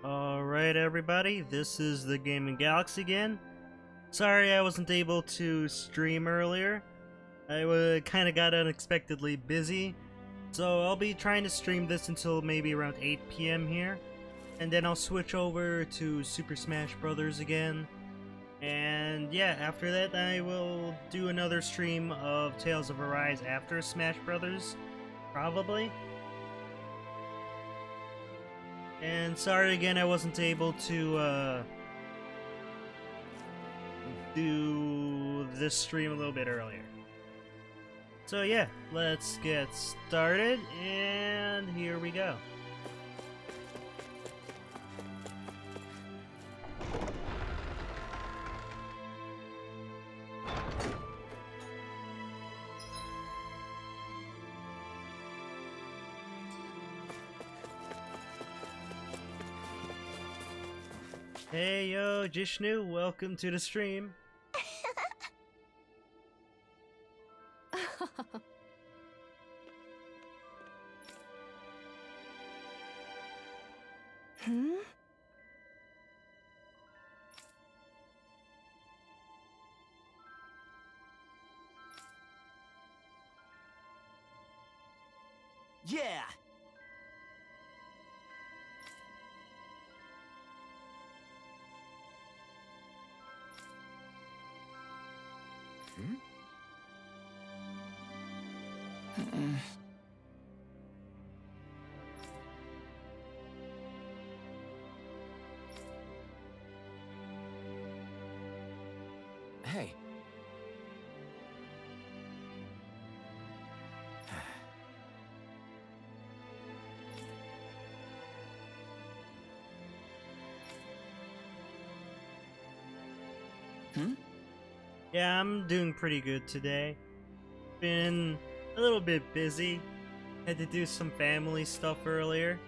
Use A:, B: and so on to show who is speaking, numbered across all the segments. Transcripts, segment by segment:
A: Alright everybody, this is the Gaming Galaxy again. Sorry I wasn't able to stream earlier. I kinda got unexpectedly busy. So I'll be trying to stream this until maybe around 8 PM here. And then I'll switch over to Super Smash Bros. Again. And yeah, after that I will do another stream of Tales of Arise after Smash Bros. Probably. And sorry again I wasn't able to do this stream a little bit earlier. So yeah, let's get started, and here we go. Hey yo, Jishnu, welcome to the stream.
B: Yeah! Hey.
A: Yeah, I'm doing pretty good today. Been a little bit busy. Had to do some family stuff earlier.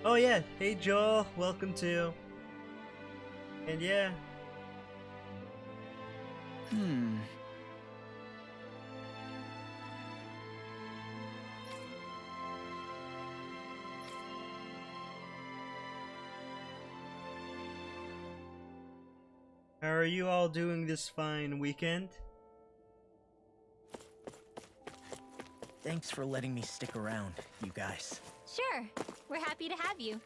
A: Oh yeah, hey Joel, welcome too. And yeah. How are you all doing this fine weekend?
B: Thanks for letting me stick around, you guys.
C: Sure, we're happy to have you.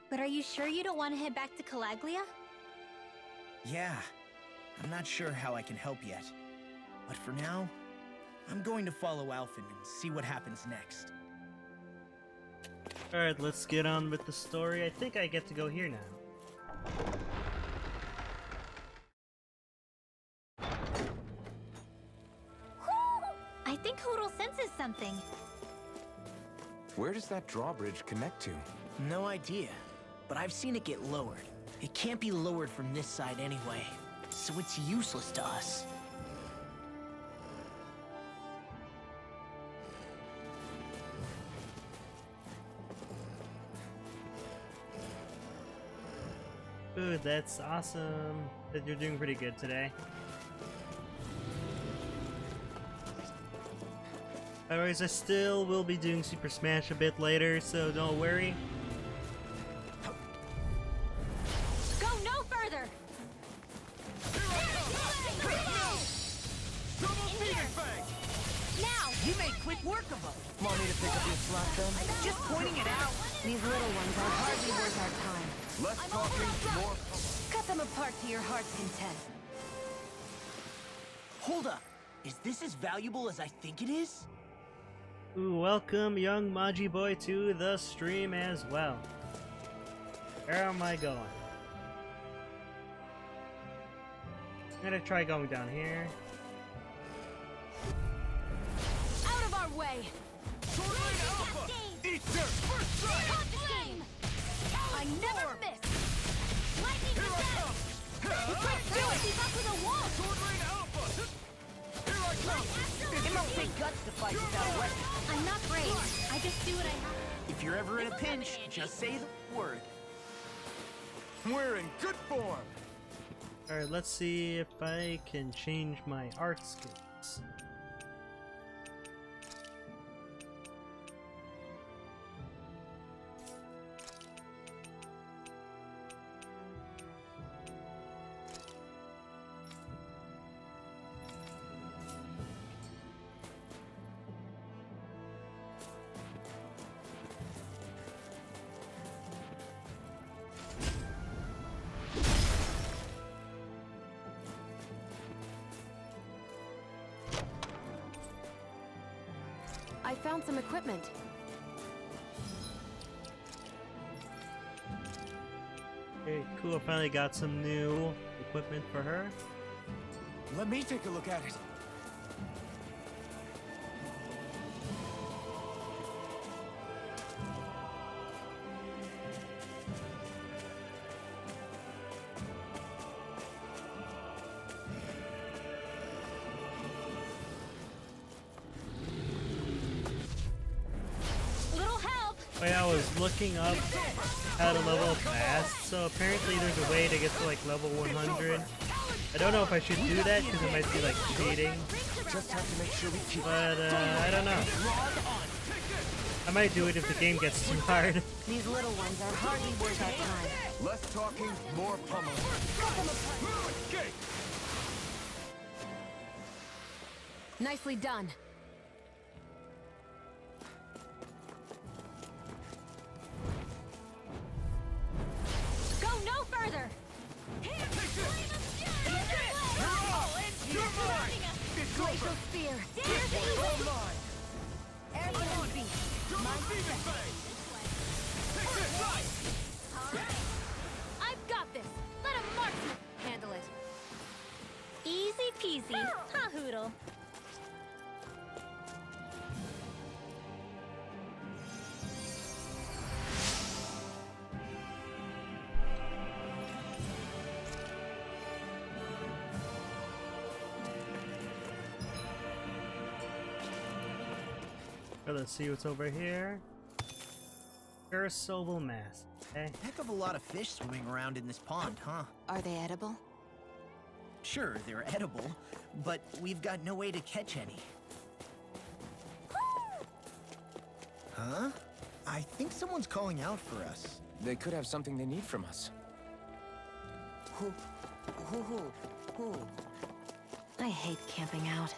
C: But are you sure you don't want to head back to Calaglia?
B: Yeah, I'm not sure how I can help yet. But for now, I'm going to follow Alphen and see what happens next.
A: Alright, let's get on with the story. I think I get to go here now.
C: I think Hoodle senses something.
D: Where does that drawbridge connect to?
B: No idea, but I've seen it get lowered. It can't be lowered from this side anyway, so it's useless to us.
A: Ooh, that's awesome that you're doing pretty good today. Otherwise, I still will be doing Super Smash a bit later, so don't worry.
C: Go no further! Now!
B: You made quick work of them. Want me to pick up your slot, then? Just pointing it out.
E: These little ones are hardly worth our time.
D: Less talking, more...
E: Cut them apart to your heart's content.
B: Hold up. Is this as valuable as I think it is?
A: Ooh, welcome young Maji boy to the stream as well. Where am I going? I'm gonna try going down here.
C: Out of our way! I never miss! Lightning to death! He can't do it! He's up to the wall!
B: It must take guts to fight without a weapon.
C: I'm not brave. I just do what I have.
B: If you're ever in a pinch, just say the word.
D: We're in good form!
A: Alright, let's see if I can change my art skills.
E: found some equipment.
A: Okay, cool. I finally got some new equipment for her.
B: Let me take a look at it.
C: Little help!
A: Oh yeah, I was looking up how to level up fast, so apparently there's a way to get to like level 100. I don't know if I should do that because it might be like cheating,
B: Just have to make sure we keep
A: but I don't know. I might do it if the game gets too hard.
E: These little ones are hardly worth our time.
D: Less talking, more pummeling.
E: Nicely done.
C: Go no further!
E: Glacial spear. Airborne beast.
C: I've got this! Let a marksman handle it! Easy peasy, ha hoodle.
A: Let's see what's over here. Parasoval mask. Okay.
B: Heck of a lot of fish swimming around in this pond, huh?
E: Are they edible?
B: Sure, they're edible, but we've got no way to catch any. Huh? I think someone's calling out for us.
D: They could have something they need from us.
E: I hate camping out.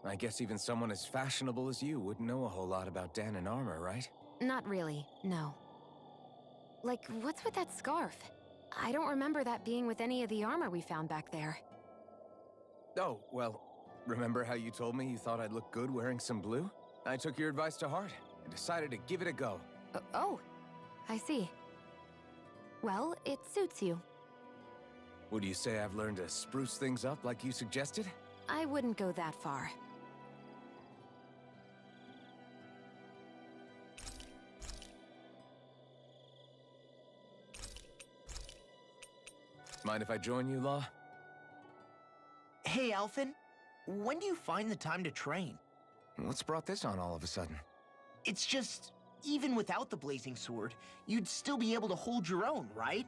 D: I guess even someone as fashionable as you wouldn't know a whole lot about Dahna armor, right?
E: Not really, no. Like, what's with that scarf? I don't remember that being with any of the armor we found back there.
D: Oh, well, remember how you told me you thought I'd look good wearing some blue? I took your advice to heart and decided to give it a go.
E: Oh, I see. Well, it suits you.
D: Would you say I've learned to spruce things up like you suggested?
E: I wouldn't go that far.
D: Mind if I join you, Law?
B: Hey, Alphen, when do you find the time to train?
D: What's brought this on all of a sudden?
B: It's just, even without the blazing sword, you'd still be able to hold your own, right?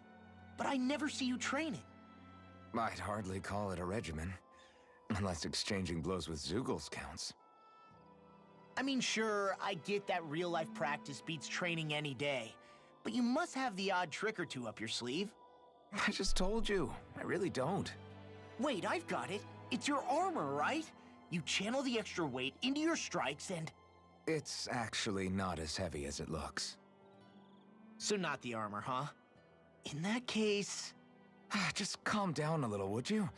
B: But I never see you training.
D: I'd hardly call it a regimen. Unless exchanging blows with Zeugles counts.
B: I mean, sure, I get that real-life practice beats training any day. But you must have the odd trick or two up your sleeve.
D: I just told you. I really don't.
B: Wait, I've got it. It's your armor, right? You channel the extra weight into your strikes and...
D: It's actually not as heavy as it looks.
B: So not the armor, huh? In that case...
D: Just calm down a little, would you?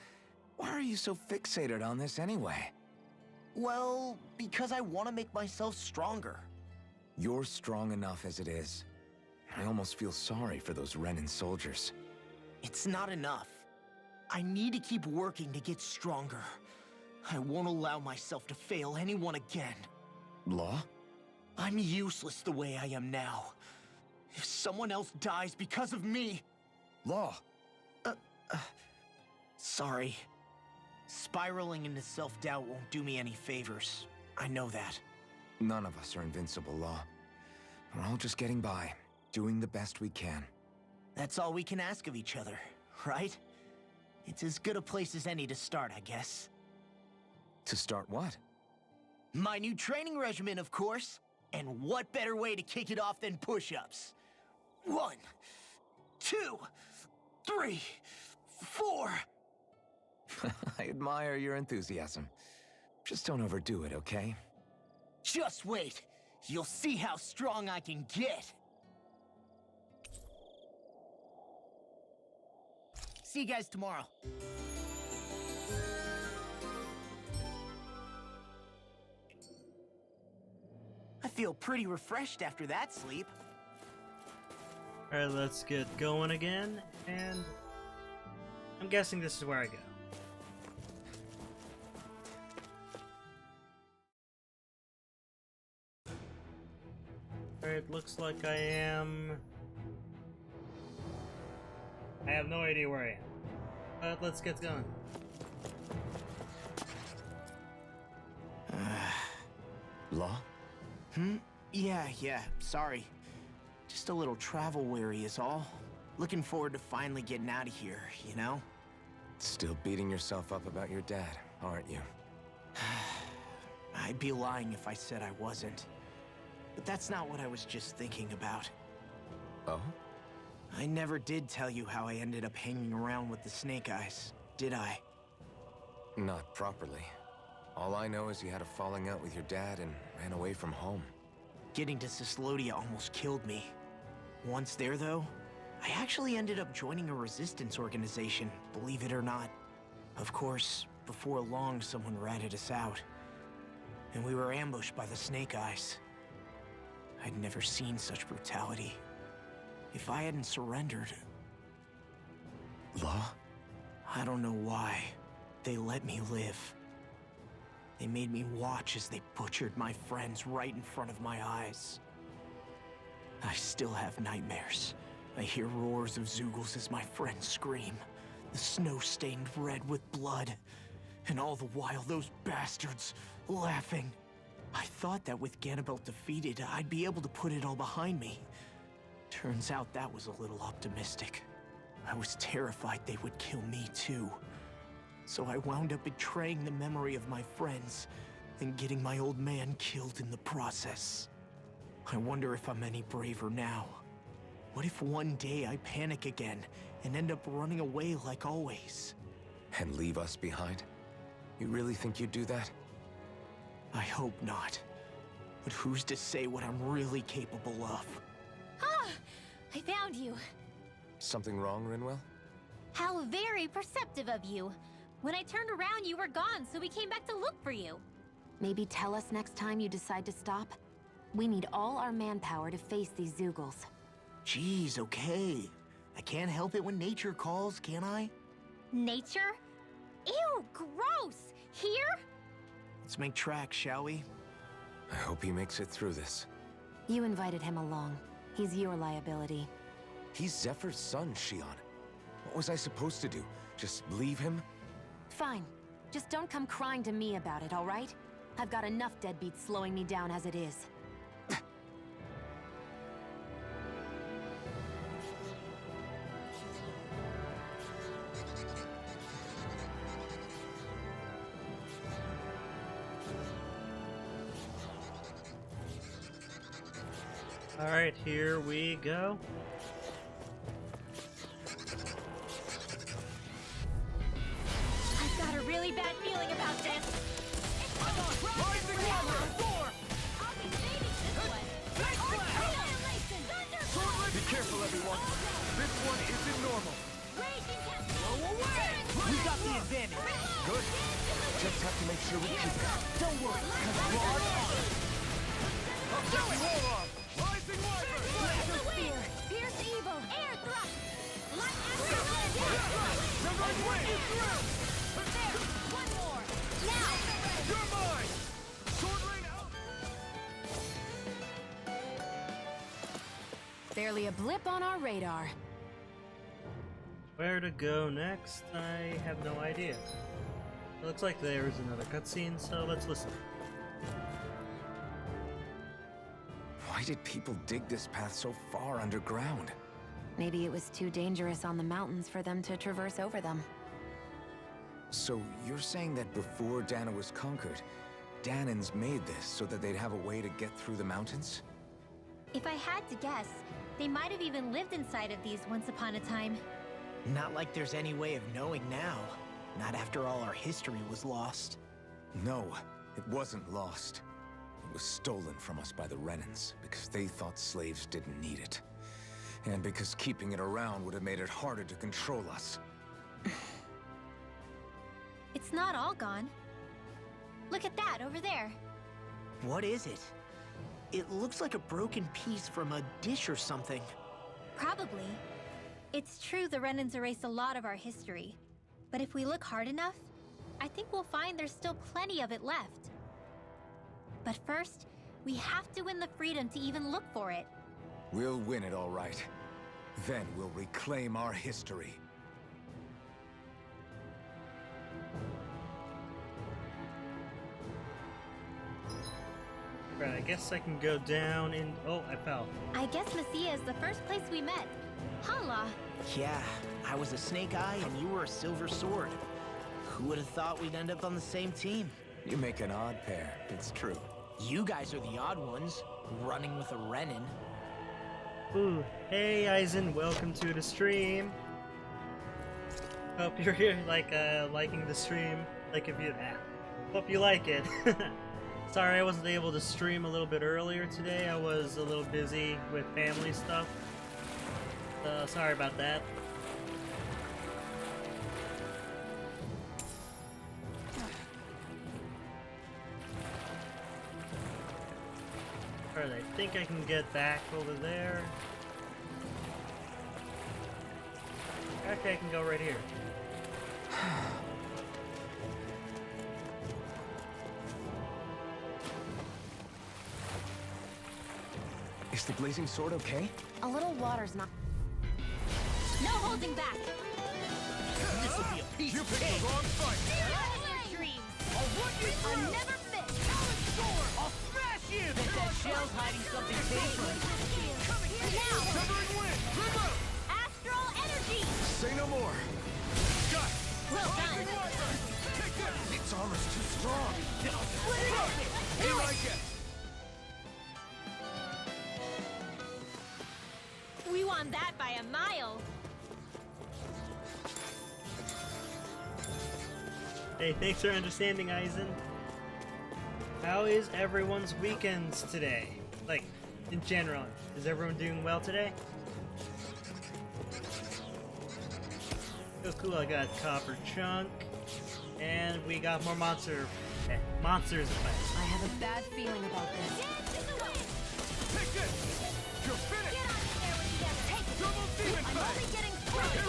D: Why are you so fixated on this anyway?
B: Well, because I want to make myself stronger.
D: You're strong enough as it is. I almost feel sorry for those Renan soldiers.
B: It's not enough. I need to keep working to get stronger. I won't allow myself to fail anyone again.
D: Law?
B: I'm useless the way I am now. If someone else dies because of me...
D: Law!
B: Sorry. Spiraling into self-doubt won't do me any favors. I know that.
D: None of us are invincible, Law. We're all just getting by, doing the best we can.
B: That's all we can ask of each other, right? It's as good a place as any to start, I guess.
D: To start what?
B: My new training regimen, of course. And what better way to kick it off than push-ups? 1, 2, 3, 4...
D: I admire your enthusiasm. Just don't overdo it, okay?
B: Just wait. You'll see how strong I can get. See you guys tomorrow. I feel pretty refreshed after that sleep.
A: Alright, let's get going again, and I'm guessing this is where I go. Alright, looks like I am... I have no idea where I am. But let's get going.
D: Law?
B: Yeah, sorry. Just a little travel weary is all. Looking forward to finally getting out of here, you know?
D: Still beating yourself up about your dad, aren't you?
B: I'd be lying if I said I wasn't. But that's not what I was just thinking about.
D: Oh?
B: I never did tell you how I ended up hanging around with the Snake Eyes, did I?
D: Not properly. All I know is you had a falling out with your dad and ran away from home.
B: Getting to Cyslodia almost killed me. Once there, though, I actually ended up joining a resistance organization, believe it or not. Of course, before long, someone ratted us out. And we were ambushed by the Snake Eyes. I'd never seen such brutality. If I hadn't surrendered...
D: Law?
B: I don't know why. They let me live. They made me watch as they butchered my friends right in front of my eyes. I still have nightmares. I hear roars of Zeugles as my friends scream. The snow stained red with blood. And all the while, those bastards laughing. I thought that with Ganabelt defeated, I'd be able to put it all behind me. Turns out that was a little optimistic. I was terrified they would kill me too. So I wound up betraying the memory of my friends and getting my old man killed in the process. I wonder if I'm any braver now. What if one day I panic again and end up running away like always?
D: And leave us behind? You really think you'd do that?
B: I hope not. But who's to say what I'm really capable of?
C: Ah! I found you.
D: Something wrong, Rinwell?
C: How very perceptive of you. When I turned around, you were gone, so we came back to look for you.
E: Maybe tell us next time you decide to stop? We need all our manpower to face these Zeugles.
B: Jeez, okay. I can't help it when nature calls, can I?
C: Nature? Ew, gross! Here?
B: Let's make tracks, shall we?
D: I hope he makes it through this.
E: You invited him along. He's your liability.
D: He's Zephyr's son, Shion. What was I supposed to do? Just leave him?
E: Fine. Just don't come crying to me about it, all right? I've got enough deadbeats slowing me down as it is.
A: Alright, here we go.
C: I've got a really bad feeling about this.
B: Rising water!
C: I'll be saving this one. Annihilation!
D: Be careful, everyone. This one isn't normal.
C: Raging cascade!
B: Go away! We got the advantage.
D: Good. Just have to make sure we keep it.
B: Don't worry, because we're on.
D: I'll get you all off. Rising water!
C: Spear! Pierce evil! Air thrust! Light after light!
D: The right way!
C: There! One more! Now!
D: You're mine! Sword rain out!
E: Barely a blip on our radar.
A: Where to go next? I have no idea. It looks like there's another cutscene, so let's listen.
D: Why did people dig this path so far underground?
E: Maybe it was too dangerous on the mountains for them to traverse over them.
D: So you're saying that before Dahna was conquered, Dahnans made this so that they'd have a way to get through the mountains?
C: If I had to guess, they might have even lived inside of these once upon a time.
B: Not like there's any way of knowing now. Not after all our history was lost.
D: No, it wasn't lost. It was stolen from us by the Renans because they thought slaves didn't need it. And because keeping it around would have made it harder to control us.
C: It's not all gone. Look at that over there.
B: What is it? It looks like a broken piece from a dish or something.
C: Probably. It's true the Renans erased a lot of our history. But if we look hard enough, I think we'll find there's still plenty of it left. But first, we have to win the freedom to even look for it.
D: We'll win it all right. Then we'll reclaim our history.
A: Right, I guess I can go down and... Oh, I fell.
C: I guess Messia is the first place we met. Hala.
B: Yeah, I was a snake eye and you were a silver sword. Who would have thought we'd end up on the same team?
D: You make an odd pair, it's true.
B: You guys are the odd ones, running with a Renin.
A: Ooh, hey Eisen, welcome to the stream. Hope you're here, liking the stream. Hope you like it. Sorry I wasn't able to stream a little bit earlier today. I was a little busy with family stuff. Sorry about that. Alright, I think I can get back over there. Okay, I can go right here.
D: Is the blazing sword okay?
E: A little water's not.
C: No holding back.
B: This will be a piece
D: You
B: of
D: picked
B: cake.
D: the wrong fight!
C: Your dreams. I'll never miss.
B: I'll smash you! Bet that shell's hiding something dangerous.
C: Now,
D: Covering wind! River!
C: astral energy.
D: Say no more! Got it!
C: Well done.
D: Take this! Its armor's too strong!
C: Do
D: Here
C: it.
D: I get!
C: We won that by a mile.
A: Hey, thanks for understanding, Eisen. How is everyone's weekends today? Like, in general, is everyone doing well today? Oh, cool, I got copper chunk, and we got more monsters to fight.
E: I have a bad feeling about this.
D: Take this! You're finished!
C: Get on in there with the other. Take it.
D: Double demon
C: I'm only
D: fang!
C: getting started.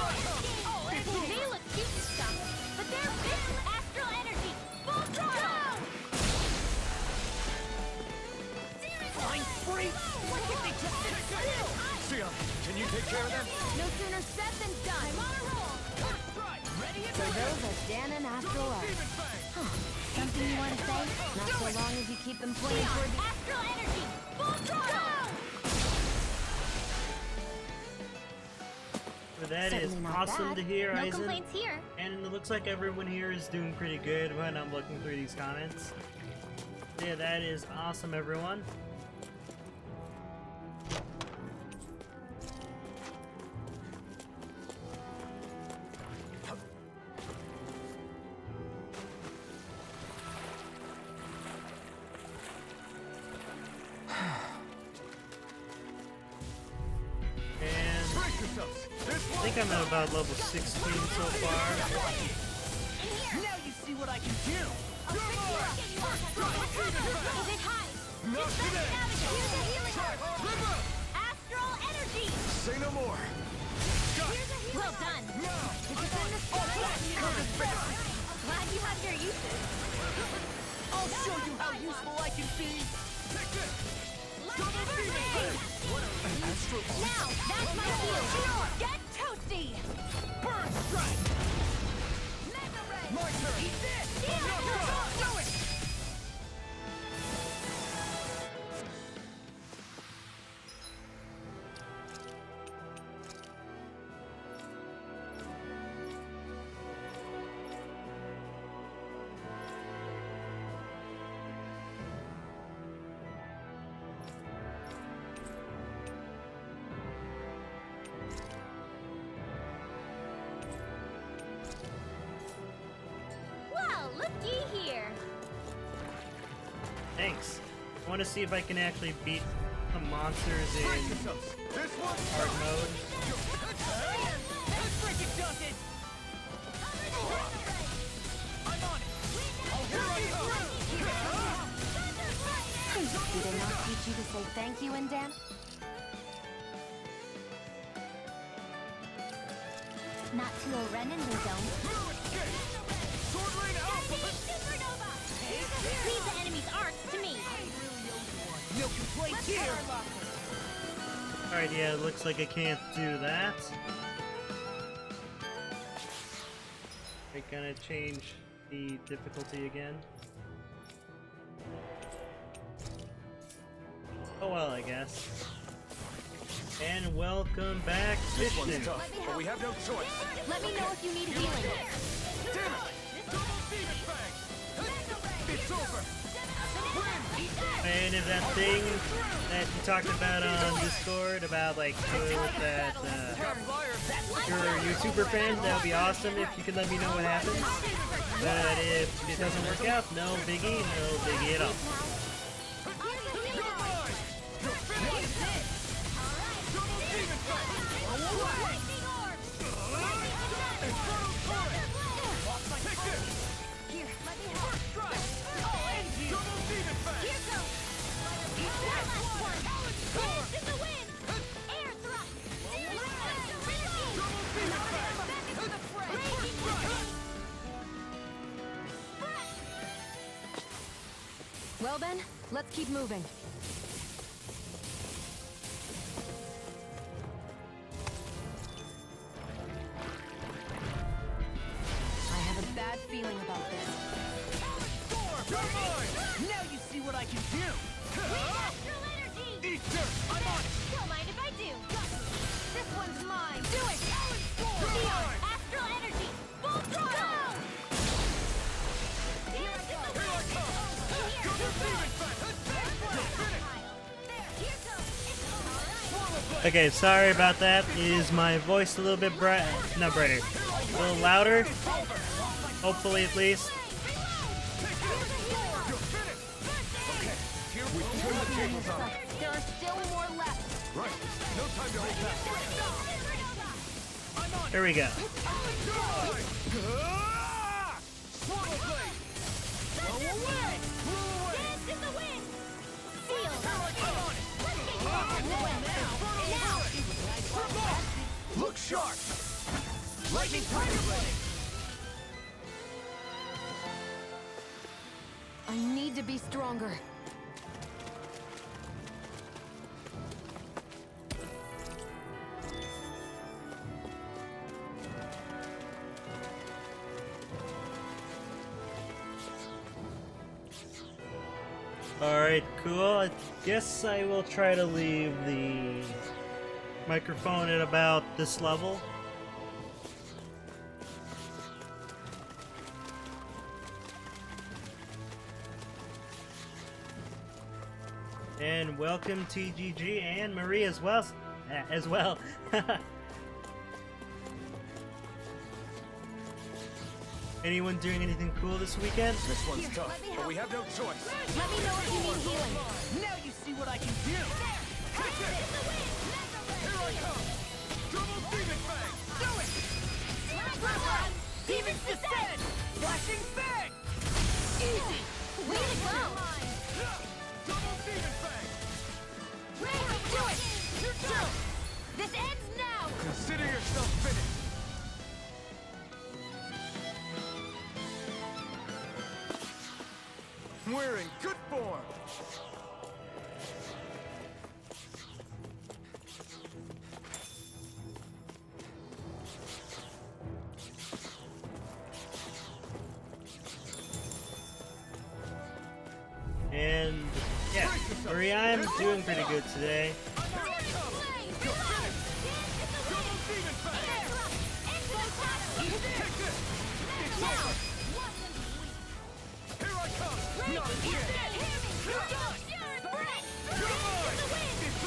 C: They look cute and stuff, but they're big astral energy. Full throttle.
B: Flying free! Why can't they just sit still?
D: Sia, can you take care of them?
E: No sooner said than done.
C: I'm on a roll.
B: Ready and
E: For those that Dahna and Astral are.
D: Demon fang!
C: Something you want to say?
E: Not so long as you keep them pointing toward the...
C: Astral energy. Full throttle.
A: But that is
E: Certainly not
A: awesome
E: bad.
A: to hear,
C: No
A: Eisen.
C: complaints here.
A: And it looks like everyone here is doing pretty good when I'm looking through these comments. Yeah, that is awesome, everyone. And
D: Brace yourselves! This
A: I
D: one!
A: think I'm at about level 16 so far.
B: now you see what I can do!
C: Is it high?
D: Not today!
C: Here's a healing
D: Try
C: herb.
D: hard! River!
C: Astral energy.
D: Say no more! Got it!
C: Well done.
D: Now!
C: Glad you have your uses.
B: I'll show you how useful I can be!
D: Take this!
C: Double demon fang. Now, that's my heal. Get toasty.
B: Burn strike!
D: My turn!
B: Eat this!
C: Do it. Well, looky here.
A: Thanks. I want to see if I can actually beat some monsters in hard mode.
E: Did they not teach you to say thank you in dance?
C: Not to a Renin, they don't. Leave the enemy's arcs to me.
B: No complaints here!
A: Alright, yeah, it looks like I can't do that. I'm gonna change the difficulty again. Oh well, I guess. And welcome back,
D: This one's
A: Fishman.
D: tough, but we have no choice.
E: Let me know if you need healing.
D: Damn it! It's over!
A: And if that thing that you talked about on Discord about like with that your YouTuber friend, that would be awesome if you could let me know what happens. But if it doesn't work out, no biggie at all.
E: Well then, let's keep moving. I have a bad feeling about this.
B: Now you see what I can do!
C: Astral energy!
B: Eat dirt! I'm on it!
C: Don't mind if I do. This one's mine.
E: Do it!
C: Neon, astral energy, full throttle! Here
A: Okay, sorry about that. Is my voice a little bit not brighter, a little louder? Hopefully, at least.
E: There are still more left.
D: Right, no time to hold back.
A: There we go.
D: Swallow blade! Blow away! Blow away!
C: Dance in the wind! Seal!
D: Look sharp! Lightning tiger blade!
E: I need to be stronger.
A: Alright, cool. I guess I will try to leave the microphone at about this level. And welcome TGG and Marie as well. Anyone doing anything cool this weekend?
D: This one's tough, but we have no choice.
E: Let me know if you need healing.
B: Now you see what I can do!
D: Here I come! Double demon fang!
B: Do it! Demons descend! Flashing fang! Easy!
C: Way to go!
D: Double demon fang!
E: Do it! This ends now!
D: Consider yourself finished. We're in good form.
A: And yeah, Marie, I'm doing pretty good today.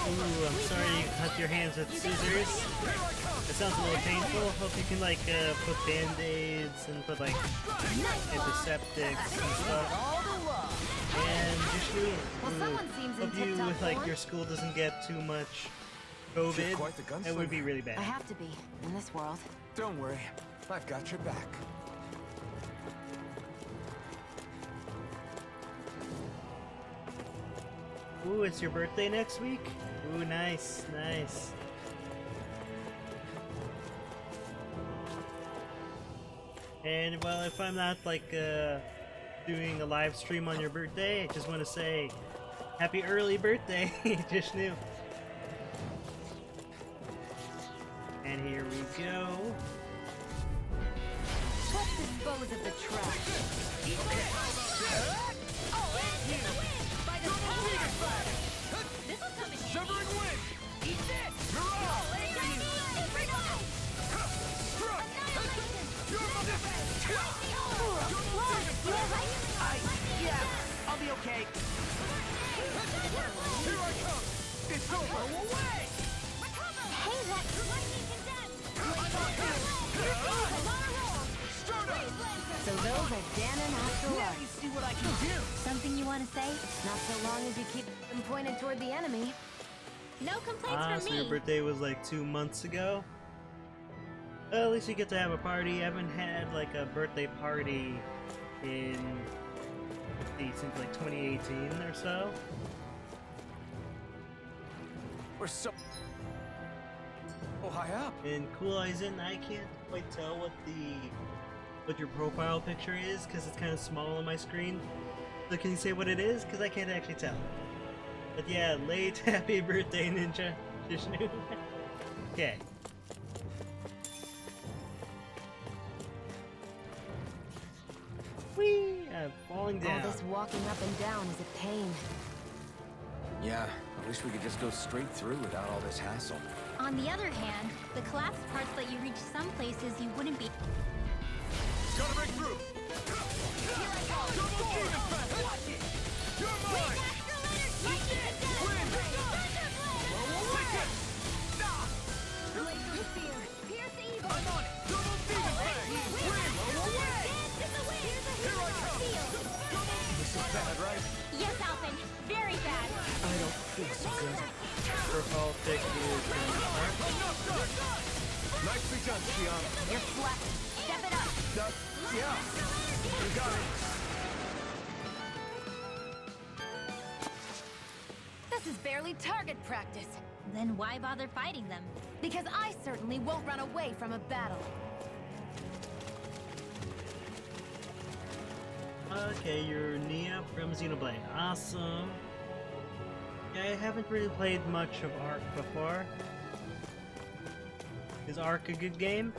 A: Ooh, I'm sorry you cut your hands with scissors. It sounds a little painful. Hope you can like put band-aids and put like antiseptics and stuff. And just Jishnu.
E: Well, someone seems in
A: Hope you
E: tip-top
A: with like
E: form.
A: your school doesn't get too much
D: You're
A: COVID.
D: quite the
A: That would be
D: gunslinger.
A: really bad.
E: I have to be, in this world.
D: Don't worry, I've got your back.
A: Ooh, it's your birthday next week? Ooh, nice, nice. And well, if I'm not like doing a live stream on your birthday, I just want to say happy early birthday, Jishnu. And here we go.
E: Let's dispose of the trash.
D: Shivering wind! Eat this! You're off!
B: Yeah, I'll be okay.
D: Here I come! It's over! Away!
C: Hey, Lex!
D: Start up!
E: So those are Dahna after
B: Now
E: all.
B: you see what I can do.
C: Something you want to say?
E: Not so long as you keep them pointed toward the enemy.
C: No complaints
A: Ah,
C: from
A: so your
C: me.
A: birthday was like 2 months ago? Well, at least you get to have a party. I haven't had like a birthday party in, let's see, since like 2018 or so.
D: We're so high up.
A: And Cool Eyes In, I can't quite tell what your profile picture is because it's kind of small on my screen. So can you say what it is? Because I can't actually tell. But yeah, late happy birthday, Ninja Jishnu. Okay. Whee! I'm falling down.
E: All this walking up and down is a pain.
D: Yeah, I wish we could just go straight through without all this hassle.
C: On the other hand, the collapsed parts let you reach some places you wouldn't be.
D: Gotta break through! Double demon fast! Watch it! You're mine! Wind! Take it! I'm on it! Double demon fast! Wind! Away! Here I come! This is bad, right?
C: Yes, Alvin. Very bad.
B: I don't feel so good.
A: Profile pic is
D: I'm not done! Nicely done, Shiana.
E: You're flat. Step it up.
D: Yeah. You got it.
E: This is barely target practice.
C: Then why bother fighting them?
E: Because I certainly won't run away from a battle.
A: Okay, you're Nia from Xenoblade. Awesome. Yeah, I haven't really played much of Ark before. Is Ark a good game?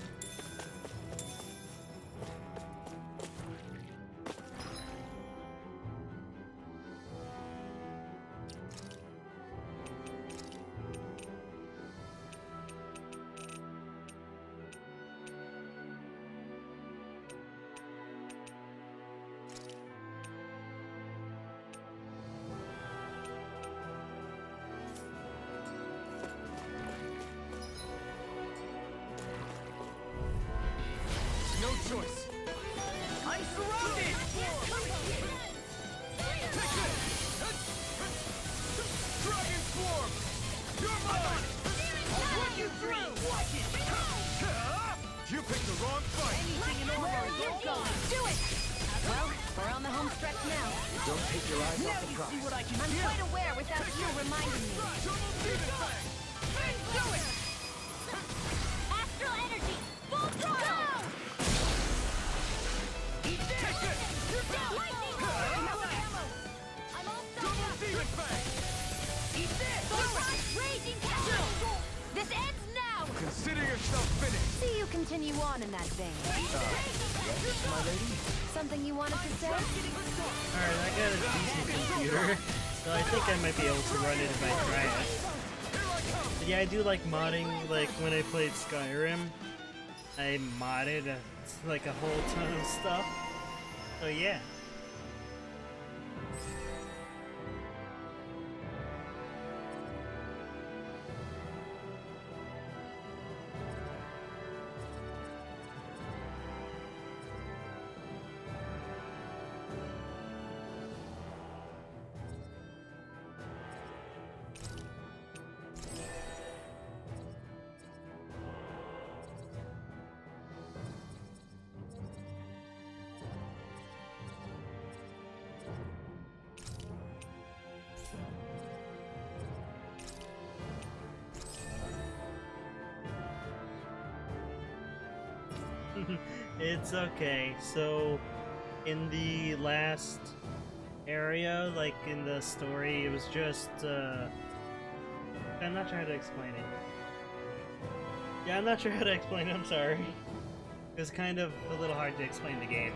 D: No choice.
B: I'm surrounded!
D: Take this! Dragon Swarm! You're mine!
B: I'll run you through! Watch it!
D: You picked the wrong fight!
B: Anything in order is all gone!
E: Do it! Well, we're on the home stretch now.
D: Don't take your eyes
B: Now
D: off the
B: you
D: prize.
B: see what I can
E: I'm
B: do!
E: quite aware without you reminding me.
D: Double demon fang!
E: Do it!
C: Astral energy. Full throttle.
D: Take this!
C: Lightning. I'm all
D: Double
C: stuck up.
D: demon fang!
B: Eat this!
C: Raging castle.
E: This ends now!
D: Consider yourself finished!
E: See you continue on in that vein.
D: Yes, my lady?
E: Something you wanted to say?
A: Alright, I got a decent computer, so I think I might be able to run it if I try it. But yeah, I do like modding, like when I played Skyrim, I modded like a whole ton of stuff. So yeah. It's okay. So, in the last area, like in the story, it was just, I'm not sure how to explain it. Yeah, I'm not sure how to explain it, I'm sorry. It was kind of a little hard to explain the game.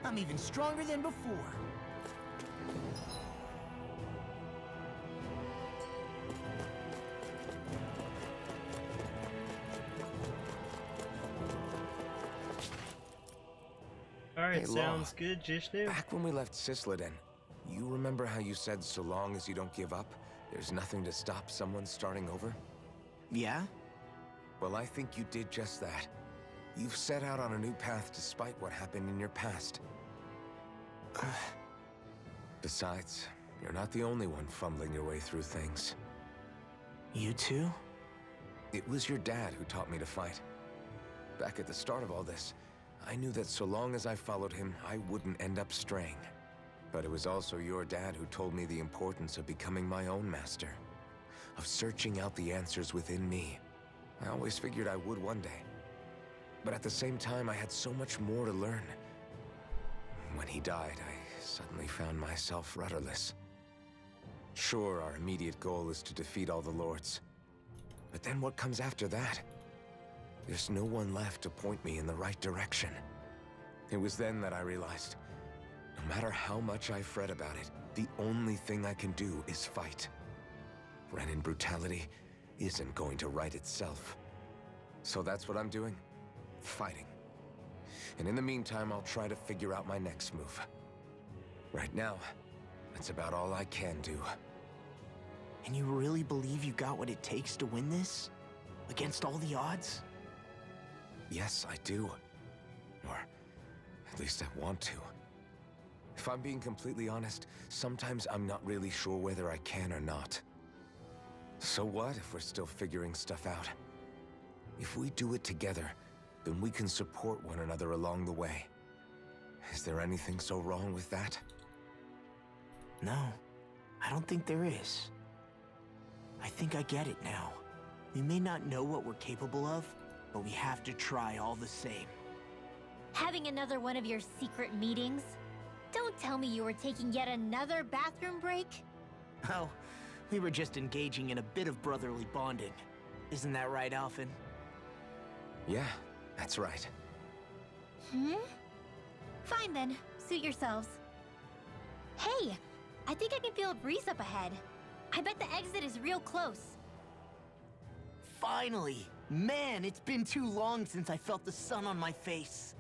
B: I'm even stronger than before.
A: Alright,
D: Hey,
A: sounds
D: Law.
A: good, Jishnu.
D: Back when we left Sisladen, you remember how you said so long as you don't give up, there's nothing to stop someone starting over?
B: Yeah?
D: Well, I think you did just that. You've set out on a new path despite what happened in your past. Besides, you're not the only one fumbling your way through things.
B: You too?
D: It was your dad who taught me to fight. Back at the start of all this, I knew that so long as I followed him, I wouldn't end up straying. But it was also your dad who told me the importance of becoming my own master, of searching out the answers within me. I always figured I would one day. But at the same time, I had so much more to learn. When he died, I suddenly found myself rudderless. Sure, our immediate goal is to defeat all the lords. But then what comes after that? There's no one left to point me in the right direction. It was then that I realized, no matter how much I fret about it, the only thing I can do is fight. Renin brutality isn't going to right itself. So that's what I'm doing. Fighting. And in the meantime, I'll try to figure out my next move. Right now, that's about all I can do.
B: And you really believe you got what it takes to win this? Against all the odds?
D: Yes, I do. Or at least I want to. If I'm being completely honest, sometimes I'm not really sure whether I can or not. So what if we're still figuring stuff out? If we do it together, then we can support one another along the way. Is there anything so wrong with that?
B: No, I don't think there is. I think I get it now. We may not know what we're capable of, but we have to try all the same.
C: Having another one of your secret meetings? Don't tell me you were taking yet another bathroom break?
B: Oh, we were just engaging in a bit of brotherly bonding. Isn't that right, Alphen?
D: Yeah, that's right.
C: Fine then, suit yourselves. Hey, I think I can feel a breeze up ahead. I bet the exit is real close.
B: Finally! Man, it's been too long since I felt the sun on my face.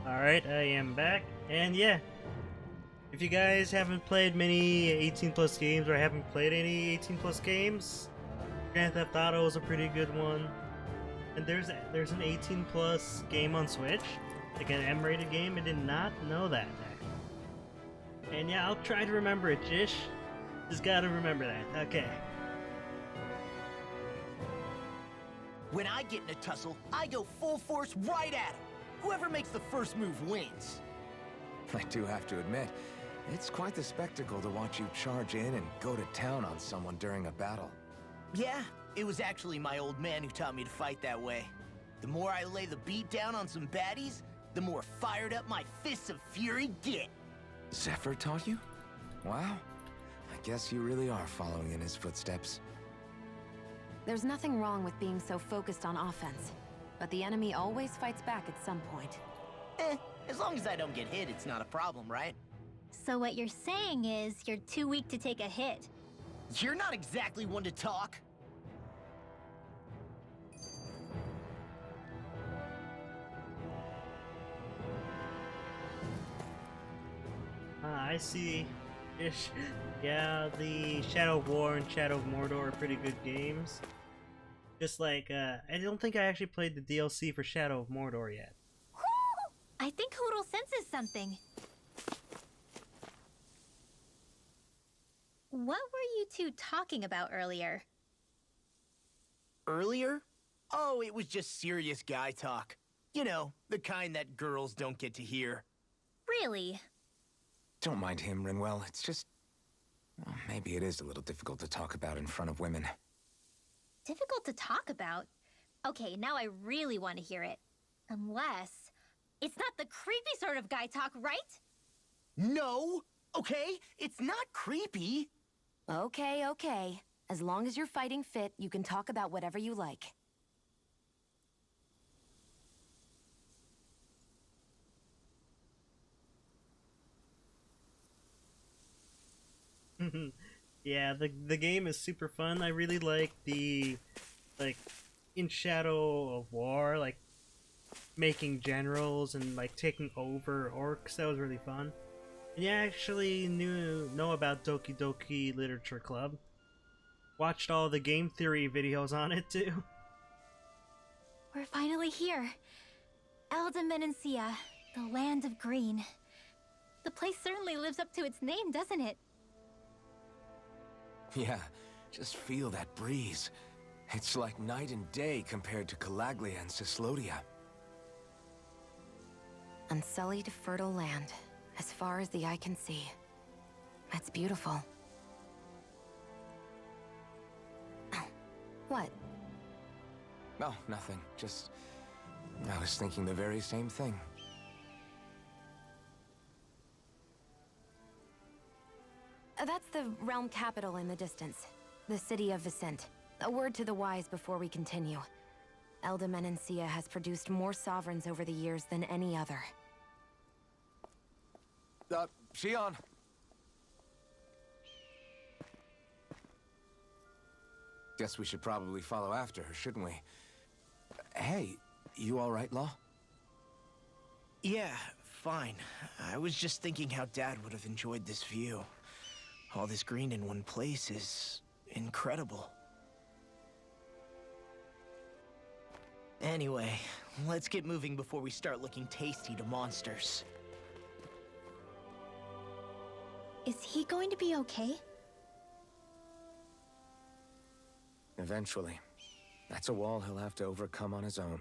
A: Alright, I am back, and yeah, if you guys haven't played many 18 plus games or haven't played any 18 plus games, Grand Theft Auto is a pretty good one. And there's an 18 plus game on Switch, like an M-rated game. I did not know that, actually. And yeah, I'll try to remember it, Jish. Just gotta remember that. Okay.
B: When I get in a tussle, I go full force right at him. Whoever makes the first move wins.
D: I do have to admit, it's quite the spectacle to watch you charge in and go to town on someone during a battle.
B: Yeah, it was actually my old man who taught me to fight that way. The more I lay the beat down on some baddies, the more fired up my fists of fury get.
D: Zephyr taught you? Wow. I guess you really are following in his footsteps.
E: There's nothing wrong with being so focused on offense, but the enemy always fights back at some point.
F: As long as I don't get hit, it's not a problem, right?
C: So what you're saying is you're too weak to take a hit.
F: You're not exactly one to talk.
A: I see. Ish. Yeah, the Shadow of War and Shadow of Mordor are pretty good games. Just like, I don't think I actually played the DLC for Shadow of Mordor yet.
C: I think Hoodle senses something. What were you two talking about earlier?
F: Earlier? Oh, it was just serious guy talk. You know, the kind that girls don't get to hear.
C: Really?
D: Don't mind him, Rinwell. It's just... well, maybe it is a little difficult to talk about in front of women.
C: Difficult to talk about? Okay, now I really want to hear it. Unless... it's not the creepy sort of guy talk, right?
F: No! Okay? It's not creepy!
E: Okay, okay. As long as you're fighting fit, you can talk about whatever you like.
A: Yeah, the game is super fun. I really like the, like, in Shadow of War, like, making generals and, like, taking over orcs. That was really fun. And yeah, I actually know about Doki Doki Literature Club. Watched all the game theory videos on it, too.
C: We're finally here. Elda Menancia, the land of green. The place certainly lives up to its name, doesn't it?
D: Yeah, just feel that breeze. It's like night and day compared to Calaglia and Cislodia.
E: Unsullied, fertile land, as far as the eye can see. That's beautiful. Oh, what?
D: Oh, nothing. Just... I was thinking the very same thing.
E: That's the realm capital in the distance. The city of Vicent. A word to the wise before we continue. Elda Menancia has produced more sovereigns over the years than any other.
D: Shion! Guess we should probably follow after her, shouldn't we? Hey, you alright, Law?
F: Yeah, fine. I was just thinking how Dad would have enjoyed this view. All this green in one place is... incredible. Anyway, let's get moving before we start looking tasty to monsters.
C: Is he going to be okay?
D: Eventually. That's a wall he'll have to overcome on his own.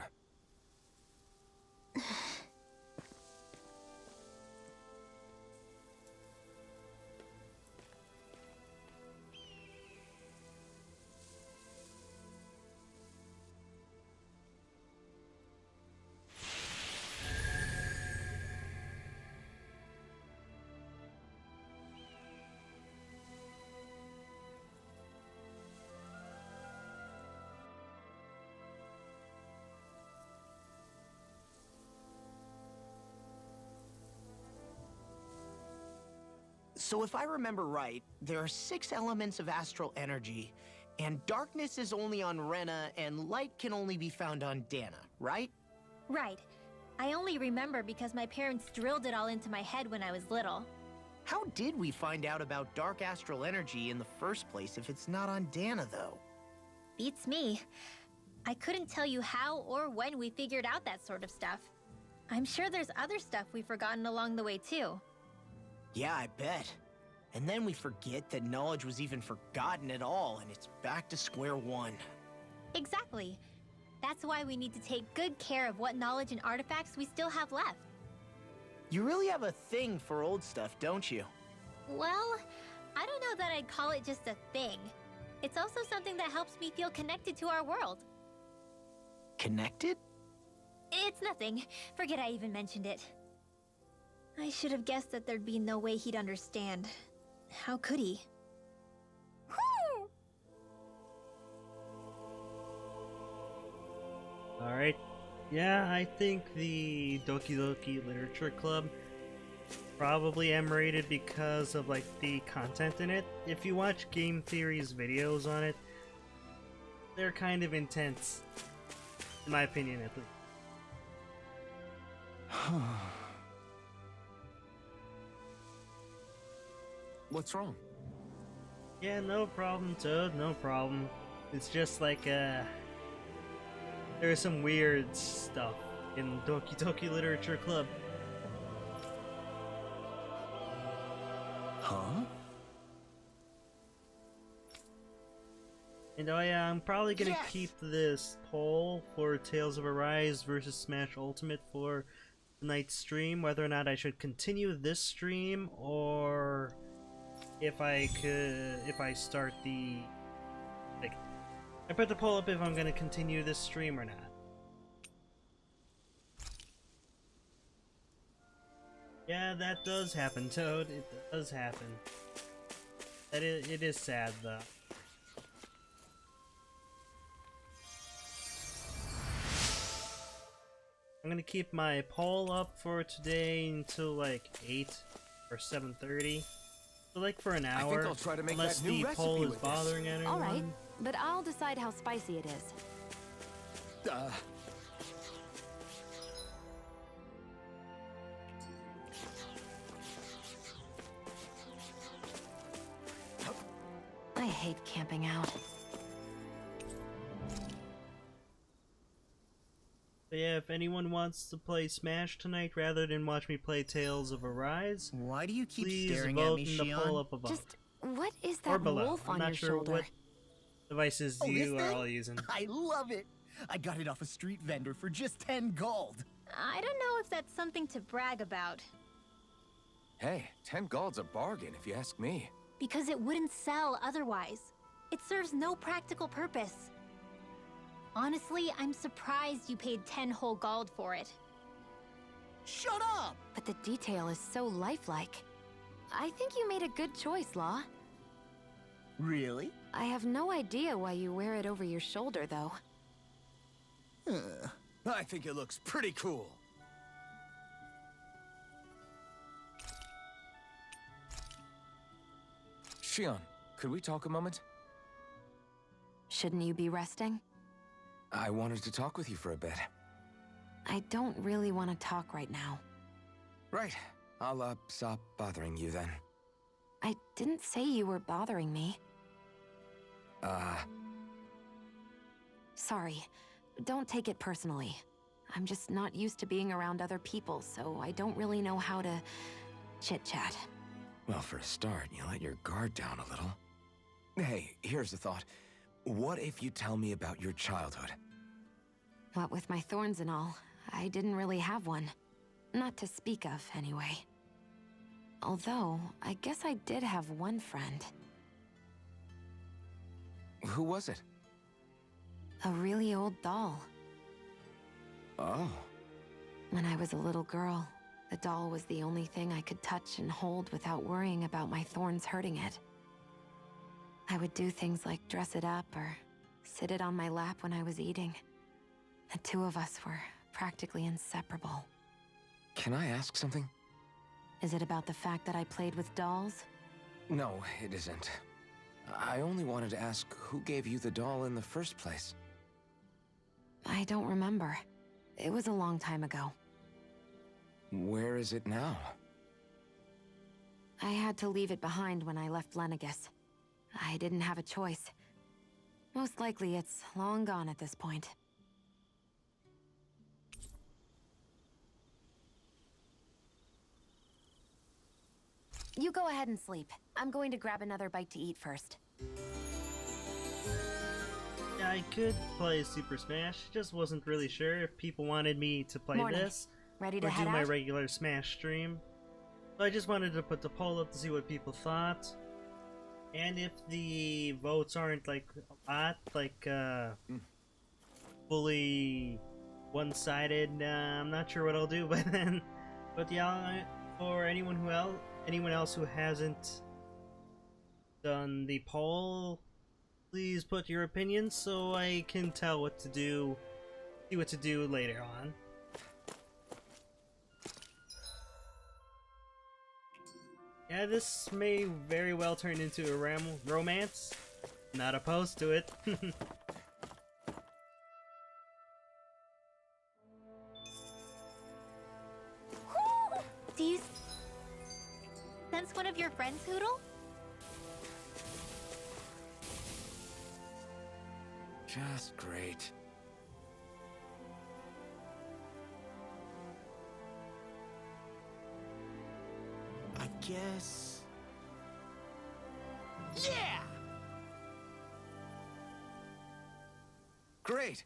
F: So if I remember right, there are 6 elements of astral energy, and darkness is only on Rena, and light can only be found on Dahna, right?
C: Right. I only remember because my parents drilled it all into my head when I was little.
F: How did we find out about dark astral energy in the first place if it's not on Dahna, though?
C: Beats me. I couldn't tell you how or when we figured out that sort of stuff. I'm sure there's other stuff we've forgotten along the way, too.
F: Yeah, I bet. And then we forget that knowledge was even forgotten at all, and it's back to square one.
C: Exactly. That's why we need to take good care of what knowledge and artifacts we still have left.
F: You really have a thing for old stuff, don't you?
C: Well, I don't know that I'd call it just a thing. It's also something that helps me feel connected to our world.
F: Connected?
C: It's nothing. Forget I even mentioned it. I should have guessed that there'd be no way he'd understand. How could he?
A: Alright. Yeah, I think the Doki Doki Literature Club probably M-rated because of like the content in it. If you watch Game Theory's videos on it, they're kind of intense, in my opinion at least.
D: What's wrong?
A: Yeah, no problem, Toad, no problem. It's just like, there's some weird stuff in Doki Doki Literature Club.
F: Huh?
A: And oh yeah, I'm probably gonna keep this poll for Tales of Arise versus Smash Ultimate for tonight's stream, whether or not I should continue this stream, or if I start the, like, I put the poll up if I'm gonna continue this stream or not. Yeah, that does happen, Toad. It does happen. It is sad, though. I'm gonna keep my poll up for today until like 8 or 7:30. So like for an hour,
D: I think I'll try to make
A: unless
D: that new
A: the
D: recipe
A: poll is
D: with
A: bothering anyone.
E: Alright, but I'll decide how spicy it is. I hate camping out.
A: But yeah, if anyone wants to play Smash tonight rather than watch me play Tales of Arise,
F: Why do you keep
A: please
F: staring at
A: vote
F: me,
A: in the poll
F: Shion?
A: up above.
E: Just, what is
A: Or
E: that
A: below.
E: wolf
A: I'm
E: on
A: not
E: your
A: sure
E: shoulder?
A: what devices
F: Oh, this
A: you are
F: thing?
A: all using.
F: I love it! I got it off a street vendor for just 10 gold.
C: I don't know if that's something to brag about,
D: Hey, 10 gold's a bargain if you ask me.
C: because it wouldn't sell otherwise. It serves no practical purpose. Honestly, I'm surprised you paid 10 whole gold for it.
F: Shut up!
E: But the detail is so lifelike. I think you made a good choice, Law.
F: Really?
E: I have no idea why you wear it over your shoulder, though.
D: I think it looks pretty cool. Shion, could we talk a moment?
E: Shouldn't you be resting?
D: I wanted to talk with you for a bit.
E: I don't really want to talk right now.
D: Right. I'll, stop bothering you then.
E: I didn't say you were bothering me. Sorry. Don't take it personally. I'm just not used to being around other people, so I don't really know how to chit-chat.
D: Well, for a start, you let your guard down a little. Hey, here's a thought. What if you tell me about your childhood?
E: What with my thorns and all, I didn't really have one. Not to speak of, anyway. Although, I guess I did have one friend.
D: Who was it?
E: A really old doll.
D: Oh.
E: When I was a little girl, the doll was the only thing I could touch and hold without worrying about my thorns hurting it. I would do things like dress it up or sit it on my lap when I was eating. The two of us were practically inseparable.
D: Can I ask something?
E: Is it about the fact that I played with dolls?
D: No, it isn't. I only wanted to ask who gave you the doll in the first place.
E: I don't remember. It was a long time ago.
D: Where is it now?
E: I had to leave it behind when I left Lenegus. I didn't have a choice. Most likely it's long gone at this point. You go ahead and sleep. I'm going to grab another bite to eat first.
A: Yeah, I could play Super Smash, just wasn't really sure if people wanted me to play
E: Morning.
A: this
E: Ready
A: or
E: to
A: do
E: head
A: my
E: out?
A: regular Smash stream. So I just wanted to put the poll up to see what people thought. And if the votes aren't like a lot, like fully one-sided, I'm not sure what I'll do by then. But yeah, for anyone else who hasn't done the poll, please put your opinions so I can tell what to do see what to do later on. Yeah, this may very well turn into a romance. Not opposed to it.
C: Do you sense one of your friends, Hoodle?
D: Just great.
F: I guess... Yeah!
D: Great!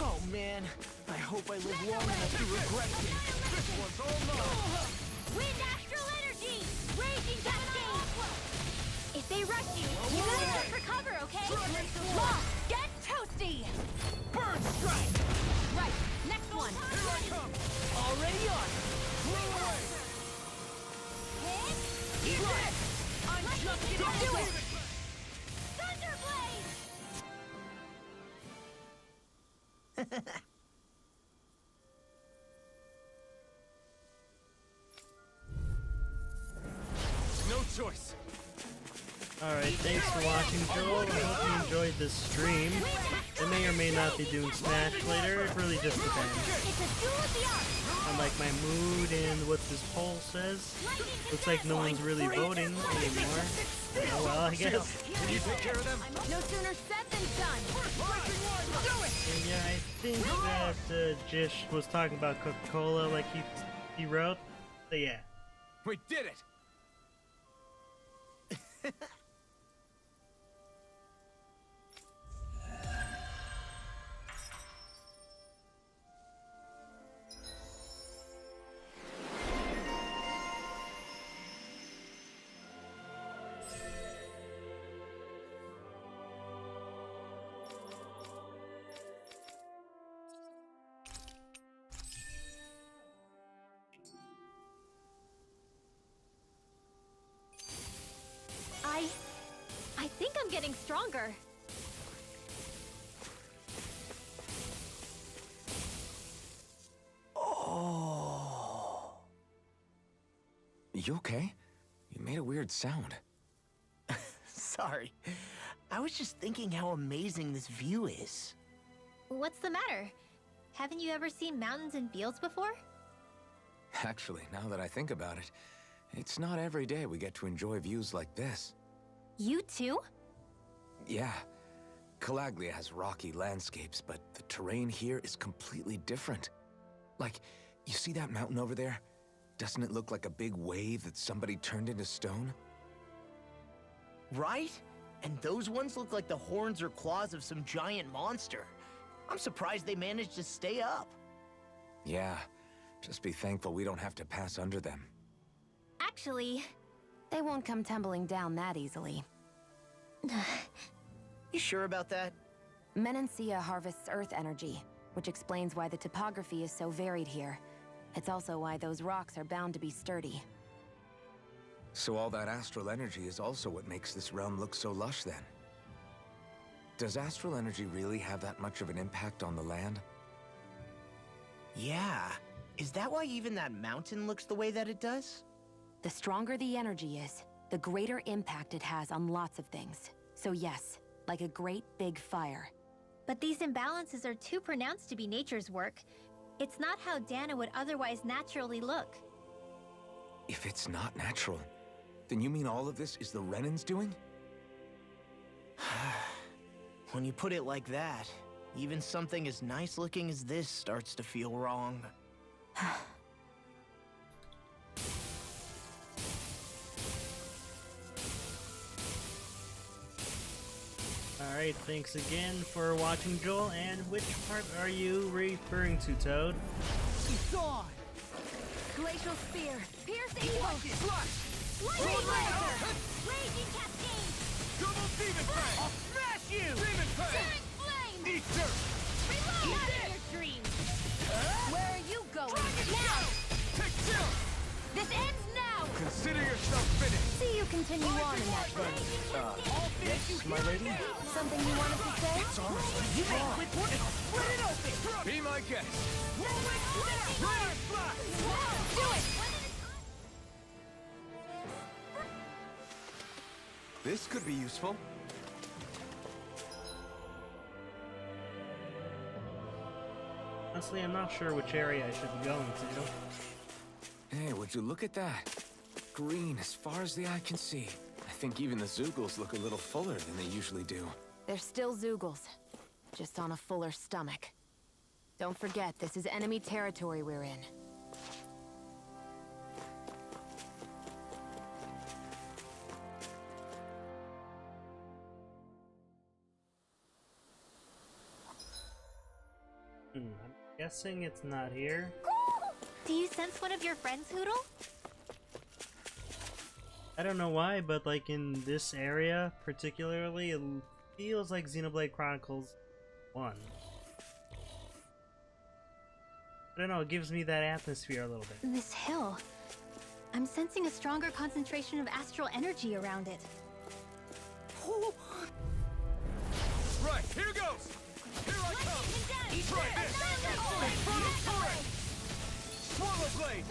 F: Oh man, I hope I live long enough to regret this. This one's all mine!
C: Wind astral energy! Raging cascade! If they rush you, you gotta look for cover, okay? Law, get toasty!
F: Bird strike!
C: Right, next one!
F: Here I come! Already on! Blow away!
C: Hit!
F: Eat it! I'm just getting
C: do
F: to
C: it!
F: it!
C: Thunderblade!
D: No choice.
A: Alright, thanks for watching, Joel. I hope you enjoyed this stream. I may or may not be doing Smash later, it really just depends.
C: It's a duel of the arts!
A: On like my mood and what this poll says. Looks like no one's really voting anymore. Oh well, I guess.
D: Can you take care of them?
E: No sooner said than done.
A: And yeah, I think that Jish was talking about Coca-Cola like he wrote. So yeah.
D: We did it!
C: I think I'm getting stronger.
F: Oh.
D: You okay? You made a weird sound.
F: Sorry. I was just thinking how amazing this view is.
C: What's the matter? Haven't you ever seen mountains and fields before?
D: Actually, now that I think about it, it's not every day we get to enjoy views like this.
C: You too?
D: Yeah. Calaglia has rocky landscapes, but the terrain here is completely different. Like, you see that mountain over there? Doesn't it look like a big wave that somebody turned into stone?
F: Right? And those ones look like the horns or claws of some giant monster. I'm surprised they managed to stay up.
D: Yeah. Just be thankful we don't have to pass under them.
C: Actually,
E: They won't come tumbling down that easily.
F: You sure about that?
E: Menancia harvests earth energy, which explains why the topography is so varied here. It's also why those rocks are bound to be sturdy.
D: So all that astral energy is also what makes this realm look so lush then? Does astral energy really have that much of an impact on the land?
F: Yeah. Is that why even that mountain looks the way that it does?
E: The stronger the energy is, the greater impact it has on lots of things. So yes, like a great big fire.
C: but these imbalances are too pronounced to be nature's work. It's not how Dahna would otherwise naturally look.
D: If it's not natural, then you mean all of this is the Renan's doing?
F: When you put it like that, even something as nice looking as this starts to feel wrong.
A: Alright, thanks again for watching, Joel. And which part are you referring to, Toad?
F: It's on!
E: Glacial Spear! Pierce evil!
C: Lightning Blazer! Raging Cascade!
F: Double Demon Fang! I'll smash you! Demon Fang!
C: Searing Flame!
F: Eat dirt!
C: Reload out of your dreams!
E: Where are you going?
C: Now!
E: continue on in that vein.
B: Yes, my lady?
E: Something you wanted to say?
D: Be my guest.
E: Do it!
D: This could be useful.
A: Honestly, I'm not sure which area I should be going to.
D: Hey, would you look at that? Green as far as the eye can see. I think even the Zoogles look a little fuller than they usually do.
E: They're still Zoogles, just on a fuller stomach. Don't forget, this is enemy territory we're in.
A: I'm guessing it's not here.
C: Do you sense one of your friends, Hoodle?
A: I don't know why, but like in this area particularly, it feels like Xenoblade Chronicles 1. I don't know, it gives me that atmosphere a little bit.
C: This hill. I'm sensing a stronger concentration of astral energy around it.
D: Right, here goes! Here I come! Try this! Inferno turret! Swallow blade!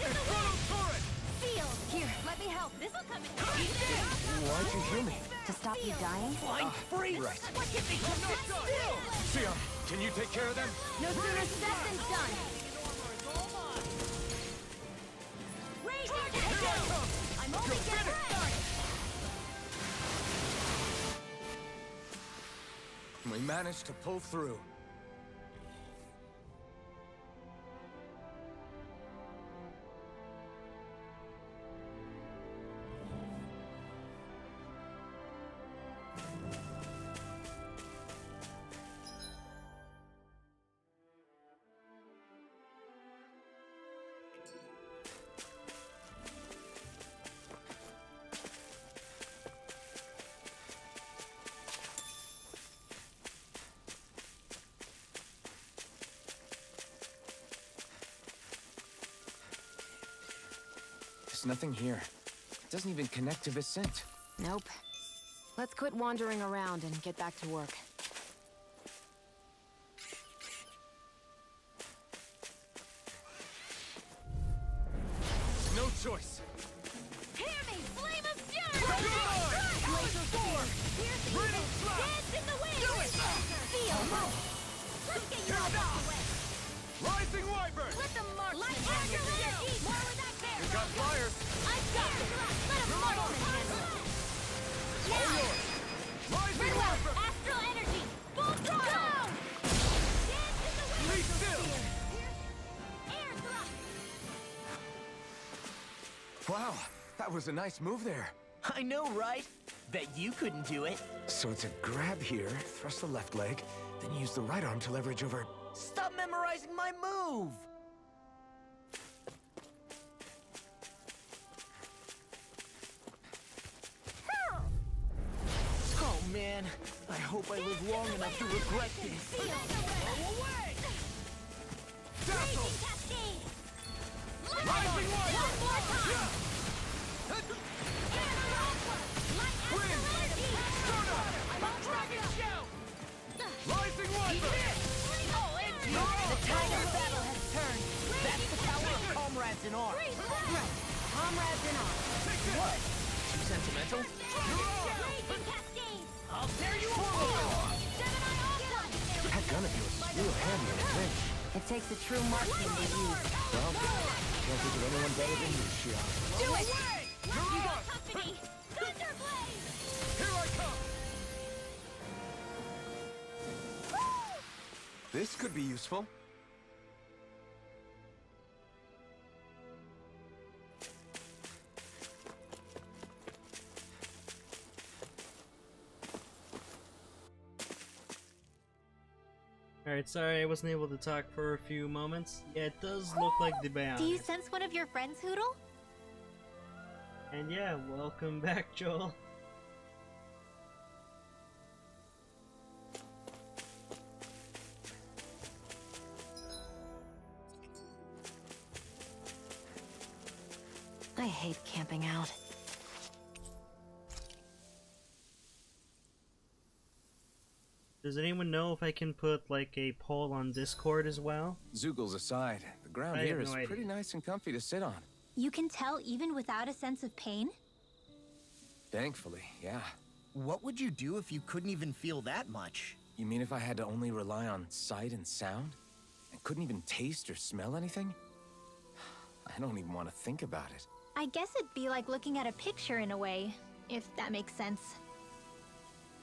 D: Inferno turret!
C: Here, let me help. This'll come in.
D: Why'd you heal me?
E: To stop you dying?
B: Free!
D: Right. Sion, can you take care of them?
E: No sooner said than done!
D: Here I come!
E: I'm only getting started!
D: We managed to pull through. There's nothing here. It doesn't even connect to Vicent.
E: Nope. Let's quit wandering around and get back to work.
D: No choice.
C: Hear me, flame of fury!
D: Laser sword! Riddle slap!
C: Dance in the wind!
D: Do it!
C: Feel! Let's get you all out the way!
D: Rising wyvern!
C: Let them march! Like Angela! More with that bear!
D: You got flyers!
C: I got it! Let them march and handle it!
D: All yours! Rising
C: Red Well,
D: wyvern!
C: astral energy! Full throttle! Dance in the wind!
D: Be still!
C: Air thrust!
D: Wow, that was a nice move there.
F: I know, right? Bet you couldn't do it.
D: So it's a grab here, thrust the left leg, then use the right arm to leverage over...
F: Stop memorizing my move! Oh man, I hope I live long enough to regret this.
C: Feel!
F: away!
D: Dazzle!
C: Cascade!
D: Rising wyvern!
C: One more time!
D: Wind! Stunner!
F: Dragon shout!
D: Rising wyvern!
F: The tide of battle has turned. That's the power of comrades in arms.
E: Right. Comrades in arms.
F: What? Too sentimental?
C: Raging Cascade!
F: I'll tear you apart!
C: Gemini Onslaught!
D: That gun of yours is real handy in a pinch.
E: It takes a true marksman to use.
D: Well, can't think of anyone better than you, Shion.
C: Do it!
D: You're on!
C: Company! Thunderblade!
D: Here I come! This could be useful.
A: Alright, sorry I wasn't able to talk for a few moments. Yeah, it does look like the Bionic.
C: Do you sense one of your friends, Hoodle?
A: And yeah, welcome back, Joel.
E: I hate camping out.
A: Does anyone know if I can put like a poll on Discord as well?
D: Zoogles aside, the ground
A: I
D: here
A: have
D: is
A: no idea.
D: pretty nice and comfy to sit on.
C: You can tell even without a sense of pain?
D: Thankfully, yeah.
F: What would you do if you couldn't even feel that much?
D: You mean if I had to only rely on sight and sound? And couldn't even taste or smell anything? I don't even want to think about it.
C: I guess it'd be like looking at a picture in a way, if that makes sense.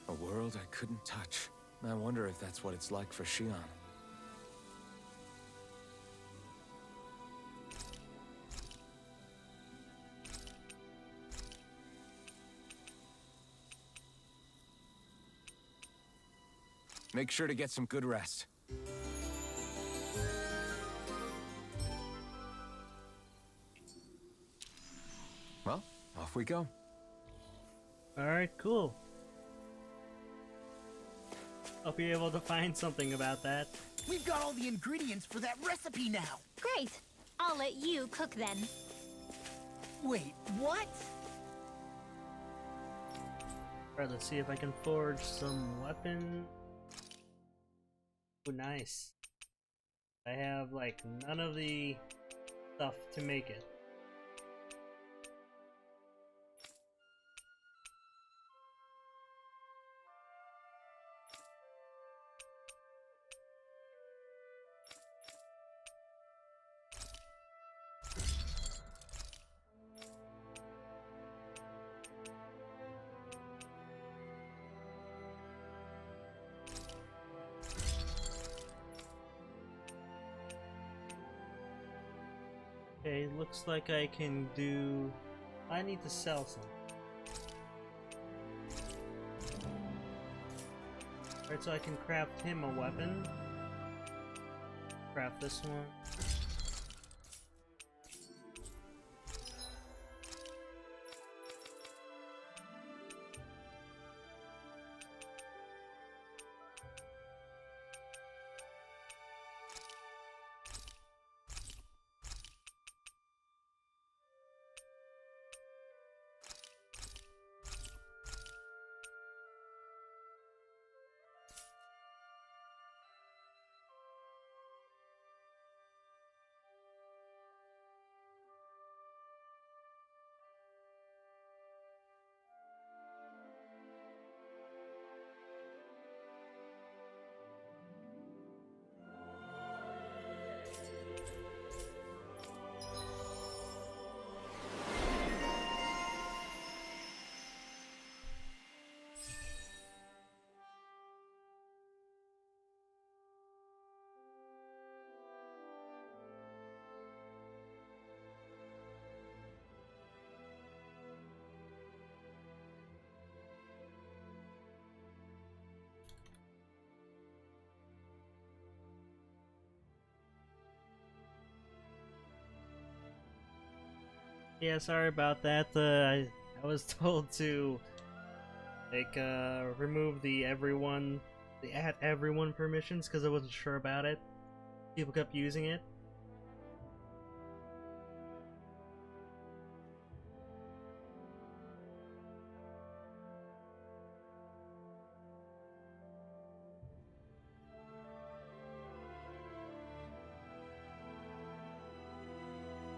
D: A world I couldn't touch. I wonder if that's what it's like for Shion. Make sure to get some good rest. Well, off we go.
A: Alright, cool. Hope you're able to find something about that.
F: We've got all the ingredients for that recipe now.
C: Great! I'll let you cook then.
F: Wait, what?
A: Alright, let's see if I can forge some weapon. Oh, nice. I have like none of the stuff to make it. Okay, looks like I can do... I need to sell some. Alright, so I can craft him a weapon. Craft this one. Yeah, sorry about that. I was told to like remove the add everyone permissions because I wasn't sure about it. People kept using it.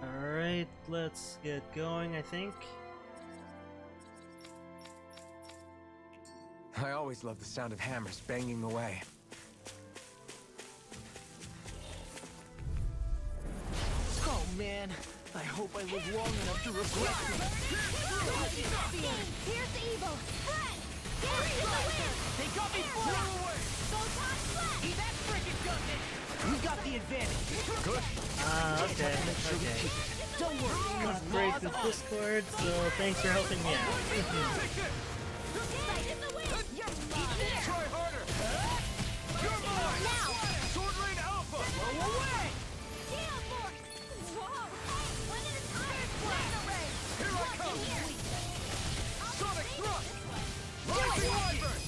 A: Alright, let's get going, I think.
D: I always love the sound of hammers banging away.
F: Oh man, I hope I live long enough to regret it.
C: Here's evil! Spread! Dance to the wind!
F: They got me full!
C: Photon flash!
F: Eat that frickin' goodness! We got the advantage. Good.
A: Okay, okay.
F: Don't worry.
A: Let's break the Discord, so thanks for helping me out.
C: Sight in the wind! You're mine!
F: Try harder. You're mine.
C: Now!
F: Sword Rain Alpha. Blow away.
C: Gale Force! Whoa! Hey, one at a time! Laser ray!
F: Here I come. Sonic Thrust. Rising Wyvern.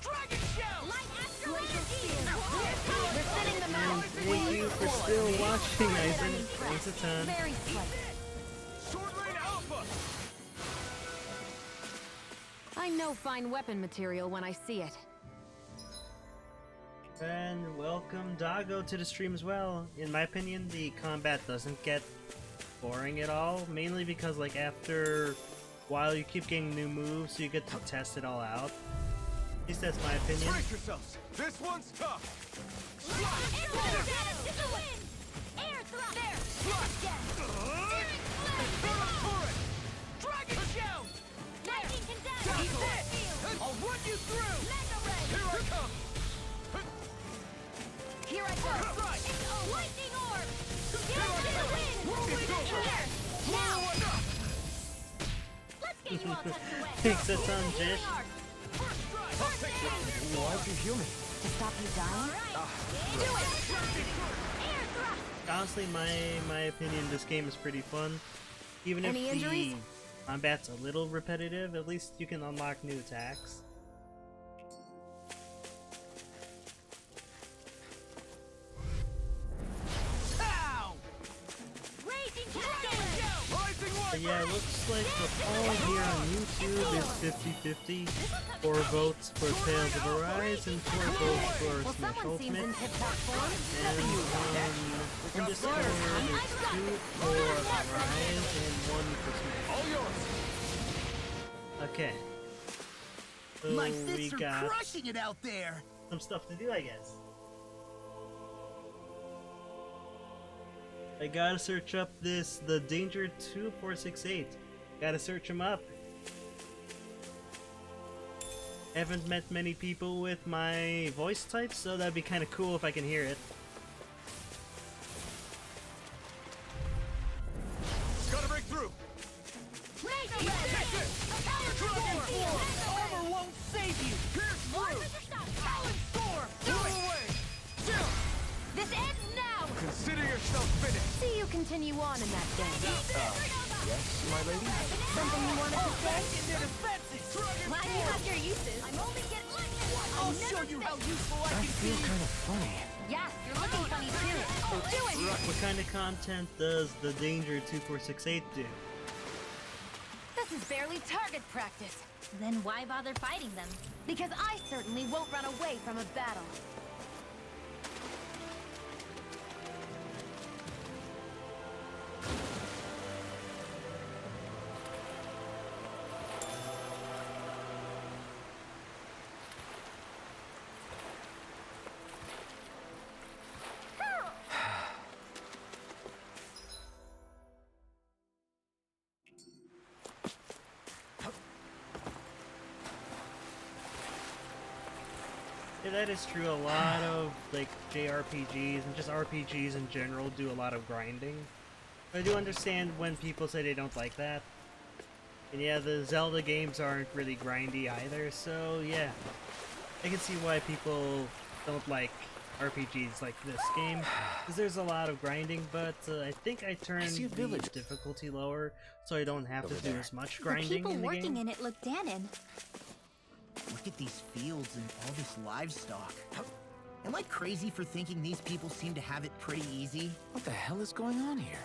F: Dragon Shell.
C: Light after energy!
E: We're setting the
A: And
E: map.
A: thank you for still watching, Nathan. Thanks a ton.
E: Very slight.
F: Sword Rain Alpha.
E: I know fine weapon material when I see it.
A: And welcome Dago to the stream as well. In my opinion, the combat doesn't get boring at all, mainly because like after a while you keep getting new moves, so you get to test it all out. At least that's my opinion.
G: Brace yourselves! This one's tough!
C: Air thrust! There!
G: Dragon shell!
C: Lightning condenser!
G: I'll run you through!
C: Mega ray!
G: Here I come!
E: Here I go!
C: It's a lightning orb! Get into the wind!
G: It's over!
C: Here!
G: Now!
C: Let's get you all tucked away!
A: Takes a ton, Jish.
G: First strike! I'll take it!
B: Why'd you heal me?
E: To stop you dying?
C: Do it! Air thrust!
A: Honestly, my opinion, this game is pretty fun. Even
E: Any
A: if
E: injuries?
A: the combat's a little repetitive, at least you can unlock new attacks.
G: Ow!
C: Raging cascade!
G: Rising
A: But
G: one!
A: yeah, it looks like the poll here on YouTube is 50-50. 4 votes for Tales of Arise and 4 votes for
E: Well,
A: Smash
E: someone seems in
A: Ultimate.
E: tip-top form.
A: And in Discord, there's 2 for Arise and 1 for Smash.
G: All yours!
A: Okay. So
H: My
A: we
H: fists are
A: got
H: crushing it out there.
A: some stuff to do, I guess. I gotta search up the Danger 2468. Gotta search him up. Haven't met many people with my voice type, so that'd be kind of cool if I can hear it.
G: Gotta break through!
C: Raging
G: Take this!
H: Armor won't save you.
G: Pierce through!
C: Talon storm!
G: Pull away! Chill!
C: This ends now!
G: Consider yourself finished!
E: See you continue on in that game.
B: Yes, my lady?
E: Something you wanted to say?
H: In their defenses.
C: Glad you have your uses. I'm only getting
H: I'll show you how useful I
B: I
H: can
B: feel
H: be.
B: kind of funny.
C: Yeah, you're looking funny too. Do it!
A: What kind of content does the Danger 2468 do?
E: This is barely target practice.
C: Then why bother fighting them?
E: Because I certainly won't run away from a battle.
A: Yeah, that is true. A lot of like JRPGs and just RPGs in general do a lot of grinding. I do understand when people say they don't like that. And yeah, the Zelda games aren't really grindy either, so yeah. I can see why people don't like RPGs like this game, because there's a lot of grinding, but I think I turned
B: see a
A: the
B: village.
A: difficulty lower, so I don't have to
D: Over
A: do
D: there.
A: as much
C: The
A: grinding
C: people
A: in the
C: working
A: game.
C: in it look Dahnan.
H: Look at these fields and all this livestock. Am I crazy for thinking these people seem to have it pretty easy?
B: What the hell is going on here?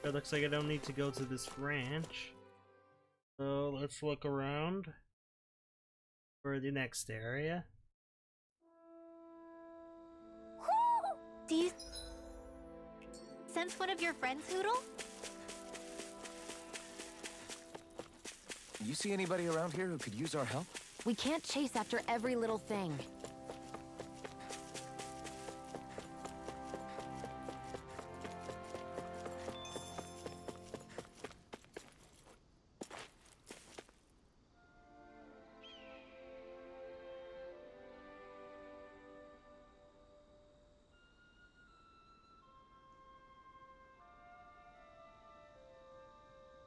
A: It looks like I don't need to go to this ranch. So let's look around for the next area.
C: Do you sense one of your friends, Hoodle?
D: You see anybody around here who could use our help?
E: We can't chase after every little thing.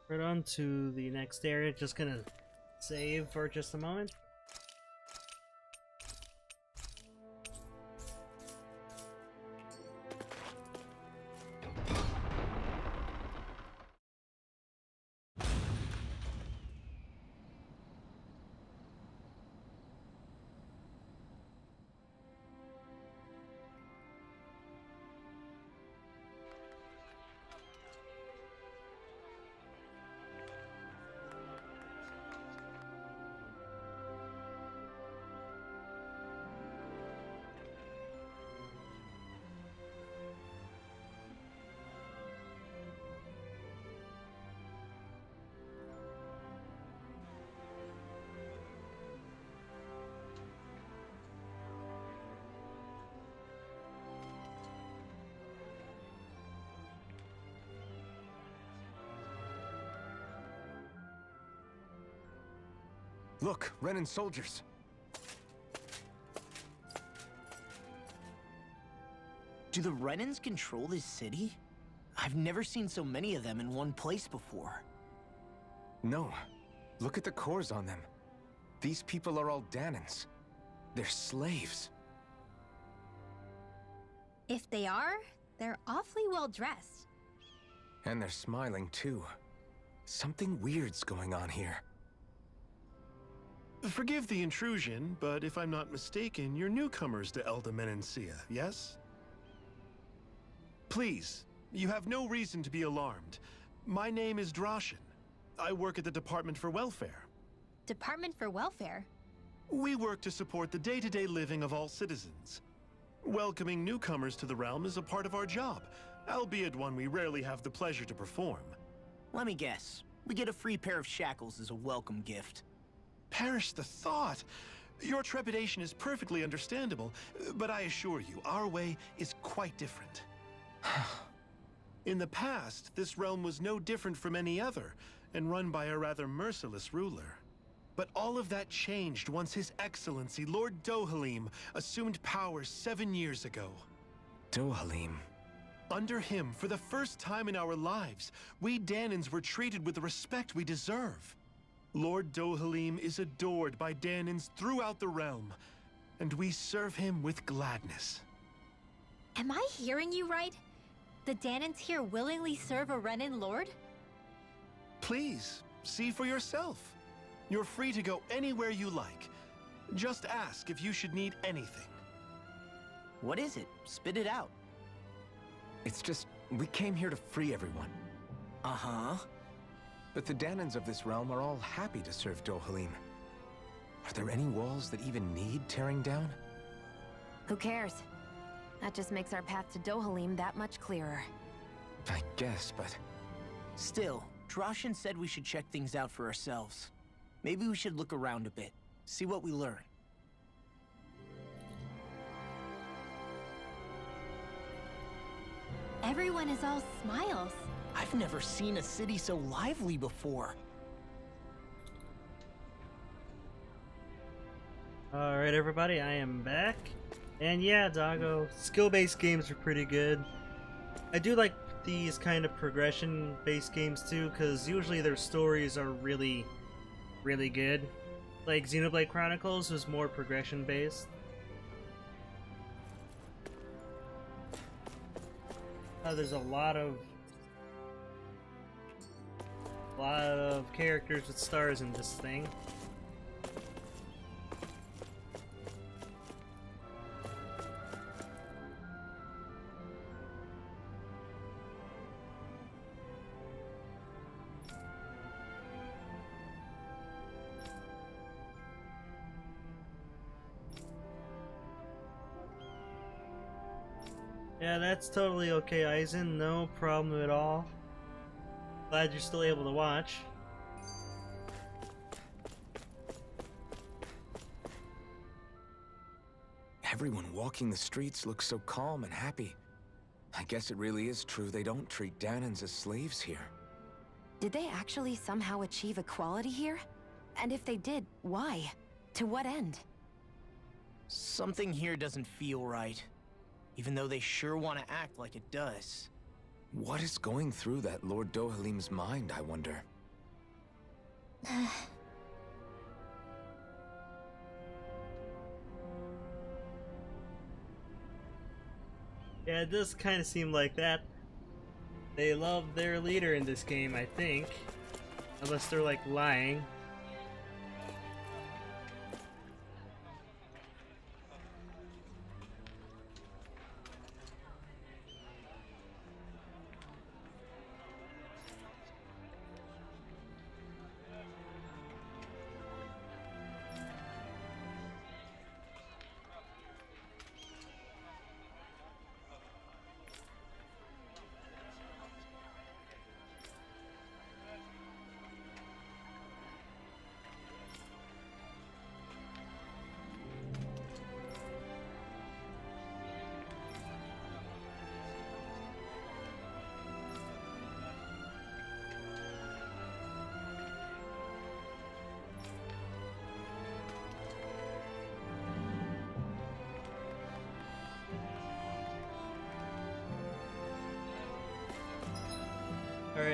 A: Right on to the next area. Just gonna save for just a moment.
D: Look, Renan soldiers.
F: Do the Renans control this city? I've never seen so many of them in one place before.
D: No. Look at the cores on them. These people are all Dahnans. They're slaves.
C: If they are, they're awfully well dressed.
D: And they're smiling too. Something weird's going on here.
I: Forgive the intrusion, but if I'm not mistaken, you're newcomers to Elda Menancia, yes? Please, you have no reason to be alarmed. My name is Droshin. I work at the Department for Welfare.
C: Department for Welfare?
I: We work to support the day-to-day living of all citizens. Welcoming newcomers to the realm is a part of our job, albeit one we rarely have the pleasure to perform.
F: Let me guess. We get a free pair of shackles as a welcome gift.
I: Perish the thought! Your trepidation is perfectly understandable, but I assure you, our way is quite different. In the past, this realm was no different from any other, and run by a rather merciless ruler. But all of that changed once His Excellency, Lord Dohalim, assumed power 7 years ago.
D: Dohalim.
I: Under him, for the first time in our lives, we Dahnans were treated with the respect we deserve. Lord Dohalim is adored by Dahnans throughout the realm, and we serve him with gladness.
C: Am I hearing you right? The Dahnans here willingly serve a Renan lord?
I: Please, see for yourself. You're free to go anywhere you like. Just ask if you should need anything.
F: What is it? Spit it out.
D: It's just, we came here to free everyone.
F: Uh-huh.
D: But the Dahnans of this realm are all happy to serve Dohalim. Are there any walls that even need tearing down?
E: Who cares? That just makes our path to Dohalim that much clearer.
D: I guess, but...
F: Still, Droshin said we should check things out for ourselves. Maybe we should look around a bit, see what we learn.
C: Everyone is all smiles.
F: I've never seen a city so lively before.
A: Alright everybody, I am back. And yeah, Doggo, skill-based games are pretty good. I do like these kind of progression-based games too, because usually their stories are really good. Like Xenoblade Chronicles was more progression-based. There's a lot of characters with stars in this thing. Yeah, that's totally okay, Eisen. No problem at all. Glad you're still able to watch.
D: Everyone walking the streets looks so calm and happy. I guess it really is true they don't treat Dahnans as slaves here.
E: Did they actually somehow achieve equality here? And if they did, why? To what end?
F: Something here doesn't feel right. Even though they sure want to act like it does.
D: What is going through that Lord Dohalim's mind, I wonder?
A: Yeah, it does kind of seem like that. They love their leader in this game, I think. Unless they're like lying.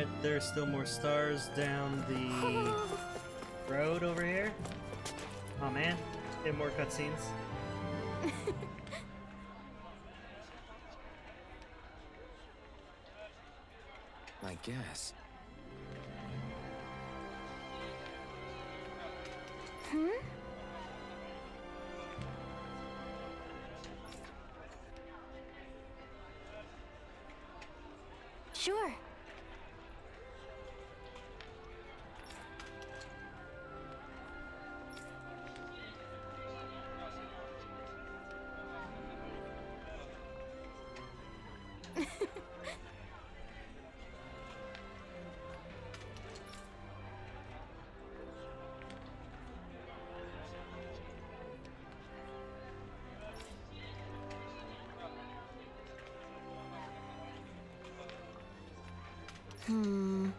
A: Alright, there's still more stars down the road over here. Oh man, get more cutscenes.
D: I guess.
E: Sure. Hmm.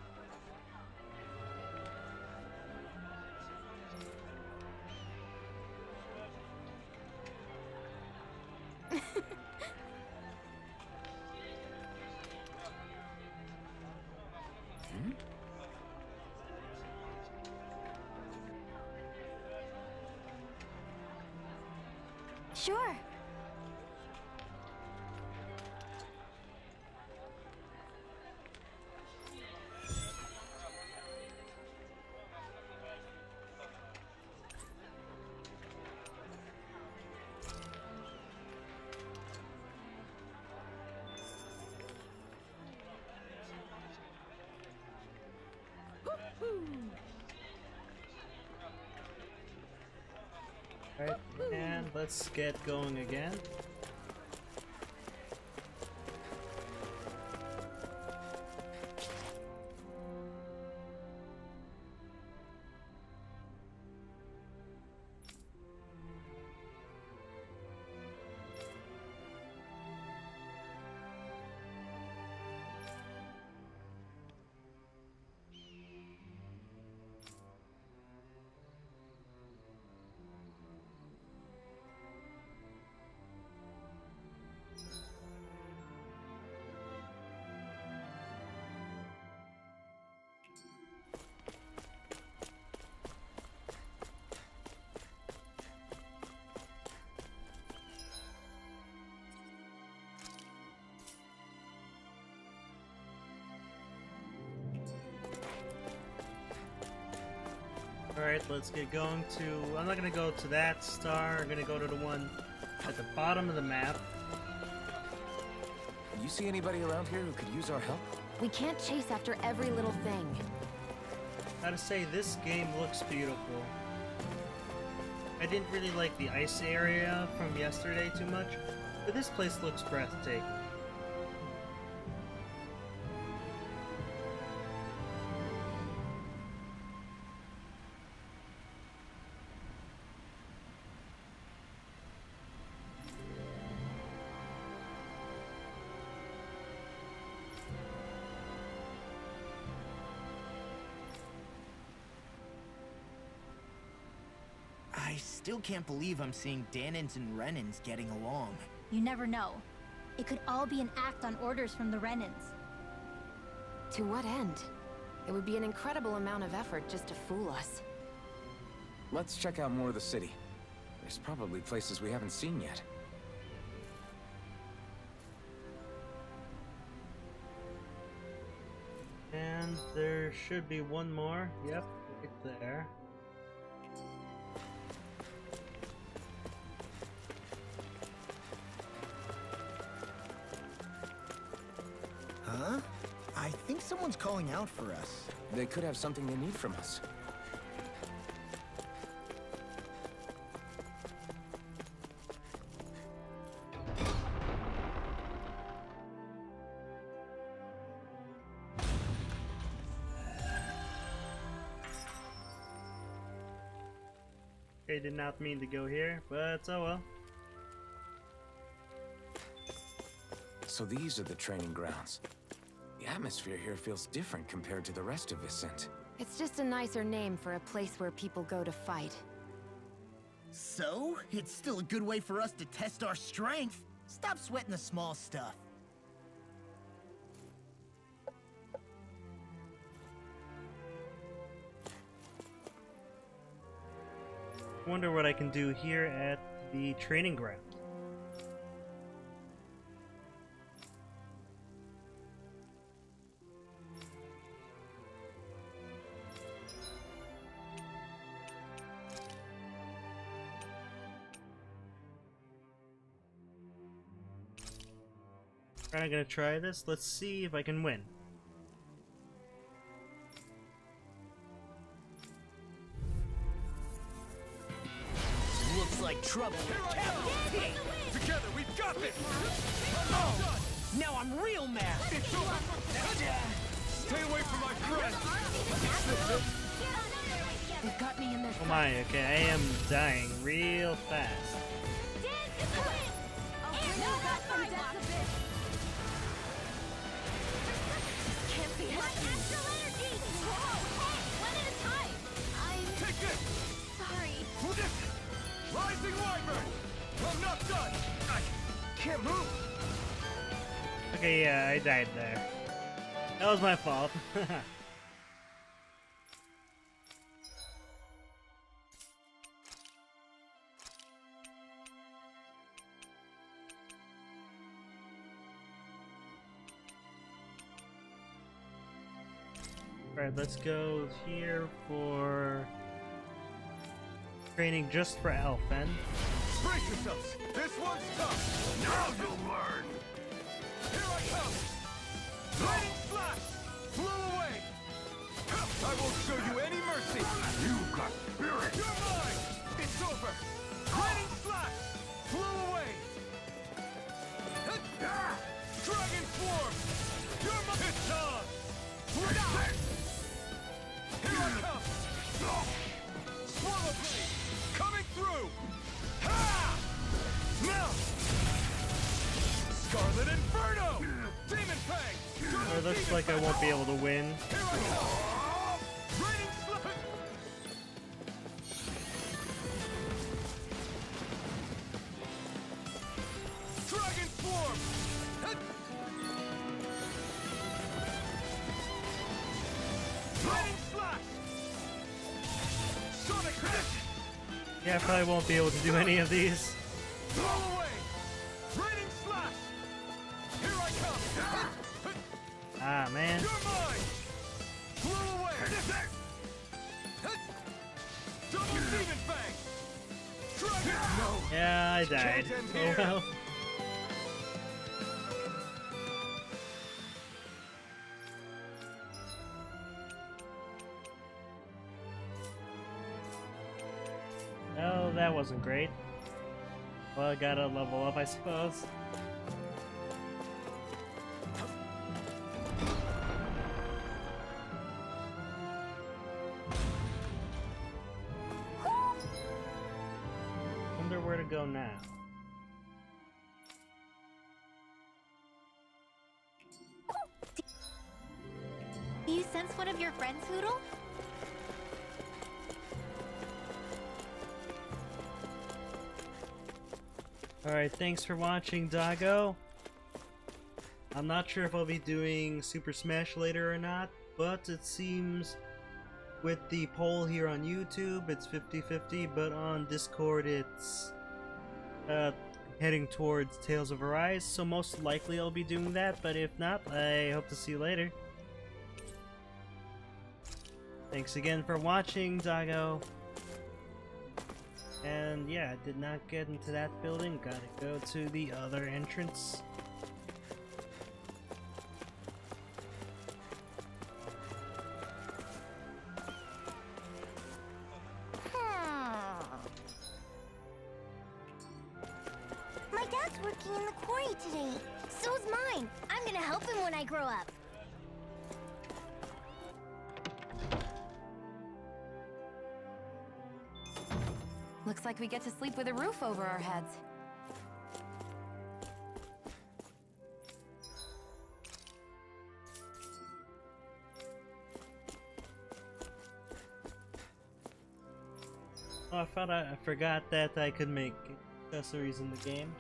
E: Sure.
A: Alright, and let's get going again. Alright, let's get going to... I'm not gonna go to that star, I'm gonna go to the one at the bottom of the map.
D: You see anybody around here who could use our help?
E: We can't chase after every little thing.
A: Gotta say, this game looks beautiful. I didn't really like the ice area from yesterday too much, but this place looks breathtaking.
H: I still can't believe I'm seeing Dahnans and Renans getting along.
C: You never know. It could all be an act on orders from the Renans.
E: To what end? It would be an incredible amount of effort just to fool us.
D: Let's check out more of the city. There's probably places we haven't seen yet.
A: And there should be one more. Yep, right there.
H: Huh? I think someone's calling out for us.
D: They could have something they need from us.
A: I did not mean to go here, but oh well.
D: So these are the training grounds. The atmosphere here feels different compared to the rest of Vicent.
E: It's just a nicer name for a place where people go to fight.
H: So, it's still a good way for us to test our strength. Stop sweating the small stuff.
A: Wonder what I can do here at the training ground. I'm gonna try this. Let's see if I can win.
F: Looks like trouble.
G: Together, we've got this!
F: Now I'm real mad.
G: It's over! Stay away from my friend!
E: They've got me in their
A: Oh my, okay, I am dying real fast.
E: Can't be happening.
G: Take this!
E: Sorry.
G: Rising Wyvern! I'm not done! I can't move!
A: Okay, yeah, I died there. That was my fault. Alright, let's go here for training just for Elfen.
G: Brace yourselves! This one's tough! Now you'll learn! Here I come! Lightning slash! Flew away! I won't show you any mercy! You've got spirit! You're mine! It's over! Lightning slash! Flew away! Dragon swarm! You're mine! It's on! Here I come! Swallow blade! Coming through! Ha! Now! Scarlet Inferno! Demon Fang!
A: It looks like I won't be able to win.
G: Here I come! Raining slip! Dragon Swarm! Lightning Slash! Sonic Hit!
A: Yeah, I probably won't be able to do any of these.
G: Blow away! Raining Slash! Here I come!
A: Ah, man.
G: You're mine! Blow away! Double Demon Fang! Dragon! No!
A: Yeah, I died.
G: Can't end
A: Oh
G: here.
A: well. Oh, that wasn't great. Well, I gotta level up, I suppose. Wonder where to go now.
C: Do you sense one of your friends, Hoodle?
A: Alright, thanks for watching, Doggo. I'm not sure if I'll be doing Super Smash later or not, but it seems with the poll here on YouTube, it's 50-50, but on Discord, it's heading towards Tales of Arise, so most likely I'll be doing that, but if not, I hope to see you later. Thanks again for watching, Doggo. And yeah, I did not get into that building, gotta go to the other entrance.
J: My dad's working in the quarry today. So is mine. I'm gonna help him when I grow up.
E: Looks like we get to sleep with a roof over our heads.
A: Oh, I forgot that I could make accessories in the game.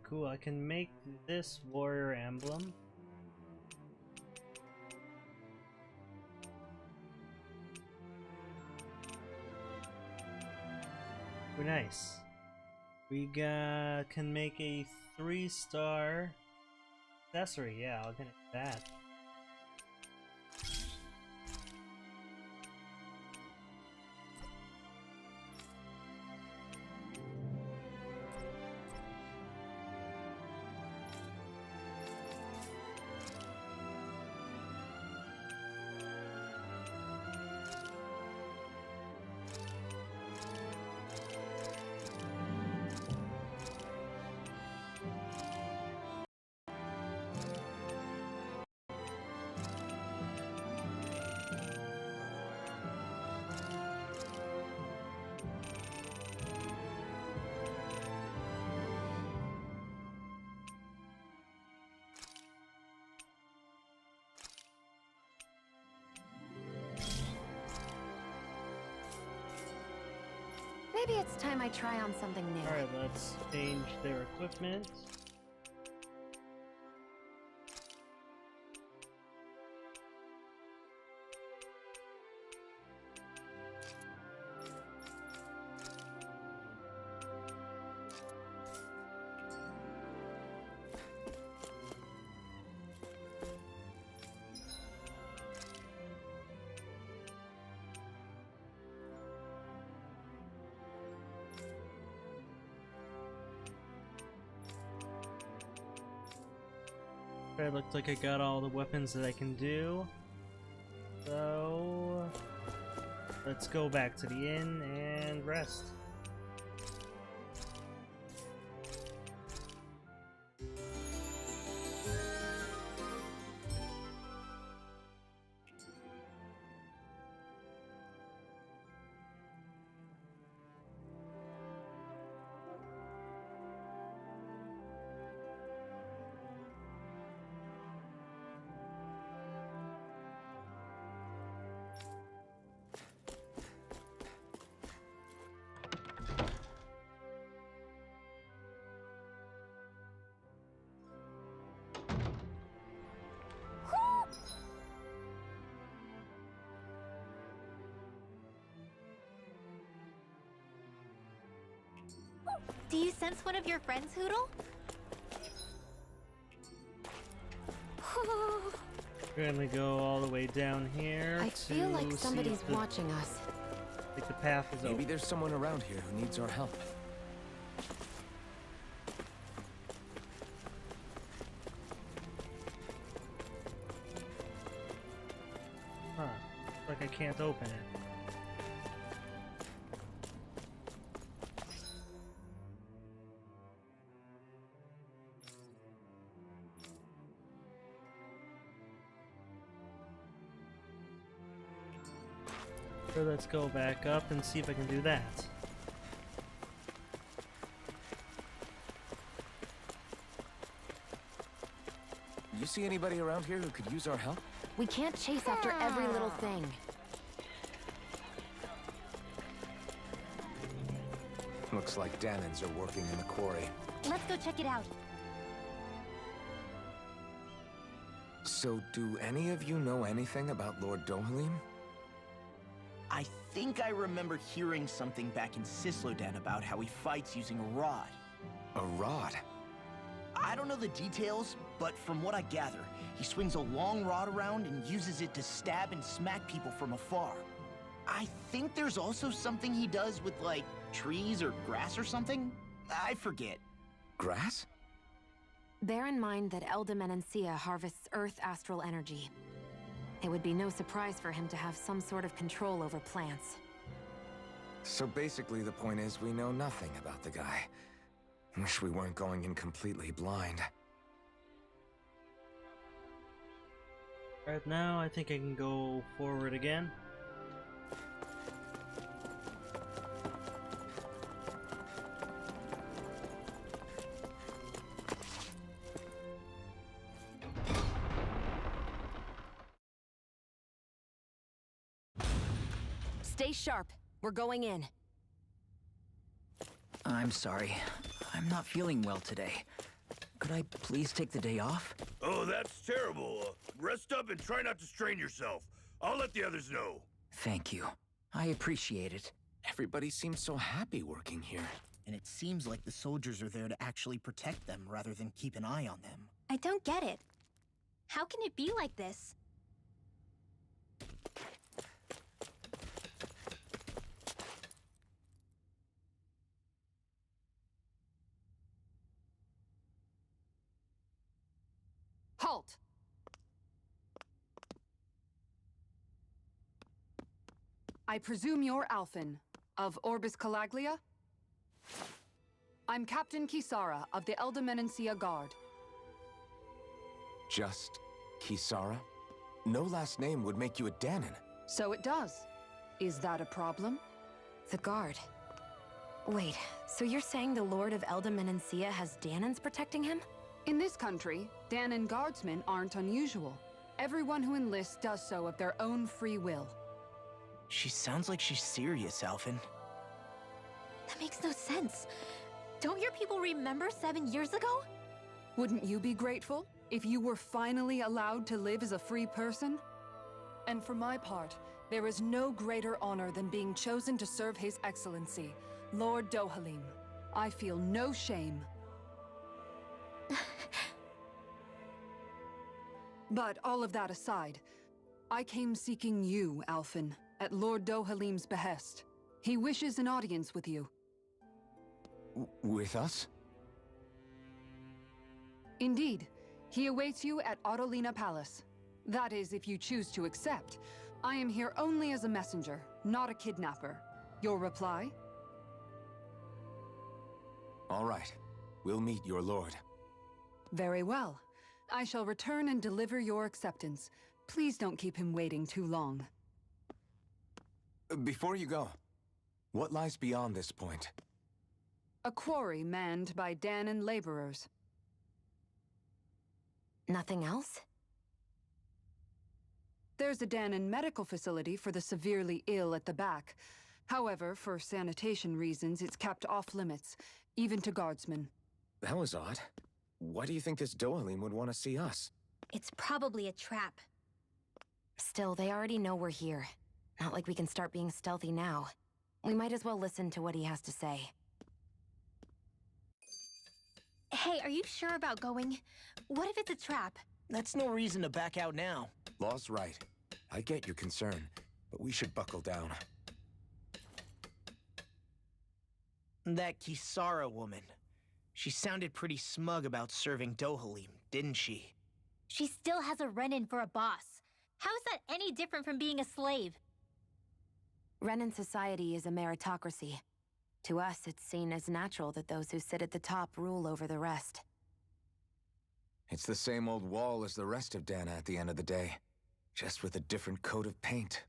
A: cool. I can make this warrior emblem. Very nice. We can make a 3-star accessory. Yeah, I'll get that.
E: Maybe it's time I try on something new.
A: Alright, let's change their equipment. It looks like I got all the weapons that I can do. So let's go back to the inn and rest.
C: Do you sense one of your friends, Hoodle?
A: We're gonna go all the way down here.
E: I feel like somebody's watching us.
A: I think the path is
D: Maybe
A: open.
D: there's someone around here who needs our help.
A: Huh. Looks like I can't open it. So let's go back up and see if I can do that.
D: You see anybody around here who could use our help?
E: We can't chase after every little thing.
D: Looks like Dahnans are working in the quarry.
C: Let's go check it out.
D: So, do any of you know anything about Lord Dohalim?
F: I think I remember hearing something back in Sislodan about how he fights using a rod.
D: A rod?
F: I don't know the details, but from what I gather, he swings a long rod around and uses it to stab and smack people from afar. I think there's also something he does with, like, trees or grass or something? I forget.
D: Grass?
E: Bear in mind that Elda harvests Earth astral energy. It would be no surprise for him to have some sort of control over plants.
D: So basically the point is we know nothing about the guy. Wish we weren't going in completely blind.
A: Right now, I think I can go forward again.
E: Stay sharp. We're going in.
K: I'm sorry. I'm not feeling well today.
B: Could I please take the day off?
G: Oh, that's terrible. Rest up and try not to strain yourself. I'll let the others know.
B: Thank you. I appreciate it.
D: Everybody seems so happy working here.
H: And it seems like the soldiers are there to actually protect them rather than keep an eye on them.
C: I don't get it. How can it be like this?
K: Halt! I presume you're Alphen, of Orbis Calaglia? I'm Captain Kisara of the Eldemenencia Guard.
D: Just Kisara? No last name would make you a Dahnan.
K: So it does. Is that a problem?
E: The guard. Wait, so you're saying the Lord of Eldemenencia has Dahnans protecting him?
K: In this country, Dahnan guardsmen aren't unusual. Everyone who enlists does so of their own free will.
H: She sounds like she's serious, Alphen.
C: That makes no sense. Don't your people remember 7 years ago?
K: Wouldn't you be grateful if you were finally allowed to live as a free person? And for my part, there is no greater honor than being chosen to serve His Excellency, Lord Dohalim. I feel no shame. But all of that aside, I came seeking you, Alphen, at Lord Dohalim's behest. He wishes an audience with you.
D: With us?
K: Indeed. He awaits you at Autolina Palace. That is, if you choose to accept. I am here only as a messenger, not a kidnapper. Your reply?
D: All right. We'll meet your lord.
K: Very well. I shall return and deliver your acceptance. Please don't keep him waiting too long.
D: Before you go, what lies beyond this point?
K: A quarry manned by Dahnan laborers.
E: Nothing else?
K: There's a Dahnan medical facility for the severely ill at the back. However, for sanitation reasons, it's kept off limits, even to guardsmen.
D: That was odd. Why do you think this Dohalim would want to see us?
C: It's probably a trap.
E: Still, they already know we're here. Not like we can start being stealthy now. We might as well listen to what he has to say.
C: Hey, are you sure about going? What if it's a trap?
H: That's no reason to back out now.
D: Law's right. I get your concern, but we should buckle down.
H: That Kisara woman. She sounded pretty smug about serving Dohalim, didn't she?
C: She still has a Renin for a boss. How is that any different from being a slave?
E: Renan society is a meritocracy. To us, it's seen as natural that those who sit at the top rule over the rest.
D: It's the same old wall as the rest of Dahna at the end of the day, just with a different coat of paint.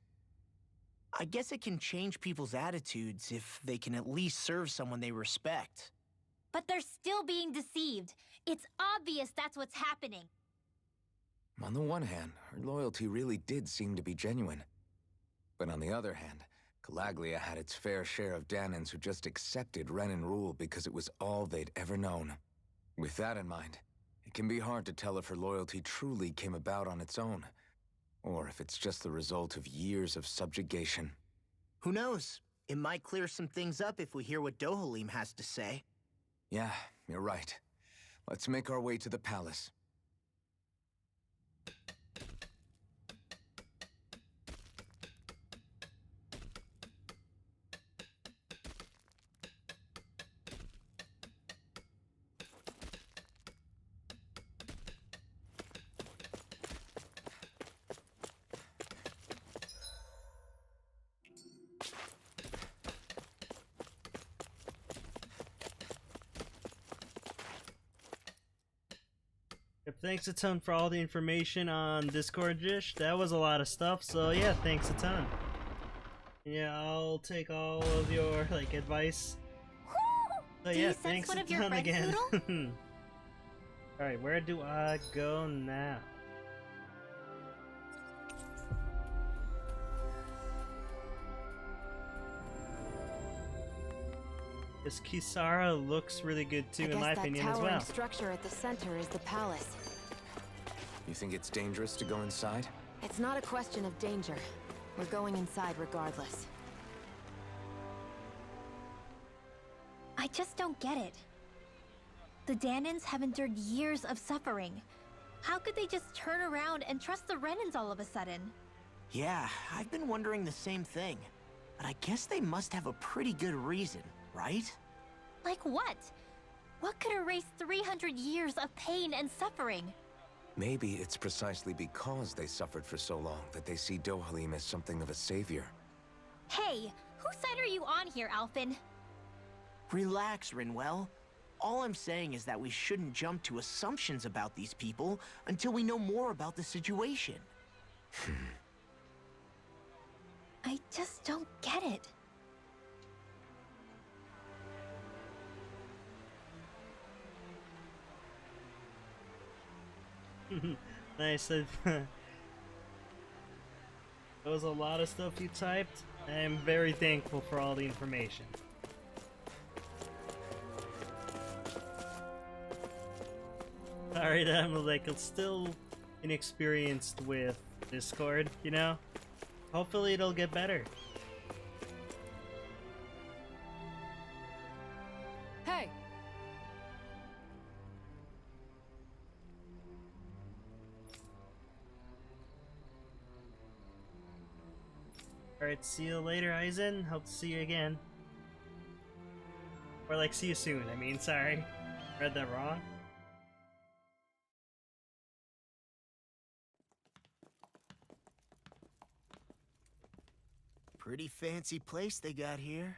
H: I guess it can change people's attitudes if they can at least serve someone they respect.
C: But they're still being deceived. It's obvious that's what's happening.
D: On the one hand, her loyalty really did seem to be genuine. But on the other hand, Calaglia had its fair share of Dahnans who just accepted Renin rule because it was all they'd ever known. With that in mind, it can be hard to tell if her loyalty truly came about on its own, or if it's just the result of years of subjugation.
H: Who knows? It might clear some things up if we hear what Dohalim has to say.
D: Yeah, you're right. Let's make our way to the palace.
A: Yep, thanks a ton for all the information on Discord, Jish. That was a lot of stuff, so yeah, thanks a ton. Yeah, I'll take all of your advice. So
C: Do
A: yeah,
C: you sense
A: thanks
C: one
A: a
C: of your
A: ton
C: friends,
A: again.
C: Noodle?
A: Alright, where do I go now? This Kisara looks really good too,
E: I
A: in
E: guess
A: my
E: that
A: opinion as
E: towering
A: well.
E: structure at the center is the palace.
D: You think it's dangerous to go inside?
E: It's not a question of danger. We're going inside regardless.
C: I just don't get it. The Dahnans have endured years of suffering. How could they just turn around and trust the Renans all of a sudden?
B: Yeah, I've been wondering the same thing. But I guess they must have a pretty good reason, right?
C: Like what? What could erase 300 years of pain and suffering?
D: Maybe it's precisely because they suffered for so long that they see Dohalim as something of a savior.
C: Hey, whose side are you on here, Alphen?
B: Relax, Rinwell. All I'm saying is that we shouldn't jump to assumptions about these people until we know more about the situation.
C: I just don't get it.
A: Nice. That was a lot of stuff you typed. I am very thankful for all the information. Alright, I'm like still inexperienced with Discord, you know? Hopefully it'll get better.
K: Hey!
A: Alright, see you later, Aizen. Hope to see you again. Or like, see you soon, I mean, sorry. Read that wrong.
B: Pretty fancy place they got here.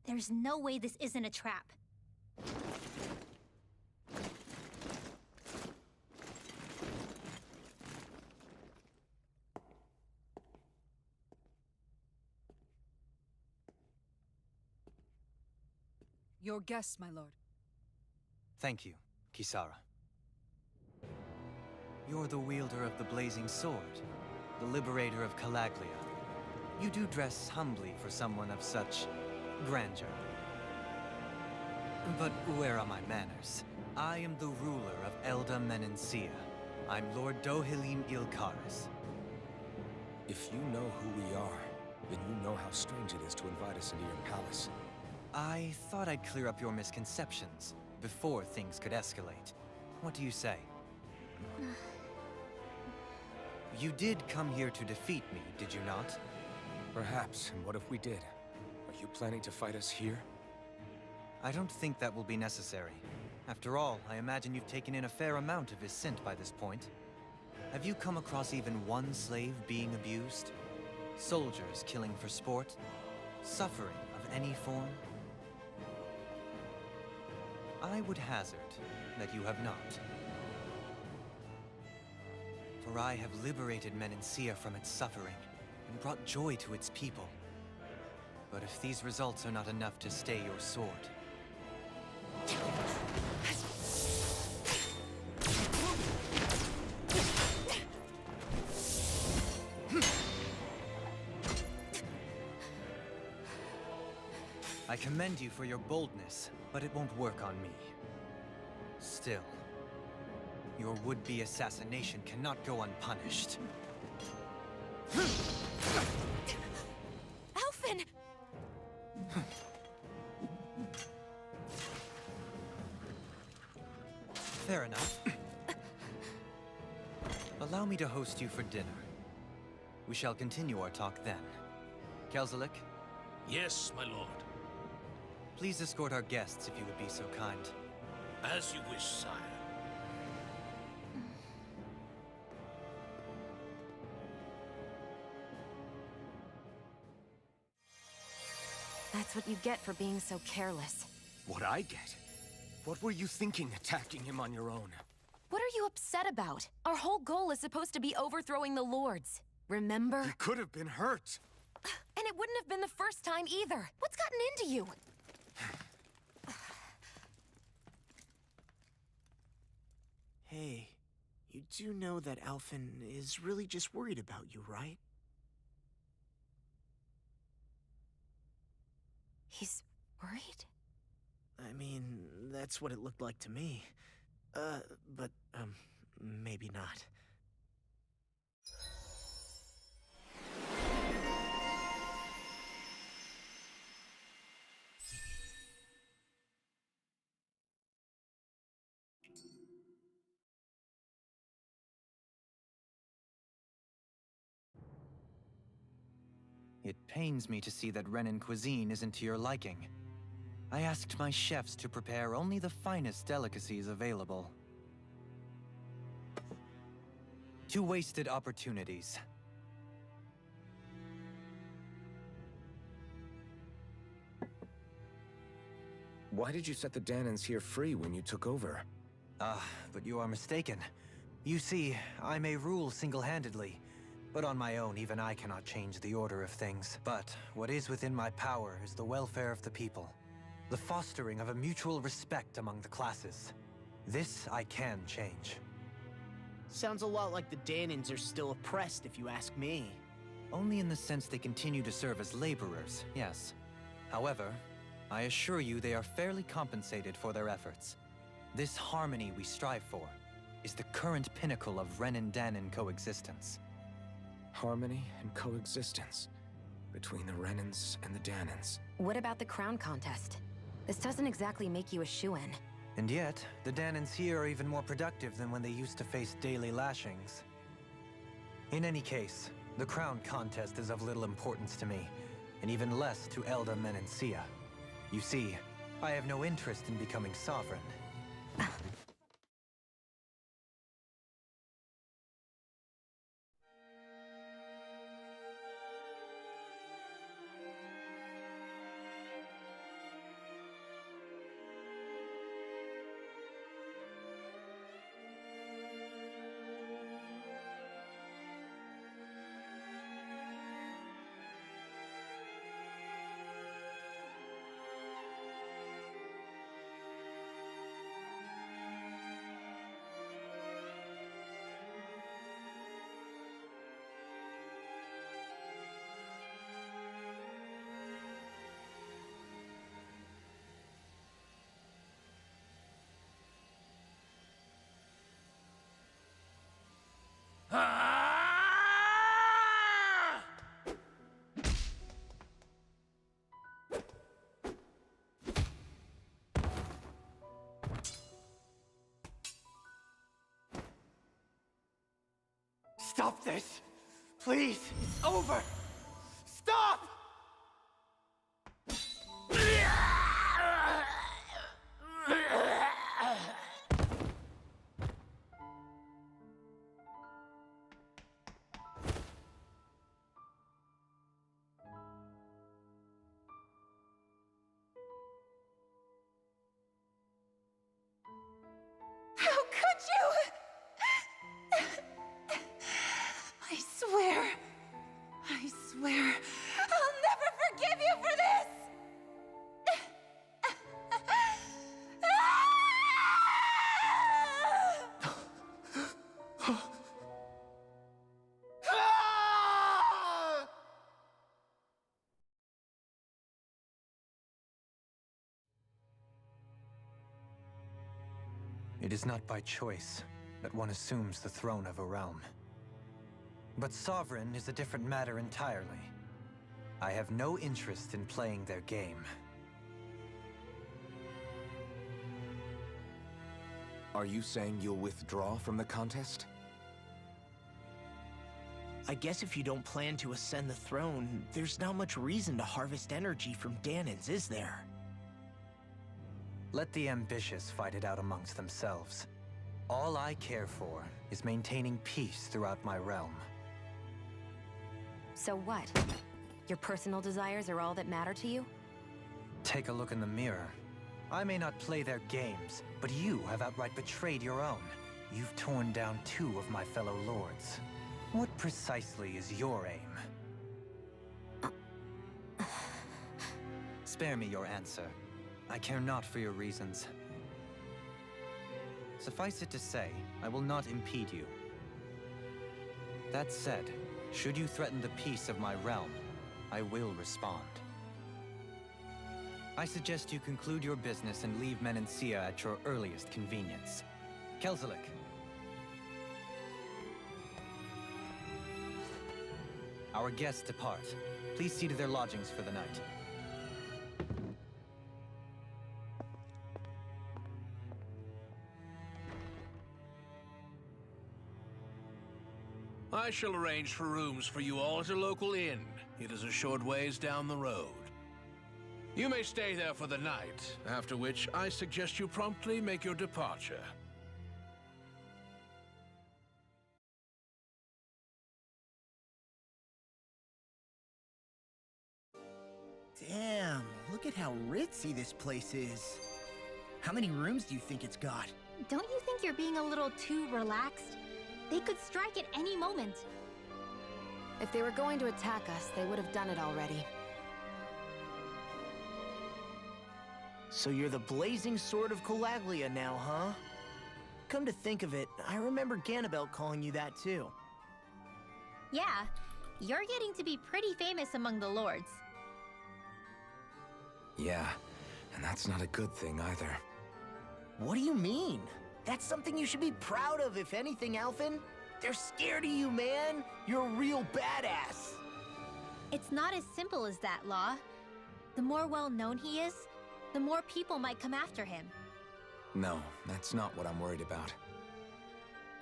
C: There's no way this isn't a trap.
K: Your guests, my lord.
L: Thank you, Kisara. You're the wielder of the blazing sword, the liberator of Calaglia. You do dress humbly for someone of such grandeur. But where are my manners? I am the ruler of Elda Menencia. I'm Lord Dohalim Ilkaris.
D: If you know who we are, then you know how strange it is to invite us into your palace.
L: I thought I'd clear up your misconceptions before things could escalate. What do you say? You did come here to defeat me, did you not?
D: Perhaps, and what if we did? Are you planning to fight us here?
L: I don't think that will be necessary. After all, I imagine you've taken in a fair amount of his scent by this point. Have you come across even one slave being abused? Soldiers killing for sport? Suffering of any form? I would hazard that you have not. For I have liberated Menencia from its suffering and brought joy to its people. But if these results are not enough to stay your sword... I commend you for your boldness, but it won't work on me. Still, your would-be assassination cannot go unpunished.
E: Alphen!
L: Fair enough. Allow me to host you for dinner. We shall continue our talk then. Kelzelik,
M: Yes, my lord.
L: please escort our guests if you would be so kind.
M: As you wish, sire.
E: That's what you get for being so careless.
D: What I get? What were you thinking attacking him on your own?
E: What are you upset about? Our whole goal is supposed to be overthrowing the lords. Remember?
D: He could have been hurt.
E: And it wouldn't have been the first time either. What's gotten into you?
B: Hey, you do know that Alphen is really just worried about you, right?
E: He's worried?
B: I mean, that's what it looked like to me. But maybe not.
L: It pains me to see that Renan cuisine isn't to your liking. I asked my chefs to prepare only the finest delicacies available. 2 wasted opportunities.
D: Why did you set the Dahnans here free when you took over?
L: But you are mistaken. You see, I may rule single-handedly, but on my own, even I cannot change the order of things. But what is within my power is the welfare of the people. The fostering of a mutual respect among the classes. This I can change.
B: Sounds a lot like the Dahnans are still oppressed, if you ask me.
L: Only in the sense they continue to serve as laborers, yes. However, I assure you they are fairly compensated for their efforts. This harmony we strive for is the current pinnacle of Renan-Dahnan coexistence.
D: Harmony and coexistence between the Renans and the Dahnans.
E: What about the crown contest? This doesn't exactly make you a shoo-in.
L: And yet, the Dahnans here are even more productive than when they used to face daily lashings. In any case, the crown contest is of little importance to me, and even less to Elda Menancia. You see, I have no interest in becoming sovereign.
B: Stop this! Please! It's over! Stop!
N: How could you? I swear, I'll never forgive you for this!
L: It is not by choice that one assumes the throne of a realm. But sovereign is a different matter entirely. I have no interest in playing their game.
D: Are you saying you'll withdraw from the contest?
B: I guess if you don't plan to ascend the throne, there's not much reason to harvest energy from Dahnans, is there?
L: Let the ambitious fight it out amongst themselves. All I care for is maintaining peace throughout my realm.
E: So what? Your personal desires are all that matter to you?
L: Take a look in the mirror. I may not play their games, but you have outright betrayed your own. You've torn down 2 of my fellow lords. What precisely is your aim? Spare me your answer. I care not for your reasons. Suffice it to say, I will not impede you. That said, should you threaten the peace of my realm, I will respond. I suggest you conclude your business and leave Menancia at your earliest convenience. Kelzelik. Our guests depart. Please see to their lodgings for the night.
M: I shall arrange for rooms for you all at a local inn. It is a short ways down the road. You may stay there for the night, after which I suggest you promptly make your departure.
H: Damn, look at how ritzy this place is. How many rooms do you think it's got?
C: Don't you think you're being a little too relaxed? They could strike at any moment.
E: If they were going to attack us, they would have done it already.
B: So you're the blazing sword of Calaglia now, huh? Come to think of it, I remember Ganabelt calling you that too.
C: Yeah, you're getting to be pretty famous among the lords.
D: Yeah, and that's not a good thing either.
B: What do you mean? That's something you should be proud of, if anything, Alphen. They're scared of you, man. You're a real badass.
C: It's not as simple as that, Law. The more well-known he is, the more people might come after him.
D: No, that's not what I'm worried about.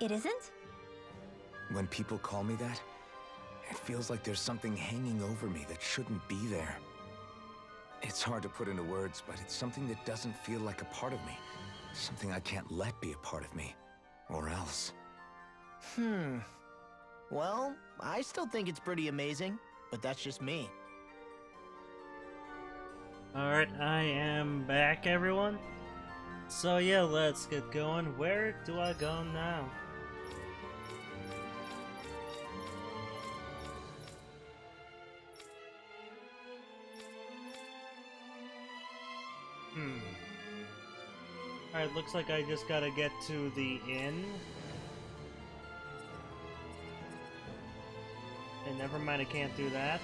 C: It isn't?
D: When people call me that, it feels like there's something hanging over me that shouldn't be there. It's hard to put into words, but it's something that doesn't feel like a part of me. Something I can't let be a part of me. Or else.
B: Well, I still think it's pretty amazing, but that's just me.
A: Alright, I am back, everyone. So yeah, let's get going. Where do I go now? Alright, looks like I just gotta get to the inn. And never mind, I can't do that.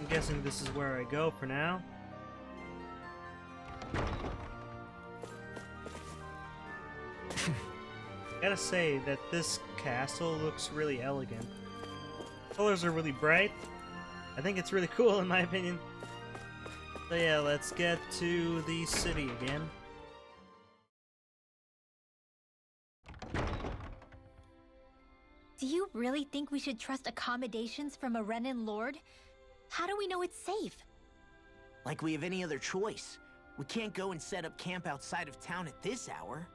A: I'm guessing this is where I go for now. Gotta say that this castle looks really elegant. Colors are really bright. I think it's really cool in my opinion. So yeah, let's get to the city again.
C: Do you really think we should trust accommodations from a Renan lord? How do we know it's safe?
B: Like we have any other choice. We can't go and set up camp outside of town at this hour.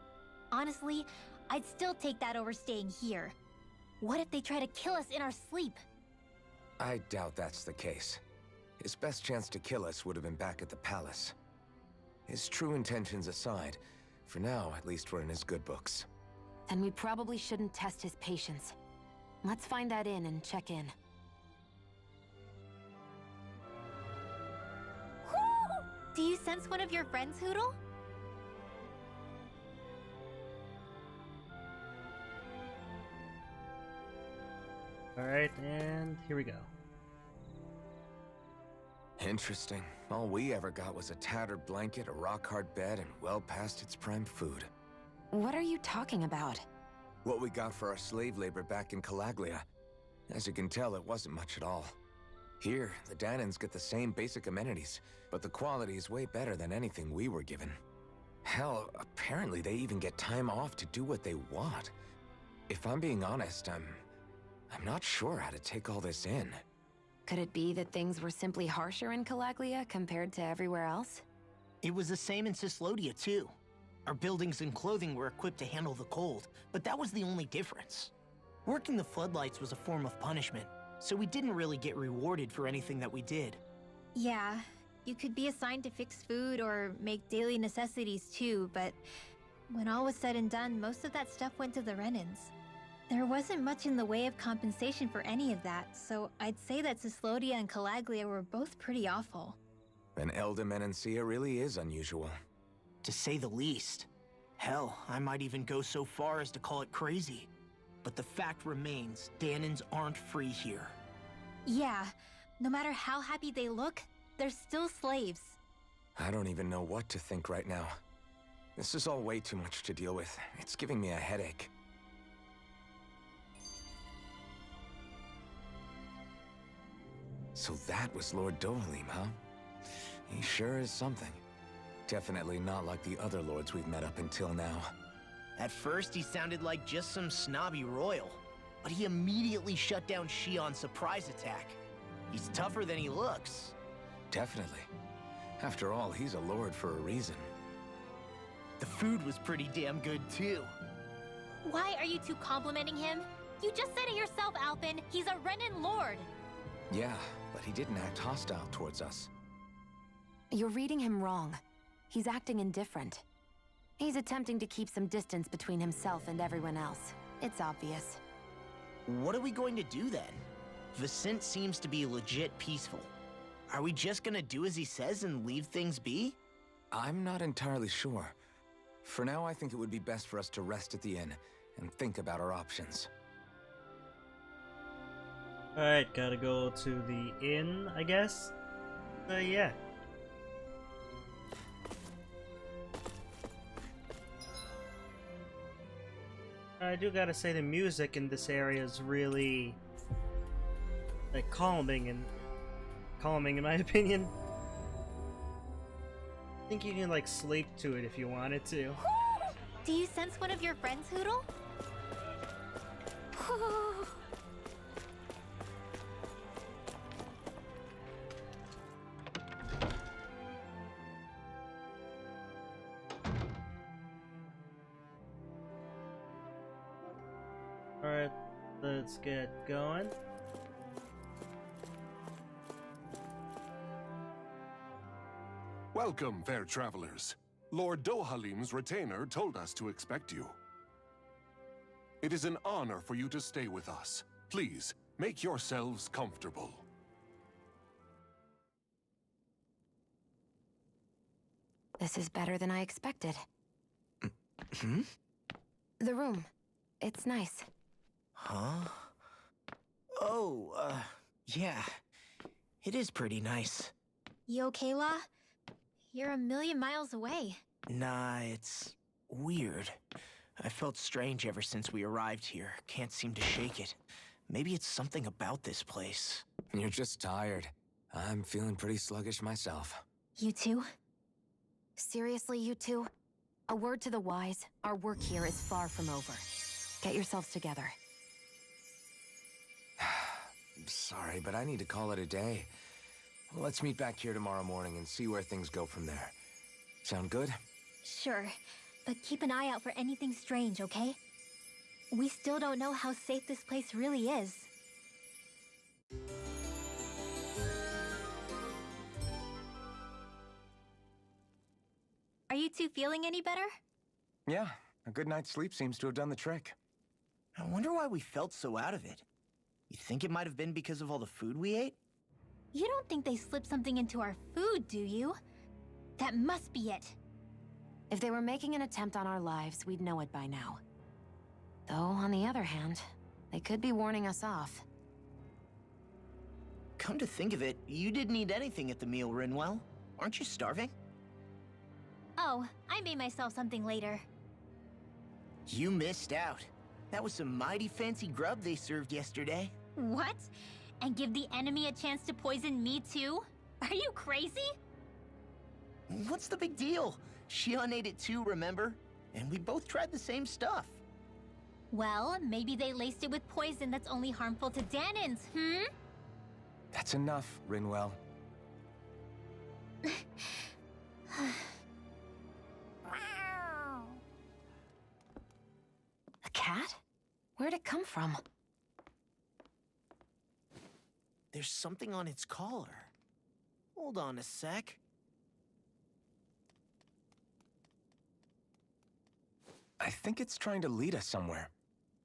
C: Honestly, I'd still take that over staying here. What if they try to kill us in our sleep?
D: I doubt that's the case. His best chance to kill us would have been back at the palace. His true intentions aside, for now, at least we're in his good books.
E: Then we probably shouldn't test his patience. Let's find that inn and check in.
C: Do you sense one of your friends, Hootle?
A: Alright, and here we go.
D: Interesting. All we ever got was a tattered blanket, a rock-hard bed, and well past its prime food.
E: What are you talking about?
D: What we got for our slave labor back in Calaglia. As you can tell, it wasn't much at all. Here, the Dahnans get the same basic amenities, but the quality is way better than anything we were given. Hell, apparently they even get time off to do what they want. If I'm being honest, I'm not sure how to take all this in.
E: Could it be that things were simply harsher in Calaglia compared to everywhere else?
B: It was the same in Cislodia, too. Our buildings and clothing were equipped to handle the cold, but that was the only difference. Working the floodlights was a form of punishment, so we didn't really get rewarded for anything that we did.
C: Yeah, you could be assigned to fix food or make daily necessities too, but when all was said and done, most of that stuff went to the Renans. There wasn't much in the way of compensation for any of that, so I'd say that Cislodia and Calaglia were both pretty awful.
D: And Elda Menancia really is unusual.
B: To say the least. Hell, I might even go so far as to call it crazy. But the fact remains, Dahnans aren't free here.
C: Yeah, no matter how happy they look, they're still slaves.
D: I don't even know what to think right now. This is all way too much to deal with. It's giving me a headache. So that was Lord Dohalim, huh? He sure is something. Definitely not like the other lords we've met up until now.
F: At first, he sounded like just some snobby royal, but he immediately shut down Shion's surprise attack. He's tougher than he looks.
D: Definitely. After all, he's a lord for a reason.
F: The food was pretty damn good, too.
C: Why are you two complimenting him? You just said it yourself, Alpin. He's a Renan lord.
D: Yeah, but he didn't act hostile towards us.
E: You're reading him wrong. He's acting indifferent. He's attempting to keep some distance between himself and everyone else. It's obvious.
F: What are we going to do then? Vicent seems to be legit peaceful. Are we just gonna do as he says and leave things be?
D: I'm not entirely sure. For now, I think it would be best for us to rest at the inn and think about our options.
A: Alright, gotta go to the inn, I guess? Yeah. I do gotta say the music in this area is really like calming in my opinion. I think you can like sleep to it if you wanted to.
C: Do you sense one of your friends, Hoodle?
A: Alright, let's get going.
G: Welcome, fair travelers. Lord Dohalim's retainer told us to expect you. It is an honor for you to stay with us. Please, make yourselves comfortable.
E: This is better than I expected. The room. It's nice.
F: Huh? Oh, yeah. It is pretty nice.
C: You okay, La? You're a million miles away.
F: Nah, it's weird. I felt strange ever since we arrived here. Can't seem to shake it. Maybe it's something about this place.
D: You're just tired. I'm feeling pretty sluggish myself.
C: You too?
E: Seriously, you two? A word to the wise, our work here is far from over. Get yourselves together.
D: Sorry, but I need to call it a day. Let's meet back here tomorrow morning and see where things go from there. Sound good?
C: Sure, but keep an eye out for anything strange, okay? We still don't know how safe this place really is. Are you two feeling any better?
D: Yeah, a good night's sleep seems to have done the trick.
F: I wonder why we felt so out of it. You think it might have been because of all the food we ate?
C: You don't think they slipped something into our food, do you? That must be it.
E: If they were making an attempt on our lives, we'd know it by now. Though, on the other hand, they could be warning us off.
F: Come to think of it, you didn't eat anything at the meal, Rinwell. Aren't you starving?
C: Oh, I made myself something later.
F: You missed out. That was some mighty fancy grub they served yesterday.
C: What? And give the enemy a chance to poison me too? Are you crazy?
F: What's the big deal? Shion ate it too, remember? And we both tried the same stuff.
C: Well, maybe they laced it with poison that's only harmful to Dahnans,
D: That's enough, Rinwell.
E: A cat? Where'd it come from?
F: There's something on its collar. Hold on a sec.
D: I think it's trying to lead us somewhere.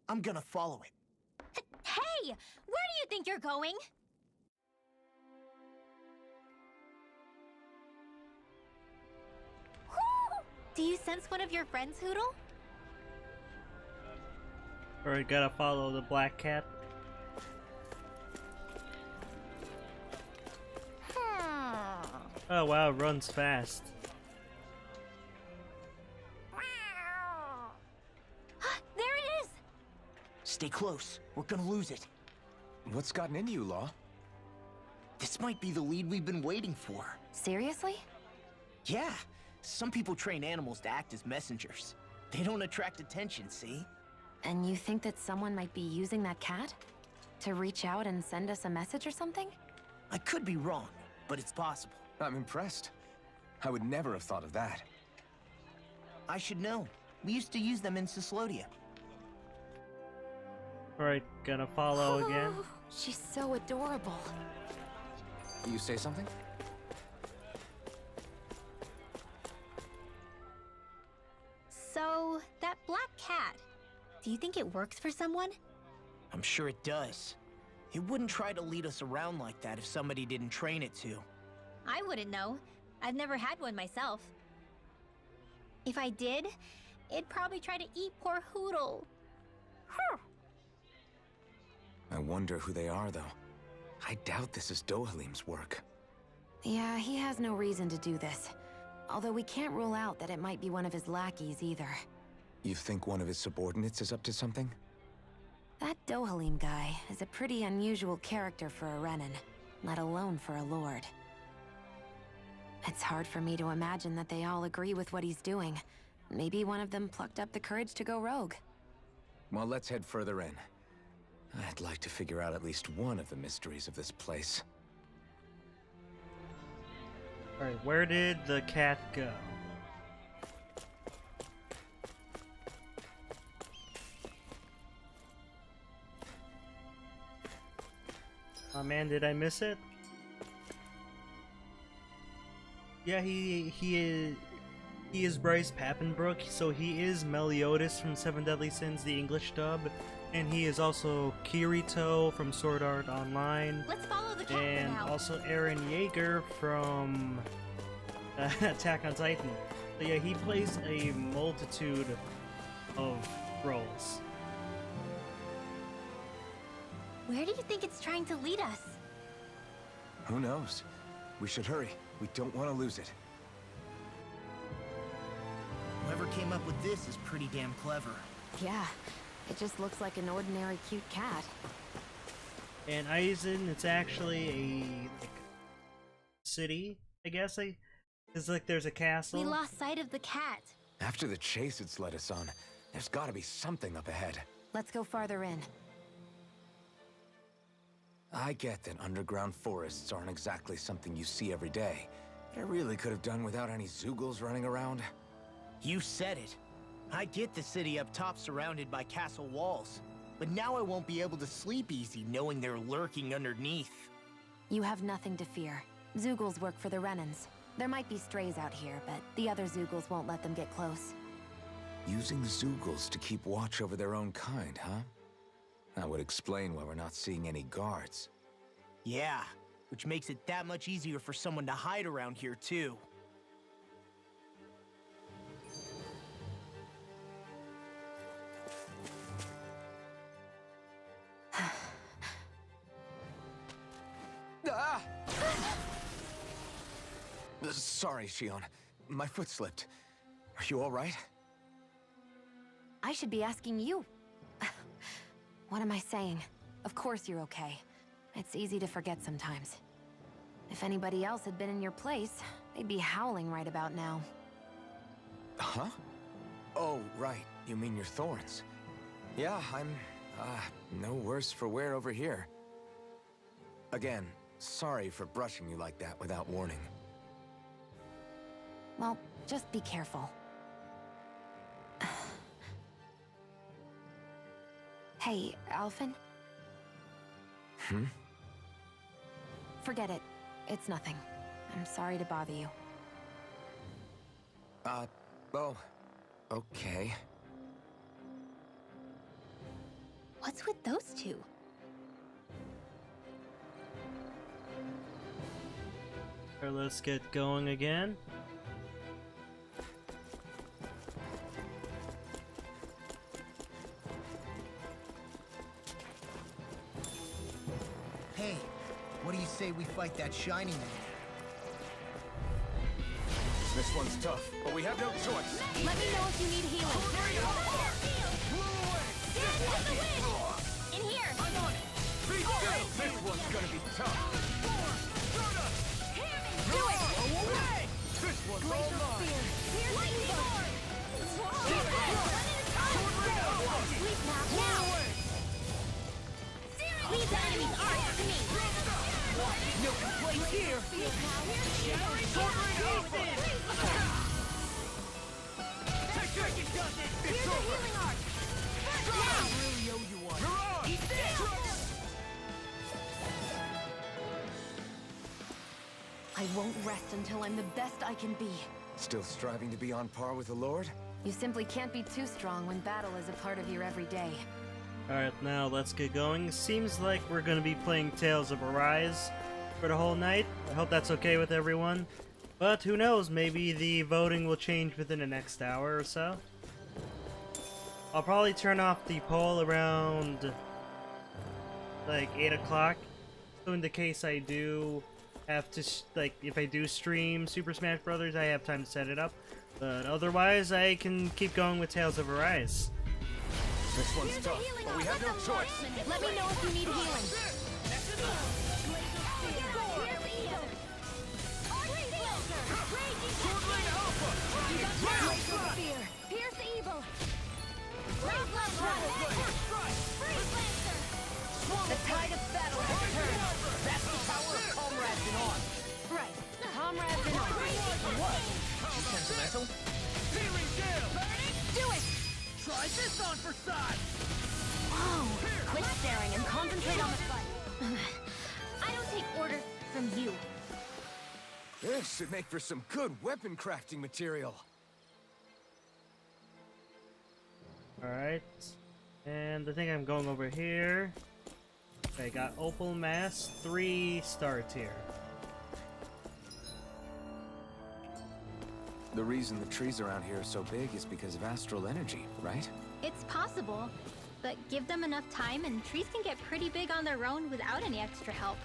F: I'm gonna follow it.
C: Hey! Where do you think you're going? Do you sense one of your friends, Hoodle?
A: Or gotta follow the black cat. Oh wow, it runs fast.
C: There it is!
F: Stay close. We're gonna lose it.
D: What's gotten into you, Law?
F: This might be the lead we've been waiting for.
E: Seriously?
F: Yeah. Some people train animals to act as messengers. They don't attract attention, see?
E: And you think that someone might be using that cat? To reach out and send us a message or something?
F: I could be wrong, but it's possible.
D: I'm impressed. I would never have thought of that.
F: I should know. We used to use them in Cyslodia.
A: Alright, gonna follow again.
E: She's so adorable.
D: You say something?
C: So, that black cat, do you think it works for someone?
F: I'm sure it does. It wouldn't try to lead us around like that if somebody didn't train it to.
C: I wouldn't know. I've never had one myself. If I did, it'd probably try to eat poor Hootle.
D: I wonder who they are, though. I doubt this is Dohalim's work.
E: Yeah, he has no reason to do this. Although we can't rule out that it might be one of his lackeys either.
D: You think one of his subordinates is up to something?
E: That Dohalim guy is a pretty unusual character for a Renan, let alone for a lord. It's hard for me to imagine that they all agree with what he's doing. Maybe one of them plucked up the courage to go rogue.
D: Well, let's head further in. I'd like to figure out at least one of the mysteries of this place.
A: Alright, where did the cat go? Oh man, did I miss it? Yeah, he is Bryce Papenbrook, so he is Meliodas from Seven Deadly Sins, the English dub, and he is also Kirito from Sword Art Online.
C: Let's follow the cat
A: and
C: for now.
A: also Eren Yeager from Attack on Titan. So yeah, he plays a multitude of roles.
C: Where do you think it's trying to lead us?
D: Who knows? We should hurry. We don't want to lose it.
F: Whoever came up with this is pretty damn clever.
E: Yeah, it just looks like an ordinary cute cat.
A: And Eisen, it's actually a city, I guess. It's like there's a castle.
C: We lost sight of the cat.
D: After the chase it's led us on, there's got to be something up ahead.
E: Let's go farther in.
D: I get that underground forests aren't exactly something you see every day, but I really could have done without any Zeugles running around.
F: You said it. I get the city up top surrounded by castle walls, but now I won't be able to sleep easy knowing they're lurking underneath.
E: You have nothing to fear. Zeugles work for the Renans. There might be strays out here, but the other Zeugles won't let them get close.
D: Using Zeugles to keep watch over their own kind, huh? That would explain why we're not seeing any guards.
F: Yeah, which makes it that much easier for someone to hide around here, too.
D: Ah! Sorry, Shion. My foot slipped. Are you all right?
E: I should be asking you. What am I saying? Of course you're okay. It's easy to forget sometimes. If anybody else had been in your place, they'd be howling right about now.
D: Huh? Oh, right. You mean your thorns. Yeah, I'm, no worse for wear over here. Again, sorry for brushing you like that without warning.
E: Well, just be careful. Hey, Alphen?
D: Hmm?
E: Forget it. It's nothing. I'm sorry to bother you.
D: Oh, okay.
C: What's with those two?
A: Alright, let's get going again.
H: Hey, what do you say we fight that Shining Man?
G: This one's tough, but we have no choice.
E: Let me know if you need healing.
C: In here!
G: Be still! This one's gonna be tough.
E: Do it!
G: This one's all
E: Glacial
G: mine.
E: spear. Sleep now.
C: Leave the enemy's arc to me!
H: No complaints here.
G: It's over.
H: I really owe you one.
G: You're on.
E: I won't rest until I'm the best I can be.
D: Still striving to be on par with the Lord?
E: You simply can't be too strong when battle is a part of your everyday.
A: Alright, now let's get going. Seems like we're gonna be playing Tales of Arise for the whole night. I hope that's okay with everyone. But who knows, maybe the voting will change within the next hour or so. I'll probably turn off the poll around like 8 o'clock. So in the case I do have to, if I do stream Super Smash Brothers, I have time to set it up. But otherwise, I can keep going with Tales of Arise.
G: This one's tough, but we have no choice.
E: Let me know if you need healing. Glacial spear. Pierce evil. The tide of battle has turned.
H: That's the power of comrades in arms.
E: Right. Comrades in arms.
H: What? Too sentimental?
G: Searing gale.
E: Do it!
H: Try this on for size.
C: Whoa! Quit staring and concentrate on the fight. I don't take orders from you.
D: This should make for some good weapon crafting material.
A: Alright. And I think I'm going over here. I got Opal Mass, 3-star tier.
D: The reason the trees around here are so big is because of astral energy, right?
C: It's possible, but give them enough time and trees can get pretty big on their own without any extra help.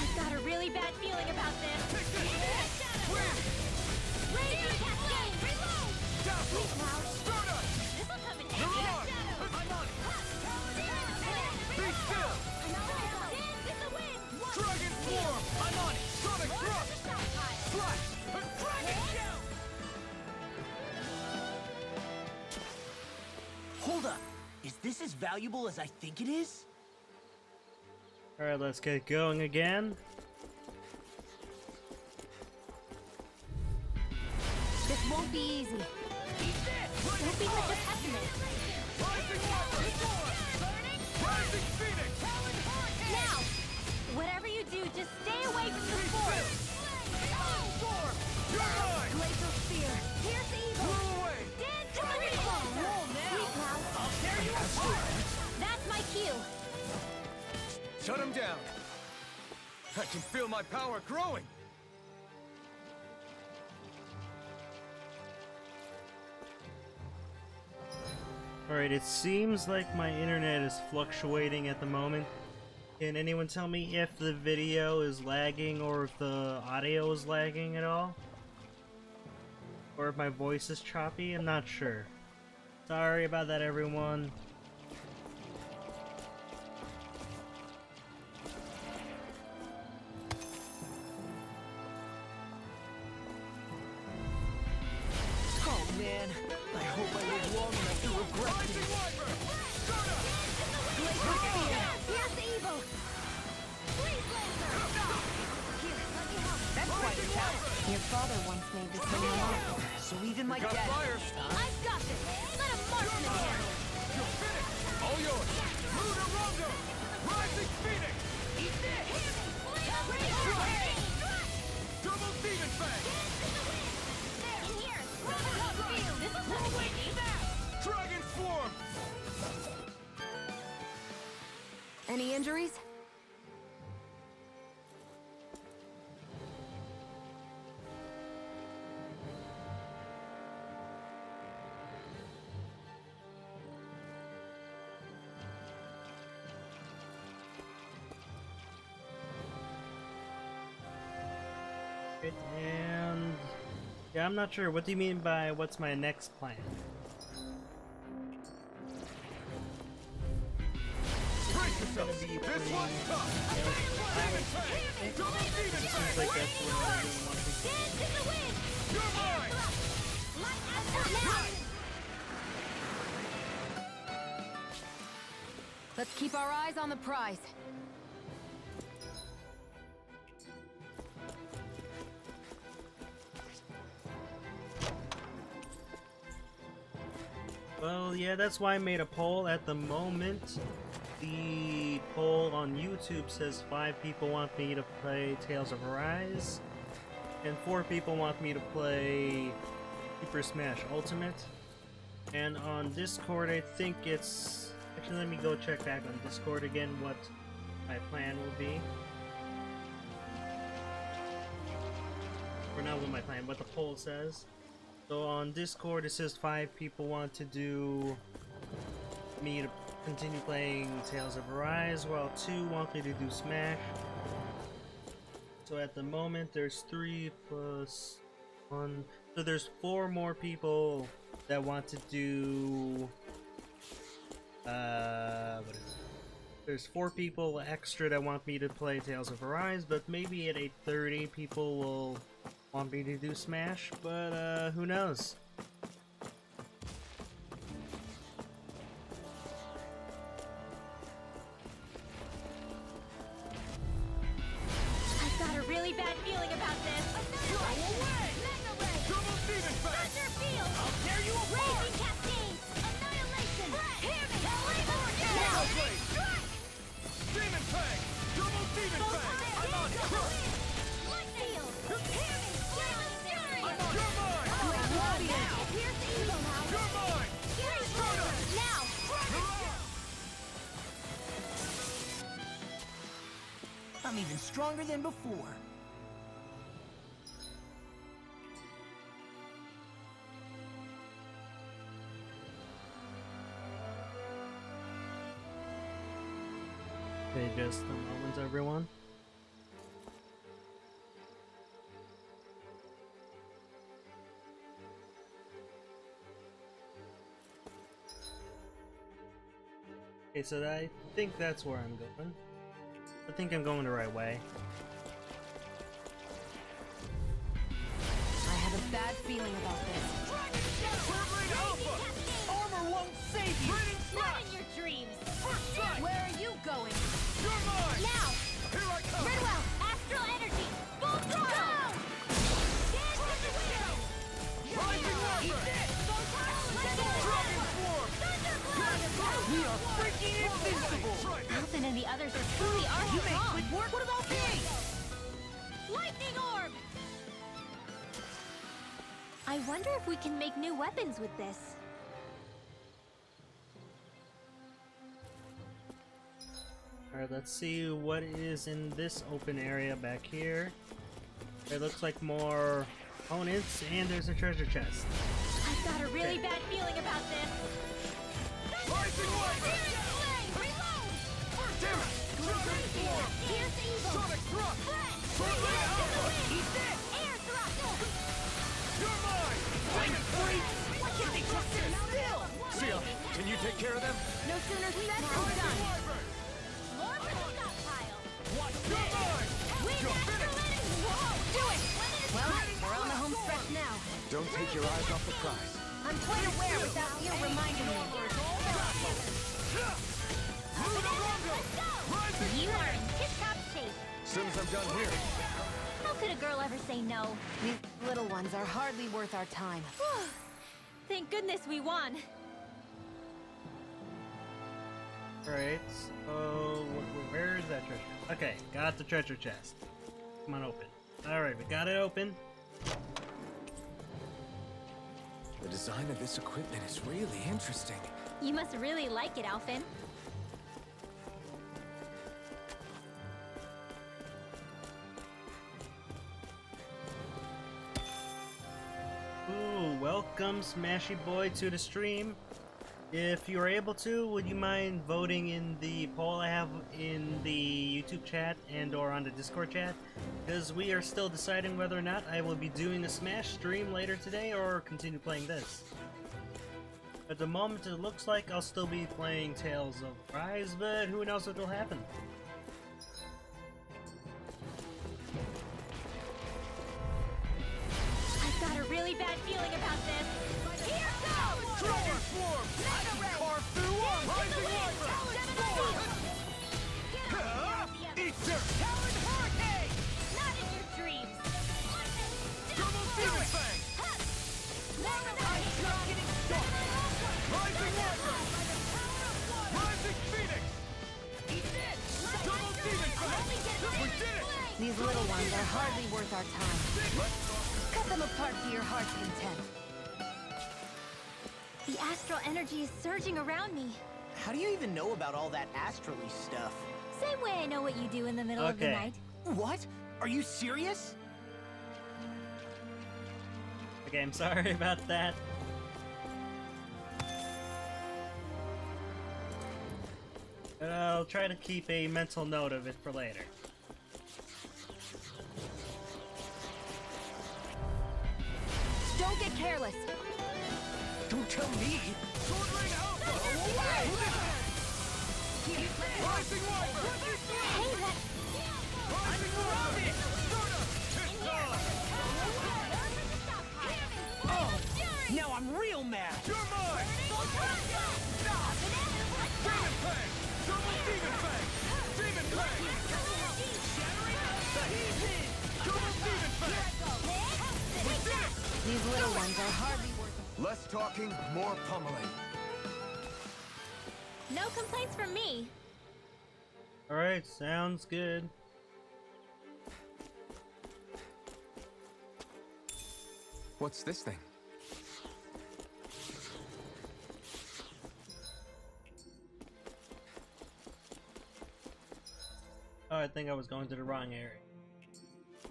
C: I've got a really bad feeling about this. This'll come in handy.
G: Be still. Dragon form. I'm on it. Sonic thrust. Slash. Dragon kill.
H: Hold up. Is this as valuable as I think it is?
A: Alright, let's get going again.
E: This won't be easy.
C: Don't be such a pessimist.
G: Rising Viper. Rising Phoenix.
C: Now, whatever you do, just stay away from the force.
G: Storm. You're mine.
E: Glacial spear. Pierce evil.
G: Blew away.
C: Dance on the roll now. Sleep now.
H: I'll tear you apart.
C: That's my cue.
G: Shut him down. I can feel my power growing.
A: Alright, it seems like my internet is fluctuating at the moment. Can anyone tell me if the video is lagging or if the audio is lagging at all? Or if my voice is choppy? I'm not sure. Sorry about that, everyone.
H: Oh man, I hope I live long enough to regret this.
E: Glacial spear. Pierce evil.
H: That's quite a talent.
E: Your father once made this many models.
H: So even my
G: Got
H: dad.
G: fire.
C: I've got this. Let a marksman handle it.
G: You're finished. All yours. Lunarongo. Rising Phoenix.
C: Eat this.
G: Double Demon Fang.
C: In here. This is not windy.
G: Dragon Swarm.
E: Any injuries?
A: And yeah, I'm not sure. What do you mean by what's my next plan?
G: This one's tough. Double demon
A: Seems like that's what I really want to do.
J: Dance in the wind!
G: You're mine!
J: Light as now!
E: Let's keep our eyes on the prize.
A: Well, yeah, that's why I made a poll at the moment. The poll on YouTube says 5 people want me to play Tales of Arise, and 4 people want me to play Super Smash Ultimate. And on Discord, I think it's... Actually, let me go check back on Discord again what my plan will be. Or not what my plan, what the poll says. So on Discord it says 5 people want to do me to continue playing Tales of Arise, while 2 want me to do Smash. So at the moment there's 3 plus 1. So there's 4 more people that want to do what is it? There's 4 people extra that want me to play Tales of Arise, but maybe at 8:30 people will want me to do Smash, but who knows?
C: I've got a really bad feeling about this.
G: Throw away! Double demon fang!
J: Thunder field!
G: I'll tear you apart!
J: Raging cascade! Annihilation! Hear me!
G: Shadow blade! Demon fang! Double demon fang! I'm on it!
J: Light field! Hear me! Demon fury!
G: I'm on it! You're mine!
J: Here's the evil now!
G: You're mine!
J: Here's now!
H: I'm even stronger than before.
A: Okay, just a moment, everyone. Okay, so I think that's where I'm going. I think I'm going the right way.
E: I have a bad feeling about this.
G: Turboblade Alpha! Armor won't save you! Raining
C: Not
G: slash!
C: in your dreams.
G: First strike!
E: Where are you going?
G: You're mine!
C: Now,
G: Here I come!
C: Redwell, astral energy, full throttle.
J: Dance in the wind!
G: Rising Warfare! Dragon Swarm!
H: We are freaking invincible!
C: Alvin and the others are truly
H: You make
C: strong.
H: quick work? What about me?
C: Lightning orb. I wonder if we can make new weapons with this.
A: Alright, let's see what is in this open area back here. It looks like more opponents, and there's a treasure chest.
C: I've got a really bad feeling about this.
G: Rising Warfare!
C: Reload!
G: Damn it! Dragon Swarm!
C: Here's the evil.
G: Sonic Thrust! Turboblade Alpha! Eat this!
C: Air thrust.
G: You're mine! Wing freak!
H: Why can't they just sit still?
G: Sia, can you take care of them?
C: No sooner said than
G: Rising
C: done.
G: Wyvern!
C: More for the stockpile.
G: Watch you're mine!
C: Wind
G: You're
C: astral
G: finished!
C: energy. Whoa, do it.
E: Well, we're on the home stretch now.
D: Don't take your eyes off the prize.
E: I'm quite aware without you reminding me.
C: You are in tip-top shape.
D: Soon as I'm done here.
C: How could a girl ever say no?
E: These little ones are hardly worth our time.
C: Thank goodness we won.
A: Alright, so where is that treasure? Okay, got the treasure chest. Come on, open. Alright, we got it open.
D: The design of this equipment is really interesting.
C: You must really like it, Alphin.
A: Ooh, welcome Smashy Boy to the stream. If you're able to, would you mind voting in the poll I have in the YouTube chat and or on the Discord chat? because we are still deciding whether or not I will be doing a Smash stream later today or continue playing this. At the moment, it looks like I'll still be playing Tales of Rise, but who knows what will happen.
C: I've got a really bad feeling about this. Here goes!
G: Dragon Swarm! Carve through one! Rising Wyvern! Eat dirt!
C: Coward Hurricane! Not in your dreams!
G: Double Demon Fang! Rising Wyvern! Rising Phoenix! Double Demon Fang! We did it!
E: These little ones are hardly worth our time. Cut them apart to your heart's content.
C: The astral energy is surging around me.
H: How do you even know about all that astrally stuff?
C: Same way I know what you do in the middle of the
A: Okay.
C: night.
H: What? Are you serious?
A: Okay, I'm sorry about that. But I'll try to keep a mental note of it for later.
E: Don't get careless.
H: Don't tell me!
G: Sword Ring Alpha! Rising Wyvern!
C: Hey, that...
G: Rising Wyvern! Stardust!
H: Oh! Now I'm real mad!
G: You're mine! Demon Fang! Double Demon Fang! Demon Fang! Double Demon Fang! We did it!
E: These little ones are hardly worth it.
D: Less talking, more pummeling.
C: No complaints from me.
A: Alright, sounds good.
D: What's this thing?
A: Oh, I think I was going to the wrong area.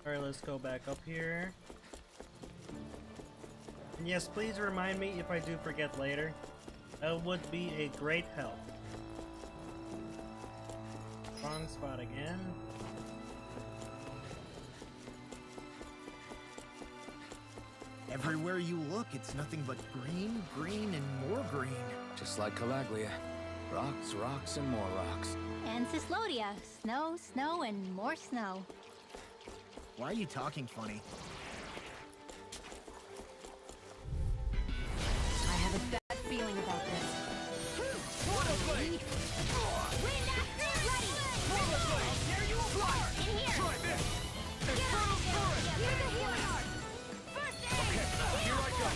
A: Alright, let's go back up here. And yes, please remind me if I do forget later. That would be a great help. Wrong spot again.
H: Everywhere you look, it's nothing but green, green, and more green.
D: Just like Calaglia. Rocks, rocks, and more rocks.
C: And Cislodia. Snow, snow, and more snow.
H: Why are you talking funny?
E: I have a bad feeling about this.
G: What a blade!
C: Wind Astro ready!
G: Lava Blade!
C: There you are! In here!
G: Try this! Infernal Torrent!
C: Here's the healing art! First aid!
G: Here I go!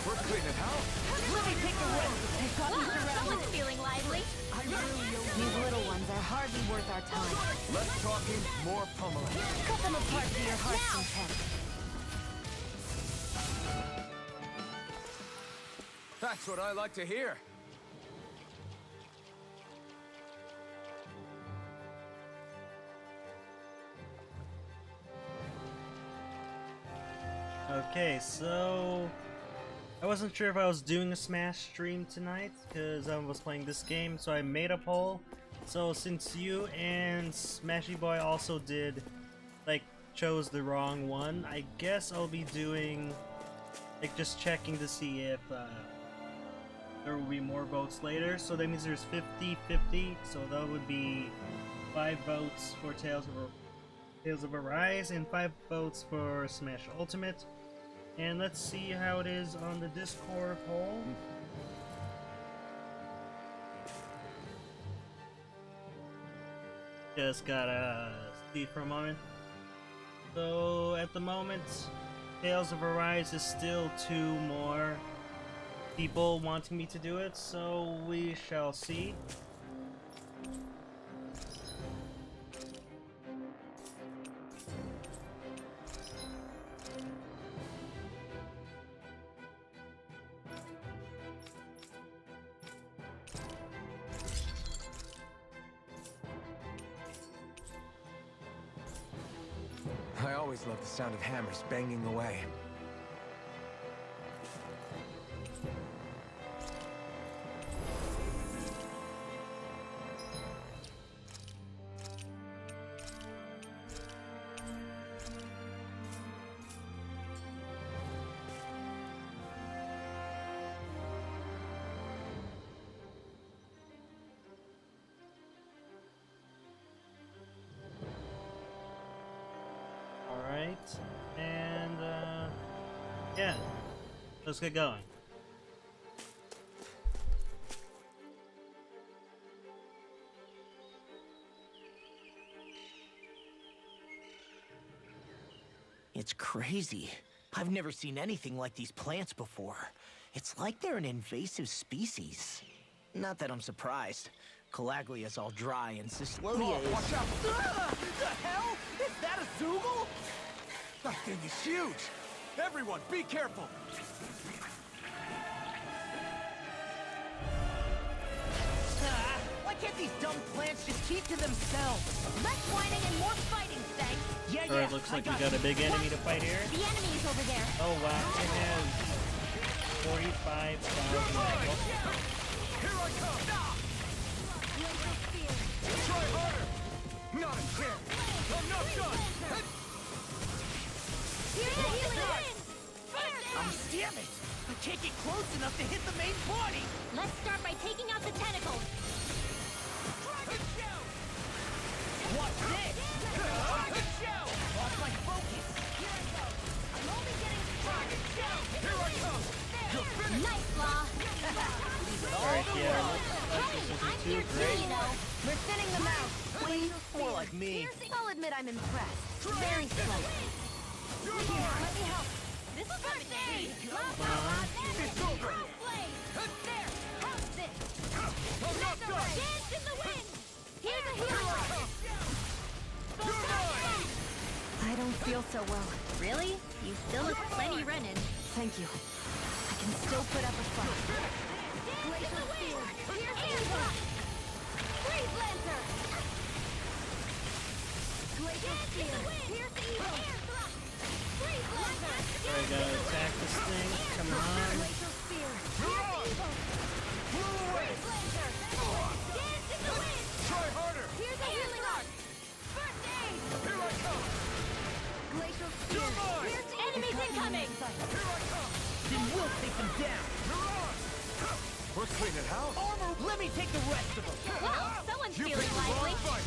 G: We're cleaning house!
H: Let me take the win!
C: Someone's feeling lively.
E: These little ones are hardly worth our time.
D: Less talking, more pummeling.
E: Cut them apart to your heart's content.
D: That's what I like to hear.
A: Okay, so I wasn't sure if I was doing a Smash stream tonight because I was playing this game, so I made a poll. So since you and Smashy Boy also did, like, chose the wrong one, I guess I'll be doing, like, just checking to see if there will be more votes later. So that means there's 50-50, so that would be 5 votes for Tales of Arise and 5 votes for Smash Ultimate. And let's see how it is on the Discord poll. Just gotta see for a moment. So at the moment, Tales of Arise is still 2 more people wanting me to do it, so we shall see.
D: I always love the sound of hammers banging away.
A: Yeah, let's get going.
H: It's crazy. I've never seen anything like these plants before. It's like they're an invasive species. Not that I'm surprised. Calaglia's all dry and Cyslodia is...
G: Watch out!
H: The hell? Is that a Zoogle?
G: That thing is huge! Everyone, be careful!
H: Why can't these dumb plants just keep to themselves?
C: Less whining and more fighting, thanks.
H: Yeah,
A: Alright, looks like we got a big enemy to fight here.
C: The enemy's over there.
A: Oh wow, it has 45,000 level.
G: Here I come! Try harder! Not a chance! I'm not done!
C: Here's the healing!
H: Oh, damn it! I can't get close enough to hit the main body!
C: Let's start by taking out the tentacles.
H: What's this? Dragon shell! Lost my focus!
C: Here I go. I'm only getting dragon shell.
G: Here I come! You're finished!
C: Nice, Law.
A: Alright, yeah, looks like this
C: I'm
A: isn't
C: here
A: too
C: too,
A: great.
C: you know.
E: We're thinning them out. Please?
H: More like me.
E: I'll admit I'm impressed. Very slow.
C: Here, let me help. This is first aid.
G: It's over!
C: There. How's this?
G: I'm not done!
C: Dance in the wind. Here's a healing.
G: You're mine!
E: I don't feel so well.
C: Really? You still look plenty running.
E: Thank you. I can still put up a fight.
C: Glacial spear. Here's Air Freeze Lancer. Glacial spear. Here's the evil. Freeze Lancer.
A: Alright, gotta attack this thing. Come on.
C: Glacial spear. Here's the evil. Freeze Lancer. Dance in the wind.
G: Try harder!
C: Here's a healing arc. First aid.
G: Here I come!
C: Glacial spear.
G: You're mine!
C: Here's the enemies incoming.
G: Here I come!
H: Then we'll take them down!
G: You're on! We're cleaning house!
H: Armor, let me take the rest of them!
C: Well, someone's
G: You
C: feeling
G: picked the wrong
C: lively.
G: fight!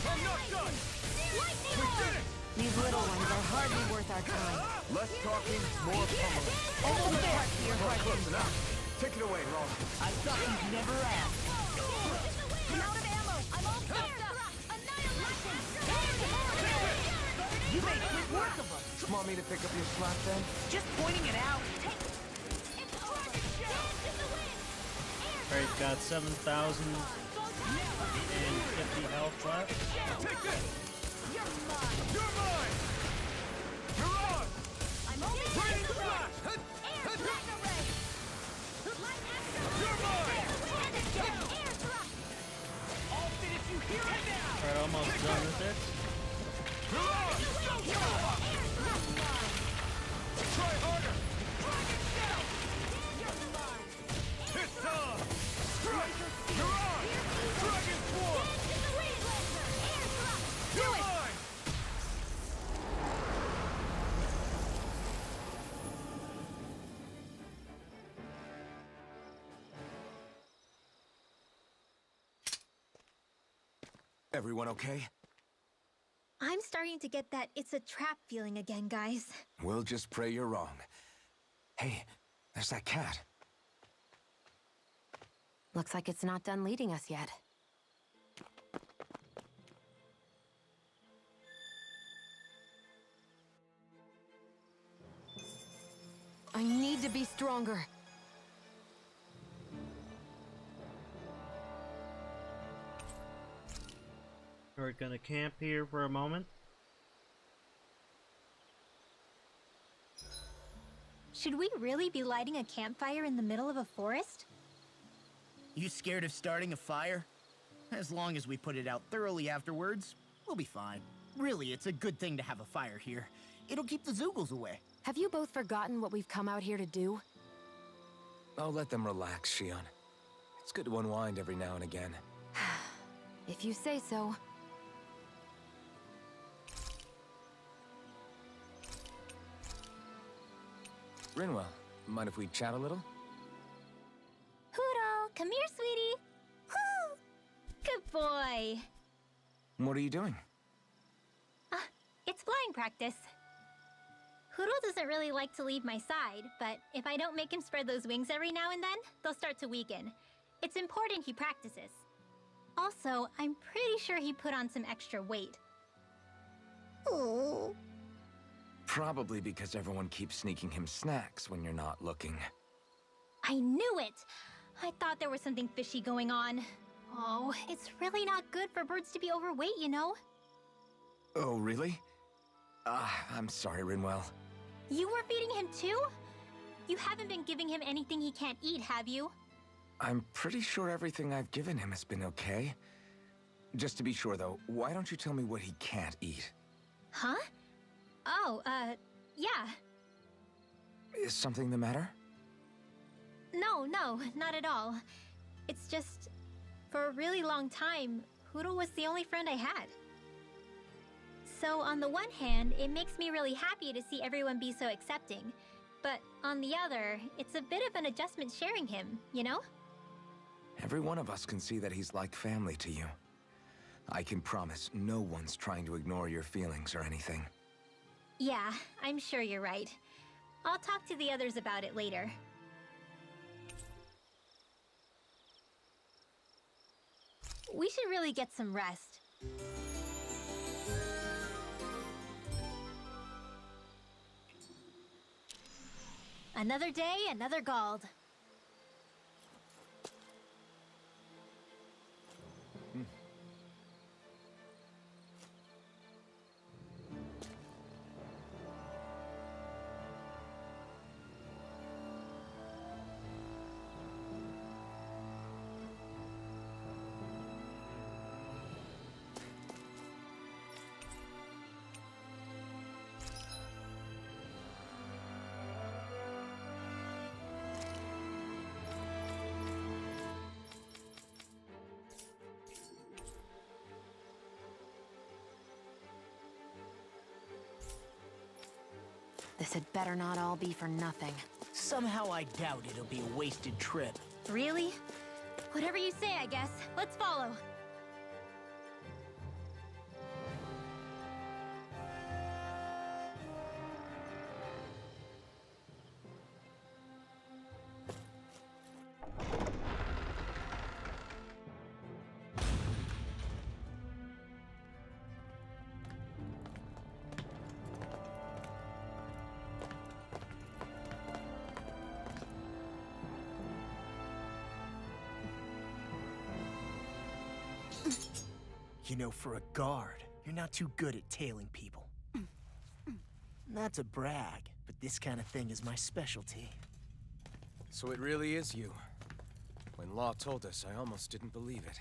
G: I'm not done!
C: Lightning
G: We did
C: orb.
G: it!
E: These little ones are hardly worth our time.
G: Less talking, more pummeling.
H: Almost there! Here,
G: Close enough. Take it away, Ron.
H: I thought you'd never ask.
C: I'm out of ammo. I'm all fucked up. Annihilation.
H: You made quick work of us!
D: Want me to pick up your slack then?
H: Just pointing it out.
A: Alright, got 7,050 health left.
G: Take this! You're mine! You're on!
C: I'm only
G: Raining flash!
C: Air black array. Light action.
G: You're mine!
C: Air thrust.
H: I'll finish you here and now!
A: Alright, almost done with it.
G: You're on!
C: Air thrust.
G: Try harder!
C: Dragon shell. You're mine.
G: It's time! Strike! You're on! Dragon Swarm!
C: Dance in the wind. Air thrust.
G: You're mine!
D: Everyone okay?
C: I'm starting to get that it's a trap feeling again, guys.
D: We'll just pray you're wrong. Hey, there's that cat.
E: Looks like it's not done leading us yet. I need to be stronger.
A: We're gonna camp here for a moment.
C: Should we really be lighting a campfire in the middle of a forest?
H: You scared of starting a fire? As long as we put it out thoroughly afterwards, we'll be fine. Really, it's a good thing to have a fire here. It'll keep the Zoogles away.
E: Have you both forgotten what we've come out here to do?
D: I'll let them relax, Shion. It's good to unwind every now and again.
E: If you say so.
D: Rinwell, mind if we chat a little?
C: Poodle, come here, sweetie. Woo! Good boy.
D: What are you doing?
C: It's flying practice. Hoodle doesn't really like to leave my side, but if I don't make him spread those wings every now and then, they'll start to weaken. It's important he practices. Also, I'm pretty sure he put on some extra weight.
J: Oh.
D: Probably because everyone keeps sneaking him snacks when you're not looking.
C: I knew it! I thought there was something fishy going on. Oh, it's really not good for birds to be overweight, you know?
D: Oh, really? I'm sorry, Rinwell.
C: You were feeding him too? You haven't been giving him anything he can't eat, have you?
D: I'm pretty sure everything I've given him has been okay. Just to be sure, though, why don't you tell me what he can't eat?
C: Huh? Oh, yeah.
D: Is something the matter?
C: No, not at all. It's just, for a really long time, Hoodle was the only friend I had. So on the one hand, it makes me really happy to see everyone be so accepting. But on the other, it's a bit of an adjustment sharing him, you know?
D: Every one of us can see that he's like family to you. I can promise no one's trying to ignore your feelings or anything.
C: Yeah, I'm sure you're right. I'll talk to the others about it later. We should really get some rest. Another day, another Gald.
E: This had better not all be for nothing.
H: Somehow I doubt it'll be a wasted trip.
C: Really? Whatever you say, I guess. Let's follow.
H: You know, for a guard, you're not too good at tailing people. Not to brag, but this kind of thing is my specialty.
D: So it really is you. When Law told us, I almost didn't believe it.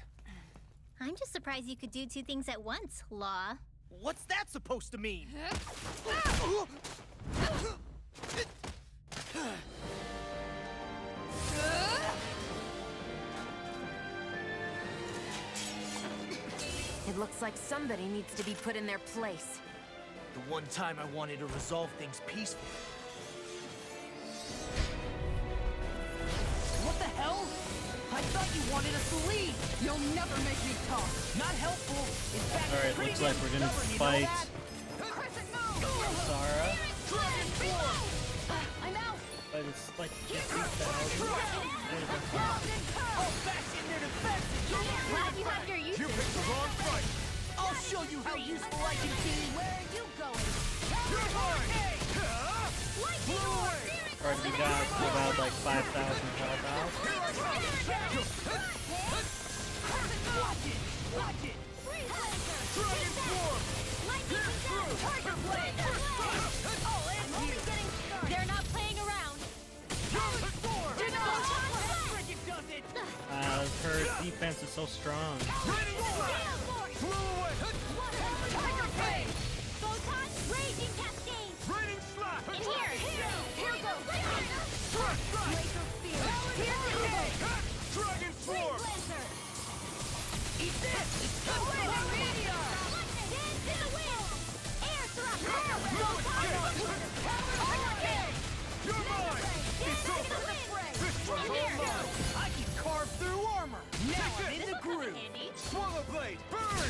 C: I'm just surprised you could do two things at once, Law.
H: What's that supposed to mean?
E: It looks like somebody needs to be put in their place.
H: The one time I wanted to resolve things peacefully. What the hell? I thought you wanted us to leave!
K: You'll never make me talk!
H: Not helpful! In fact,
A: Alright,
H: pretty
A: looks like we're gonna
H: stubborn, you know
A: fight
H: that?
A: Sarah.
C: I'm out!
A: But it's like 50,000.
H: I'll bash in their defenses!
C: Glad you have your uses.
G: You picked the wrong fight!
H: I'll show you how useful I can be!
C: Where are you going?
G: You're mine! Blow away!
A: Alright, we got about like 5,000 health out.
H: Watch it! Watch it!
G: Dragon form!
C: Target blade! Oh, and only getting started. They're not playing around.
A: Her defense is so strong.
G: Raining flash! Blow away!
C: Tiger Blade! Photon Raging Cascade!
G: Raining slash!
C: In here! Here goes!
G: Strike!
C: Laser Spear!
G: Dragon form!
C: Lancer!
H: Eat this!
C: Laser Meteor! Dance in the wind! Air Thrust!
G: You're mine!
C: Dance in the wind!
G: This one's all mine!
H: I can carve through armor! Now I'm in the groove!
G: Swallow blade! Burn!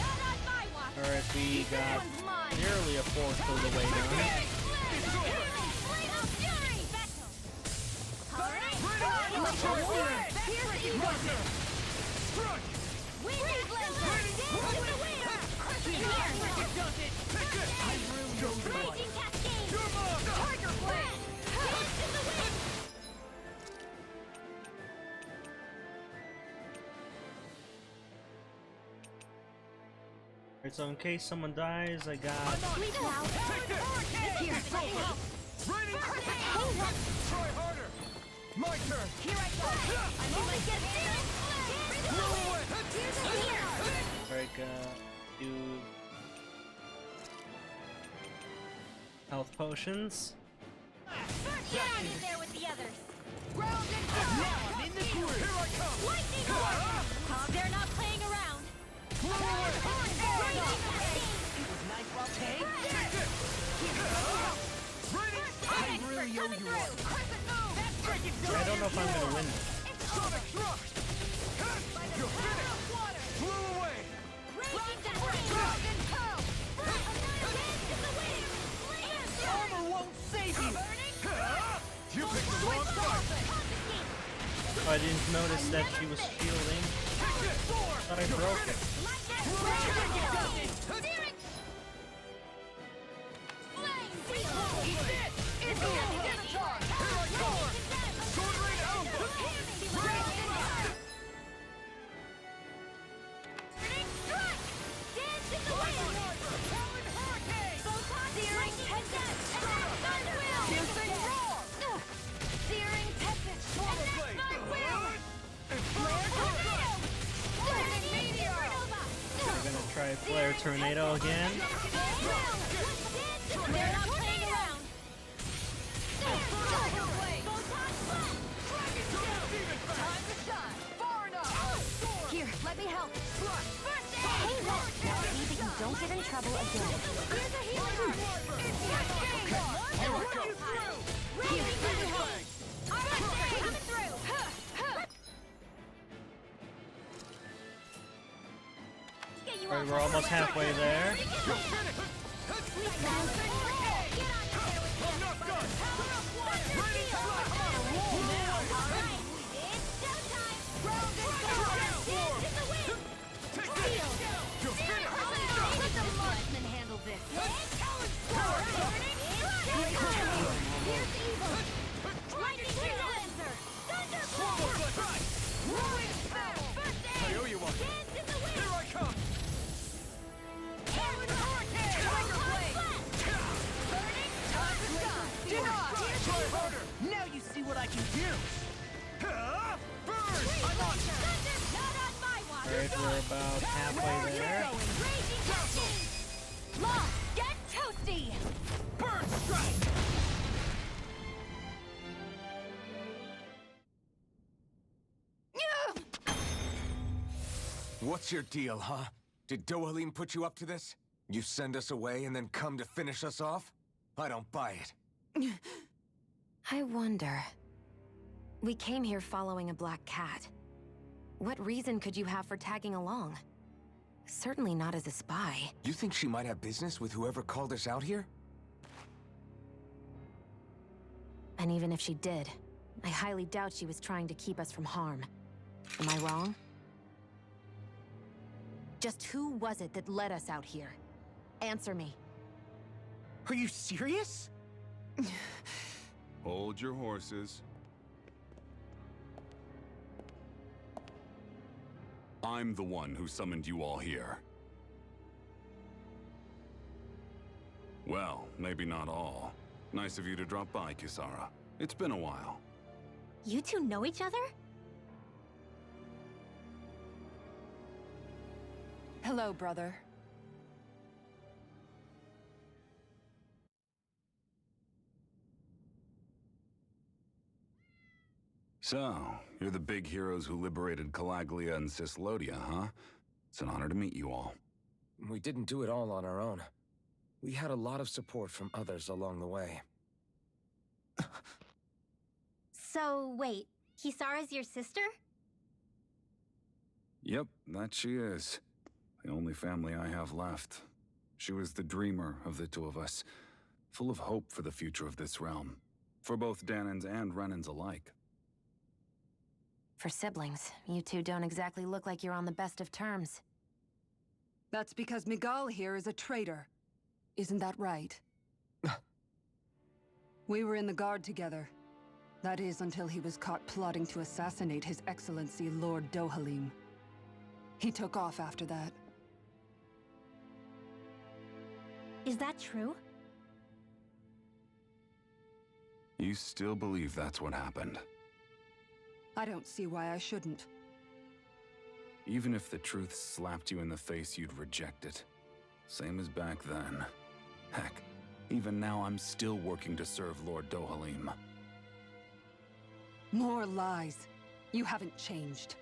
C: Not on my watch!
A: Alright, we got
C: One's mine!
A: nearly a fourth of the way done.
C: Flare!
A: Alright, so in case someone dies, I got...
G: Try harder! My turn!
J: Here I go! I'm only getting
A: Like, do... health potions.
J: Get on in there with the others!
F: Now I'm in the groove!
G: Here I come!
J: Lightning Horn! They're not playing around!
F: It was nice while tagged. I really owe you one.
A: I don't know if I'm gonna win.
G: Sonic thrust! You're finished! Flew away!
F: Armor won't save you!
G: You picked the wrong fight!
A: Oh, I didn't notice that she was shielding. Thought I broke it. We're gonna try Flare Tornado again.
J: They're not playing around!
E: Here, let me help. Hey, look! Now see that you don't get in trouble again.
J: Here, let me help! Coming through! Get you
A: Alright,
J: off
A: we're almost halfway there.
G: I owe you one! Here I come! Try harder!
F: Now you see what I can do!
G: Burn! I'm on!
A: Alright, we're about halfway there.
J: Get toasty!
F: Burn strike!
D: What's your deal, huh? Did Dohalim put you up to this? You send us away and then come to finish us off? I don't buy it.
E: I wonder. We came here following a black cat. What reason could you have for tagging along? Certainly not as a spy.
D: You think she might have business with whoever called us out here?
E: And even if she did, I highly doubt she was trying to keep us from harm. Am I wrong? Just who was it that led us out here? Answer me.
F: Are you serious?
G: Hold your horses. I'm the one who summoned you all here. Well, maybe not all. Nice of you to drop by, Kisara. It's been a while.
C: You two know each other?
K: Hello, brother.
G: So, you're the big heroes who liberated Calaglia and Cislodia, huh? It's an honor to meet you all.
D: We didn't do it all on our own. We had a lot of support from others along the way.
C: So, wait, Kisara's your sister?
G: Yep, that she is. The only family I have left. She was the dreamer of the two of us.
O: full of hope for the future of this realm, for both Dahnans and Renans alike.
E: For siblings, you two don't exactly look like you're on the best of terms.
K: That's because Miguel here is a traitor. Isn't that right? We were in the Guard together. That is, until he was caught plotting to assassinate His Excellency Lord Dohalim. He took off after that.
C: Is that true?
O: You still believe that's what happened?
K: I don't see why I shouldn't.
O: Even if the truth slapped you in the face, you'd reject it. Same as back then. Heck, even now I'm still working to serve Lord Dohalim.
K: More lies. You haven't changed.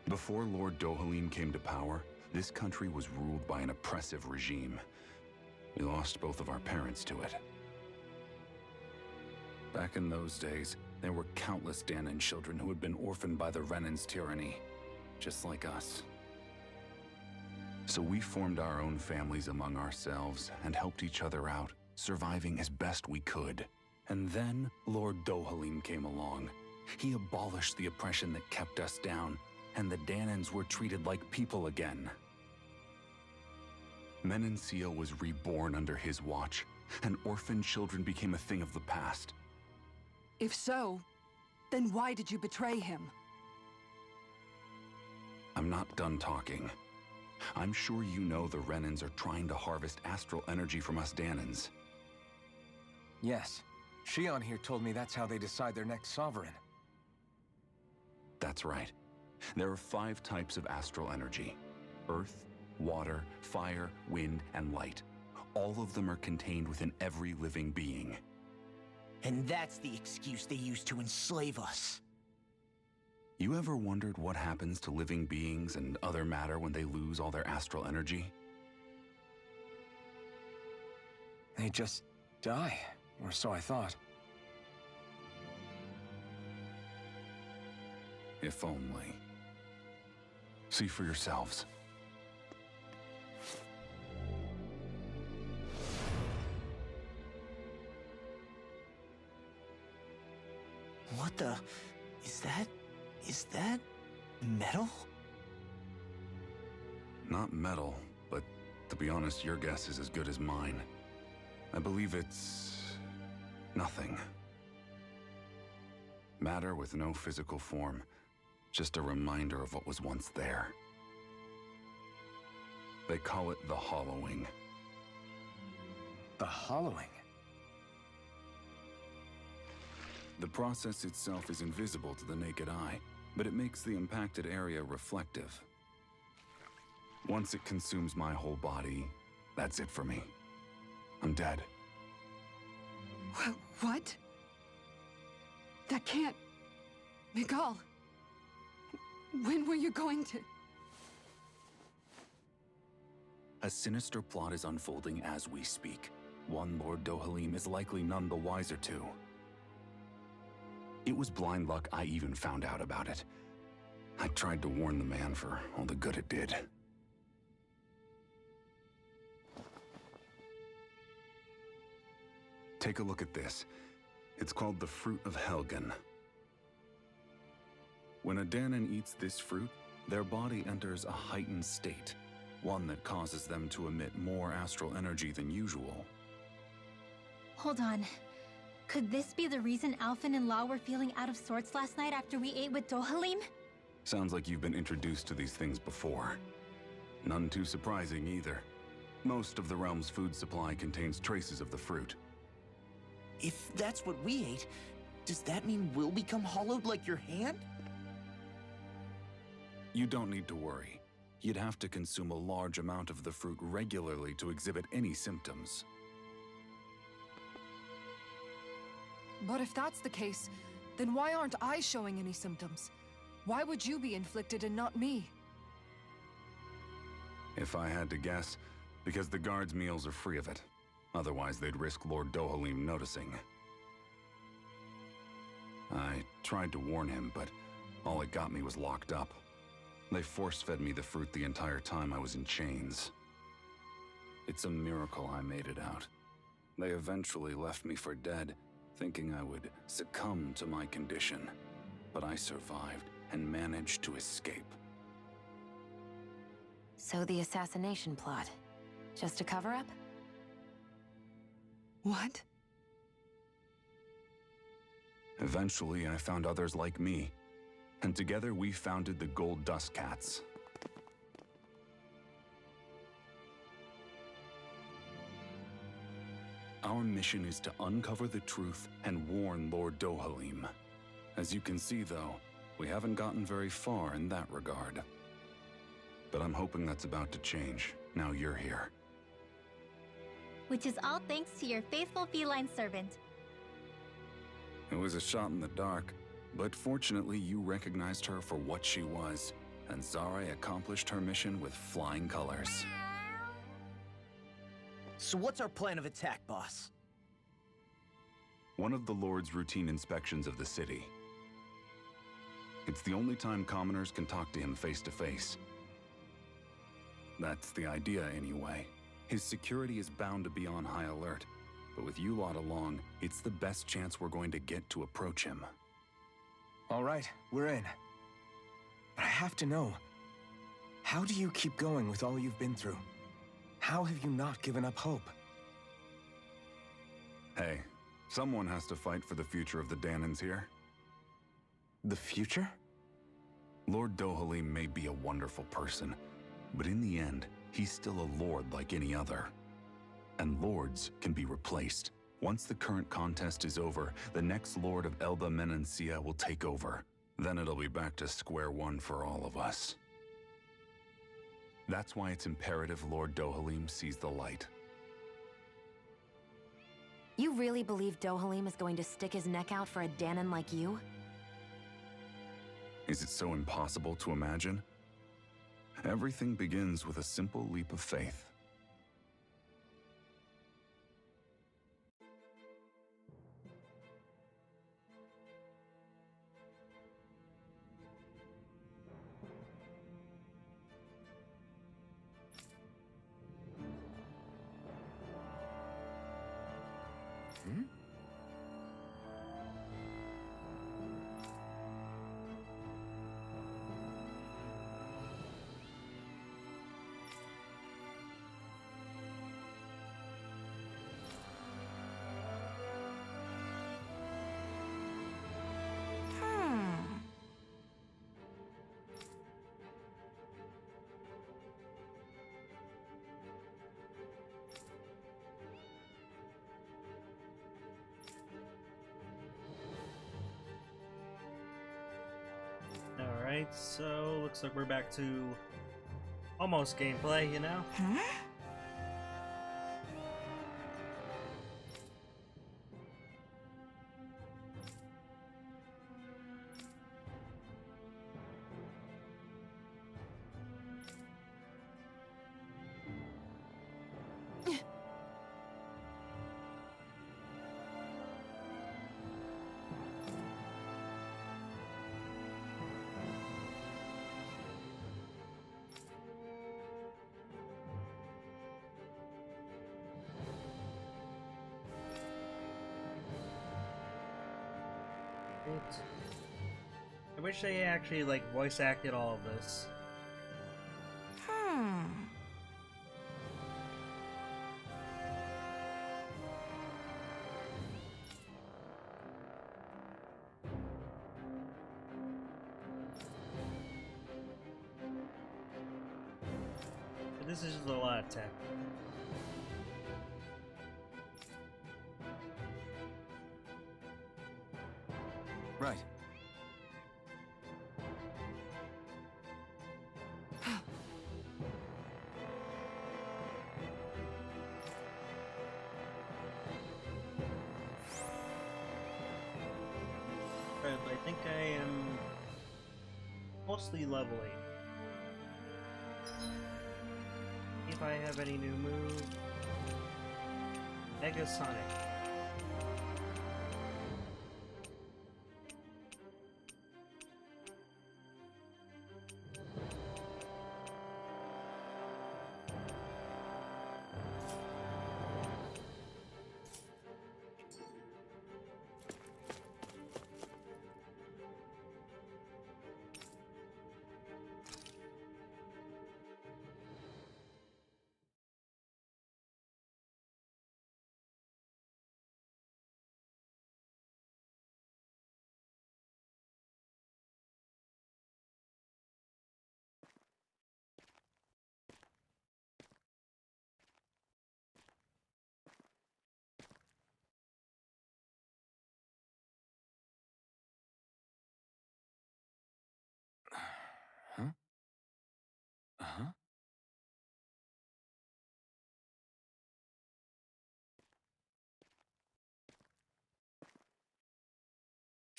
O: Before Lord Dohalim came to power, this country was ruled by an oppressive regime. We lost both of our parents to it. Back in those days, there were countless Dahnan children who had been orphaned by the Renan's tyranny, just like us. So we formed our own families among ourselves and helped each other out, surviving as best we could. And then Lord Dohalim came along. He abolished the oppression that kept us down, and the Dahnans were treated like people again. Menancia was reborn under his watch, and orphaned children became a thing of the past.
K: If so, then why did you betray him?
O: I'm not done talking. I'm sure you know the Renans are trying to harvest astral energy from us Dahnans.
D: Yes. Shion here told me that's how they decide their next sovereign.
O: That's right. There are 5 types of astral energy: earth, water, fire, wind, and light. All of them are contained within every living being.
H: And that's the excuse they use to enslave us.
O: You ever wondered what happens to living beings and other matter when they lose all their astral energy?
D: They just die, or so I thought.
O: If only. See for yourselves.
H: What the... Is that... metal?
O: Not metal, but to be honest, your guess is as good as mine. I believe it's... nothing. Matter with no physical form. Just a reminder of what was once there. They call it the hollowing.
D: The hollowing?
O: The process itself is invisible to the naked eye, but it makes the impacted area reflective. Once it consumes my whole body, that's it for me. I'm dead.
K: What? That can't... Miguel! When were you going to...
O: A sinister plot is unfolding as we speak. One Lord Dohalim is likely none the wiser to. It was blind luck I even found out about it. I tried to warn the man for all the good it did. Take a look at this. It's called the Fruit of Helgen. When a Dahnan eats this fruit, their body enters a heightened state, one that causes them to emit more astral energy than usual.
C: Hold on. Could this be the reason Alphen and Lau were feeling out of sorts last night after we ate with Dohalim?
O: Sounds like you've been introduced to these things before. None too surprising either. Most of the realm's food supply contains traces of the fruit.
H: If that's what we ate, does that mean we'll become hollowed like your hand?
O: You don't need to worry. You'd have to consume a large amount of the fruit regularly to exhibit any symptoms.
K: But if that's the case, then why aren't I showing any symptoms? Why would you be inflicted and not me?
O: If I had to guess, because the guards' meals are free of it. Otherwise, they'd risk Lord Dohalim noticing. I tried to warn him, but all it got me was locked up. They force-fed me the fruit the entire time I was in chains. It's a miracle I made it out. They eventually left me for dead, thinking I would succumb to my condition. But I survived and managed to escape.
E: So the assassination plot, just a cover-up?
K: What?
O: Eventually, I found others like me, and together we founded the Gold Dust Cats. Our mission is to uncover the truth and warn Lord Dohalim. As you can see, though, we haven't gotten very far in that regard. But I'm hoping that's about to change, now you're here.
C: Which is all thanks to your faithful feline servant.
O: It was a shot in the dark, but fortunately you recognized her for what she was, and Zare accomplished her mission with flying colors.
H: So what's our plan of attack, boss?
O: One of the Lord's routine inspections of the city. It's the only time commoners can talk to him face to face. That's the idea, anyway. His security is bound to be on high alert, but with you lot along, it's the best chance we're going to get to approach him.
D: All right, we're in. But I have to know, how do you keep going with all you've been through? How have you not given up hope?
O: Hey, someone has to fight for the future of the Dahnans here.
D: The future?
O: Lord Dohalim may be a wonderful person, but in the end, he's still a lord like any other. And lords can be replaced. Once the current contest is over, the next lord of Elba Menancia will take over. Then it'll be back to square one for all of us. That's why it's imperative Lord Dohalim sees the light.
E: You really believe Dohalim is going to stick his neck out for a Dahnan like you?
O: Is it so impossible to imagine? Everything begins with a simple leap of faith.
A: Alright, so looks like we're back to almost gameplay, you know? I wish they actually, like, voice acted all of this. But this is just a lot of tech.
D: Right.
A: I think I am mostly level 8. If I have any new move, Mega Sonic.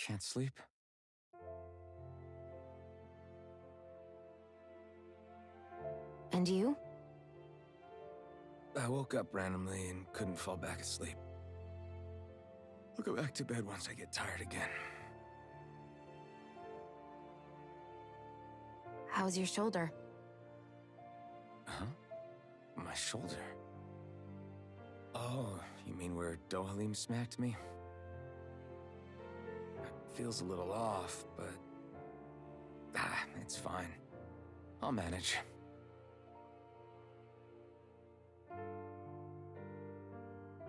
D: Can't sleep?
E: And you?
D: I woke up randomly and couldn't fall back asleep. I'll go back to bed once I get tired again.
E: How's your shoulder?
D: Huh? My shoulder? Oh, you mean where Dohalim smacked me? It feels a little off, but... it's fine. I'll manage.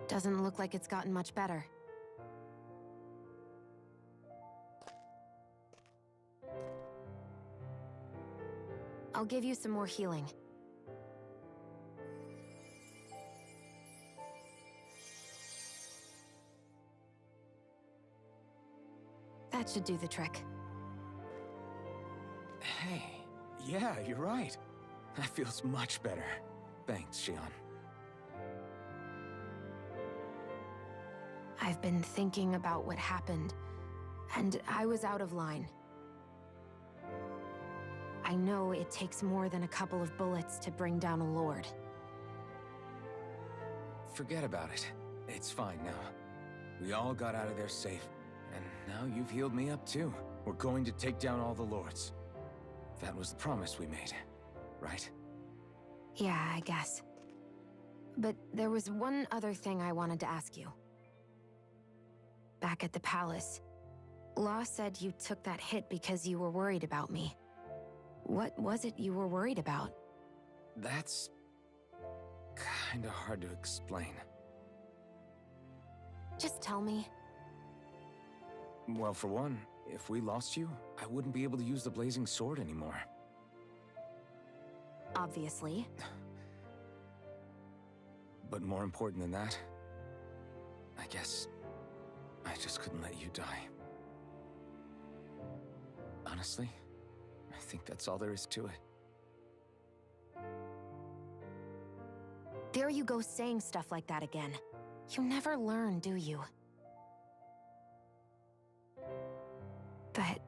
E: Doesn't look like it's gotten much better. I'll give you some more healing. That should do the trick.
D: Hey, yeah, you're right. That feels much better. Thanks, Xion.
E: I've been thinking about what happened, and I was out of line. I know it takes more than a couple of bullets to bring down a lord.
D: Forget about it. It's fine now. We all got out of there safe, and now you've healed me up too. We're going to take down all the lords. That was the promise we made, right?
E: Yeah, I guess. But there was one other thing I wanted to ask you. Back at the palace, Law said you took that hit because you were worried about me. What was it you were worried about?
D: That's... kinda hard to explain.
E: Just tell me.
D: Well, for one, if we lost you, I wouldn't be able to use the blazing sword anymore.
E: Obviously.
D: But more important than that, I guess I just couldn't let you die. Honestly, I think that's all there is to it.
E: There you go saying stuff like that again. You never learn, do you? But...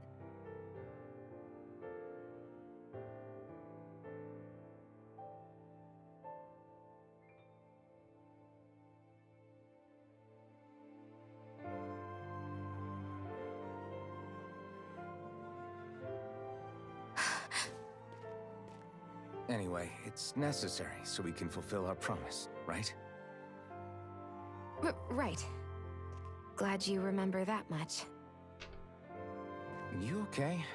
D: Anyway, it's necessary so we can fulfill our promise, right?
E: Right. Glad you remember that much.
D: You okay?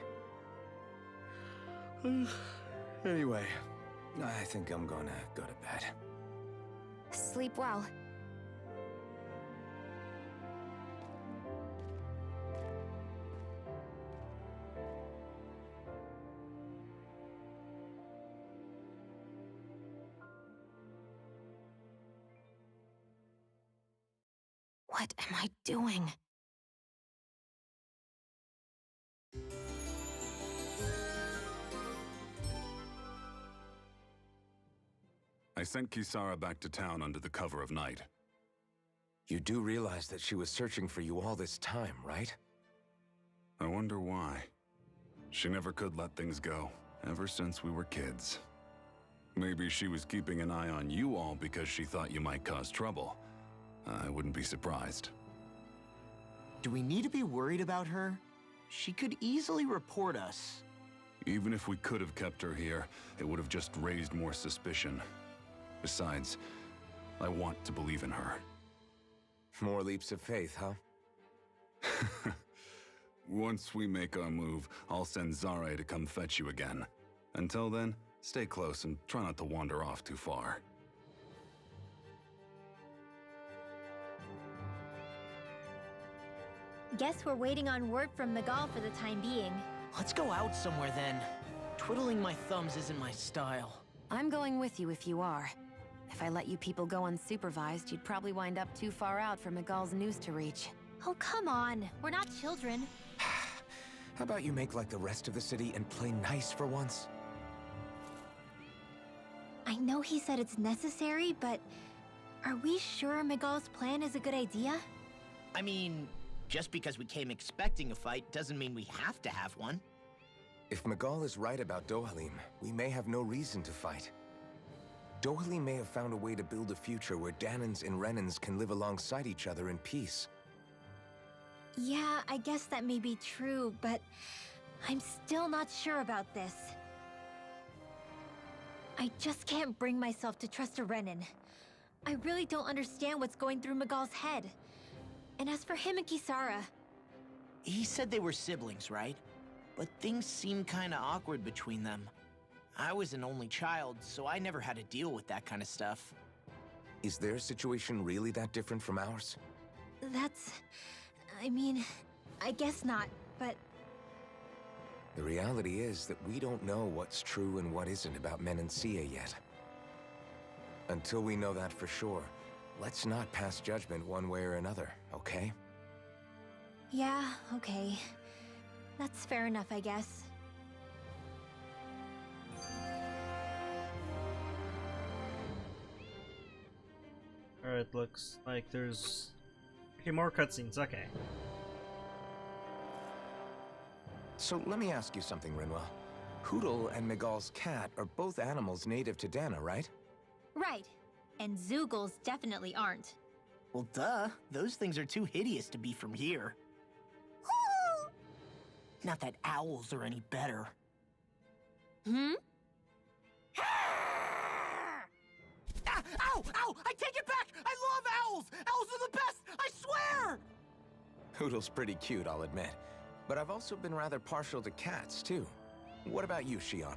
D: Anyway, I think I'm gonna go to bed.
E: Sleep well. What am I doing?
O: I sent Kisara back to town under the cover of night.
D: You do realize that she was searching for you all this time, right?
O: I wonder why. She never could let things go, ever since we were kids. Maybe she was keeping an eye on you all because she thought you might cause trouble. I wouldn't be surprised.
F: Do we need to be worried about her? She could easily report us.
O: Even if we could have kept her here, it would have just raised more suspicion. Besides, I want to believe in her.
D: More leaps of faith, huh?
O: Once we make our move, I'll send Zare to come fetch you again. Until then, stay close and try not to wander off too far.
C: Guess we're waiting on word from Miguel for the time being.
H: Let's go out somewhere then. Twiddling my thumbs isn't my style.
E: I'm going with you if you are. If I let you people go unsupervised, you'd probably wind up too far out for Miguel's news to reach.
C: Oh, come on. We're not children.
D: How about you make like the rest of the city and play nice for once?
C: I know he said it's necessary, but are we sure Miguel's plan is a good idea?
H: I mean, Just because we came expecting a fight doesn't mean we have to have one.
D: If Miguel is right about Dohalim, we may have no reason to fight. Dohalim may have found a way to build a future where Dahnans and Renans can live alongside each other in peace.
C: Yeah, I guess that may be true, but I'm still not sure about this. I just can't bring myself to trust a Renan. I really don't understand what's going through Miguel's head. And as for him and Kisara...
H: He said they were siblings, right? But things seemed kinda awkward between them. I was an only child, so I never had to deal with that kind of stuff.
D: Is their situation really that different from ours?
C: That's... I mean, I guess not, but...
D: The reality is that we don't know what's true and what isn't about Menancia yet. Until we know that for sure, let's not pass judgment one way or another, okay?
C: Yeah, okay. That's fair enough, I guess.
A: Alright, looks like there's... Okay, more cutscenes, okay.
D: So let me ask you something, Rinwell. Hootle and Miguel's cat are both animals native to Dahna, right?
C: Right. And Zoogles definitely aren't.
H: Well, duh. Those things are too hideous to be from here. Not that owls are any better.
C: Hmm?
H: Ah, ow! Ow! I take it back! I love owls! Owls are the best! I swear!
D: Hootle's pretty cute, I'll admit. But I've also been rather partial to cats, too. What about you, Shion?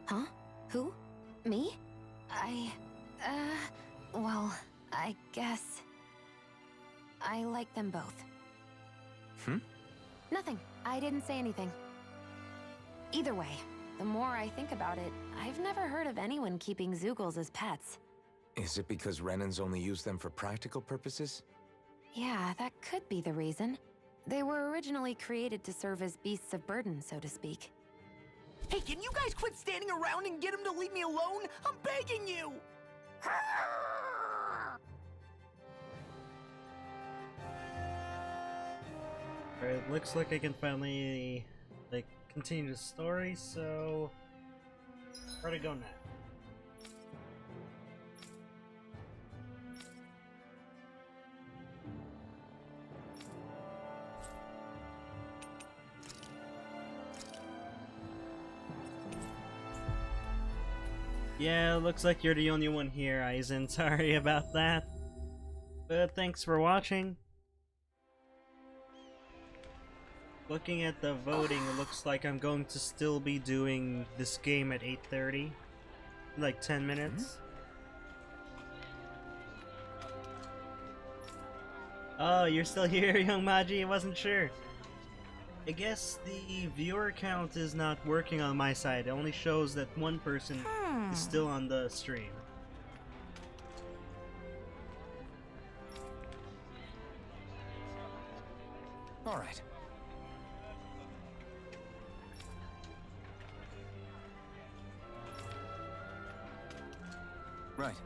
E: Huh? Who? Me? Well, I guess... I like them both.
D: Hmm?
E: Nothing. I didn't say anything. Either way, the more I think about it, I've never heard of anyone keeping Zoogles as pets.
D: Is it because Renans only use them for practical purposes?
E: Yeah, that could be the reason. They were originally created to serve as beasts of burden, so to speak.
H: Hey, can you guys quit standing around and get him to leave me alone? I'm begging you!
A: Alright, looks like I can finally, like, continue the story, so... Where to go now? Yeah, looks like you're the only one here, Aizen. Sorry about that. But thanks for watching. Looking at the voting, it looks like I'm going to still be doing this game at 8:30. Like 10 minutes. Oh, you're still here, young Maji? I wasn't sure. I guess the viewer count is not working on my side. It only shows that one person is still on the stream.
D: All right. Right.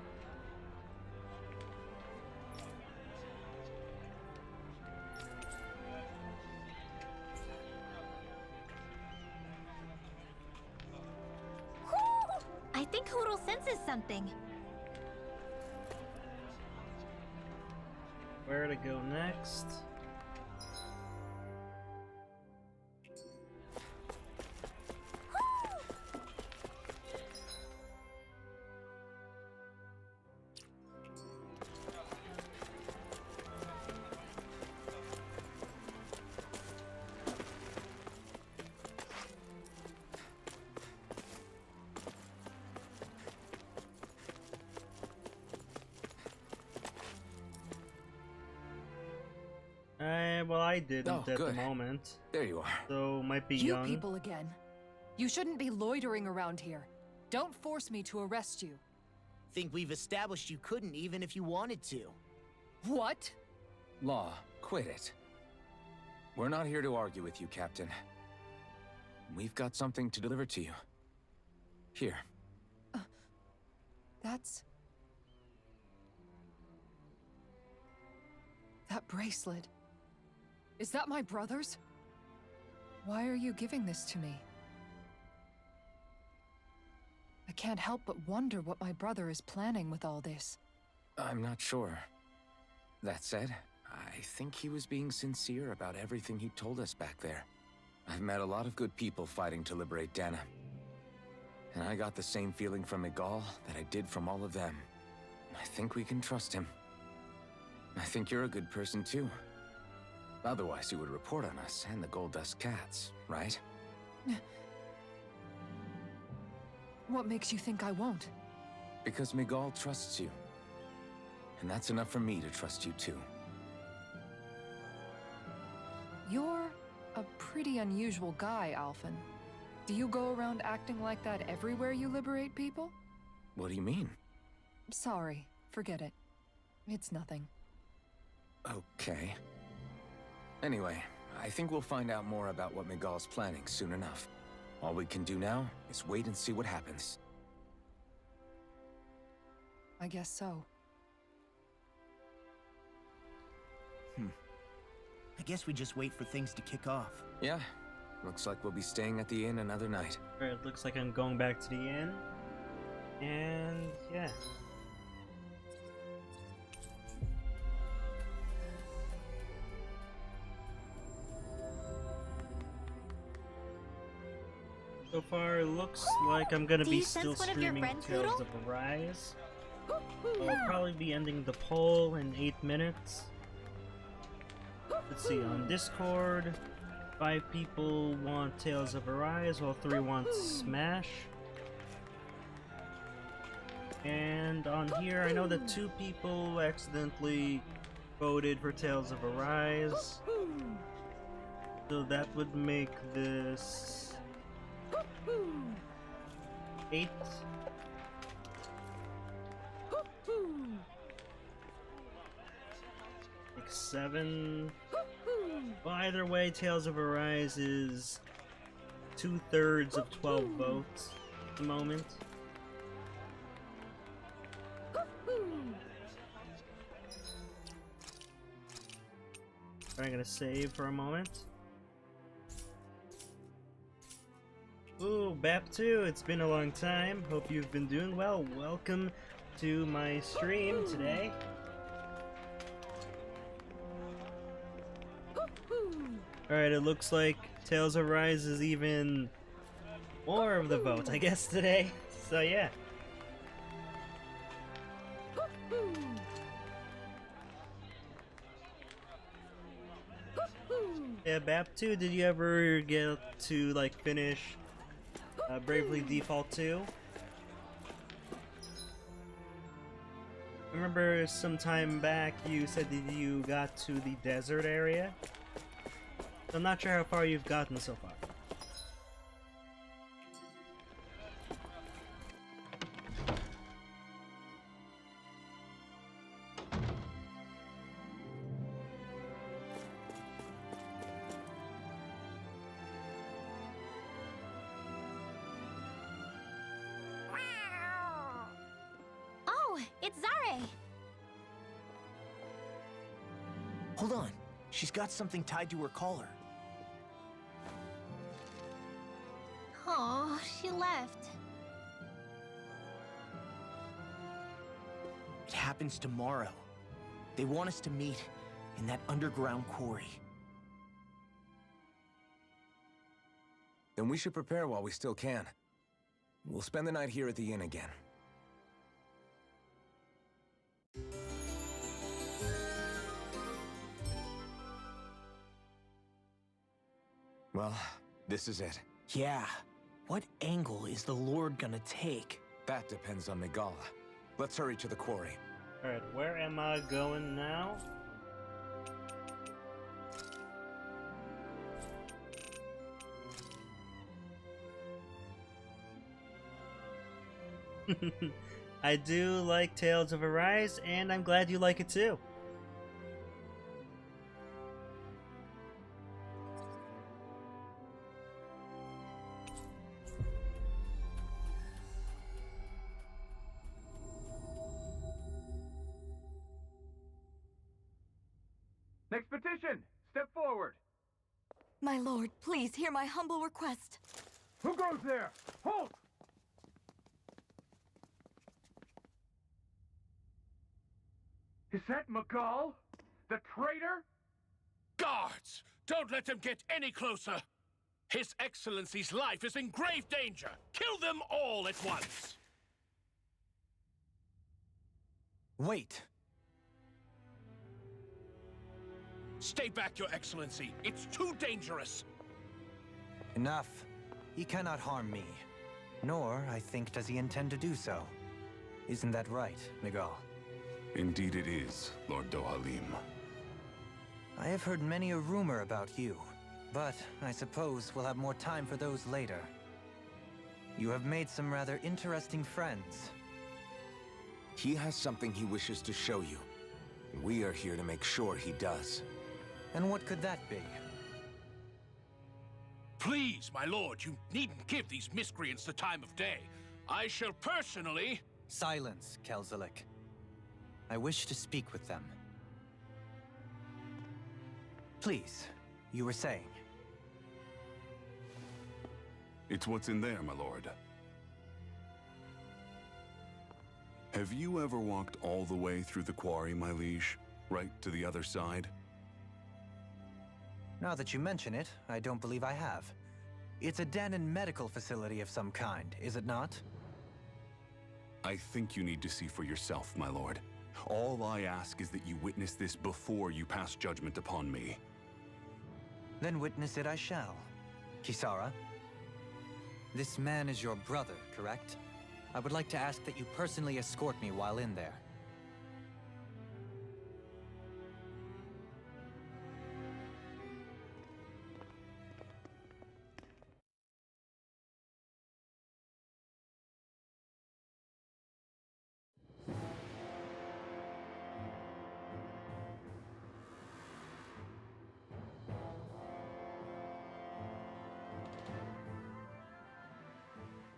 C: I think Hootle senses something.
A: Where to go next? Well, I didn't at the moment.
D: There you are.
A: So, might be
K: You
A: young.
K: people again. You shouldn't be loitering around here. Don't force me to arrest you.
H: Think we've established you couldn't even if you wanted to.
K: What?
D: Law, quit it. We're not here to argue with you, Captain. We've got something to deliver to you. Here.
K: That's... That bracelet. Is that my brother's? Why are you giving this to me? I can't help but wonder what my brother is planning with all this.
B: I'm not sure. That said, I think he was being sincere about everything he told us back there. I've met a lot of good people fighting to liberate Dahna. And I got the same feeling from Miguel that I did from all of them. I think we can trust him. I think you're a good person too. Otherwise you would report on us and the Gold Dust Cats, right?
K: What makes you think I won't?
B: Because Miguel trusts you. And that's enough for me to trust you too.
K: You're a pretty unusual guy, Alphen. Do you go around acting like that everywhere you liberate people?
B: What do you mean?
K: Sorry, forget it. It's nothing.
B: Okay. Anyway, I think we'll find out more about what Miguel's planning soon enough. All we can do now is wait and see what happens.
K: I guess so.
F: I guess we just wait for things to kick off.
B: Yeah. Looks like we'll be staying at the inn another night.
A: Alright, it looks like I'm going back to the inn. And yeah. So far, it looks like I'm gonna be still streaming Tales of Arise. I'll probably be ending the poll in 8 minutes. Let's see, on Discord, 5 people want Tales of Arise, while 3 want Smash. And on here, I know that 2 people accidentally voted for Tales of Arise. So that would make this 8. Like 7. Well, either way, Tales of Arise is 2/3 of 12 votes at the moment. I'm gonna save for a moment. Ooh, BAP2, it's been a long time. Hope you've been doing well. Welcome to my stream today. Alright, it looks like Tales of Rise is even more of the vote, I guess, today. So yeah. Yeah, BAP2, did you ever get to, like, finish Bravely Default 2? I remember some time back you said that you got to the desert area. I'm not sure how far you've gotten so far.
C: Oh, it's Zare!
F: Hold on. She's got something tied to her collar.
C: Oh, she left.
F: It happens tomorrow. They want us to meet in that underground quarry.
D: Then we should prepare while we still can. We'll spend the night here at the inn again. Well, this is it.
F: Yeah. What angle is the Lord gonna take?
D: That depends on Miguel. Let's hurry to the quarry.
A: Alright, where am I going now? I do like Tales of Arise, and I'm glad you like it too.
G: Next petition! Step forward!
N: My lord, please hear my humble request.
G: Who goes there? Halt! Is that Magal? The traitor?
M: Guards! Don't let them get any closer! His Excellency's life is in grave danger! Kill them all at once!
L: Wait!
M: Stay back, Your Excellency! It's too dangerous!
L: Enough. He cannot harm me. Nor, I think, does he intend to do so. Isn't that right, Miguel?
O: Indeed it is, Lord Dohalim.
L: I have heard many a rumor about you, but I suppose we'll have more time for those later. You have made some rather interesting friends.
D: He has something he wishes to show you. We are here to make sure he does.
L: And what could that be?
M: Please, my lord, you needn't give these miscreants the time of day. I shall personally...
L: Silence, Kelzelik. I wish to speak with them. Please, you were saying.
O: It's what's in there, my lord. Have you ever walked all the way through the quarry, my liege? Right to the other side?
L: Now that you mention it, I don't believe I have. It's a Dahna medical facility of some kind, is it not?
O: I think you need to see for yourself, my lord. All I ask is that you witness this before you pass judgment upon me.
L: Then witness it I shall. Kisara? This man is your brother, correct? I would like to ask that you personally escort me while in there.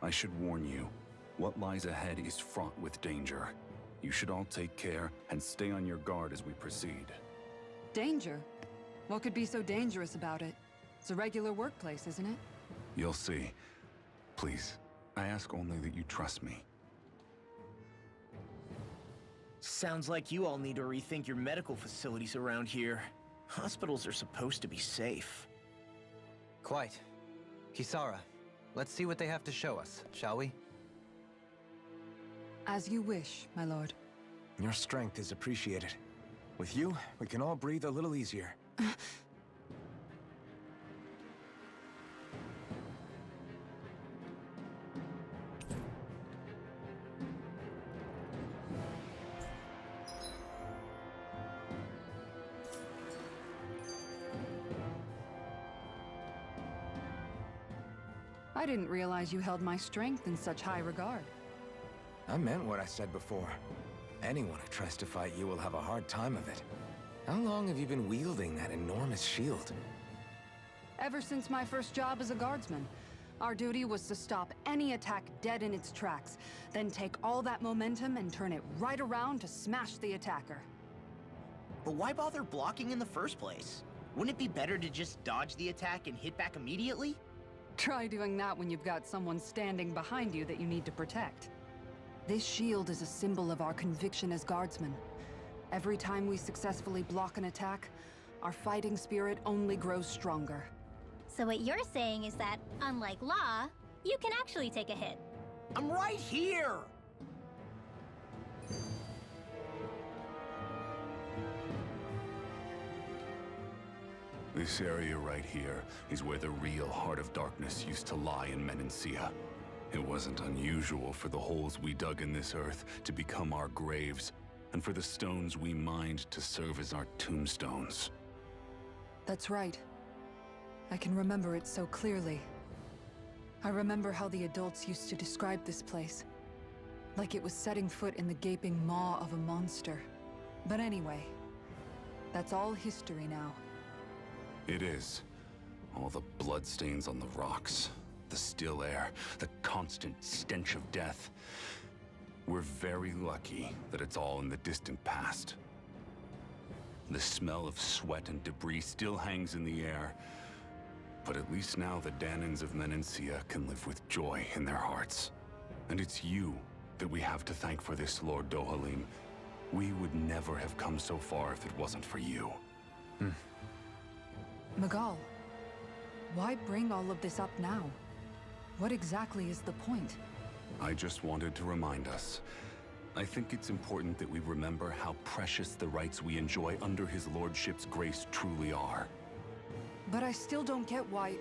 O: I should warn you, what lies ahead is fraught with danger. You should all take care and stay on your guard as we proceed.
K: Danger? What could be so dangerous about it? It's a regular workplace, isn't it?
O: You'll see. Please, I ask only that you trust me.
H: Sounds like you all need to rethink your medical facilities around here. Hospitals are supposed to be safe.
L: Quite. Kisara, let's see what they have to show us, shall we?
K: As you wish, my lord.
D: Your strength is appreciated. With you, we can all breathe a little easier.
K: I didn't realize you held my strength in such high regard.
D: I meant what I said before. Anyone who tries to fight you will have a hard time of it. How long have you been wielding that enormous shield?
K: Ever since my first job as a guardsman, our duty was to stop any attack dead in its tracks, then take all that momentum and turn it right around to smash the attacker.
F: But why bother blocking in the first place? Wouldn't it be better to just dodge the attack and hit back immediately?
K: Try doing that when you've got someone standing behind you that you need to protect. This shield is a symbol of our conviction as guardsmen. Every time we successfully block an attack, our fighting spirit only grows stronger.
C: So what you're saying is that, unlike Law, you can actually take a hit.
F: I'm right here!
O: This area right here is where the real Heart of Darkness used to lie in Menancia. It wasn't unusual for the holes we dug in this earth to become our graves, and for the stones we mined to serve as our tombstones.
K: That's right. I can remember it so clearly. I remember how the adults used to describe this place. Like it was setting foot in the gaping maw of a monster. But anyway, that's all history now.
O: It is. All the bloodstains on the rocks, the still air, the constant stench of death. We're very lucky that it's all in the distant past. The smell of sweat and debris still hangs in the air. But at least now the Dahnans of Menancia can live with joy in their hearts. And it's you that we have to thank for this, Lord Dohalim. We would never have come so far if it wasn't for you.
K: Magal, why bring all of this up now? What exactly is the point?
O: I just wanted to remind us. I think it's important that we remember how precious the rights we enjoy under his lordship's grace truly are.
K: But I still don't get why...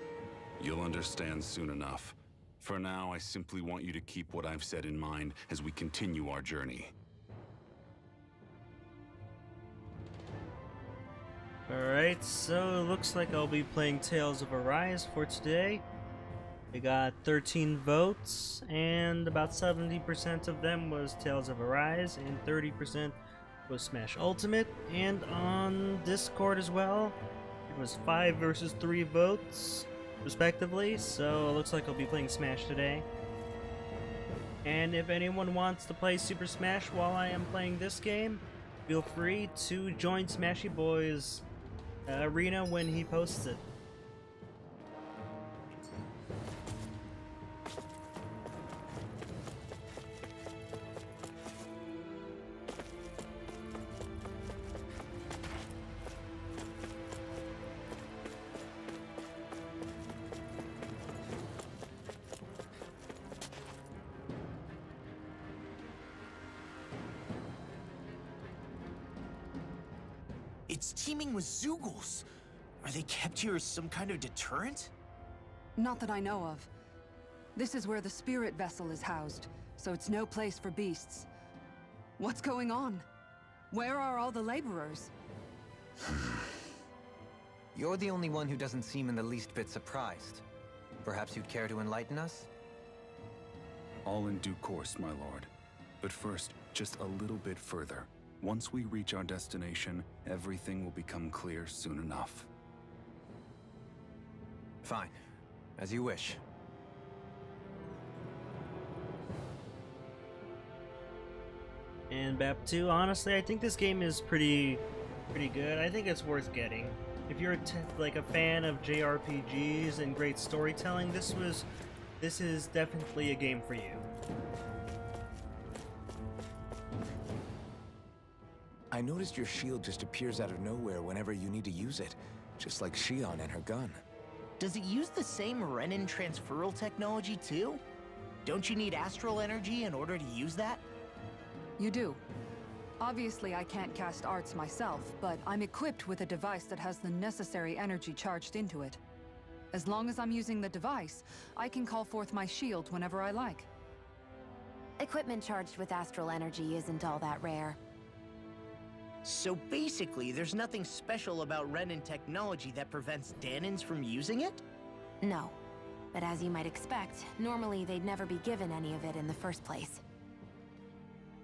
O: You'll understand soon enough. For now, I simply want you to keep what I've said in mind as we continue our journey.
A: Alright, so it looks like I'll be playing Tales of Arise for today. We got 13 votes, and about 70% of them was Tales of Arise, and 30% was Smash Ultimate. And on Discord as well, it was 5 versus 3 votes, respectively, so it looks like I'll be playing Smash today. And if anyone wants to play Super Smash while I am playing this game, feel free to join Smashy Boy's arena when he posts it.
H: It's teeming with Zeugles. Are they kept here as some kind of deterrent?
K: Not that I know of. This is where the spirit vessel is housed, so it's no place for beasts. What's going on? Where are all the laborers?
L: You're the only one who doesn't seem in the least bit surprised. Perhaps you'd care to enlighten us?
O: All in due course, my lord. But first, just a little bit further. Once we reach our destination, everything will become clear soon enough.
L: Fine. As you wish.
A: And Bap2, honestly, I think this game is pretty good. I think it's worth getting. If you're like a fan of JRPGs and great storytelling, this is definitely a game for you.
D: I noticed your shield just appears out of nowhere whenever you need to use it, just like Shion and her gun.
F: Does it use the same Renin transferal technology too? Don't you need astral energy in order to use that?
K: You do. Obviously, I can't cast arts myself, but I'm equipped with a device that has the necessary energy charged into it. As long as I'm using the device, I can call forth my shield whenever I like.
E: Equipment charged with astral energy isn't all that rare.
F: So basically, there's nothing special about Renin technology that prevents Dahnans from using it?
E: No. But as you might expect, normally they'd never be given any of it in the first place.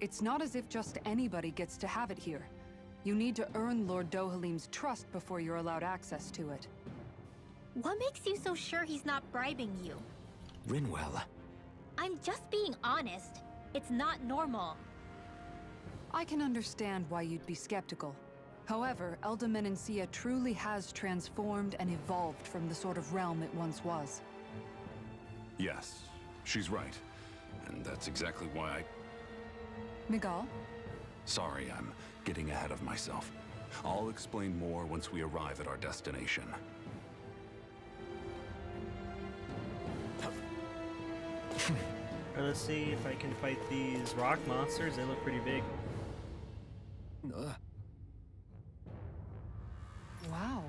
K: It's not as if just anybody gets to have it here. You need to earn Lord Dohalim's trust before you're allowed access to it.
C: What makes you so sure he's not bribing you?
D: Rinwell.
C: I'm just being honest. It's not normal.
K: I can understand why you'd be skeptical. However, Elda Menancia truly has transformed and evolved from the sort of realm it once was.
O: Yes, she's right. And that's exactly why I...
K: Miguel?
O: Sorry, I'm getting ahead of myself. I'll explain more once we arrive at our destination.
A: Let's see if I can fight these rock monsters. They look pretty big.
K: Wow.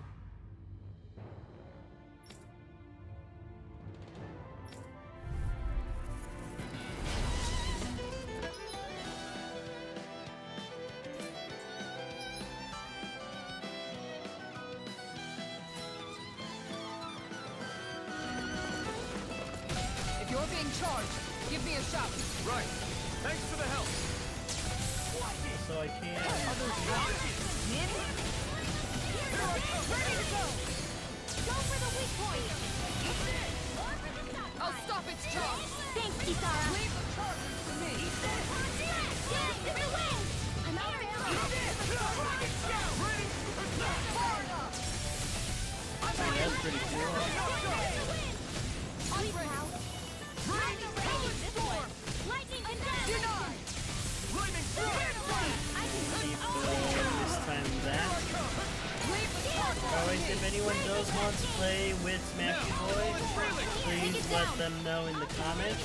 N: If you're being charged, give me a shout.
G: Right. Thanks for the help.
A: So I can...
N: Ready to go!
J: Go for the weak point!
N: I'll stop its charge!
J: Thanks, Kisara!
N: Leave the charges to me!
J: Yes, in the way! I'm out of ammo!
G: Rocket shout! Ready?
A: if anyone does want to play with Smashy Boy, please let them know in the comments.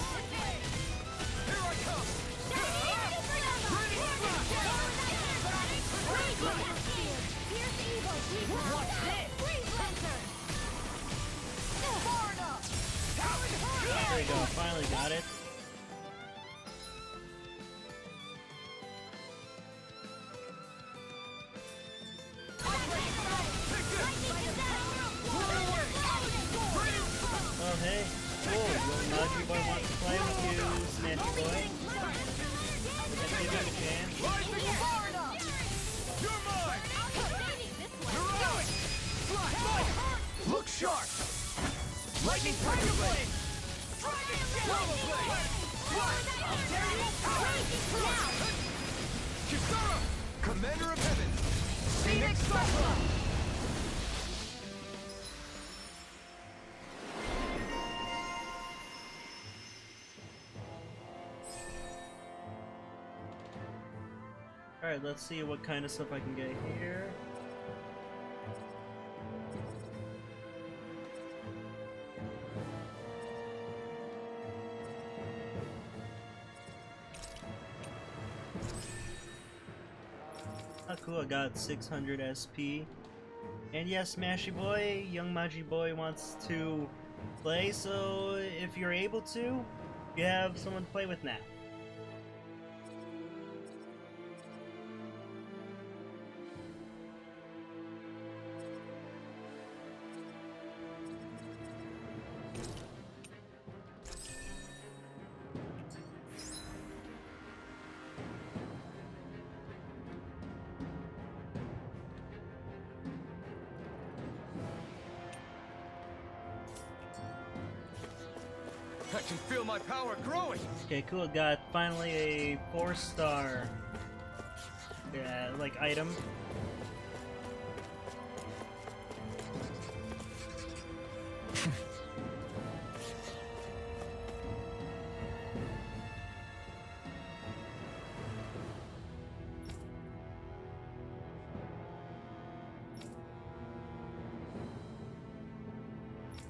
A: There we go, finally got it. Oh hey, cool. Well, Magic Boy wants to play with you, Smashy Boy. Let's give him a chance.
G: You're mine! You're out! Look sharp! Lightning Tiger Blade! Lava Blade! Kisara! Commander of Heaven! Phoenix Cyclone!
A: Alright, let's see what kind of stuff I can get here. Oh cool, I got 600 SP. And yes, Smashy Boy, young Magi Boy wants to play, so if you're able to, you have someone to play with now.
G: I can feel my power growing!
A: Okay, cool. Got finally a 4-star, like item.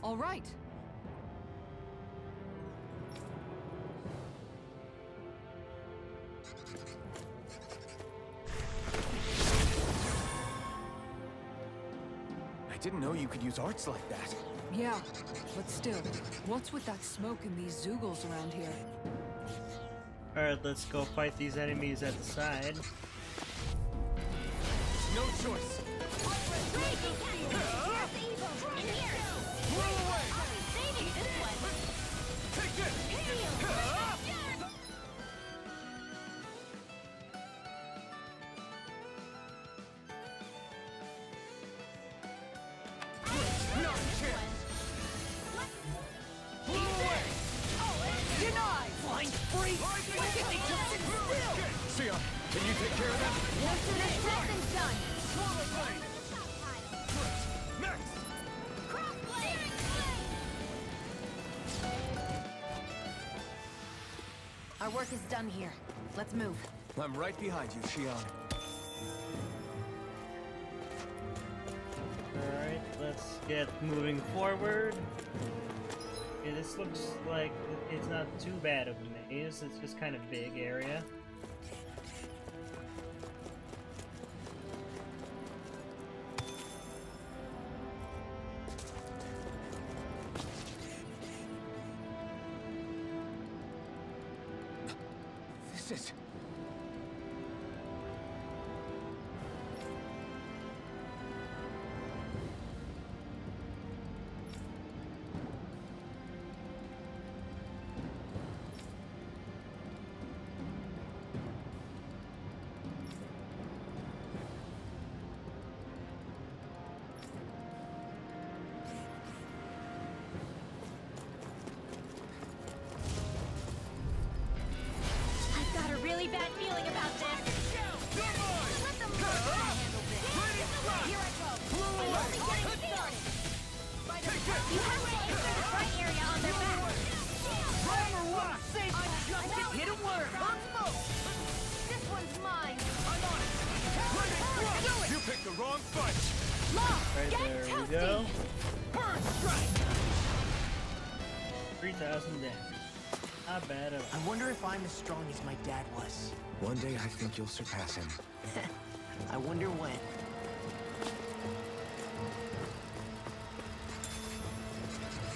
K: All right.
I: I didn't know you could use arts like that.
K: Yeah, but still, what's with that smoke and these Zoogles around here?
A: Alright, let's go fight these enemies at the side.
G: No choice! Take it! Not a chance!
H: Denied! Flying free! Why can't they just sit still?
G: Sia, can you take care of them?
J: No sooner said than done.
G: Swallow Blade! Next!
E: Our work is done here. Let's move.
I: I'm right behind you, Xion.
A: Alright, let's get moving forward. Okay, this looks like it's not too bad of a maze, it's just kind of big area.
I: This is...
C: I've got a really bad feeling about this. Let them handle this. Here I go. I'm only getting started. You have to enter the right area on their back.
H: Hit a word!
C: This one's mine.
G: You picked the wrong fight!
A: Right there we go. 3,000 damage. Not bad at all.
B: I wonder if I'm as strong as my dad was.
D: One day I think you'll surpass him.
B: I wonder when.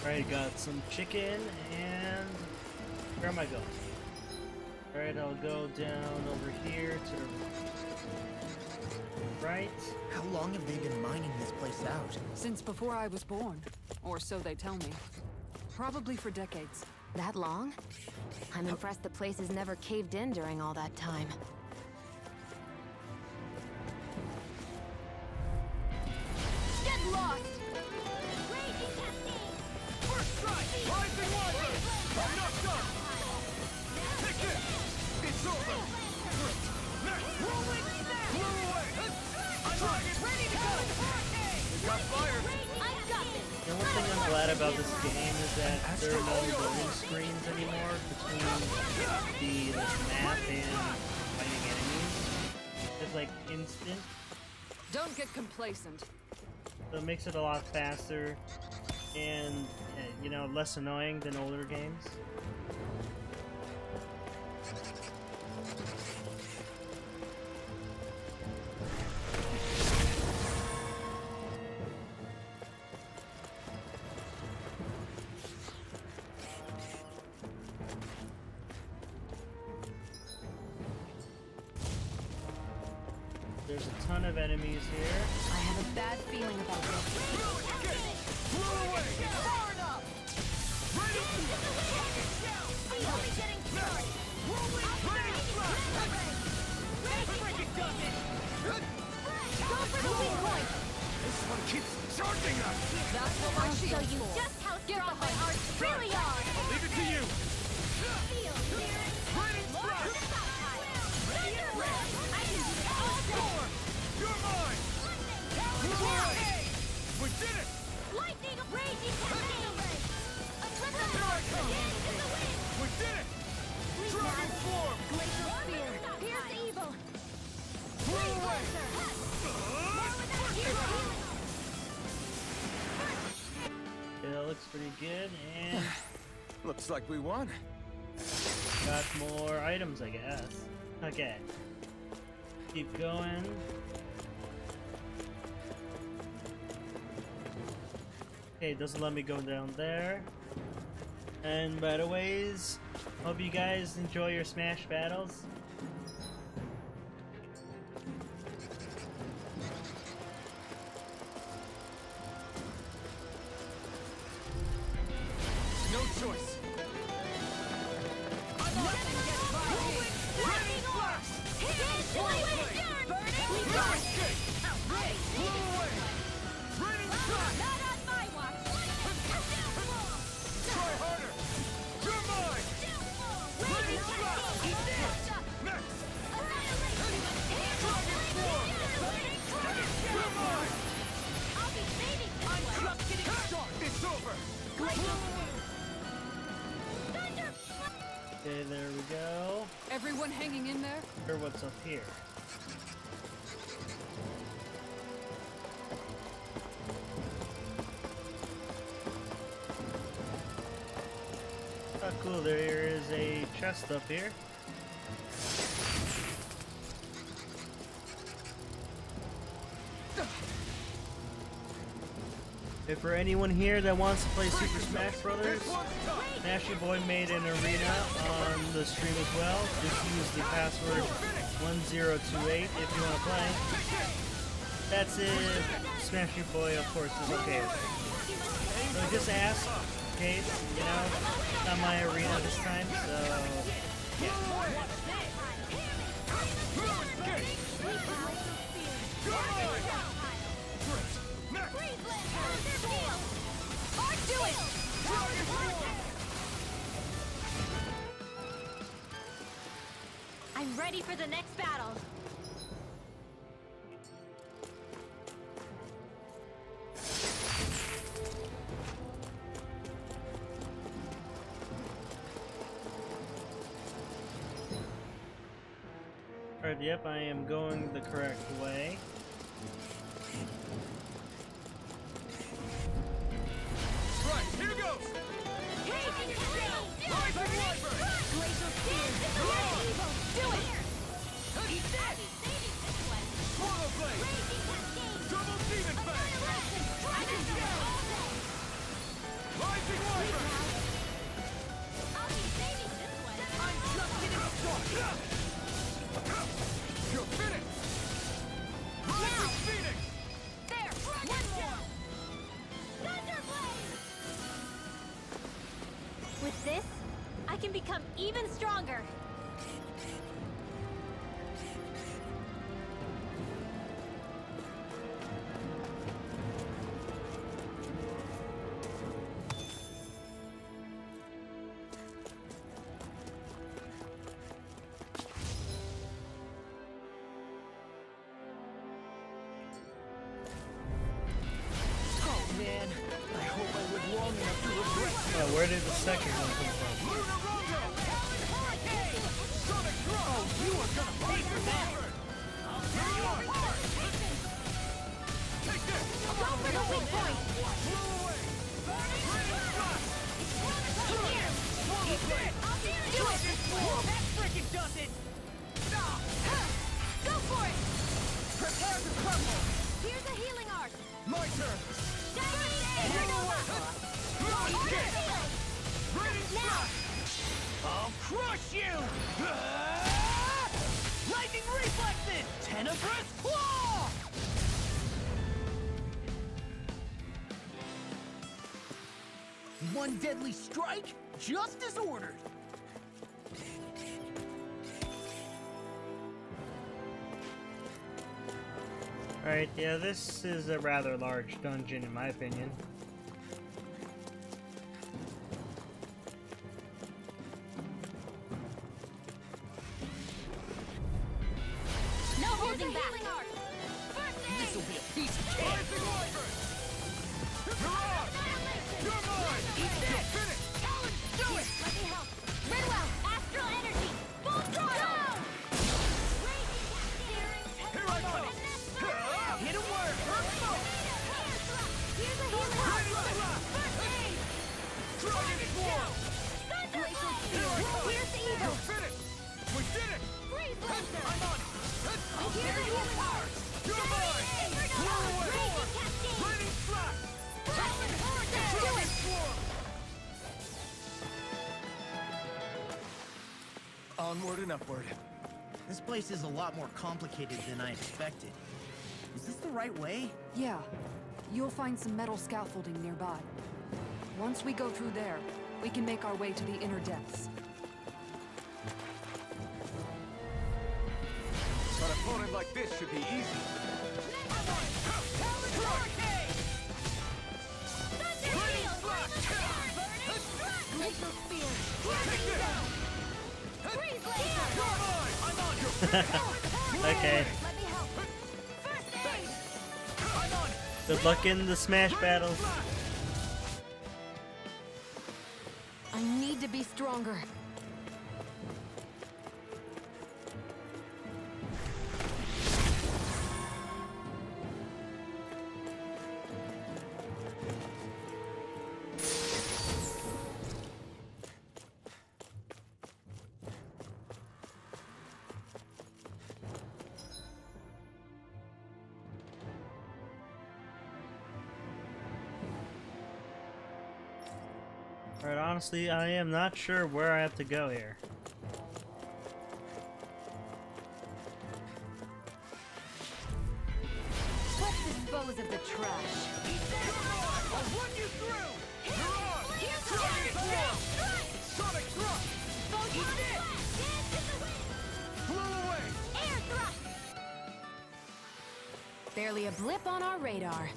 A: Alright, got some chicken, and where am I going? Alright, I'll go down over here to the right.
B: How long have they been mining this place out?
K: Since before I was born. Or so they tell me. Probably for decades.
E: That long? I'm impressed the place has never caved in during all that time.
N: Get lost!
G: First strike! Rising water! I'm not done! Take this! It's over! Next! Rolling snap! Blew away! Dragon! Ready to go! We got fire!
N: I've got this!
A: The one thing I'm glad about this game is that there are no loading screens anymore between the map and fighting enemies. It's like instant,
K: Don't get complacent.
A: so it makes it a lot faster and, you know, less annoying than older games. There's a ton of enemies here.
E: I have a bad feeling about this.
G: Blew away! Far enough! Ready!
N: I'm only getting started!
G: Ready! Break it, Dustin!
N: Go for the weak point!
G: This one keeps charging us!
N: That's what my
C: I'll show
N: shield's
C: you
N: for.
C: just how strong my hearts really are!
G: I'll leave it to you!
N: Feel clearance!
G: Ready! Flash!
N: I can do it all day!
G: You're mine! We did it!
N: Lightning! Raging cascade!
G: Here I come! We did it! Dragon form!
N: Glacial spear! Pierce evil!
G: Blew away!
A: Yeah, that looks pretty good, and
D: Looks like we won.
A: got more items, I guess. Okay. Keep going. Okay, it doesn't let me go down there. And by the ways, hope you guys enjoy your Smash battles.
G: No choice! Try harder! You're mine! Ready, flash! Next! Dragon form! You're mine! I'm just getting started! It's over!
A: Okay, there we go.
K: Everyone hanging in there?
A: Or what's up here? Oh, cool. There is a chest up here. If for anyone here that wants to play Super Smash Brothers, Smash Your Boy made an arena on the stream as well. Just use the password 1028 if you want to play. That's it. Smash Your Boy, of course, is okay with it. So just ask, in case, you know, it's not my arena this time, so yeah.
C: I'm ready for the next battle.
A: Alright, yep, I am going the correct way.
G: Right, here goes! Rising Wyvern!
N: Glacial Spear! Do it!
G: Eat that! Swallow Blade! Double Demon Fang! Rising Wyvern!
N: I'm just getting started!
G: You're finished! Rising Phoenix!
N: There! One more!
C: With this, I can become even stronger.
H: Oh man, I hope I live long enough to regret.
A: Oh, where did the second one come from?
G: Sonic Drop!
H: Oh, you are gonna pay for that!
G: Take this!
N: Go for the weak point!
G: Blow away! Raining Blast!
N: Here!
G: Swallow Blade!
N: Do it! That frickin' does it! Go for it!
H: Prepare to crumble!
N: Here's a healing arc!
G: My turn!
N: Blow away!
G: Raining Blast!
H: I'll crush you! Lightning reflexes! Tenebrous claw! One deadly strike, just as ordered.
A: Alright, yeah, this is a rather large dungeon in my opinion.
N: No holding back!
H: This'll be a piece of cake.
G: Rising Wyvern! You're on! You're mine! You're finished!
N: Do it! Let me help! Ridwell, astral energy! Full throttle!
G: Here I come!
H: Hit a word!
N: Here's a healing arc! First aid!
G: Dragon Swarm!
N: Glacial
G: Here I
N: Spear!
G: come!
N: Here's the eagle!
G: You're finished! We did it!
N: Freeze blaster!
G: I'm on it!
N: Here's a healing arc!
G: You're mine! Blow away! Raining Blast!
N: Do it!
F: Onward and upward. This place is a lot more complicated than I expected. Is this the right way?
K: Yeah. You'll find some metal scaffolding nearby. Once we go through there, we can make our way to the inner depths.
G: An opponent like this should be easy. Raining Blast!
N: Glacial Spear!
G: Take this!
N: Freeze laser!
G: You're mine! I'm on you!
A: Okay.
N: Let me help! First aid!
G: I'm on it!
A: Good luck in the smash battles.
E: I need to be stronger.
A: Alright, honestly, I am not sure where I have to go here.
E: Let's dispose of the trash.
G: I'll run you through! You're on! Dragon Swarm! Sonic Thrust! Eat it! Blow away!
N: Air thrust!
E: Barely a blip on our radar.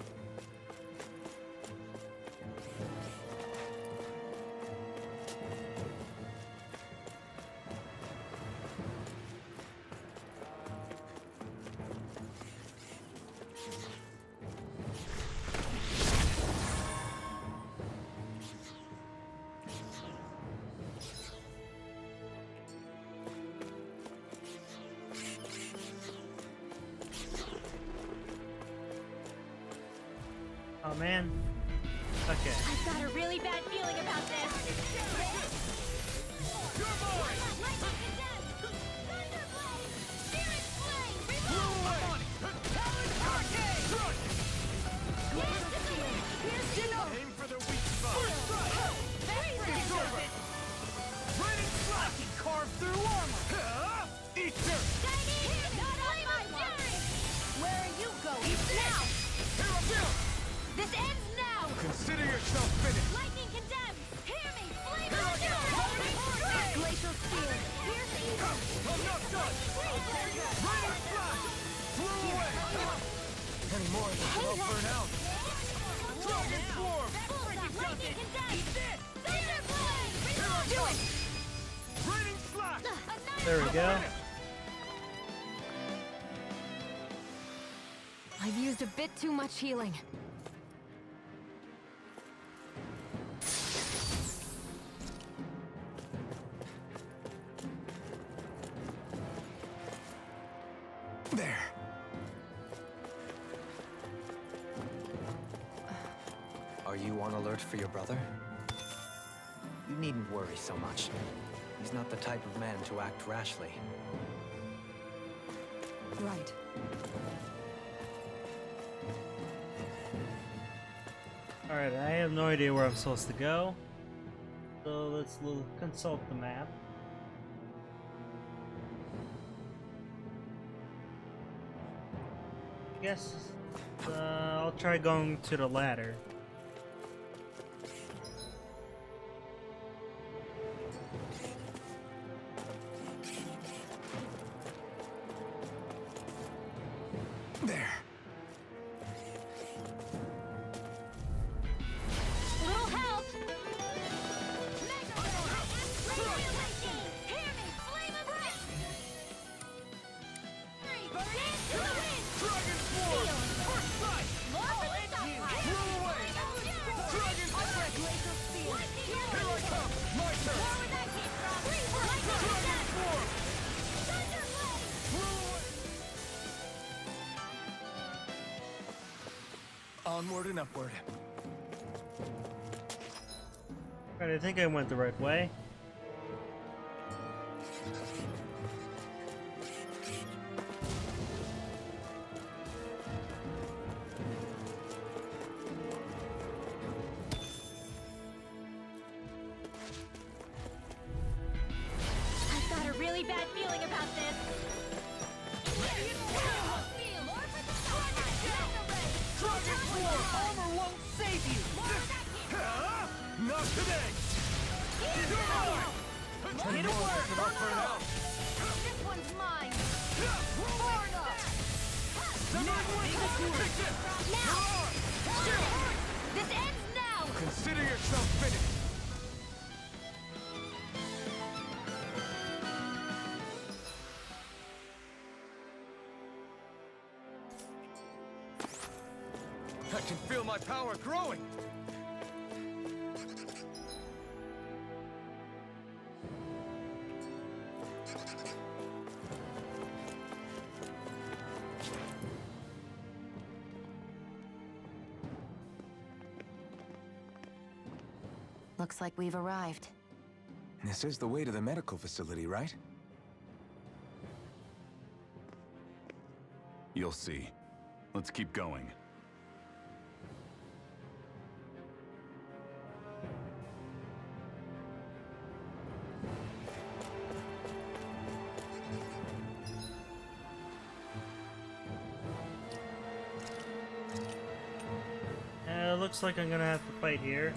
A: Oh man. Okay.
C: I've got a really bad feeling about this. Lightning condemned! Thunderblade! Spirit flame! Remove!
G: Aim for the weak spot.
F: I can carve through armor.
G: Eat dirt.
C: Not on my watch! Where are you going? Now! This ends now!
G: Consider yourself finished.
C: Lightning condemned! Hear me! Flame on you! Glacial spear! Pierce evil!
G: I'm not done. Raining flash. Flew away. Any more of this, I'll burn out. Dragon swarm.
C: Lightning condemned! Thunderblade! Do it!
G: Raining slash.
A: There we go.
E: I've used a bit too much healing.
B: There.
L: Are you on alert for your brother? You needn't worry so much. He's not the type of man to act rashly.
K: Right.
A: Alright, I have no idea where I'm supposed to go. So let's consult the map. I guess I'll try going to the ladder.
B: There.
C: Little help! Mega Hear me! Flame of breath! Dance to the wind!
G: Dragon swarm. First strike.
C: More for the stockpile!
G: Flew away. Dragon strike.
C: Glacial spear!
G: Here I come. My turn.
C: Where would that came from? Lightning
G: Dragon
C: condemned!
G: swarm.
C: Thunderblade!
G: Flew away. Onward and upward.
A: Alright, I think I went the right way.
C: I've got a really bad feeling about this.
G: Dragon swarm. Armor won't save you. Not today. Any more of this and I'll burn out.
C: This one's mine. Now! This ends now!
G: Consider yourself finished. I can feel my power growing.
E: Looks like we've arrived.
D: This is the way to the medical facility, right?
O: You'll see. Let's keep going.
A: Looks like I'm gonna have to fight here.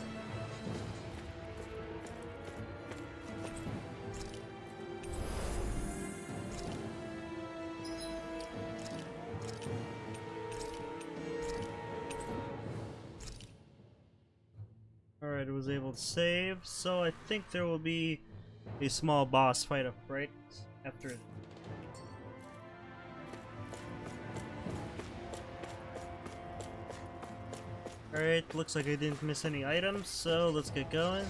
A: Alright, I was able to save, so I think there will be a small boss fight up right after it. Alright, looks like I didn't miss any items, so let's get going.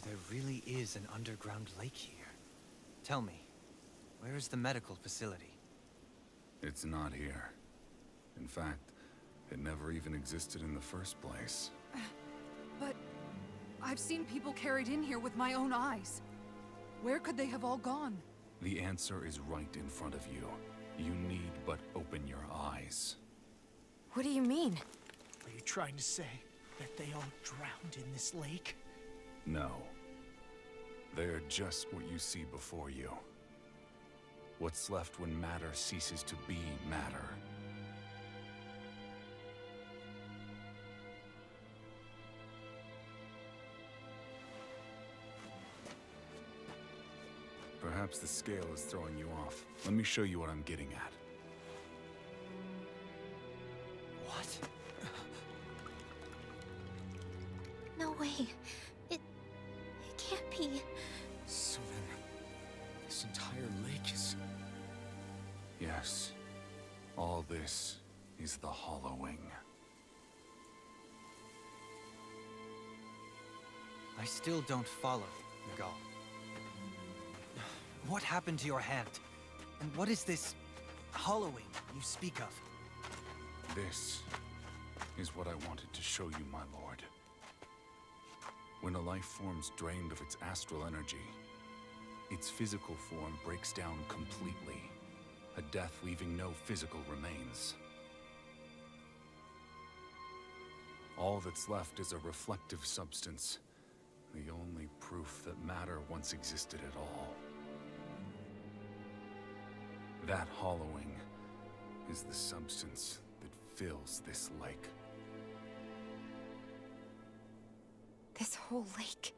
L: There really is an underground lake here. Tell me, where is the medical facility?
O: It's not here. In fact, it never even existed in the first place.
K: But I've seen people carried in here with my own eyes. Where could they have all gone?
O: The answer is right in front of you. You need but open your eyes.
E: What do you mean?
B: Are you trying to say that they all drowned in this lake?
O: No. They're just what you see before you. What's left when matter ceases to be matter. Perhaps the scale is throwing you off. Let me show you what I'm getting at.
L: What?
C: No way. It can't be.
B: So then, this entire lake is...
O: Yes. All this is the hollowing.
L: I still don't follow, Miguel. What happened to your hand? And what is this hollowing you speak of?
O: This is what I wanted to show you, my lord. When a life form's drained of its astral energy, its physical form breaks down completely, a death leaving no physical remains. All that's left is a reflective substance, the only proof that matter once existed at all. That hollowing is the substance that fills this lake.
E: This whole lake.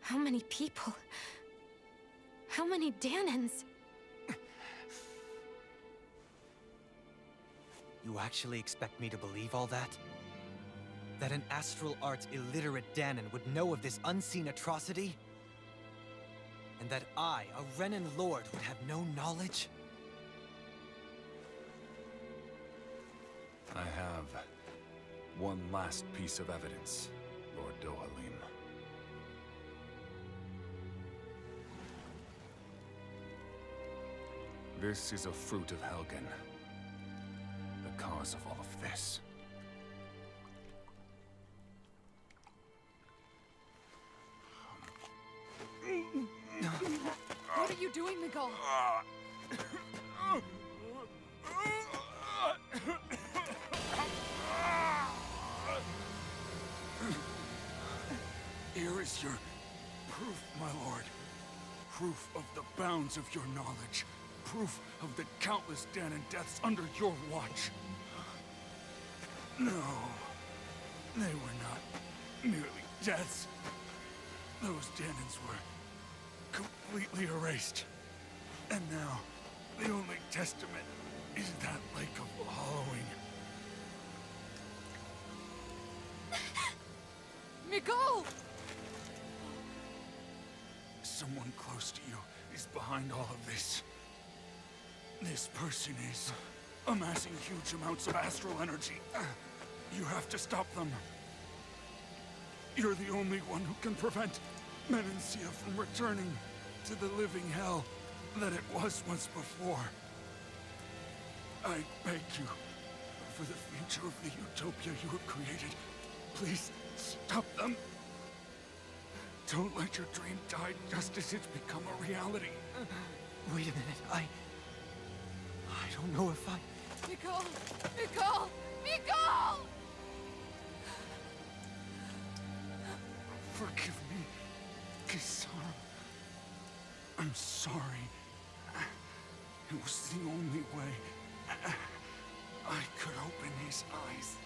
E: How many people? How many Dahnans?
L: You actually expect me to believe all that? That an astral arts illiterate Dahnan would know of this unseen atrocity? And that I, a Renan lord, would have no knowledge?
O: I have one last piece of evidence, Lord Dohalim. This is a fruit of Helgen, the cause of all of this.
K: What are you doing, Miguel?
O: Here is your proof, my lord. Proof of the bounds of your knowledge. Proof of the countless Dahnan deaths under your watch. No, they were not merely deaths. Those Dahnans were completely erased. And now, the only testament is that lake of hollowing.
K: Miguel!
O: Someone close to you is behind all of this. This person is amassing huge amounts of astral energy. You have to stop them. You're the only one who can prevent Menancia from returning to the living hell that it was once before. I beg you, for the future of the utopia you have created, please stop them. Don't let your dream die just as it's become a reality.
L: Wait a minute, I don't know if I...
K: Miguel! Miguel! Miguel!
O: Forgive me, Kisara. I'm sorry. It was the only way I could open his eyes.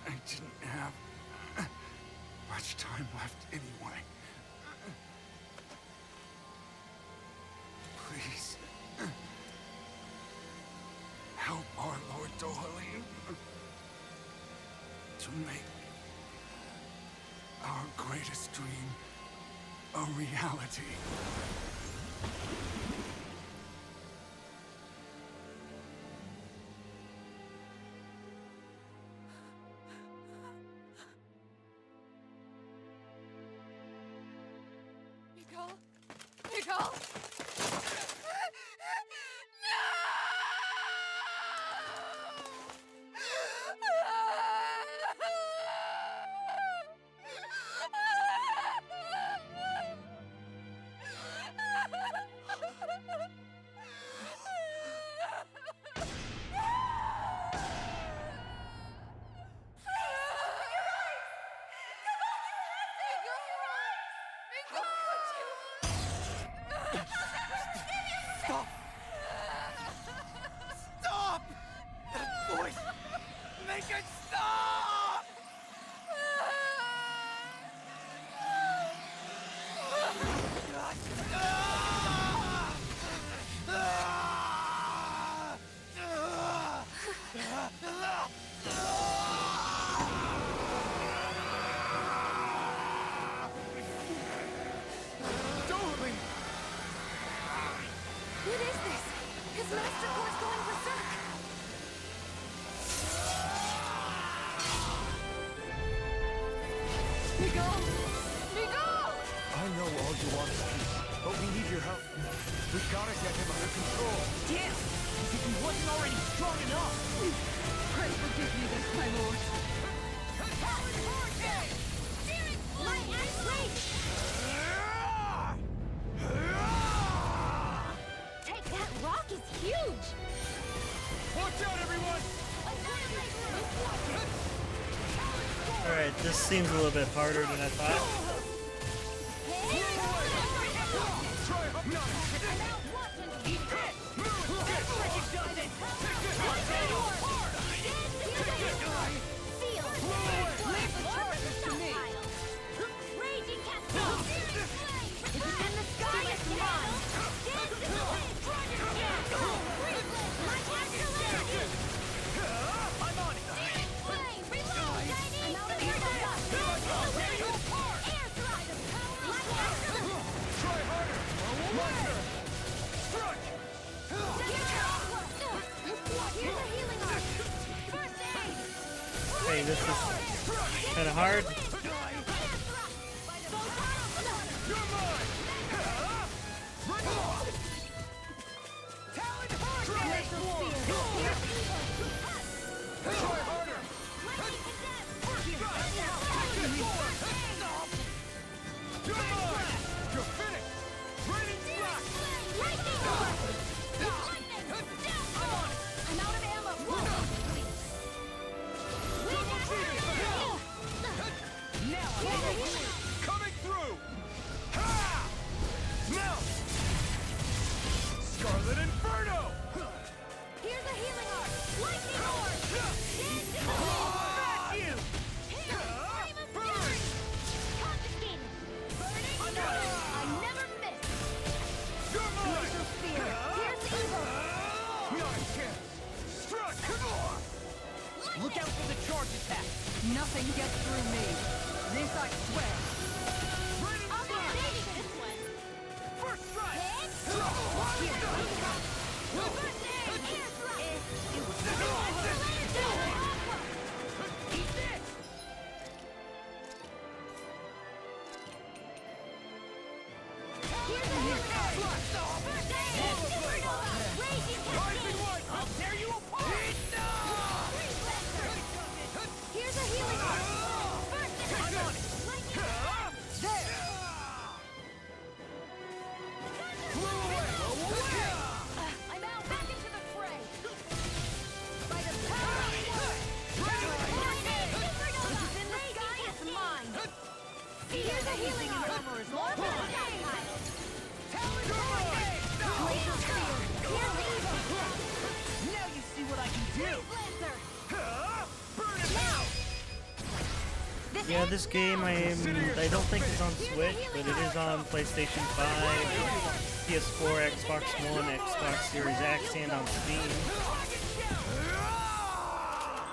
O: I didn't have much time left anyway. Please, help our Lord Dohalim to make our greatest dream a reality.
K: Nicole? Nicole?
H: Stop! Stop! That voice! Make it stop!
G: Darling!
E: What is this? His master core's going berserk!
K: Nicole! Nicole!
G: I know all you want is peace, but we need your help. We gotta get him under control.
H: Damn! As if he wasn't already strong enough!
K: Pray forgive me this, my lord.
C: Take that rock is huge!
G: Watch out, everyone!
A: Alright, this seems a little bit harder than I thought. Okay, this is kind of hard.
G: Coming through! Ha! Now! Scarlet Inferno!
C: Here's a healing arc! Lightning orb!
G: Back you!
C: Burn! Confiscated! Burning Sun! I never miss!
G: You're mine!
C: Glacial Spear! Here's evil!
G: Not a chance! Struck!
H: Look out for the charge attack!
K: Nothing gets through me. This I swear.
C: I'll be saving this one!
G: First strike!
C: Reverse aim! Air thrust!
G: It was
C: Eat this! Here's a healing arc! First aid! Supernova! Raging Cascade!
G: I'll tear you apart!
C: Here's a healing arc! First aid!
G: I'm on it!
C: Lightning orb!
K: There!
C: I'm out back into the fray! By the power of Supernova! In the sky, it's mine! Here's a healing arc! More stockpile! Glacial Spear! Here's evil!
H: Now you see what I can do!
C: Lancer!
G: Burn it now!
A: Yeah, this game I don't think it's on Switch, but it is on PlayStation 5, PS4, Xbox One, Xbox Series X, and on Steam.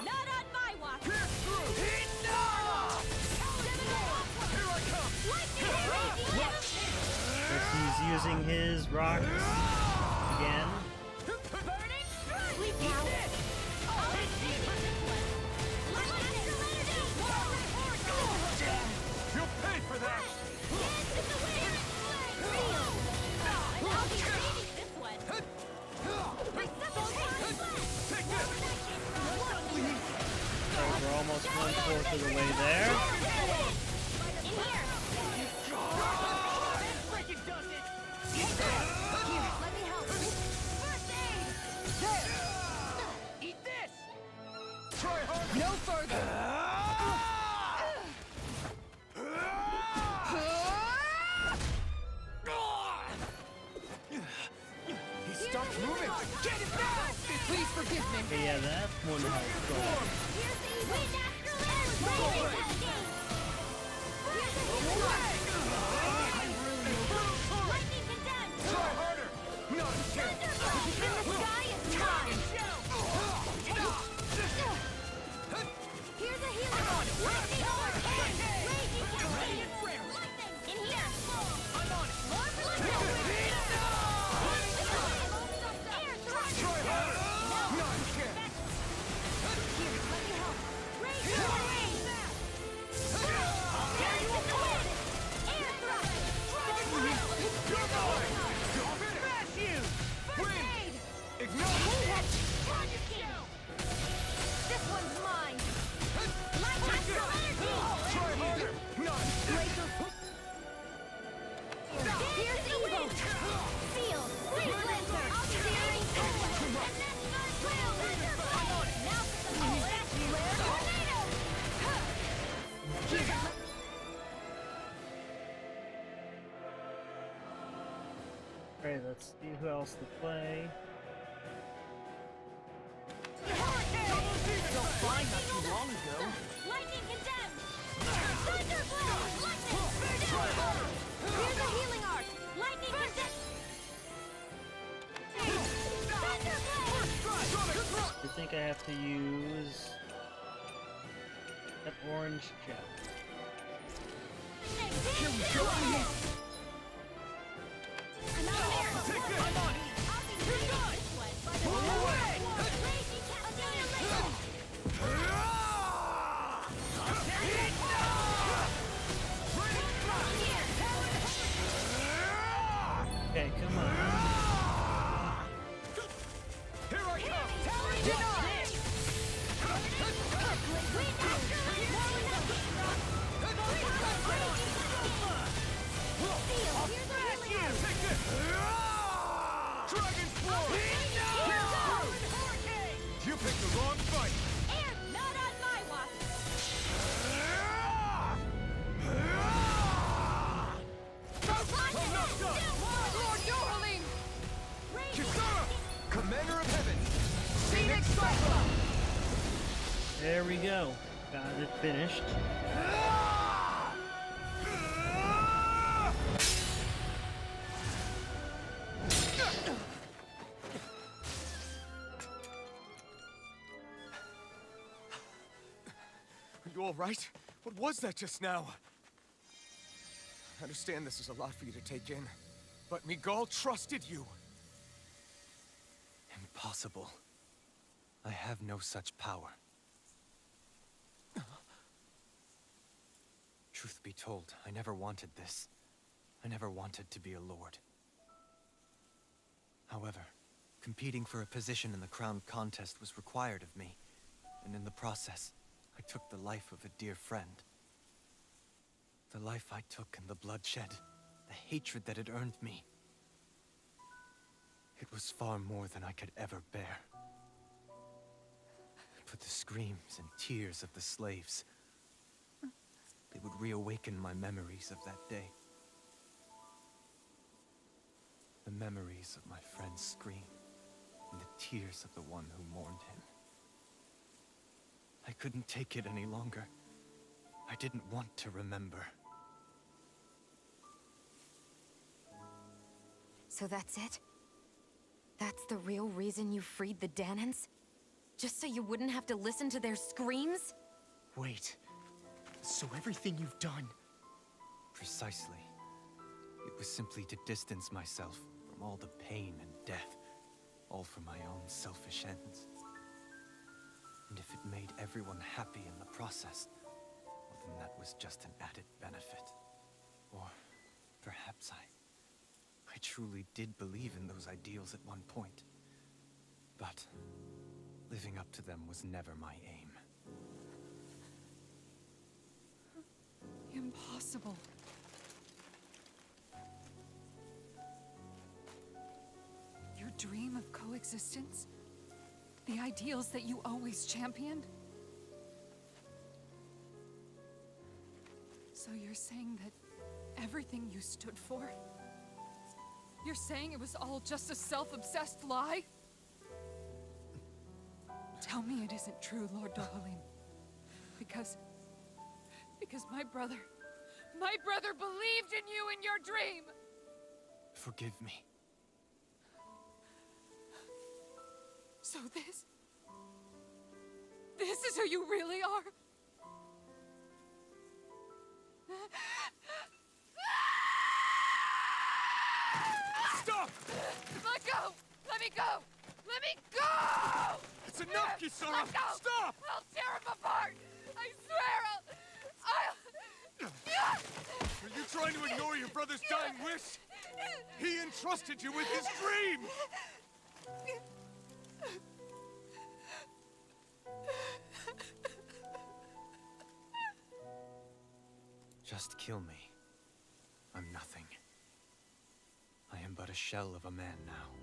C: Not on my watch!
A: He's using his rocks again.
G: You'll pay for that!
A: most of the way there.
N: No further!
G: He stopped moving! Get it back!
N: Please forgive me.
A: Okay, yeah, that's one health
G: Try harder! Not a chance!
J: Here's a healing one! Lightning Raging Lightning! In here! I'm on it! More for the Air thrust!
G: Try harder! Not a chance!
J: Here, let me help! Rage! Carry with the wind! Air thrust!
G: You're mine! Smash you!
J: First aid!
G: Ignite!
J: This one's mine! Lightning energy!
G: Try harder! Not a chance!
J: Here's Evo! Seal! Freeze Lancer! Searing Tornado! And that's my trail! I'm on it! Now for some tornado!
A: Alright, let's see who else to play.
F: Felt fine not too long ago.
J: Lightning condemned! Thunderblade! Lightning! Here's a healing arc! Lightning condemned! Thunderblade!
A: I think I have to use that orange gel.
J: Here we go! I'm on air!
G: Take this!
J: I'm on it! You're good!
G: Move away!
J: Raging Annihilation!
A: Okay, come on.
G: Here I come! Take this! Dragon's Floor! You picked the wrong fight!
J: Not on my watch!
N: Lord Yorling!
G: Kisara! Commander of Heaven!
N: Phoenix Cyclone!
A: There we go. Got it finished.
G: Are you all right? What was that just now? I understand this is a lot for you to take in, but Miguel trusted you.
L: Impossible. I have no such power. Truth be told, I never wanted this. I never wanted to be a lord. However, competing for a position in the crown contest was required of me, and in the process, I took the life of a dear friend. The life I took and the bloodshed, the hatred that it earned me. It was far more than I could ever bear. But the screams and tears of the slaves, they would reawaken my memories of that day. The memories of my friend's scream and the tears of the one who mourned him. I couldn't take it any longer. I didn't want to remember.
E: So that's it? That's the real reason you freed the Dahnans? Just so you wouldn't have to listen to their screams?
B: Wait. So everything you've done...
L: Precisely. It was simply to distance myself from all the pain and death, all for my own selfish ends. And if it made everyone happy in the process, well, then that was just an added benefit. Or perhaps I truly did believe in those ideals at one point. But living up to them was never my aim.
K: possible? Your dream of coexistence? The ideals that you always championed? So you're saying that everything you stood for? You're saying it was all just a self-obsessed lie? Tell me it isn't true, Lord Dohalim. Because my brother believed in you in your dream!
L: Forgive me.
K: So this is who you really are?
G: Stop!
K: Let go! Let me go! Let me go!
G: It's enough, Kisara!
K: Let go!
G: Stop!
K: I'll tear him apart! I swear I'll...
G: Are you trying to ignore your brother's dying wish? He entrusted you with his dream!
L: Just kill me. I'm nothing. I am but a shell of a man now.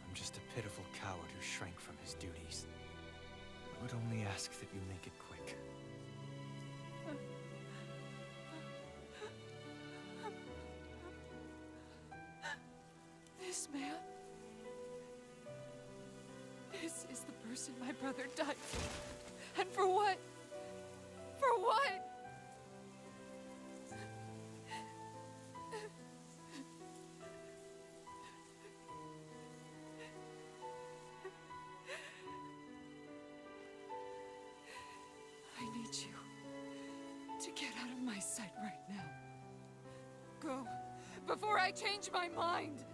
L: I'm just a pitiful coward who shrank from his duties. I would only ask that you make it quick.
K: This man... This is the person my brother died for. And for what? For what? I need you to get out of my sight right now. Go, before I change my mind!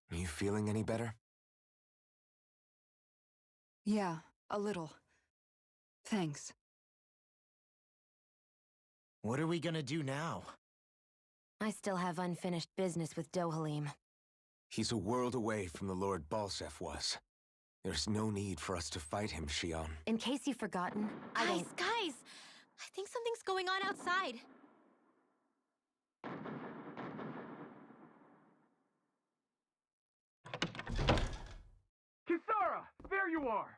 D: Are you feeling any better?
K: Yeah, a little. Thanks.
H: What are we gonna do now?
E: I still have unfinished business with Dohalim.
D: He's a world away from the Lord Balsef was. There's no need for us to fight him, Shion.
E: In case you've forgotten,
C: Guys! I think something's going on outside.
P: Kisara! There you are!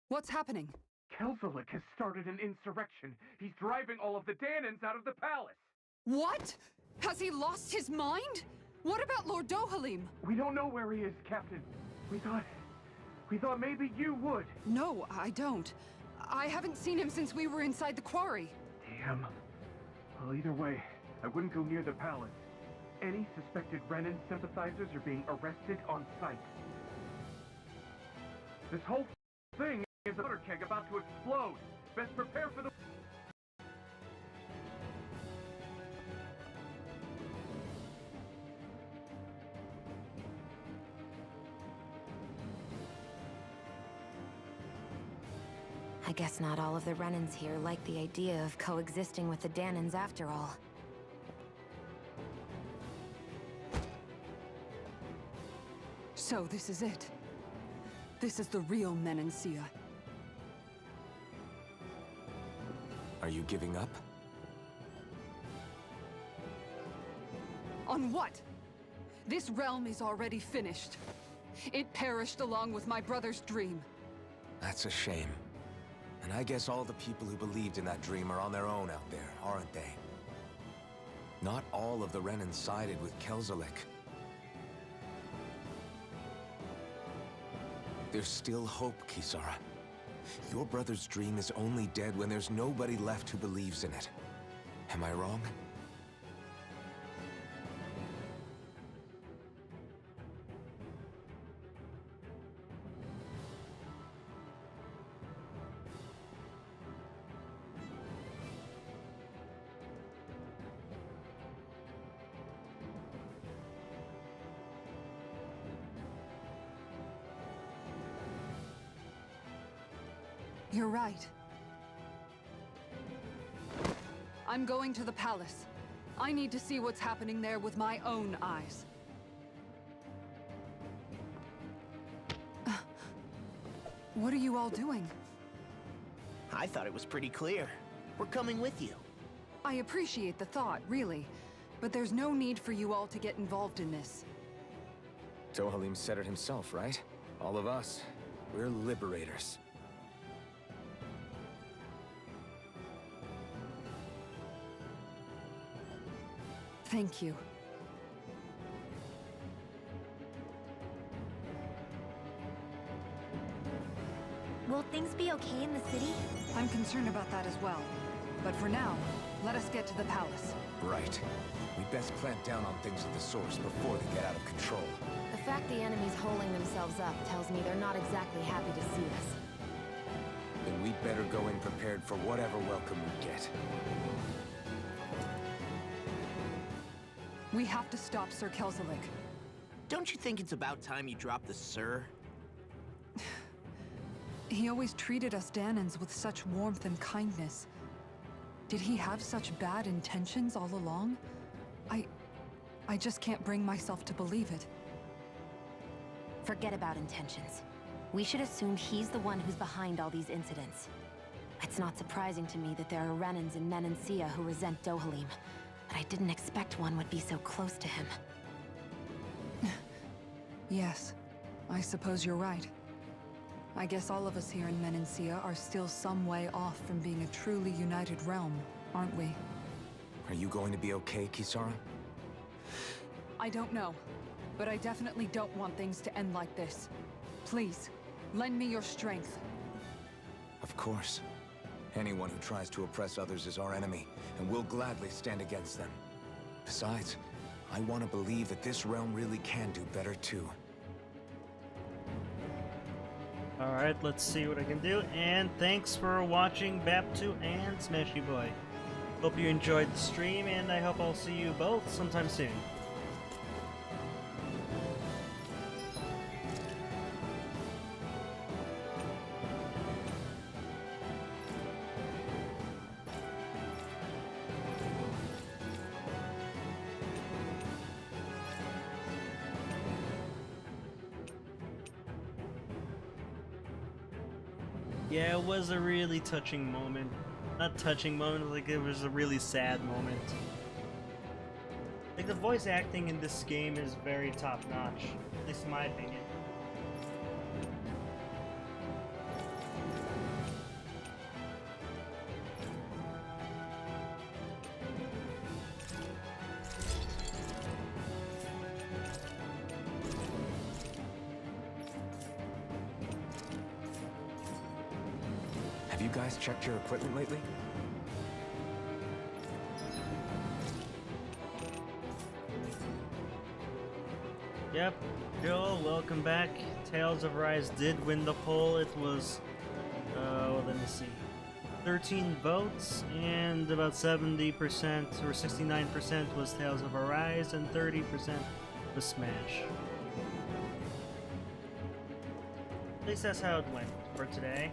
K: What's happening?
P: Kelzolik has started an insurrection. He's driving all of the Dahnans out of the palace.
K: What? Has he lost his mind? What about Lord Dohalim?
P: We don't know where he is, Captain. We thought maybe you would.
K: No, I don't. I haven't seen him since we were inside the quarry.
P: Damn. Well, either way, I wouldn't go near the palace. Any suspected Renan sympathizers are being arrested on sight. This whole thing is a powder keg about to explode. Best prepare for the...
E: I guess not all of the Renans here like the idea of coexisting with the Dahnans after all.
K: So this is it. This is the real Menancia.
D: Are you giving up?
K: On what? This realm is already finished. It perished along with my brother's dream.
D: That's a shame. And I guess all the people who believed in that dream are on their own out there, aren't they? Not all of the Renans sided with Kelzolik. There's still hope, Kisara. Your brother's dream is only dead when there's nobody left who believes in it. Am I wrong?
K: You're right. I'm going to the palace. I need to see what's happening there with my own eyes. What are you all doing?
H: I thought it was pretty clear. We're coming with you.
K: I appreciate the thought, really, but there's no need for you all to get involved in this.
D: Dohalim said it himself, right? All of us. We're liberators.
K: Thank you.
C: Will things be okay in the city?
K: I'm concerned about that as well. But for now, let us get to the palace.
D: Right. We best clamp down on things at the source before they get out of control.
E: The fact the enemy's holding themselves up tells me they're not exactly happy to see us.
D: Then we'd better go in prepared for whatever welcome we get.
K: We have to stop Sir Kelzelik.
H: Don't you think it's about time you drop the sir?
K: He always treated us Dahnans with such warmth and kindness. Did he have such bad intentions all along? I just can't bring myself to believe it.
E: Forget about intentions. We should assume he's the one who's behind all these incidents. It's not surprising to me that there are Renans in Menancia who resent Dohalim, but I didn't expect one would be so close to him.
K: Yes, I suppose you're right. I guess all of us here in Menancia are still some way off from being a truly united realm, aren't we?
D: Are you going to be okay, Kisara?
K: I don't know, but I definitely don't want things to end like this. Please, lend me your strength.
D: Of course. Anyone who tries to oppress others is our enemy, and we'll gladly stand against them. Besides, I want to believe that this realm really can do better too.
A: Alright, let's see what I can do, and thanks for watching Bap2 and Smashy Boy. Hope you enjoyed the stream, and I hope I'll see you both sometime soon. Yeah, it was a really touching moment. Not touching moment, like it was a really sad moment. Like the voice acting in this game is very top-notch, at least in my opinion.
D: Have you guys checked your equipment lately?
A: Yep, Joel, welcome back. Tales of Arise did win the poll. It was, let me see, 13 votes, and about 70% or 69% was Tales of Arise, and 30% was Smash. At least that's how it went for today.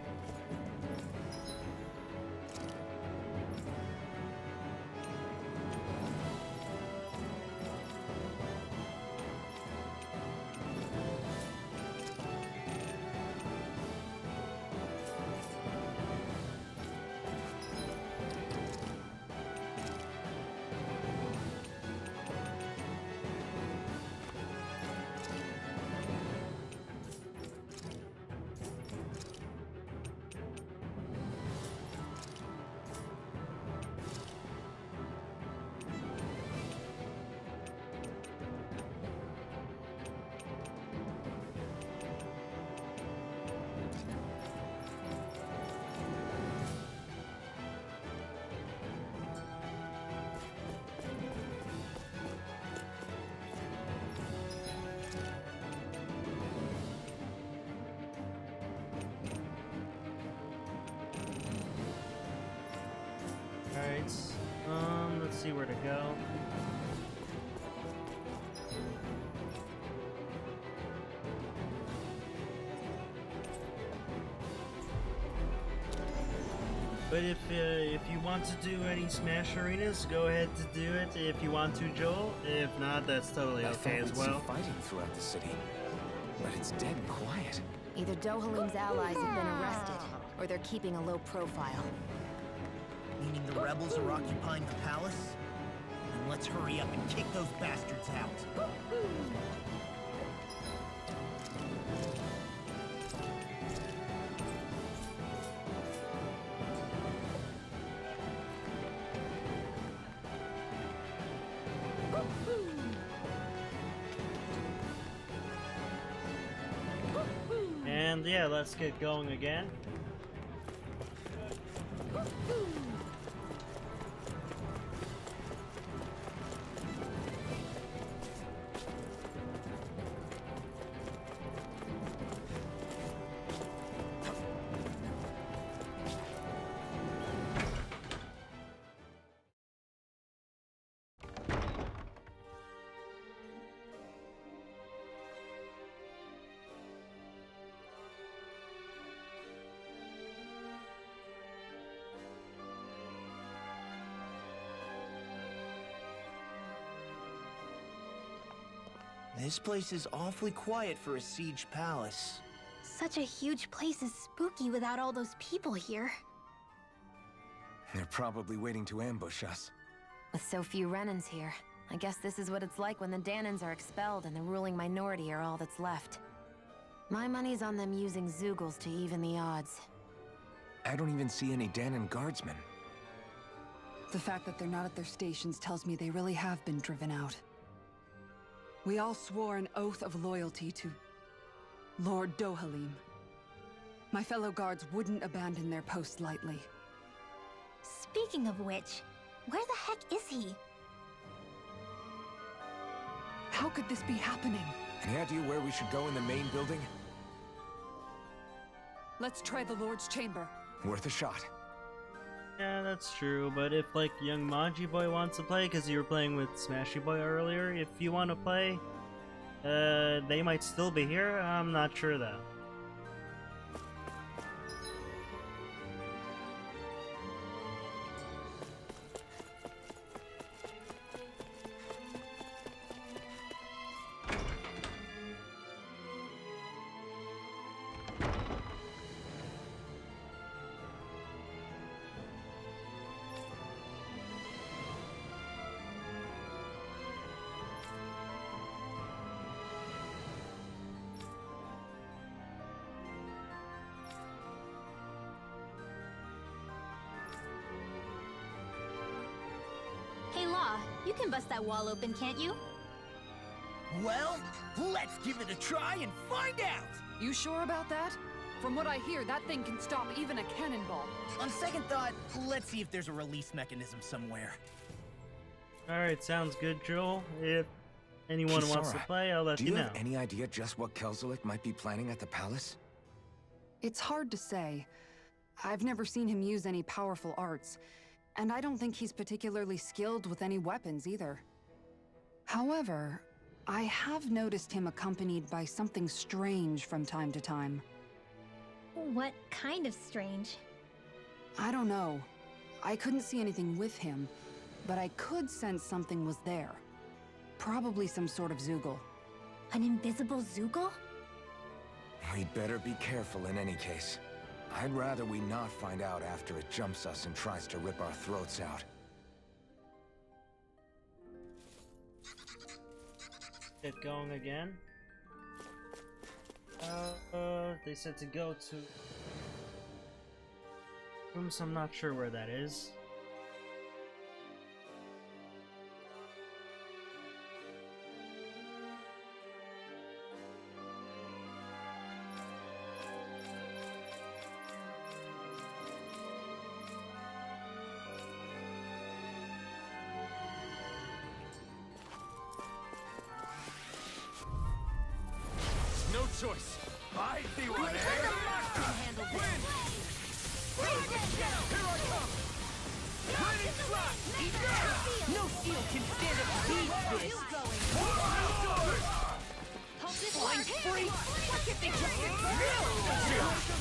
A: see where to go. But if you want to do any Smash arenas, go ahead to do it if you want to, Joel. If not, that's totally okay as well.
D: Fighting throughout the city, but it's dead quiet.
E: Either Dohalim's allies have been arrested, or they're keeping a low profile.
F: Meaning the rebels are occupying the palace? Then let's hurry up and kick those bastards out.
A: And yeah, let's get going again.
F: This place is awfully quiet for a siege palace.
C: Such a huge place is spooky without all those people here.
D: They're probably waiting to ambush us.
E: With so few Renans here, I guess this is what it's like when the Dahnans are expelled and the ruling minority are all that's left. My money's on them using Zeugles to even the odds.
D: I don't even see any Dahnan guardsmen.
K: The fact that they're not at their stations tells me they really have been driven out. We all swore an oath of loyalty to Lord Dohalim. My fellow guards wouldn't abandon their post lightly.
C: Speaking of which, where the heck is he?
K: How could this be happening?
D: Any idea where we should go in the main building?
K: Let's try the Lord's chamber.
D: Worth a shot.
A: Yeah, that's true, but if like young Manji Boy wants to play, because you were playing with Smashy Boy earlier, if you want to play, they might still be here. I'm not sure though.
C: Hey Law, you can bust that wall open, can't you?
F: Well, let's give it a try and find out!
K: You sure about that? From what I hear, that thing can stop even a cannonball.
F: On second thought, let's see if there's a release mechanism somewhere.
A: Alright, sounds good, Joel. If anyone wants to play, I'll let you know.
D: Do you have any idea just what Kelzelik might be planning at the palace?
K: It's hard to say. I've never seen him use any powerful arts, and I don't think he's particularly skilled with any weapons either. However, I have noticed him accompanied by something strange from time to time.
C: What kind of strange?
K: I don't know. I couldn't see anything with him, but I could sense something was there. Probably some sort of Zeugl.
C: An invisible Zeugl?
D: We'd better be careful in any case. I'd rather we not find out after it jumps us and tries to rip our throats out.
A: Get going again. They said to go to rooms. I'm not sure where that is.
G: No choice. I see what it is. Win! Here I come! Ready, slap!
H: can stand to beat this! Flying free! What if they just get killed?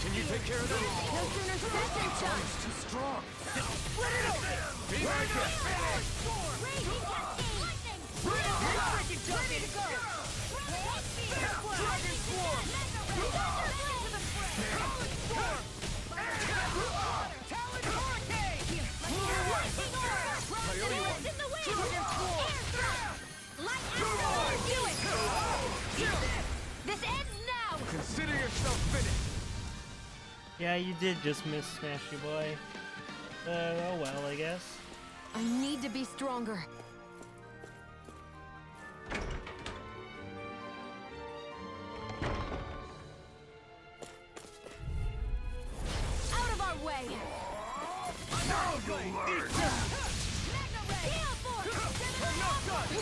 G: Can you take care of them?
E: No sooner said than done!
G: Too strong.
H: Split it open!
G: Be right here.
J: Raging cascade! Lightning!
H: Freaking jump in!
J: Dragon Swarm!
H: Talon Hurricane!
J: In the wind! Air thrust! Light astral! Do it! This ends now!
G: Consider yourself finished.
A: Yeah, you did just miss Smashy Boy. Oh well, I guess.
E: I need to be stronger.
J: Out of our way!
G: Now you'll learn.
J: Gale Force!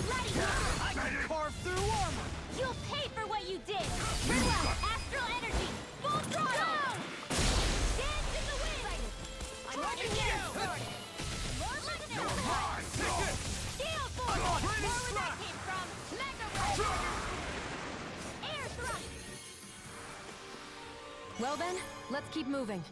J: Lighting!
H: I can carve through armor!
J: You'll pay for what you did! Relax! Astral energy! Full throttle! Dance in the wind! I'm watching you! More lightning! Gale Force! More where that came from! Mega Ray! Air thrust!
E: Well then, let's keep moving.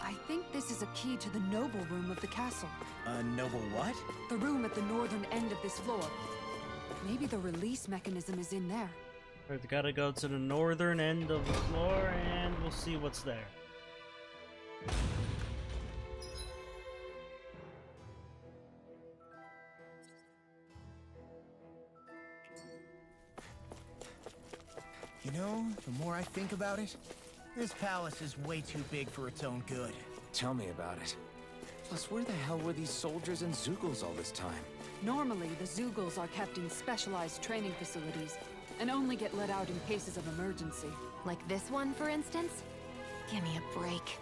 K: I think this is a key to the noble room of the castle.
H: A noble what?
K: The room at the northern end of this floor. Maybe the release mechanism is in there.
A: We've got to go to the northern end of the floor and we'll see what's there.
H: You know, the more I think about it, this palace is way too big for its own good.
B: Tell me about it. Plus, where the hell were these soldiers and Zeugles all this time?
K: Normally, the Zeugles are kept in specialized training facilities and only get let out in cases of emergency.
E: Like this one, for instance? Give me a break.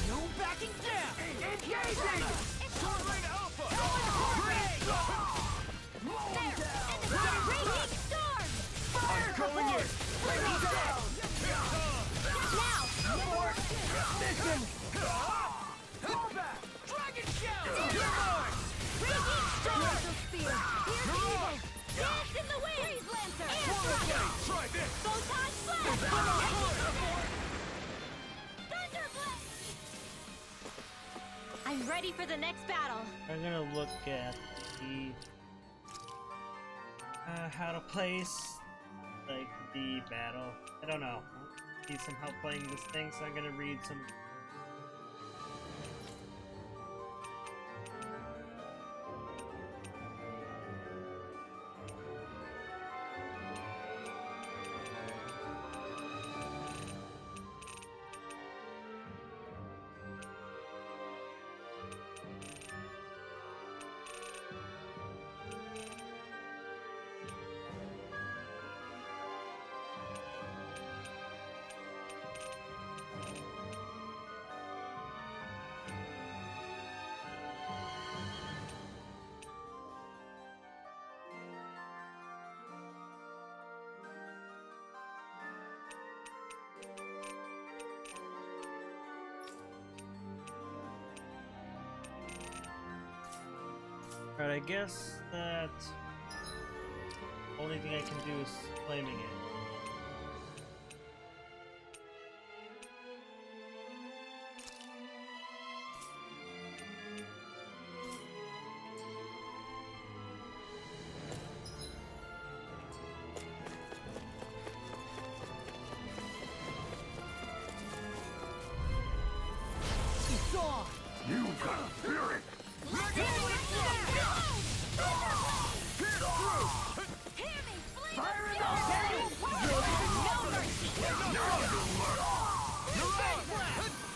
H: No backing down! Engaging!
G: Shoreline Alpha.
J: Raging storm!
G: I'm going in.
J: Now!
H: Mission! Pull back! Dragon Shell!
J: Raging storm! Spear! Here's evil! Dance in the wind! Freeze Lancer! Air thrust!
G: Try this.
J: Photon blast! Thunder blast! I'm ready for the next battle.
A: I'm gonna look at the how to place like the battle. I don't know. Need some help playing this thing, so I'm gonna read some. Alright, I guess that only thing I can do is flaming it.
G: You got spirit.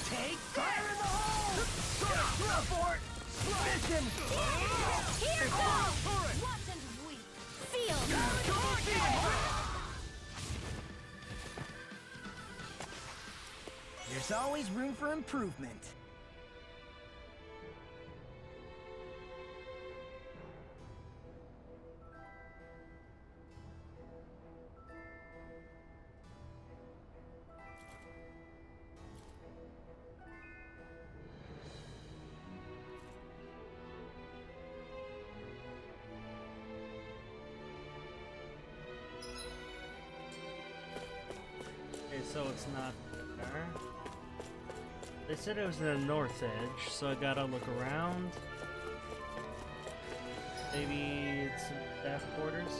H: Take fire in the hole! Report! Mission!
J: Here goes! Watch and weep! Sealed!
H: There's always room for improvement.
A: Okay, so it's not there. They said it was in the north edge, so I gotta look around. Maybe it's in staff quarters.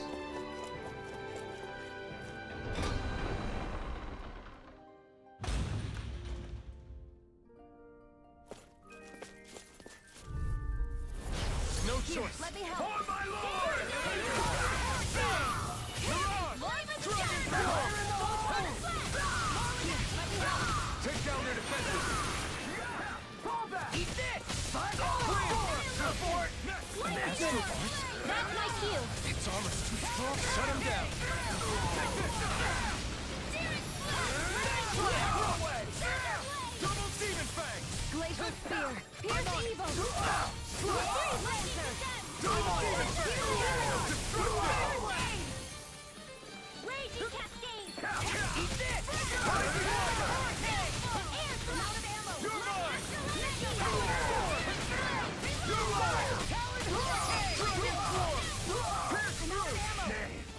G: No choice.
J: Let me help.
G: For my lord! Take down their defenses. Fall back. Eat this. Support.
J: That's my cue.
G: Its armor's too strong. Shut him down. Double demon fang.
J: Glacial spear. Pierce evil. Raging cascade.
G: Eat this. You're mine. You're mine.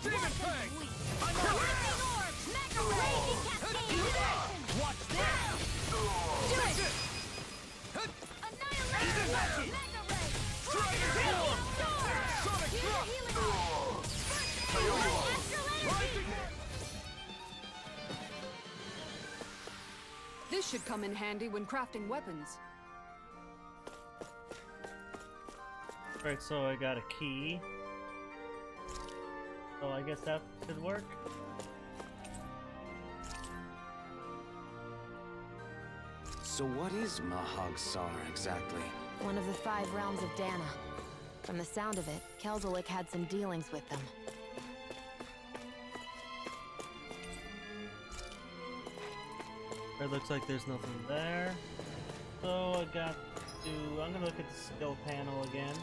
G: Demon fang. Watch this.
J: Do it.
K: This should come in handy when crafting weapons.
A: Right, so I got a key. So I guess that should work.
B: So what is Mahag-Sar exactly?
E: One of the 5 realms of Dahna. From the sound of it, Kelzelik had some dealings with them.
A: It looks like there's nothing there. So I got to... I'm gonna look at the skill panel again.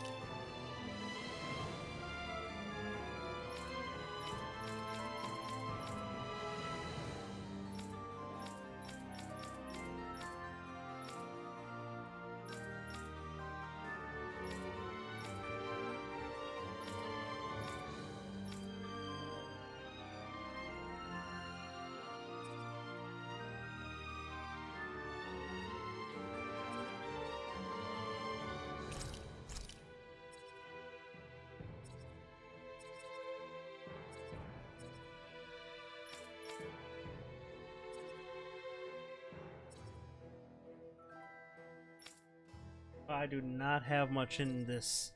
A: I do not have much in this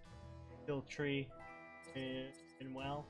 A: skill tree in well.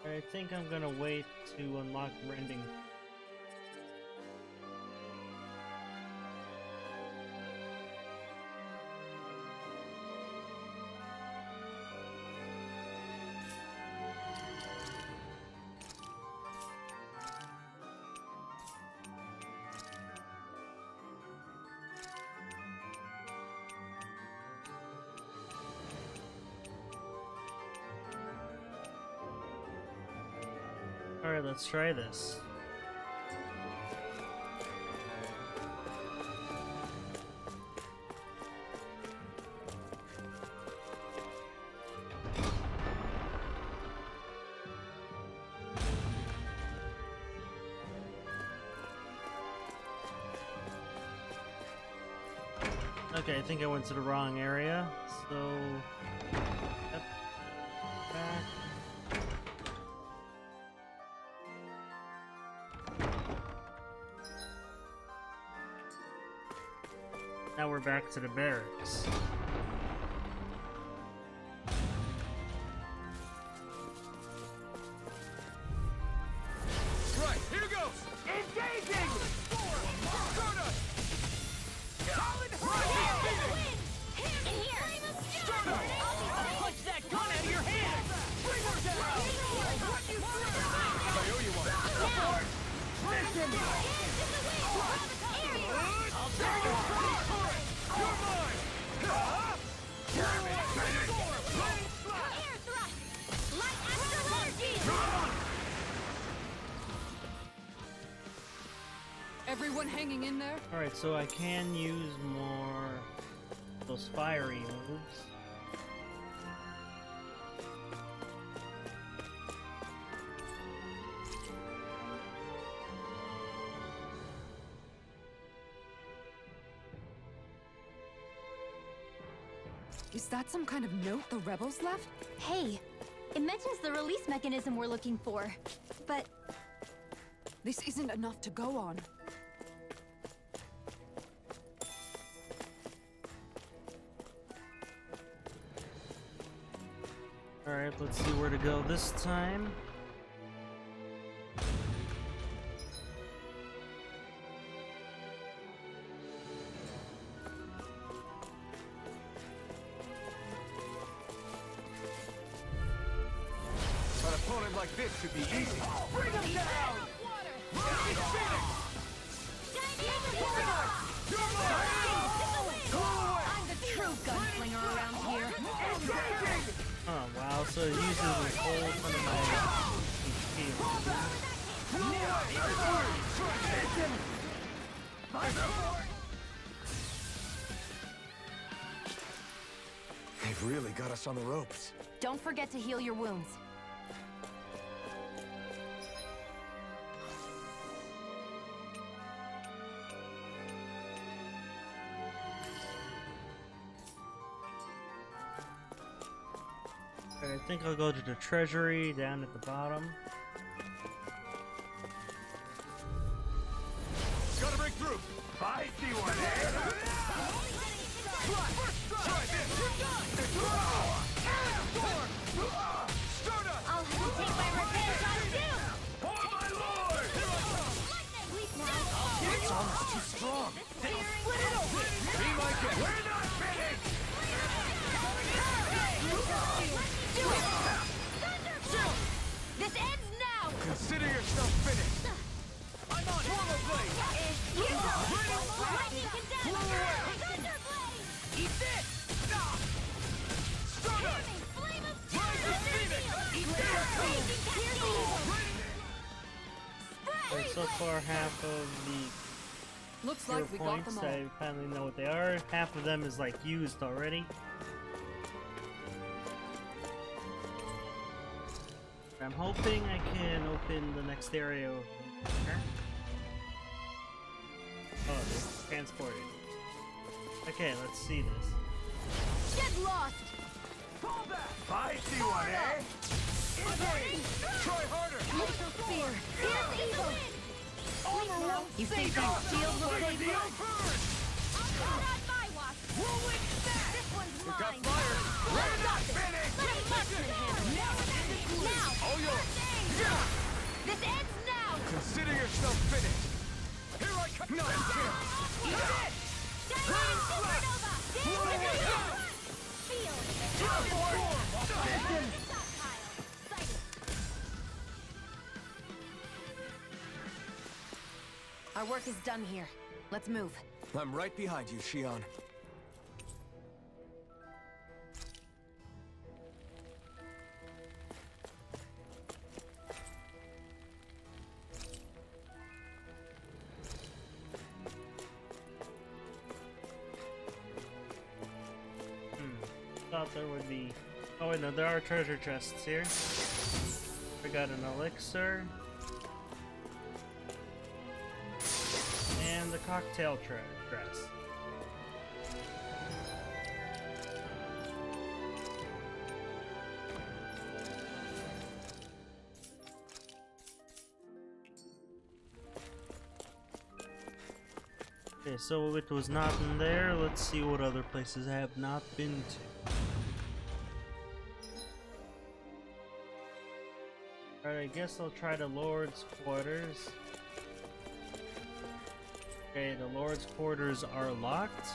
A: I think I'm gonna wait to unlock rending. Alright, let's try this. Okay, I think I went to the wrong area, so... Yep. Back. Now we're back to the barracks.
G: Right, here goes! Engaging!
K: Everyone hanging in there?
A: Alright, so I can use more those fiery moves.
K: Is that some kind of note the rebels left?
C: Hey, it mentions the release mechanism we're looking for, but
K: this isn't enough to go on.
A: Alright, let's see where to go this time.
G: An opponent like this should be easy. Bring him down! Rocky Phoenix!
J: I'm the true gunslinger around here.
A: Oh wow, so it uses this whole ton of
D: They've really got us on the ropes.
E: Don't forget to heal your wounds.
A: I think I'll go to the treasury down at the bottom.
G: Gotta break through! I see one, eh? Try this! Stardust!
J: I'll have to take my revenge on you!
G: For my lord!
D: It's almost too strong.
G: Be my guest! We're not finished!
J: This ends now!
G: Consider yourself finished! I'm on Formal Blade!
J: Lightning condemned! Thunderblade!
G: Eat this! Stardust!
J: Flame of
G: Rise of Phoenix! Eat
A: Alright, so far half of the
K: Looks
A: hero
K: like we got
A: points,
K: them all.
A: I finally know what they are. Half of them is like used already. I'm hoping I can open the next area over here. Oh, they're transported. Okay, let's see this.
J: Get lost!
G: Fall back! I see one, eh? Try harder!
J: Lethal spear! Here's evil!
E: You think that shield will save you?
J: I'll put on my watch! This one's
G: We got
J: mine!
G: fire!
J: We're not finished! Let a marksman handle it! Now!
G: All yours!
J: This ends now!
G: Consider yourself finished! Here I come! Nine kills! Eat this!
J: Diamond supernova! Dance in the wind! Field! Stockpile! Sighted!
E: Our work is done here. Let's move.
D: I'm right behind you, Shion.
A: Thought there would be. Oh wait, no, there are treasure chests here. We got an elixir. And the cocktail dress. Okay, so it was not in there. Let's see what other places I have not been to. Alright, I guess I'll try the Lord's quarters. Okay, the Lord's quarters are locked.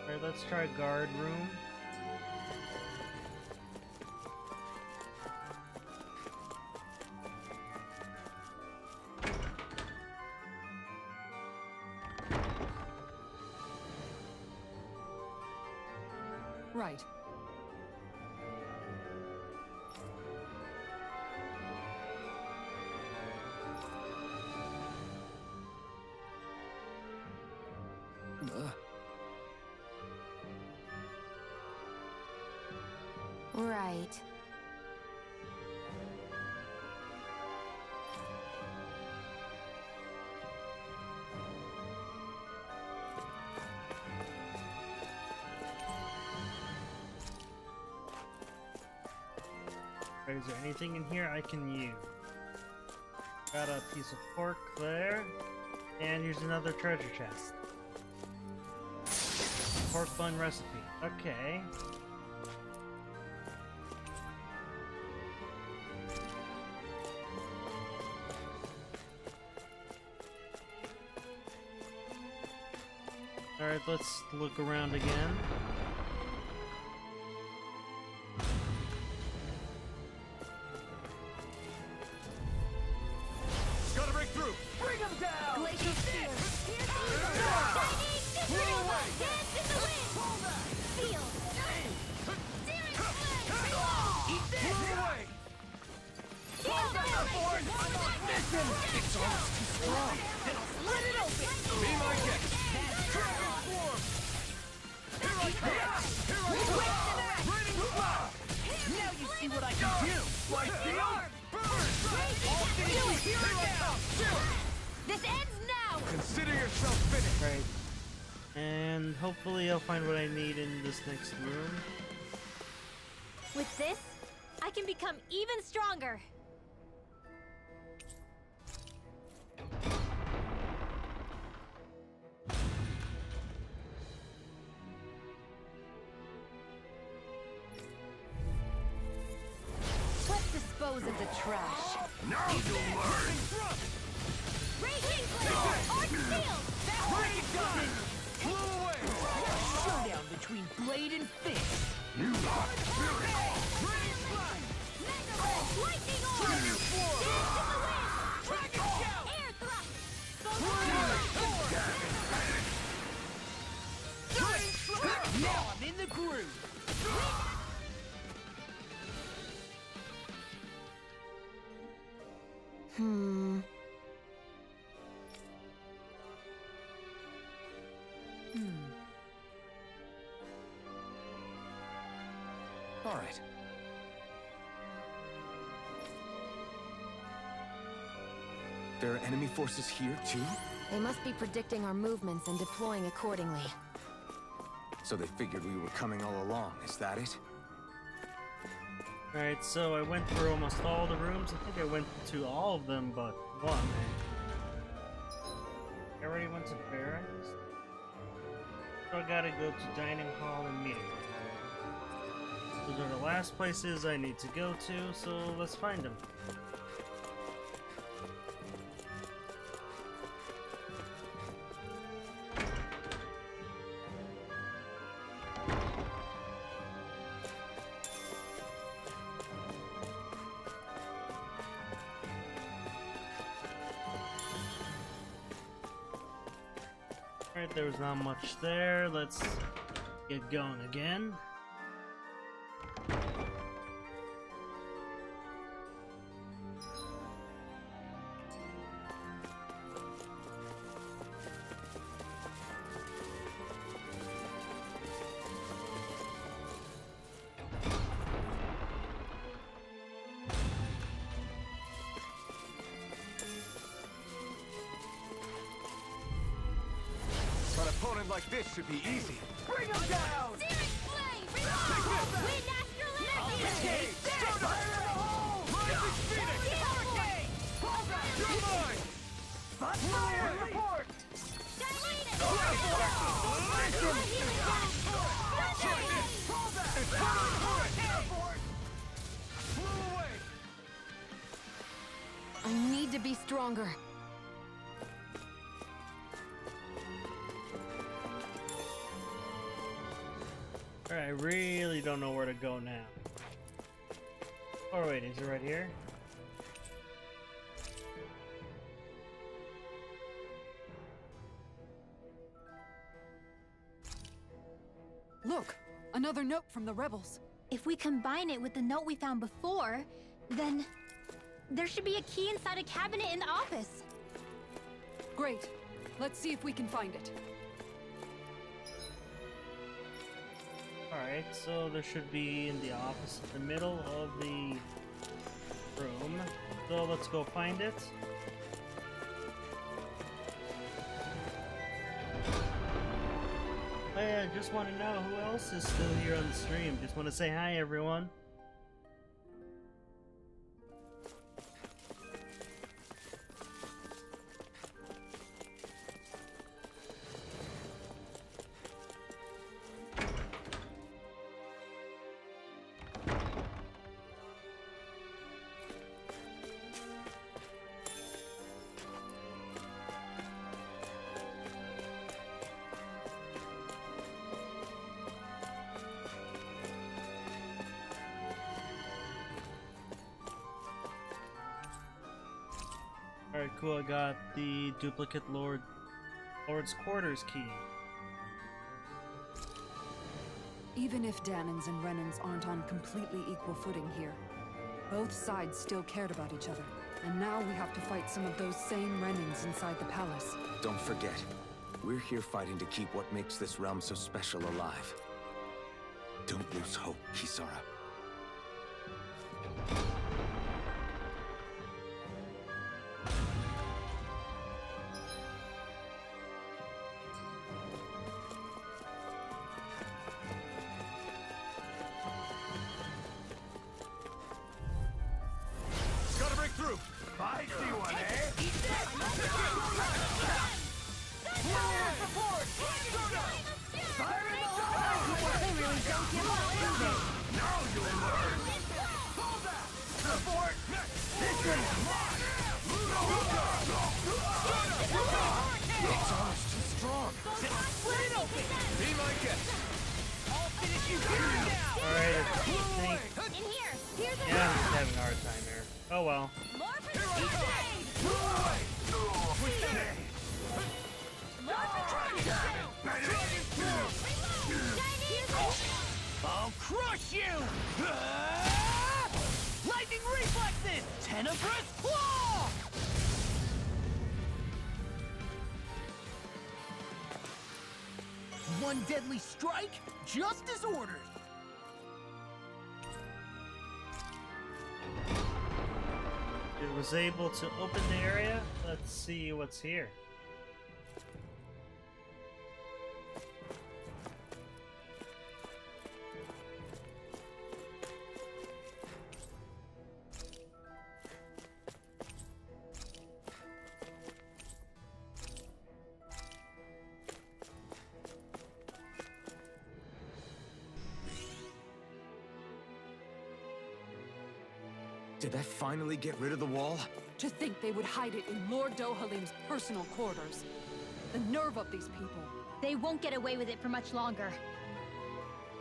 A: Alright, let's try guard room.
K: right.
E: Right.
A: Is there anything in here I can use? Got a piece of pork there. And here's another treasure chest. Pork bun recipe. Okay. Alright, let's look around again.
G: Gotta break through!
J: Bring them down!
N: Glacial Spear!
J: Chinese Disruptor! Dance in the wind! Feel! Searing Flame!
G: Eat this! Move away!
J: Hold that force!
G: I'm on mission! It's almost too strong!
J: Then I'll split it open!
G: Be my guest! Dragon Swarm! Here I come! Here I come! Raining Blast!
F: Now you see what I can do!
G: Light field! Burn!
F: All finished here and now!
J: This ends now!
G: Consider yourself finished!
A: Right. And hopefully I'll find what I need in this next room.
C: With this, I can become even stronger.
E: Let's dispose of the trash.
G: Now you'll learn!
J: Raging Flame! Arch Shield!
G: Break gun! Flew away!
F: Showdown between blade and fist.
G: You got spirit!
J: Raining Blast! Mega Red! Lightning Orb!
G: Dragon Swarm!
J: Dance in the wind!
G: Dragon Shout!
J: Air Thrust!
F: Now I'm in the groove.
E: Hmm.
D: All right. There are enemy forces here, too?
E: They must be predicting our movements and deploying accordingly.
D: So they figured we were coming all along, is that it?
A: Alright, so I went through almost all the rooms. I think I went to all of them but one. I already went to barracks. So I gotta go to dining hall and meeting. Those are the last places I need to go to, so let's find them. Alright, there was not much there. Let's get going again.
G: An opponent like this should be easy.
J: Bring them down! Searing Flame! Resolve! Wind Astral Energy!
G: Rising Phoenix!
J: Hurricane!
G: You're mine!
J: Fire! Report!
E: I need to be stronger.
A: Alright, I really don't know where to go now. Oh wait, is it right here?
K: Look, another another note from the rebels.
C: If we combine it with the note we found before, then there should be a key inside a cabinet in the office.
K: Great. Let's see if we can find it.
A: Alright, so there should be in the office in the middle of the room. So let's go find it. I just want to know who else is still here on the stream. Just want to say hi, everyone. Alright, cool, I got the duplicate Lord's quarters key.
K: Even if Dahnans and Renans aren't on completely equal footing here, both sides still cared about each other. And now we have to fight some of those same Renans inside the palace.
D: Don't forget, we're here fighting to keep what makes this realm so special alive. Don't lose hope, Kisara.
G: Gotta break through! I see one, eh? Support! Fire in the hole!
J: They really don't give up, do they?
G: Now you'll learn! Hold that! Support! This is mine! It's almost too strong! Split it open! Be my guest! I'll finish you here now!
A: Alright, I think...
J: In here! Here's the
A: Yeah, I'm just having a hard time here. Oh well.
J: More for the crusade!
H: I'll crush you! Lightning reflexes! Tenebrous claw! One deadly strike, just as ordered.
A: It was able to open the area. Let's see what's here.
D: Did that finally get rid of the wall?
K: To think they would hide it in Lord Dohalim's personal quarters. The nerve of these people.
C: They won't get away with it for much longer.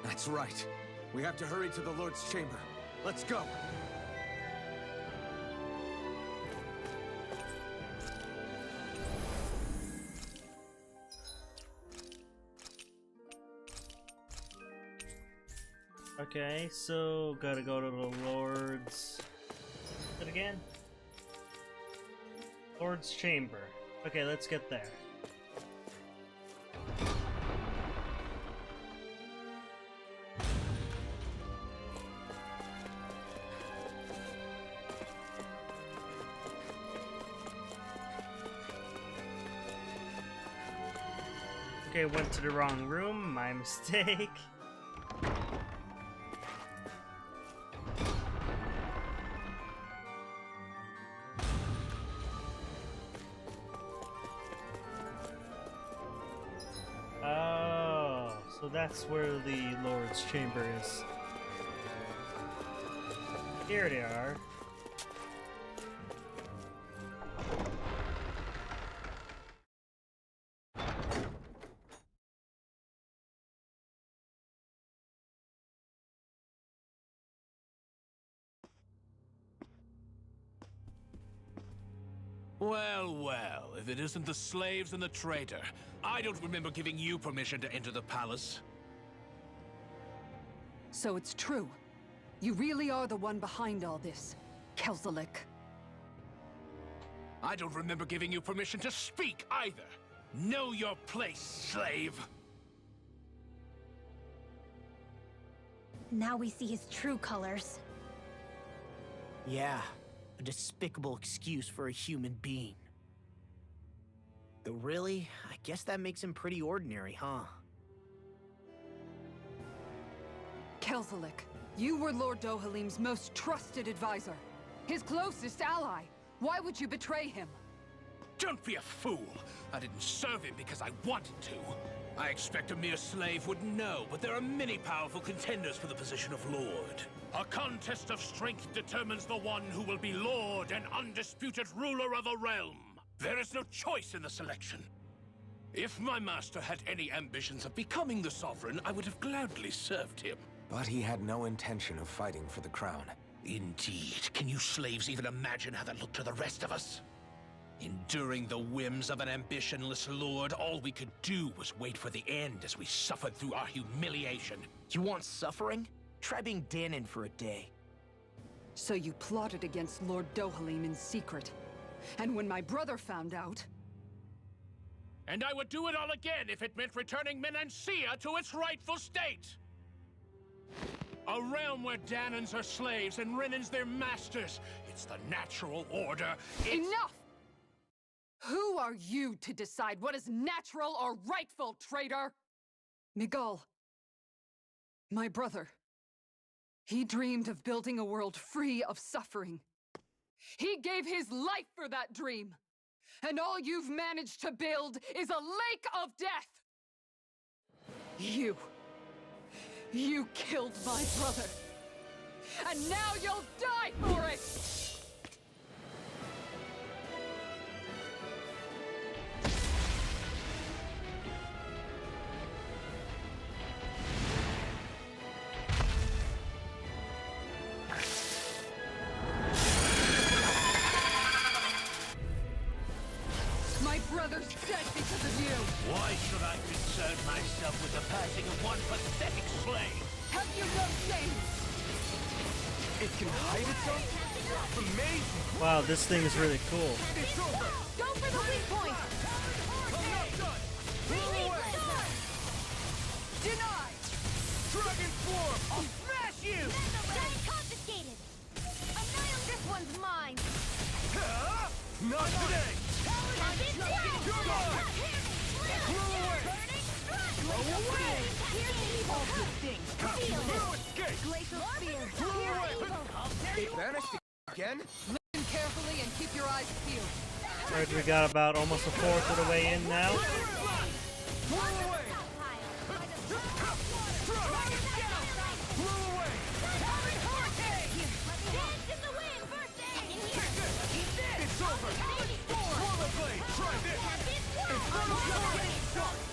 D: That's right. We have to hurry to the Lord's chamber. Let's go.
A: Okay, so gotta go to the Lord's... It again? Lord's chamber. Okay, let's get there. Okay, went to the wrong room, my mistake. Oh, so that's where the Lord's chamber is. Here they are.
M: Well, well, if it isn't the slaves and the traitor. I don't remember giving you permission to enter the palace.
K: So it's true. You really are the one behind all this, Kelzelik.
M: I don't remember giving you permission to speak either. Know your place, slave.
C: Now we see his true colors.
H: Yeah, a despicable excuse for a human being. Though really, I guess that makes him pretty ordinary, huh?
K: Kelzelik, you were Lord Dohalim's most trusted advisor. His closest ally. Why would you betray him?
M: Don't be a fool. I didn't serve him because I wanted to. I expect a mere slave would know, but there are many powerful contenders for the position of Lord. A contest of strength determines the one who will be Lord and undisputed ruler of a realm. There is no choice in the selection. If my master had any ambitions of becoming the sovereign, I would have gladly served him.
D: But he had no intention of fighting for the crown.
M: Indeed. Can you slaves even imagine how that looked to the rest of us? Enduring the whims of an ambitionless lord, all we could do was wait for the end as we suffered through our humiliation.
H: You want suffering? Try being Dahnan for a day.
K: So you plotted against Lord Dohalim in secret. And when my brother found out...
M: And I would do it all again if it meant returning Menancia to its rightful state! A realm where Dahnans are slaves and Renans their masters. It's the natural order.
K: Enough! Who are you to decide what is natural or rightful, traitor? Miguel, my brother, he dreamed of building a world free of suffering. He gave his life for that dream. And all you've managed to build is a lake of death! You killed my brother. And now you'll die for it! My brother's dead because of you!
M: Why should I concern myself with the passing of one pathetic slave?
K: Have you no shame?
G: It can hide itself? Amazing!
A: Wow, this thing is really cool.
G: It's over!
J: Go for the weak point!
G: I'm not done! Blow away!
K: Deny!
G: Dragon form! I'll smash you!
J: That's confiscated! This one's mine!
G: Not today! You're mine! Blow away! Blow away!
J: Here's the evil!
G: No escape!
J: Glacial spear!
G: Blow away!
F: It vanished again?
K: Listen carefully and keep your eyes peeled.
A: Alright, we got about almost a fourth of the way in now.
G: Blow away! Blow away!
J: Dance in the wind! First aid!
G: It's over! Swallow blade! Try this!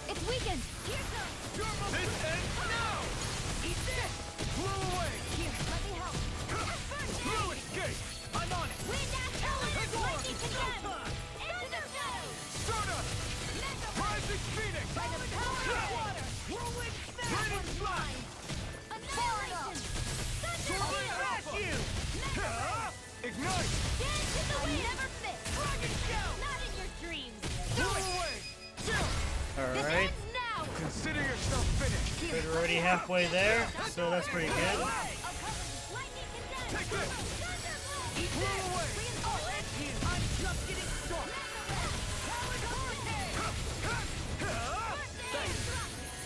J: It's weakened! Here's some!
G: This ends now!
J: Eat this!
G: Blow away!
J: Here, let me help!
G: No escape!
J: I'm on it! Wind lightning condemned! Into the snow!
G: Stardust! Rising Phoenix!
J: By the power of water! Whirlwind
G: Raining Blast!
J: Annihilation!
G: Swirling Alpha! Ignite!
J: Dance in the wind! Never fit!
G: Dragon Shout!
J: Not in your dreams!
G: Blow away! Chill!
A: Alright,
J: Now!
G: Consider yourself finished!
A: we're already halfway there, so that's pretty good.
G: Take this! Blow away!
J: I'm just getting started!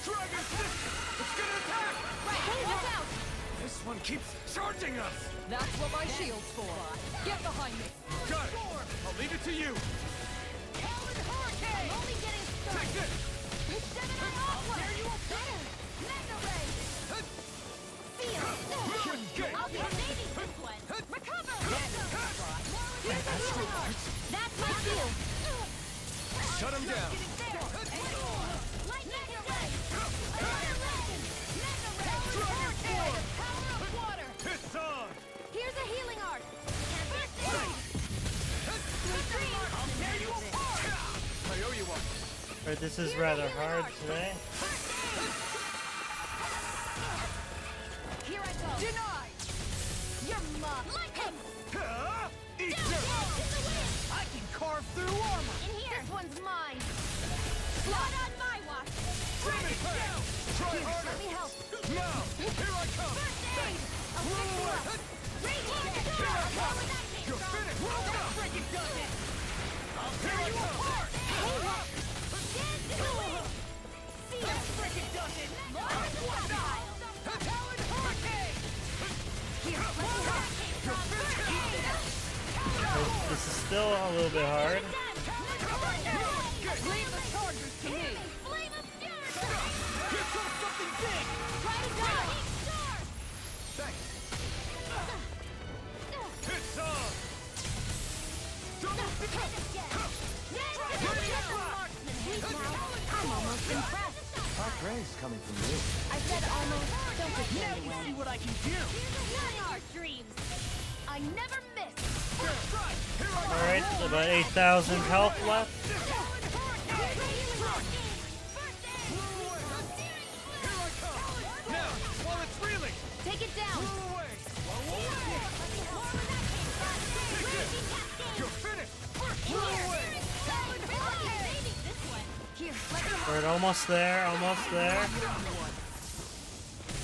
G: Dragon Fist! It's gonna attack!
J: Right, look out!
G: This one keeps charging us!
K: That's what my shield's for. Get behind me.
G: Got it! I'll leave it to you!
J: I'm only getting started!
G: Take this!
J: Gemini Aqua! There you will better! Mega Ray! Seal!
G: No escape!
J: I'll be evading this one! Recover! Here's the healing art! That's my shield!
G: Shut him down!
J: Lightning Ray! Another legend! Mega Ray! Power of water!
G: It's on!
J: Here's a healing art! First aid! I'll tear you apart!
G: I owe you one.
A: Alright, this is rather hard today.
J: Not on my watch!
G: Try harder!
J: Let me help!
G: Now! Here I come!
J: First aid! I'll fix you up! Rage again!
G: Here I come!
J: Where that came
G: You're
J: from?
G: finished!
J: That freaking does it! I'll tear you apart! Hey, look! Dance in the wind! See ya! That freaking does it! More of the style!
G: Talon Hurricane!
J: Here, let me help!
G: You're finished!
A: This is still a little bit hard.
K: Leave the charges to me!
J: Flame of fury!
F: Here comes something big!
J: Try to die!
G: Thanks! It's on!
J: I'm almost impressed.
B: Hot praise coming from you.
J: I said almost. Don't get
F: Now
J: carried
F: you
J: away.
F: see what I can do!
J: Not our dreams. I never miss.
A: Alright, about 8,000 health left.
G: Now, while it's reeling!
J: Take it down.
G: Blow away! You're finished! Blow away!
J: Here, let me
A: Alright, almost there, almost there.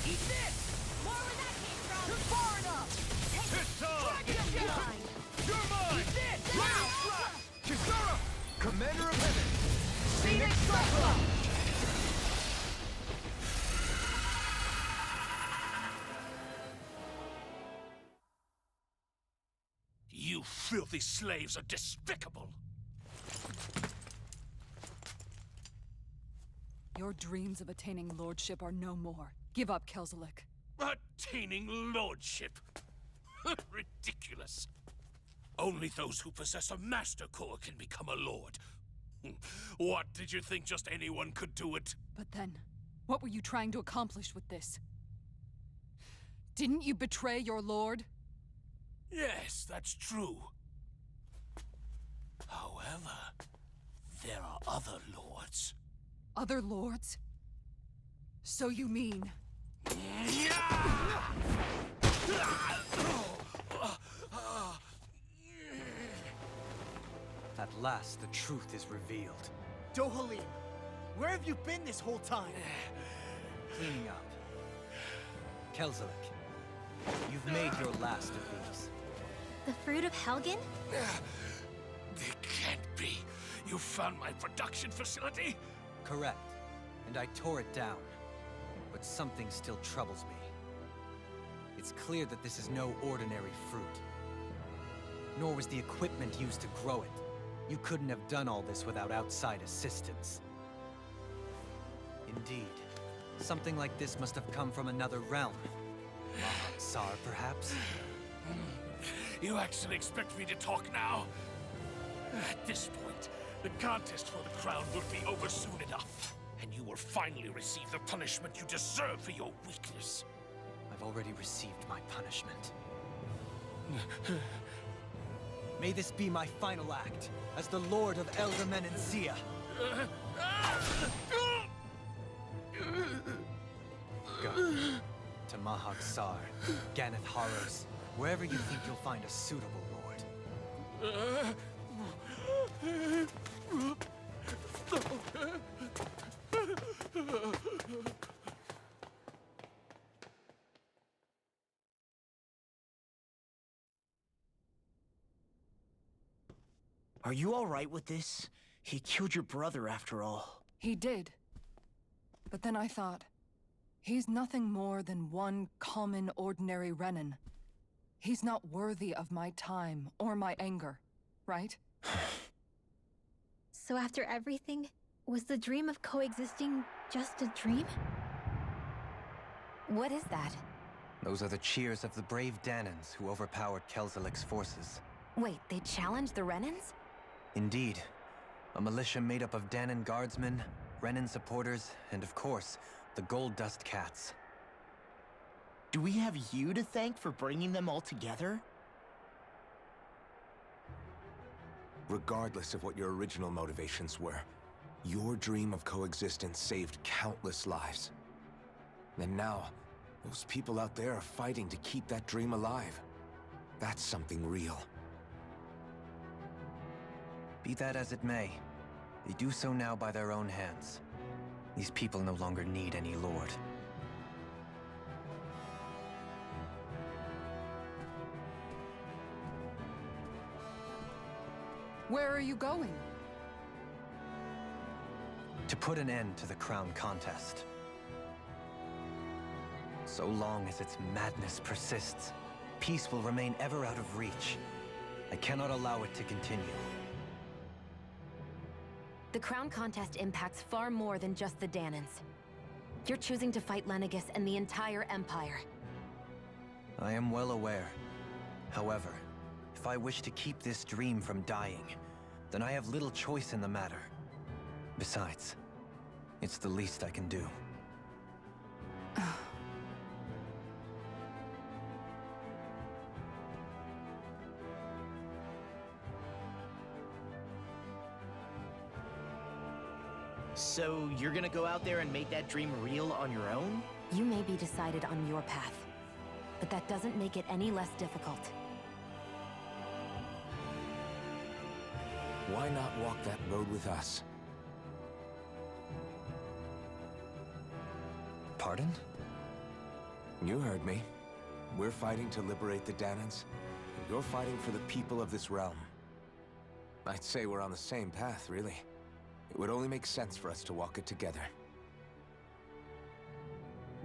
J: eat this. More where that came from. You're far enough.
G: It's on!
J: You're mine.
G: You're mine!
J: Eat this. Now.
G: Kisara! Commander of Heaven!
J: Phoenix Cyclone.
M: You filthy slaves are despicable!
K: Your dreams of attaining lordship are no more. Give up, Kelzelik.
M: Attaining lordship! Ridiculous! Only those who possess a master core can become a lord. What, did you think just anyone could do it?
K: But then, what were you trying to accomplish with this? Didn't you betray your lord?
M: Yes, that's true. However, there are other lords.
K: Other lords? So you mean...
L: At last, the truth is revealed.
F: Dohalim, where have you been this whole time?
L: Cleaning up. Kelzelik, you've made your last of these.
C: The fruit of Helgen?
M: It can't be. You found my production facility?
L: Correct. And I tore it down. But something still troubles me. It's clear that this is no ordinary fruit. Nor was the equipment used to grow it. You couldn't have done all this without outside assistance. Indeed. Something like this must have come from another realm. Tsar, perhaps?
M: You actually expect me to talk now? At this point, the contest for the crown will be over soon enough. And you will finally receive the punishment you deserve for your weakness.
L: I've already received my punishment. May this be my final act, as the Lord of Elder Menencia. Go. To Mahak Sar, Ganeth Haros, wherever you think you'll find a suitable lord.
F: Are you all right with this? He killed your brother after all.
K: He did. But then I thought, he's nothing more than one common, ordinary Renin. He's not worthy of my time or my anger, right?
C: So after everything, was the dream of coexisting just a dream?
E: What is that?
L: Those are the cheers of the brave Dahnans who overpowered Kelzelik's forces.
E: Wait, they challenged the Renins?
L: Indeed. A militia made up of Dahnan guardsmen, Renin supporters, and of course, the Gold Dust Cats.
F: Do we have you to thank for bringing them all together?
D: Regardless of what your original motivations were, your dream of coexistence saved countless lives. And now, those people out there are fighting to keep that dream alive. That's something real.
L: Be that as it may, They do so now by their own hands. These people no longer need any lord.
K: Where are you going?
L: To put an end to the crown contest. So long as its madness persists, peace will remain ever out of reach. I cannot allow it to continue.
E: The crown contest impacts far more than just the Dahnans. You're choosing to fight Lenegis and the entire Empire.
L: I am well aware. However, if I wish to keep this dream from dying, then I have little choice in the matter. Besides, it's the least I can do.
H: So you're gonna go out there and make that dream real on your own?
E: You may be decided on your path, but that doesn't make it any less difficult.
D: Why not walk that road with us?
L: Pardon?
D: You heard me. We're fighting to liberate the Dahnans, and you're fighting for the people of this realm. I'd say we're on the same path, really. It would only make sense for us to walk it together.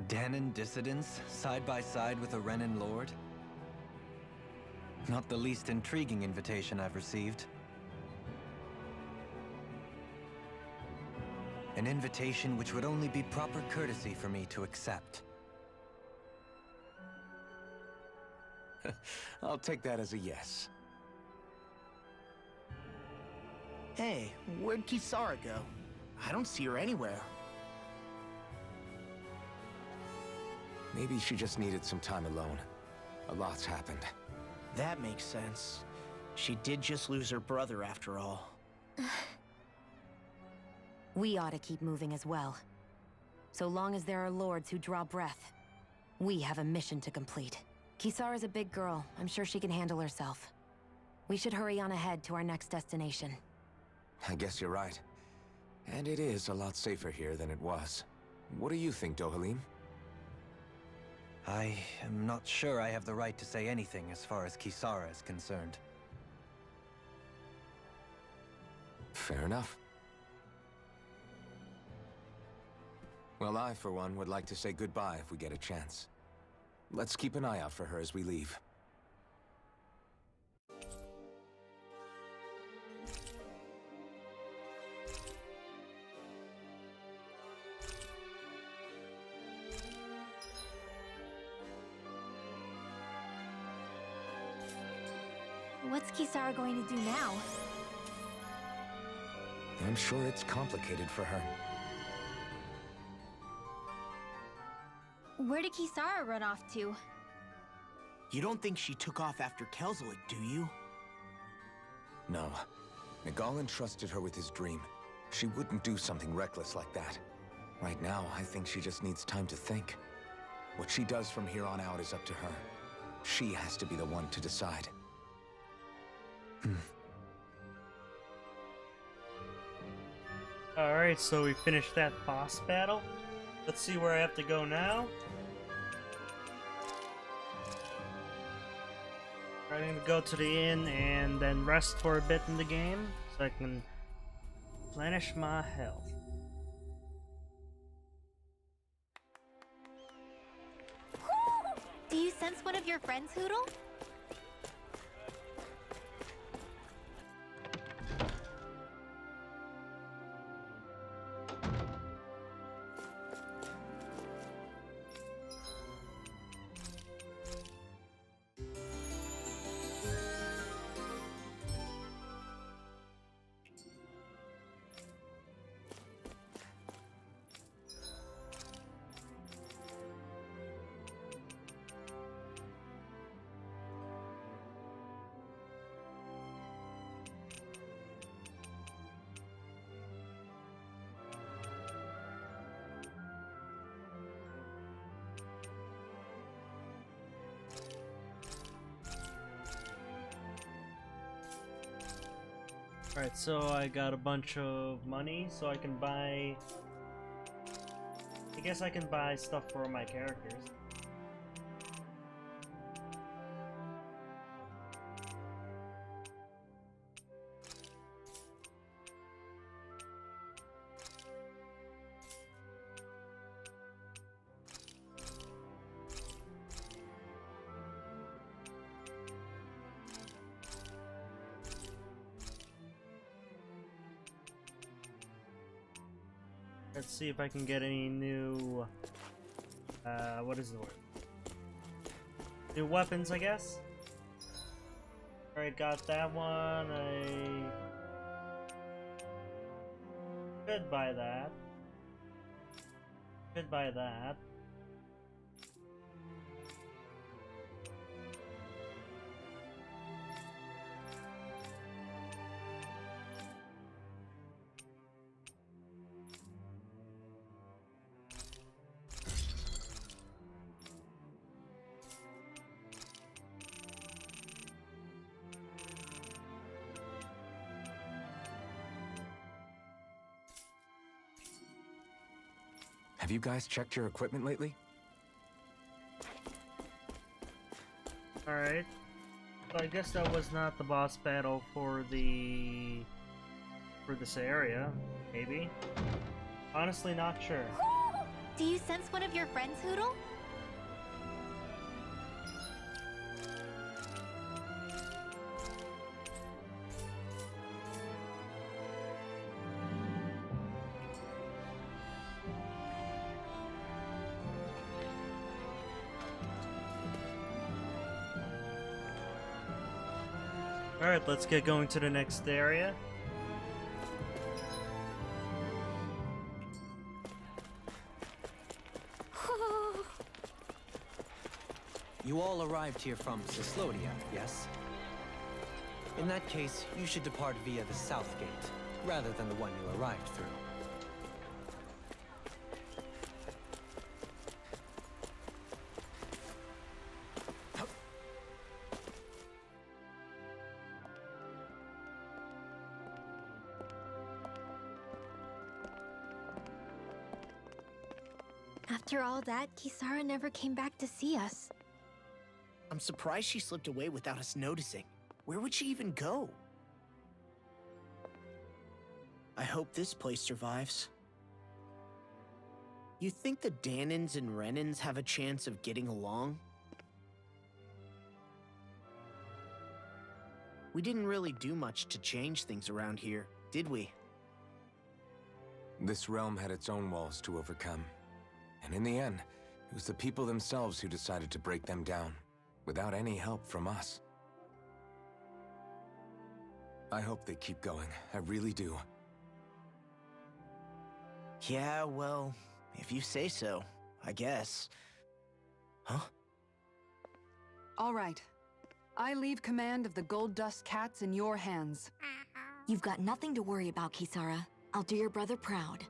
L: Dahnan dissidents, side by side with a Renan lord? Not the least intriguing invitation I've received. An invitation which would only be proper courtesy for me to accept.
D: I'll take that as a yes.
H: Hey, where'd Kisara go? I don't see her anywhere.
D: Maybe she just needed some time alone. A lot's happened.
H: That makes sense. She did just lose her brother after all.
E: We ought to keep moving as well. So long as there are lords who draw breath, we have a mission to complete. Kisara's a big girl. I'm sure she can handle herself. We should hurry on ahead to our next destination.
D: I guess you're right. And it is a lot safer here than it was. What do you think, Dohalim?
L: I am not sure I have the right to say anything as far as Kisara is concerned.
D: Fair enough. Well, I, for one, would like to say goodbye if we get a chance. Let's keep an eye out for her as we leave.
C: What's Kisara going to do now?
D: I'm sure it's complicated for her.
C: Where did Kisara run off to?
H: You don't think she took off after Kelzelik, do you?
D: No. Nagal entrusted her with his dream. She wouldn't do something reckless like that. Right now, I think she just needs time to think. What she does from here on out is up to her. She has to be the one to decide.
A: Alright, so we finished that boss battle. Let's see where I have to go now. I'm gonna go to the inn and then rest for a bit in the game so I can replenish my health.
C: Do you sense one of your friends, Hoodle?
A: Alright, so I got a bunch of money, so I can buy... I guess I can buy stuff for my characters. Let's see if I can get any new, what is the word? New weapons, I guess? Alright, got that one. I could buy that. Could buy that.
D: Have you guys checked your equipment lately?
A: Alright. So I guess that was not the boss battle for this area, maybe? Honestly, not sure.
C: Do you sense one of your friends, Hoodle?
A: Alright, let's get going to the next area.
L: You all arrived here from Cislodia, yes? In that case, you should depart via the south gate, rather than the one you arrived through.
C: After all that, Kisara never came back to see us.
H: I'm surprised she slipped away without us noticing. Where would she even go? I hope this place survives. You think the Dahnans and Renans have a chance of getting along? We didn't really do much to change things around here, did we?
D: This realm had its own walls to overcome. And in the end, it was the people themselves who decided to break them down, without any help from us. I hope they keep going. I really do.
H: Yeah, well, if you say so, I guess. Huh?
K: All right. I leave command of the Gold Dust Cats in your hands.
E: You've got nothing to worry about, Kisara. I'll do your brother proud.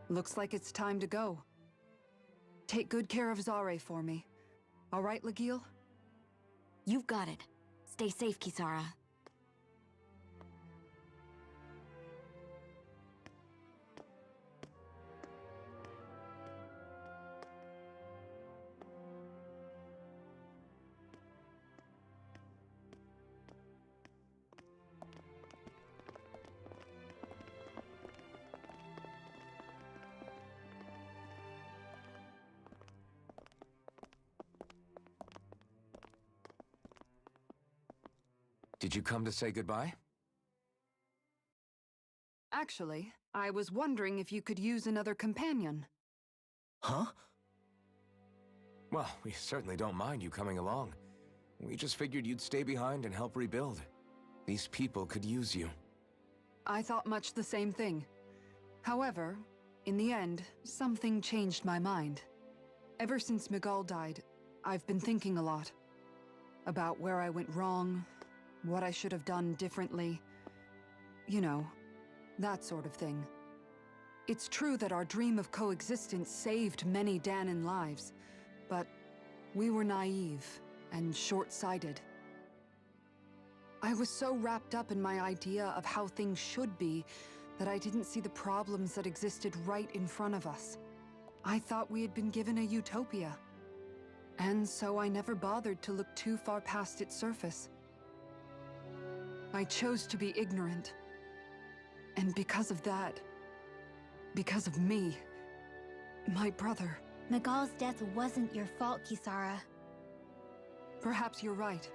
K: Looks like it's time to go. Take good care of Zare for me. All right, Legil?
E: You've got it. Stay safe, Kisara.
D: Did you come to say goodbye?
K: Actually, I was wondering if you could use another companion.
H: Huh?
D: Well, we certainly don't mind you coming along. We just figured you'd stay behind and help rebuild. These people could use you.
K: I thought much the same thing. However, in the end, something changed my mind. Ever since Miguel died, I've been thinking a lot. About where I went wrong, what I should have done differently. You know, that sort of thing. It's true that our dream of coexistence saved many Dahnan lives, but we were naive and short-sighted. I was so wrapped up in my idea of how things should be that I didn't see the problems that existed right in front of us. I thought we had been given a utopia. And so I never bothered to look too far past its surface. I chose to be ignorant. And because of that, because of me, my brother...
C: Miguel's death wasn't your fault, Kisara.
K: Perhaps you're right.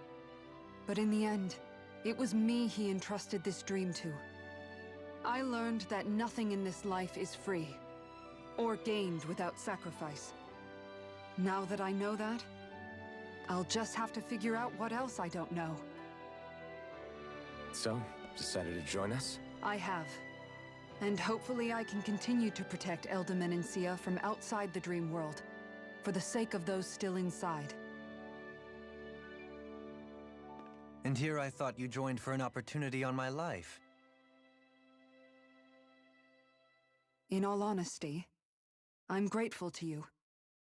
K: But in the end, it was me he entrusted this dream to. I learned that nothing in this life is free, or gained without sacrifice. Now that I know that, I'll just have to figure out what else I don't know.
D: So, decided to join us?
K: I have. And hopefully I can continue to protect Eldaman and Sia from outside the dream world, for the sake of those still inside.
L: And here I thought you joined for an opportunity on my life.
K: In all honesty, I'm grateful to you.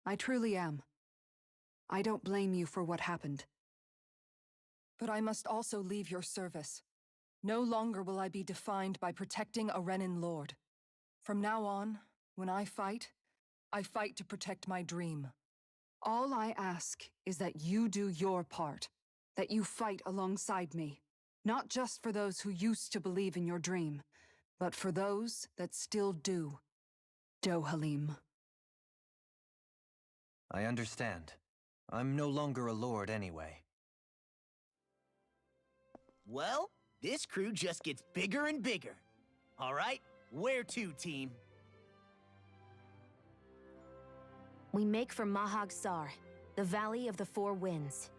K: I truly am. I don't blame you for what happened. But I must also leave your service. No longer will I be defined by protecting a Renin Lord. From now on, when I fight to protect my dream. All I ask is that you do your part, that you fight alongside me, not just for those who used to believe in your dream, but for those that still do. Dohalim.
L: I understand. I'm no longer a lord anyway.
H: Well, this crew just gets bigger and bigger. All right, where to, team?
E: We make for Mahag Sar, the Valley of the Four Winds.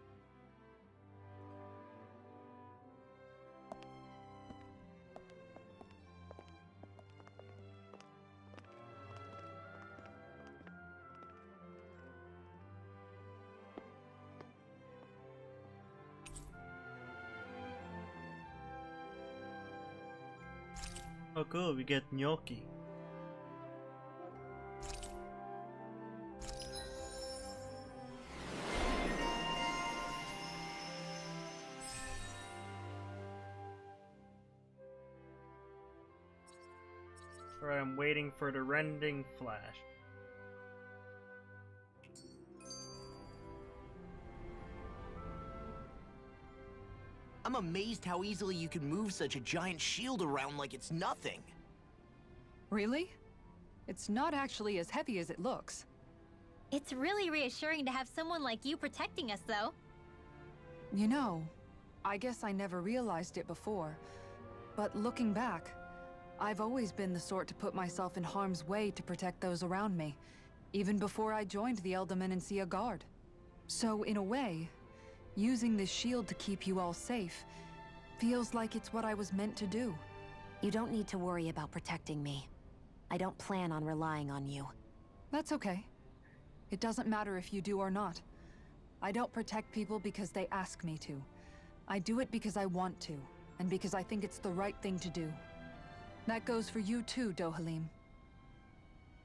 A: Oh cool, we get gnocchi. Alright, I'm waiting for the rending flash.
H: I'm amazed how easily you can move such a giant shield around like it's nothing.
K: Really? It's not actually as heavy as it looks.
C: It's really reassuring to have someone like you protecting us, though.
K: You know, I guess I never realized it before, but looking back, I've always been the sort to put myself in harm's way to protect those around me, even before I joined the Eldaman and Sia Guard. So in a way, using this shield to keep you all safe feels like it's what I was meant to do.
E: You don't need to worry about protecting me. I don't plan on relying on you.
K: That's okay. It doesn't matter if you do or not. I don't protect people because they ask me to. I do it because I want to, and because I think it's the right thing to do. That goes for you too, Dohalim.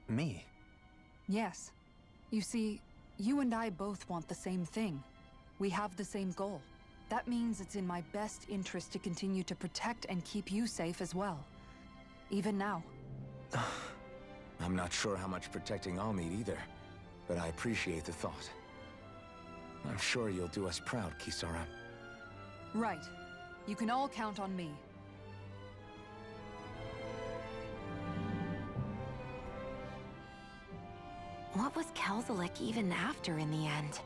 L: Me?
K: Yes. You see, you and I both want the same thing. We have the same goal. That means it's in my best interest to continue to protect and keep you safe as well. Even now.
D: I'm not sure how much protecting I'll need either, but I appreciate the thought. I'm sure you'll do us proud, Kisara.
K: Right. You can all count on me.
E: What was Kelzalik even after in the end?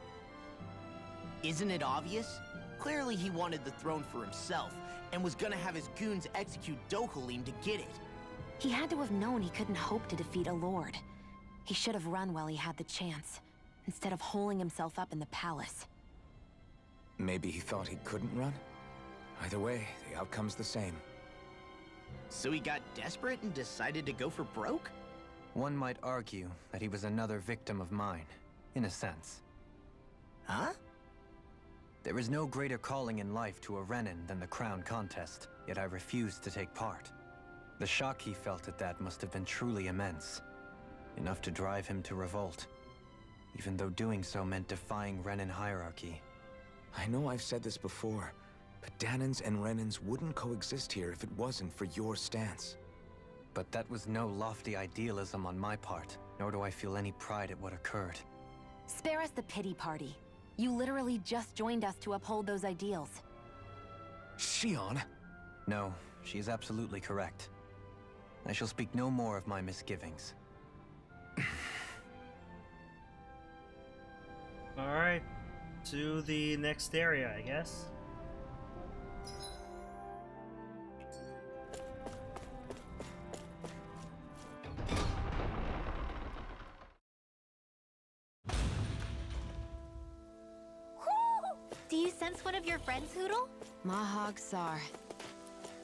H: Isn't it obvious? Clearly he wanted the throne for himself, and was gonna have his goons execute Dohalim to get it.
E: He had to have known he couldn't hope to defeat a lord. He should have run while he had the chance, instead of holding himself up in the palace.
D: Maybe he thought he couldn't run? Either way, the outcome's the same.
H: So he got desperate and decided to go for broke?
L: One might argue that he was another victim of mine, in a sense.
H: Huh?
L: There is no greater calling in life to a Renin than the crown contest, yet I refused to take part. The shock he felt at that must have been truly immense. Enough to drive him to revolt, even though doing so meant defying Renin hierarchy.
D: I know I've said this before, But Dahnans and Renans wouldn't coexist here if it wasn't for your stance.
L: But that was no lofty idealism on my part, nor do I feel any pride at what occurred.
E: Spare us the pity party. You literally just joined us to uphold those ideals.
D: Shion!
L: No, she is absolutely correct. I shall speak no more of my misgivings.
A: Alright, to the next area, I guess.
C: Do you sense one of your friends, Hoodle?
E: Mahag Sar.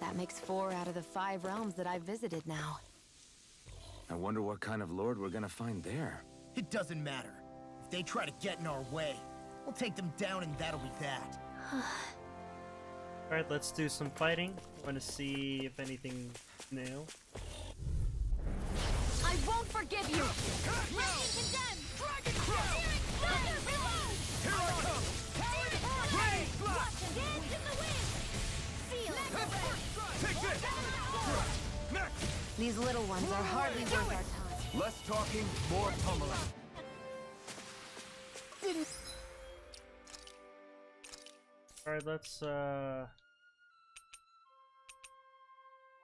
E: That makes 4 out of the 5 realms that I've visited now.
D: I wonder what kind of lord we're gonna find there.
F: It doesn't matter. If they try to get in our way, we'll take them down and that'll be that.
A: Alright, let's do some fighting. I want to see if anything new.
J: I won't forgive you! Lightning condemned! Dragon Searing Thunder! Reload!
G: Here I come! Ready, flash!
J: Dance in the wind! Seal!
G: Take this! Next!
E: These little ones are hardly worth our time.
G: Less talking, more pummeling.
A: Alright, let's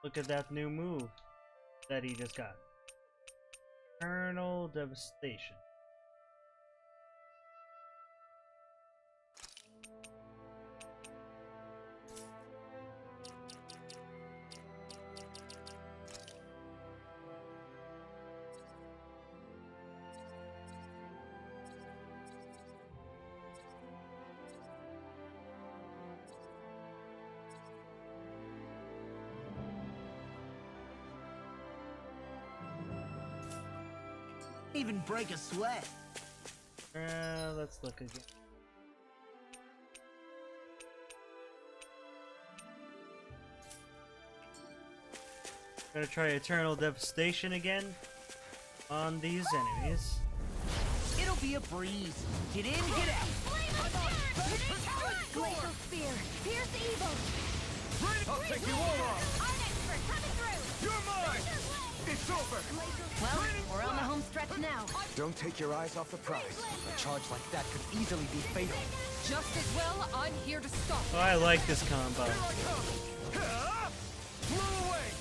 A: look at that new move that he just got. Eternal Devastation.
F: Even break a sweat.
A: Let's look again. Gonna try Eternal Devastation again on these enemies.
F: It'll be a breeze. Get in, get out.
J: Glacial Spear! Pierce evil!
G: I'll take you all on!
J: Art expert coming through!
G: You're mine! It's over!
E: Well, we're on the home stretch now.
D: Don't take your eyes off the prize.
L: A charge like that could easily be fatal.
K: Just as well, I'm here to stop.
A: Oh, I like this combo.
G: Here I come! Blew away!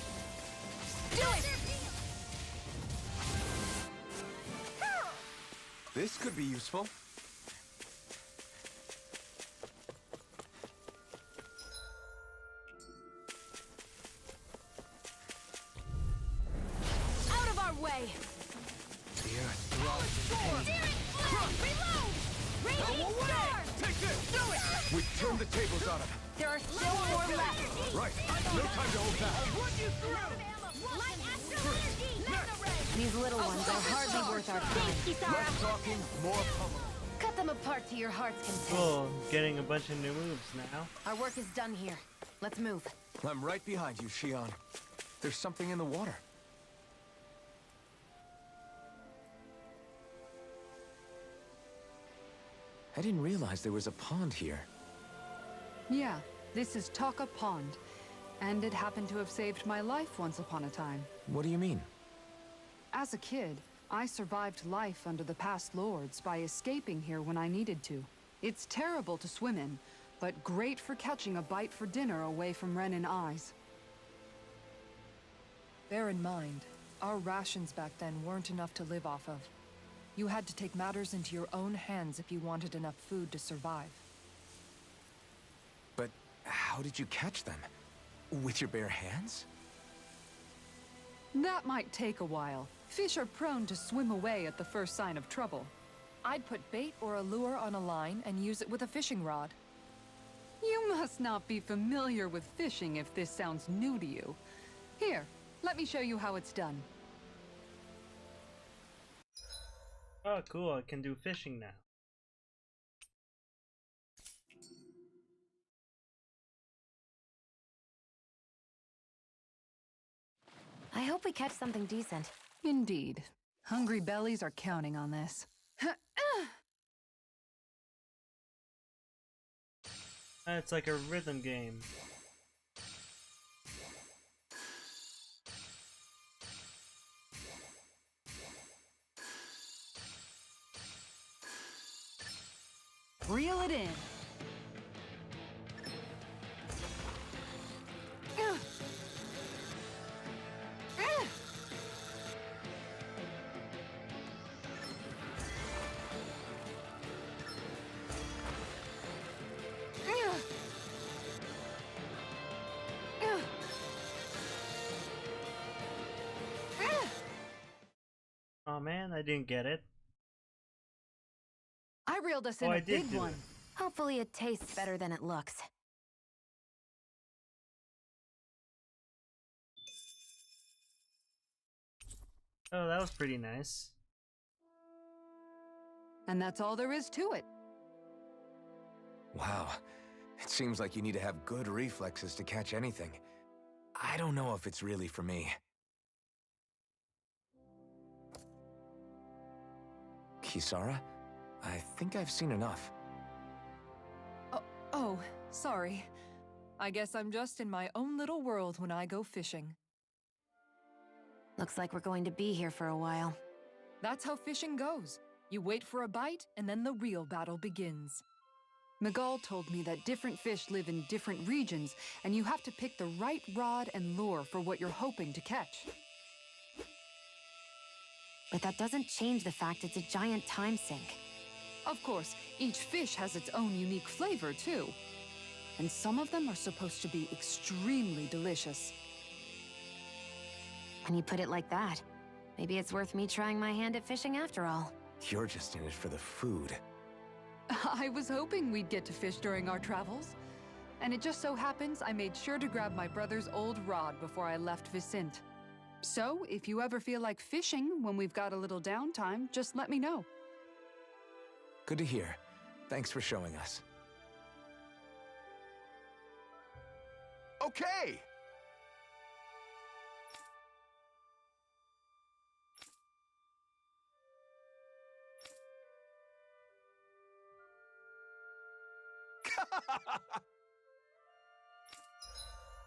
J: Do it!
D: This could be useful.
E: Out of our way!
J: Reload! Raging Storm!
G: Take this! Do it! We turned the tables on him.
E: There are still more left.
G: Right. No time to hold back.
J: Light astral energy! Mega ray!
E: These little ones are hardly worth our time.
G: Less talking, more pummeling.
E: Cut them apart to your heart's content.
A: Cool, getting a bunch of new moves now.
E: Our work is done here. Let's move.
D: I'm right behind you, Shion. There's something in the water. I didn't realize there was a pond here.
K: Yeah, this is Taka Pond. And it happened to have saved my life once upon a time.
D: What do you mean?
K: As a kid, I survived life under the past lords by escaping here when I needed to. It's terrible to swim in, but great for catching a bite for dinner away from Renin eyes. Bear in mind, our rations back then weren't enough to live off of. You had to take matters into your own hands if you wanted enough food to survive.
D: But how did you catch them? With your bare hands?
K: That might take a while. Fish are prone to swim away at the first sign of trouble. I'd put bait or a lure on a line and use it with a fishing rod. You must not be familiar with fishing if this sounds new to you. Here, let me show you how it's done.
A: Oh, cool, I can do fishing now.
E: I hope we catch something decent.
K: Indeed. Hungry bellies are counting on this.
A: It's like a rhythm game.
K: Reel it in.
A: Oh man, I didn't get it.
K: I reeled us in
A: I
K: a
A: did
K: big
A: do
K: one.
A: it.
E: Hopefully it tastes better than it looks.
A: Oh, that was pretty nice.
K: And that's all there is to it.
D: Wow. It seems like you need to have good reflexes to catch anything. I don't know if it's really for me. Kisara? I think I've seen enough.
K: Oh, sorry. I guess I'm just in my own little world when I go fishing.
E: Looks like we're going to be here for a while.
K: That's how fishing goes. You wait for a bite, and then the real battle begins. Miguel told me that different fish live in different regions, and you have to pick the right rod and lure for what you're hoping to catch.
E: But that doesn't change the fact it's a giant time sink.
K: Of course, each fish has its own unique flavor, too. And some of them are supposed to be extremely delicious.
E: When you put it like that, maybe it's worth me trying my hand at fishing after all.
D: You're just in it for the food.
K: I was hoping we'd get to fish during our travels. And it just so happens I made sure to grab my brother's old rod before I left Vicente. So, if you ever feel like fishing when we've got a little downtime, just let me know.
D: Good to hear. Thanks for showing us.
G: Okay!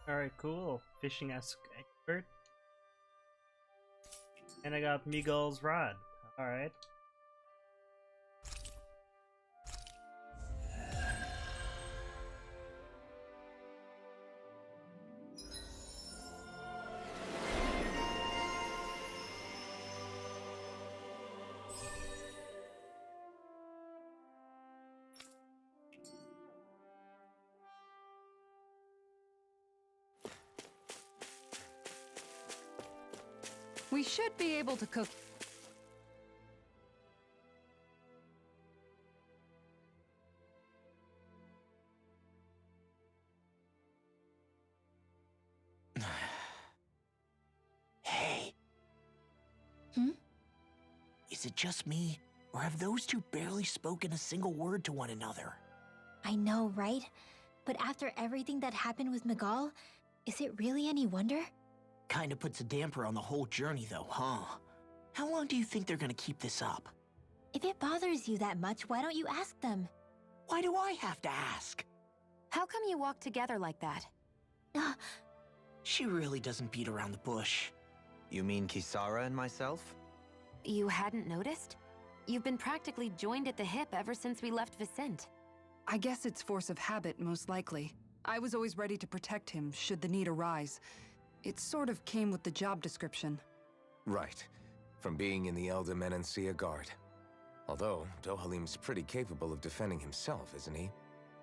A: Alright, cool. Fishing expert. And I got Miguel's rod. Alright.
K: We should be able to cook.
H: Hey. Is it just me, or have those two barely spoken a single word to one another?
C: I know, right? But after everything that happened with Miguel, is it really any wonder?
H: Kinda puts a damper on the whole journey though, huh? How long do you think they're gonna keep this up?
C: If it bothers you that much, why don't you ask them?
H: Why do I have to ask?
E: How come you walk together like that?
H: She really doesn't beat around the bush.
L: You mean Kisara and myself?
E: You hadn't noticed? You've been practically joined at the hip ever since we left Vicente.
K: I guess it's force of habit, most likely. I was always ready to protect him, should the need arise. It sort of came with the job description.
D: Right. From being in the Elder Menancia Guard. Although, Dohalim's pretty capable of defending himself, isn't he?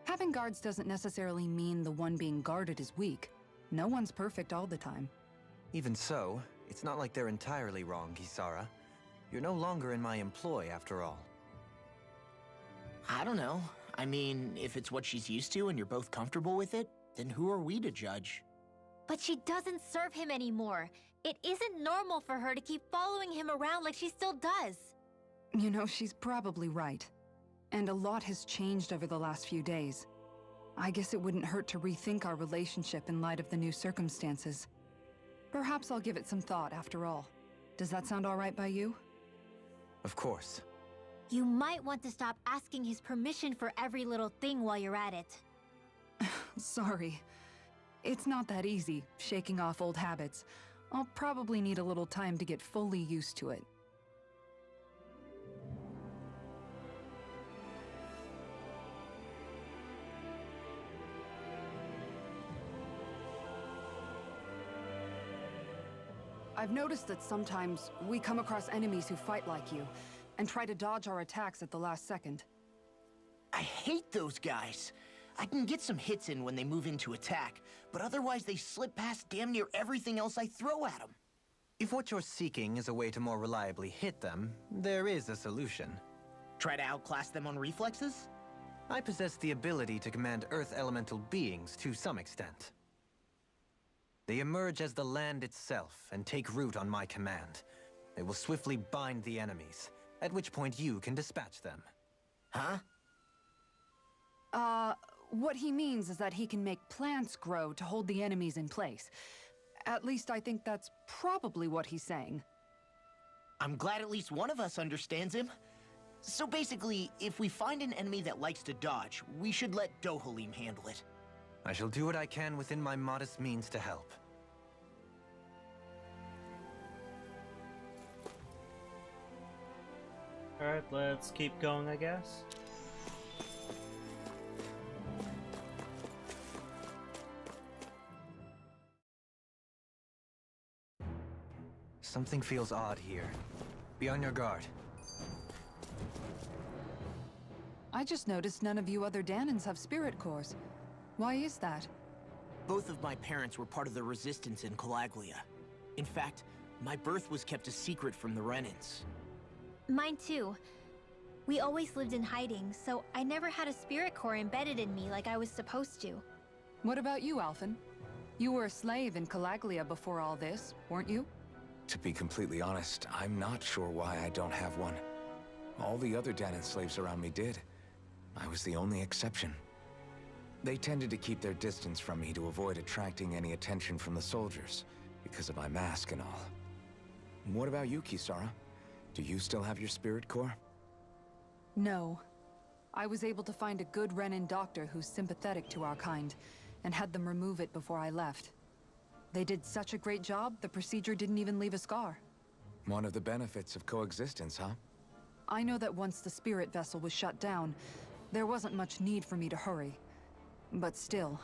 K: Having guards doesn't necessarily mean the one being guarded is weak. No one's perfect all the time.
L: Even so, it's not like they're entirely wrong, Kisara. You're no longer in my employ, after all.
H: I don't know. I mean, if it's what she's used to and you're both comfortable with it, then who are we to judge?
C: But she doesn't serve him anymore. It isn't normal for her to keep following him around like she still does.
K: You know, she's probably right. And a lot has changed over the last few days. I guess it wouldn't hurt to rethink our relationship in light of the new circumstances. Perhaps I'll give it some thought after all. Does that sound all right by you?
L: Of course.
C: You might want to stop asking his permission for every little thing while you're at it.
K: Sorry. It's not that easy, shaking off old habits. I'll probably need a little time to get fully used to it. I've noticed that sometimes we come across enemies who fight like you, and try to dodge our attacks at the last second.
H: I hate those guys. I can get some hits in when they move into attack, but otherwise they slip past damn near everything else I throw at them.
L: If what you're seeking is a way to more reliably hit them, there is a solution.
H: Try to outclass them on reflexes?
L: I possess the ability to command Earth elemental beings to some extent. They emerge as the land itself and take root on my command. They will swiftly bind the enemies, at which point you can dispatch them.
H: Huh?
K: What he means is that he can make plants grow to hold the enemies in place. At least I think that's probably what he's saying.
H: I'm glad at least one of us understands him. So basically, if we find an enemy that likes to dodge, we should let Dohalim handle it.
L: I shall do what I can within my modest means to help.
A: Alright, let's keep going, I guess.
L: Something feels odd here. Be on your guard.
K: I just noticed none of you other Dahnans have spirit cores. Why is that?
H: Both of my parents were part of the resistance in Calaglia. In fact, my birth was kept a secret from the Renans.
C: Mine too. We always lived in hiding, so I never had a spirit core embedded in me like I was supposed to.
K: What about you, Alphen? You were a slave in Calaglia before all this, weren't you?
D: To be completely honest, I'm not sure why I don't have one. All the other Dahnan slaves around me did. I was the only exception. They tended to keep their distance from me to avoid attracting any attention from the soldiers, because of my mask and all. What about you, Kisara? Do you still have your spirit core?
K: No. I was able to find a good Renan doctor who's sympathetic to our kind, and had them remove it before I left. They did such a great job, the procedure didn't even leave a scar.
D: One of the benefits of coexistence, huh?
K: I know that once the spirit vessel was shut down, there wasn't much need for me to hurry. But still,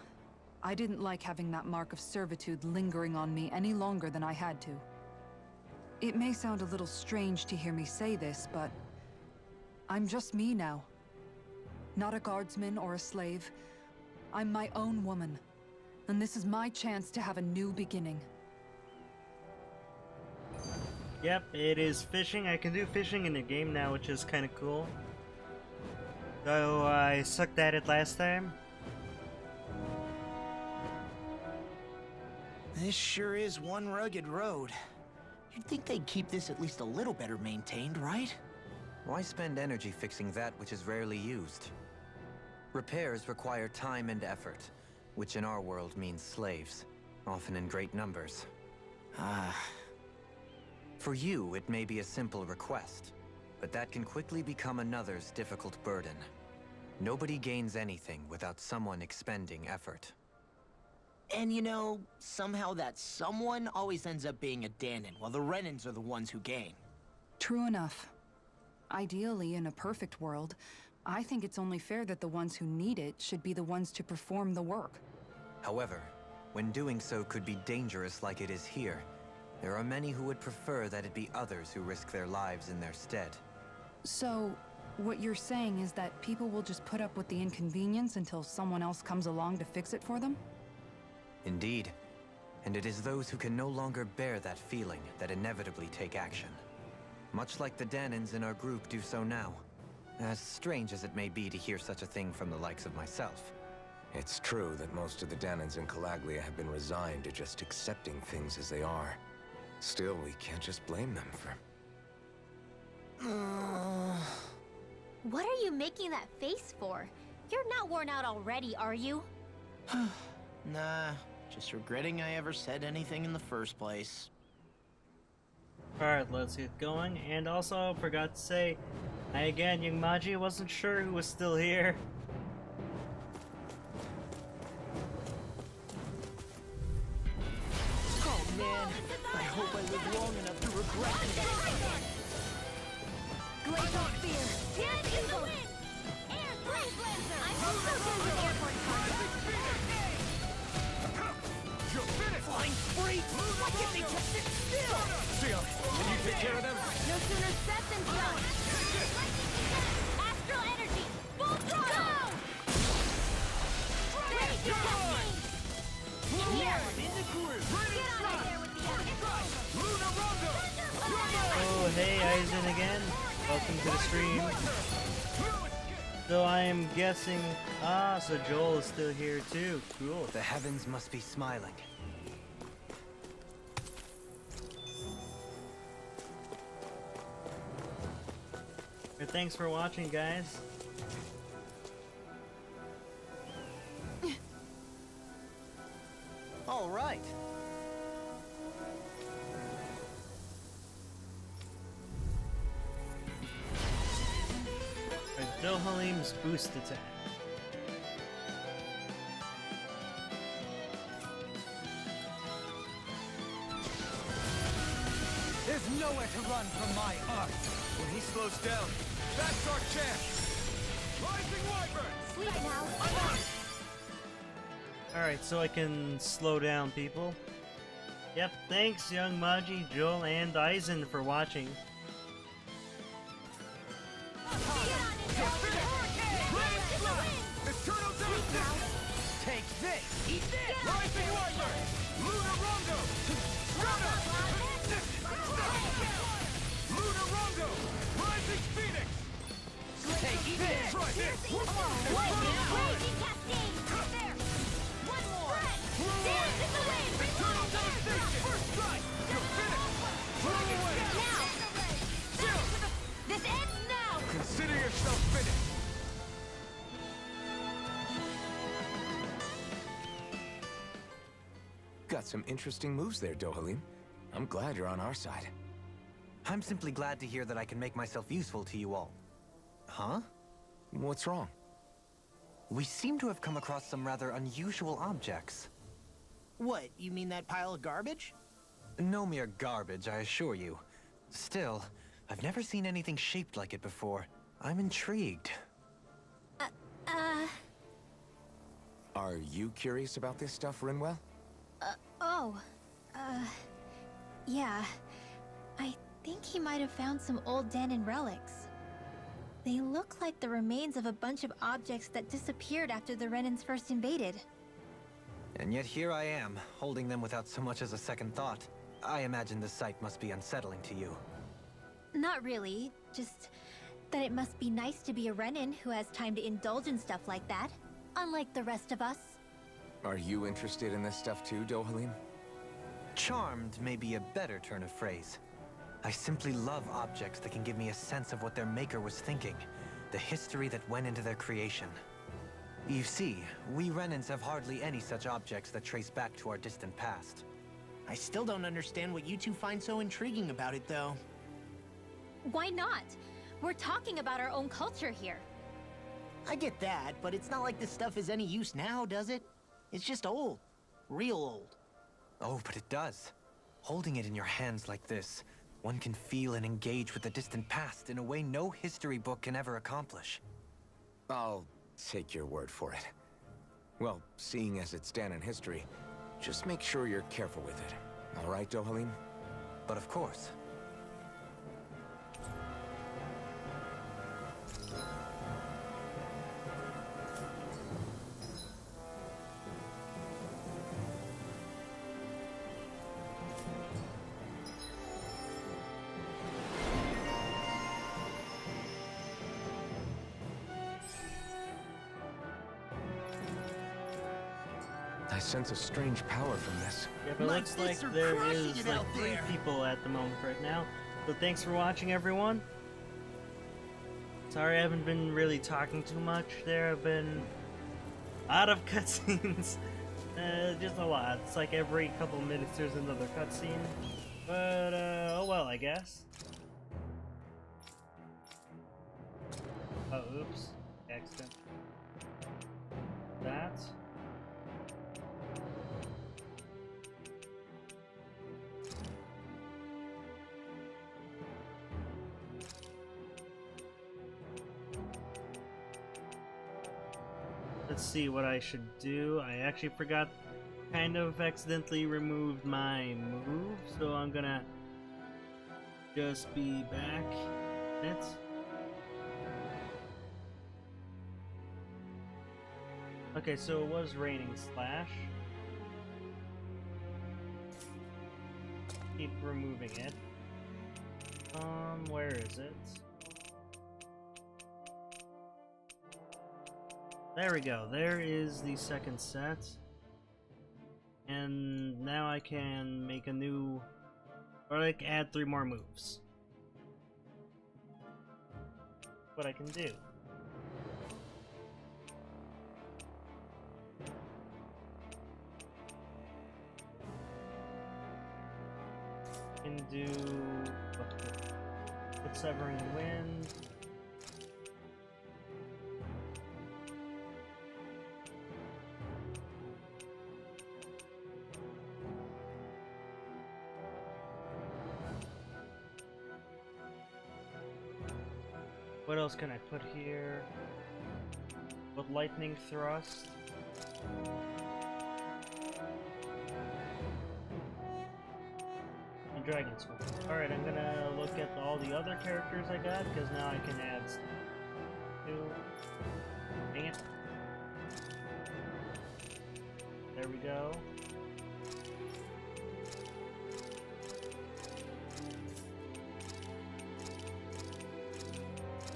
K: I didn't like having that mark of servitude lingering on me any longer than I had to. It may sound a little strange to hear me say this, but I'm just me now. Not a guardsman or a slave. I'm my own woman. And this is my chance to have a new beginning.
A: Yep, it is fishing. I can do fishing in the game now, which is kind of cool. Though I sucked at it last time.
H: This sure is one rugged road. You'd think they'd keep this at least a little better maintained, right?
L: Why spend energy fixing that which is rarely used? Repairs require time and effort, which in our world means slaves, often in great numbers. For you, it may be a simple request, but that can quickly become another's difficult burden. Nobody gains anything without someone expending effort.
H: And you know, somehow that someone always ends up being a Dahnan, while the Renans are the ones who gain.
K: True enough. Ideally, in a perfect world, I think it's only fair that the ones who need it should be the ones to perform the work.
L: However, when doing so could be dangerous like it is here, there are many who would prefer that it be others who risk their lives in their stead.
K: So, what you're saying is that people will just put up with the inconvenience until someone else comes along to fix it for them?
L: Indeed. And it is those who can no longer bear that feeling that inevitably take action. Much like the Dahnans in our group do so now. As strange as it may be to hear such a thing from the likes of myself.
D: It's true that most of the Dahnans in Calaglia have been resigned to just accepting things as they are. Still, we can't just blame them for...
C: What are you making that face for? You're not worn out already, are you?
H: Nah, just regretting I ever said anything in the first place.
A: Alright, let's get going. And also, forgot to say, again, Young Maji wasn't sure who was still here.
H: I hope I live long enough to regret it.
J: Glacial Spear! Dance in the wind! Air Blaze Lancer! I'm also good with airborne targets.
G: You're finished!
H: Flying free! Why can't they just sit still?
G: Sion, can you take care of them?
J: No sooner set than done! Astral Energy! Full throttle! Ready to cascade! Here!
G: In the groove!
J: Get out of there with the
G: Luna Rondo!
A: Oh, hey, Aizen again. Welcome to the stream. So I am guessing... so Joel is still here too. Cool.
L: The heavens must be smiling.
A: Thanks for watching, guys.
L: All right.
A: Dohalim's boost attack.
L: There's nowhere to run from my art.
G: When he slows down, that's our chance! Rising Wyvern!
J: Sleep now!
A: Alright, so I can slow down people. Yep, thanks Young Maji, Joel, and Aizen for watching.
L: Take this!
G: Eat this! Rising Wyvern! Luna Rondo! Luna Rondo! Rising Phoenix!
L: Take this!
G: Try this!
J: Raging Cascade! There! One more! Dance in the wind!
G: Eternal devastation! First strike! You're finished! Fly away!
J: Now! This ends now!
G: Consider yourself finished!
D: Got some interesting moves there, Dohalim. I'm glad you're on our side.
L: I'm simply glad to hear that I can make myself useful to you all. Huh?
D: What's wrong?
L: We seem to have come across some rather unusual objects.
H: What, you mean that pile of garbage?
L: No mere garbage, I assure you. Still, I've never seen anything shaped like it before. I'm intrigued.
D: Are you curious about this stuff, Rinwell?
C: Yeah. I think he might have found some old Dahnan relics. They look like the remains of a bunch of objects that disappeared after the Renans first invaded.
L: And yet here I am, holding them without so much as a second thought. I imagine the sight must be unsettling to you.
C: Not really, just that it must be nice to be a Renan who has time to indulge in stuff like that, unlike the rest of us.
D: Are you interested in this stuff too, Dohalim?
L: Charmed may be a better turn of phrase. I simply love objects that can give me a sense of what their maker was thinking, the history that went into their creation. You see, we Renans have hardly any such objects that trace back to our distant past.
H: I still don't understand what you two find so intriguing about it, though.
C: Why not? We're talking about our own culture here.
H: I get that, but it's not like this stuff is any use now, does it? It's just old. Real old.
L: Oh, but it does. Holding it in your hands like this, one can feel and engage with the distant past in a way no history book can ever accomplish.
D: I'll take your word for it. Well, seeing as it's Dahnan history, just make sure you're careful with it. All right, Dohalim?
L: But of course.
D: I sense a strange power from this.
A: Yeah, but it looks like there is like 3 people at the moment right now. So thanks for watching, everyone. Sorry I haven't been really talking too much there. I've been out of cutscenes. Just a lot. It's like every couple minutes there's another cutscene. But, oh well, I guess. Oh, oops. Accident. That. Let's see what I should do. I actually forgot, kind of accidentally removed my move, so I'm gonna just be back in it. Okay, so it was raining slash. Keep removing it. Where is it? There we go. There is the second set. And now I can make a new, or like add 3 more moves. What I can do. Can do the Severing Wind. What else can I put here? With Lightning Thrust. And Dragon Sword. Alright, I'm gonna look at all the other characters I got, because now I can add stuff. Dang it. There we go.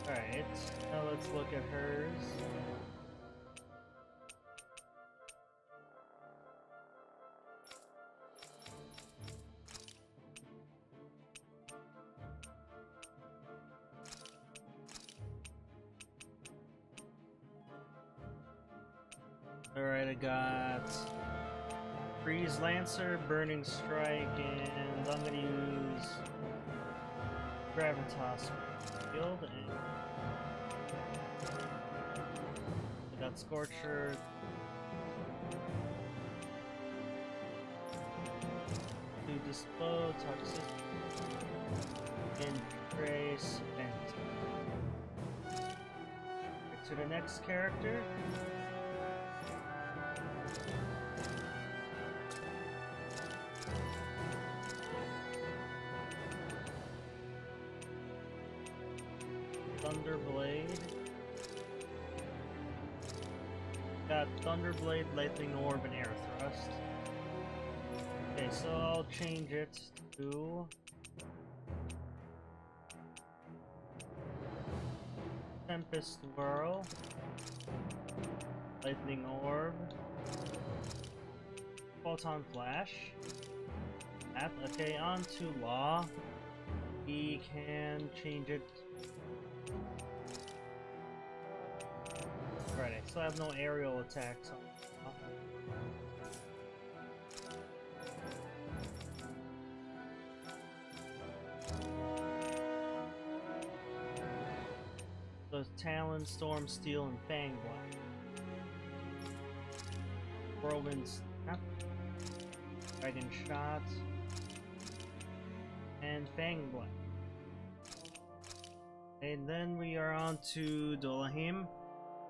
A: Alright, now let's look at hers. Alright, I got Freeze Lancer, Burning Strike, and I'm gonna use Gravitas Field, and I got Scorcher, to Dispel, Toxicity, and Trace, and to the next character. Thunderblade. Got Thunderblade, Lightning Orb, and Air Thrust. Okay, so I'll change it to Tempest Whirl, Lightning Orb, Photon Flash. Okay, on to Law. We can change it. Right, I still have no aerial attacks on. So Talon, Storm, Steel, and Fang Blast. Whirlwind Snap, Dragon Shot, and Fang Blast. And then we are on to Dolahim.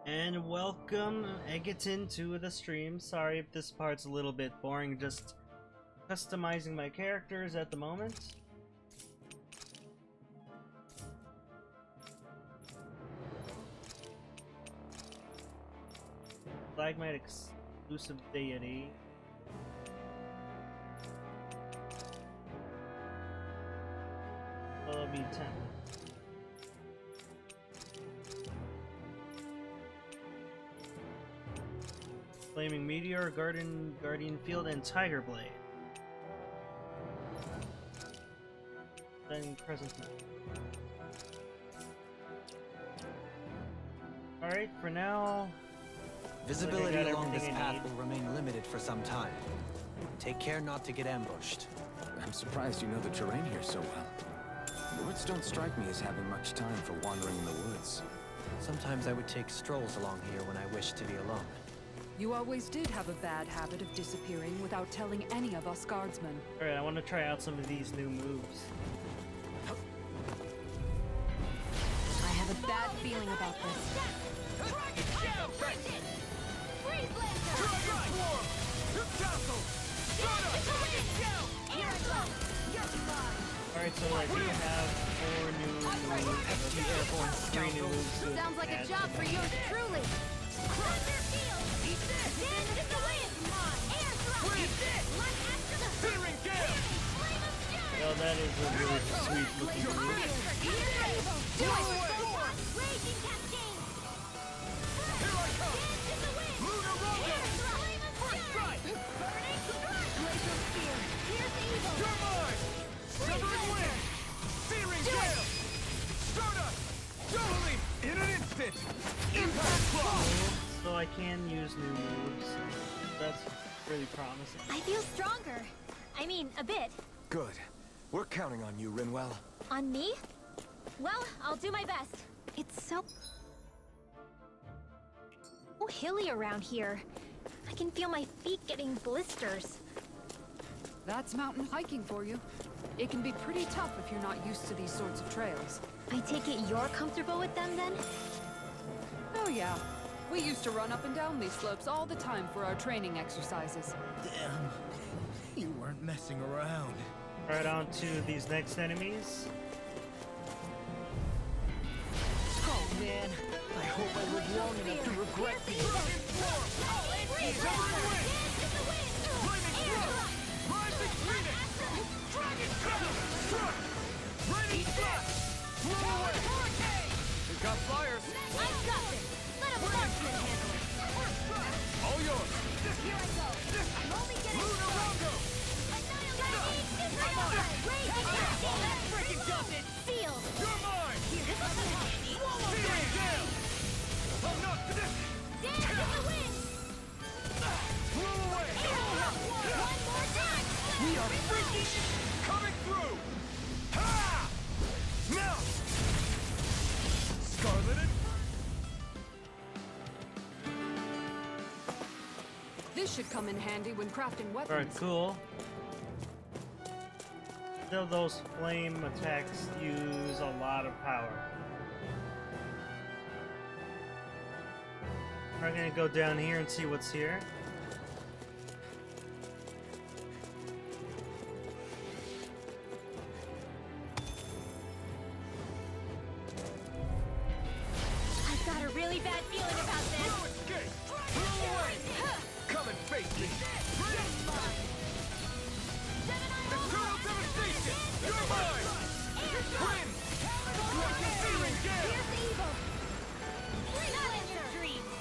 A: And welcome, Egerton, to the stream. Sorry if this part's a little bit boring, just customizing my characters at the moment. Flagmite exclusive deity. That'll be 10. Flaming Meteor, Guardian Field, and Tiger Blade. Then Crescent Moon. Alright, for now...
L: Visibility along this path will remain limited for some time. Take care not to get ambushed.
D: I'm surprised you know the terrain here so well. The woods don't strike me as having much time for wandering in the woods.
L: Sometimes I would take strolls along here when I wish to be alone.
K: You always did have a bad habit of disappearing without telling any of us guardsmen.
A: Alright, I want to try out some of these new moves.
E: I have a bad feeling about this.
A: Alright, so I do have 4 new moves. 3 new moves. to
J: Sounds like a
A: add
J: job
A: to
J: for
A: my
J: yours
A: deck.
J: truly. Thunder field. Eat this. Dance in the wind. Air drop. Eat this. Light after the searing gale. Flame of fury.
A: Well, that is a really sweet looking move.
J: Do it. Raging cascade. Here I come. Dance in the wind. Lunar roller. Air drop. Flame of fury. Burning strike. Glacial spear. Here's evil.
G: You're mine! Severing wind! Searing gale! Stardust! Dueling! In an instant! Impact block!
A: So I can use new moves. That's really promising.
C: I feel stronger. I mean, a bit.
D: Good. We're counting on you, Rinwell.
C: On me? Well, I'll do my best. It's so hilly around here. I can feel my feet getting blisters.
K: That's mountain hiking for you. It can be pretty tough if you're not used to these sorts of trails.
C: I take it you're comfortable with them then?
K: Oh yeah. We used to run up and down these slopes all the time for our training exercises.
H: Damn. You weren't messing around.
A: Right on to these next enemies.
H: Oh man, I hope I live long enough to regret these.
G: Severing wind! Flaming thrust! Rising phoenix! Dragon strike! Raining flash! Blow away! We've got flyers!
J: I've got this. Let a marksman handle it.
G: All yours!
J: Here I go. I'm only getting
G: Lunar Rondo!
J: Raging cascade. That freaking does it. Sealed.
G: You're mine!
J: Here, this will be handy.
G: Searing gale! I'm not this!
J: Dance in the wind.
G: Blow away!
J: One more time.
G: We are freaking coming through! Ha! Now! Scarleted!
K: This should come in handy when crafting weapons.
A: Alright, cool. Still, those flame attacks use a lot of power. We're gonna go down here and see what's here.
C: I've got a really bad feeling about this.
G: No escape! Blow away! Come and face me! Eternal devastation! You're mine! Wind! Searing gale!
J: Here's evil. Not in your dreams.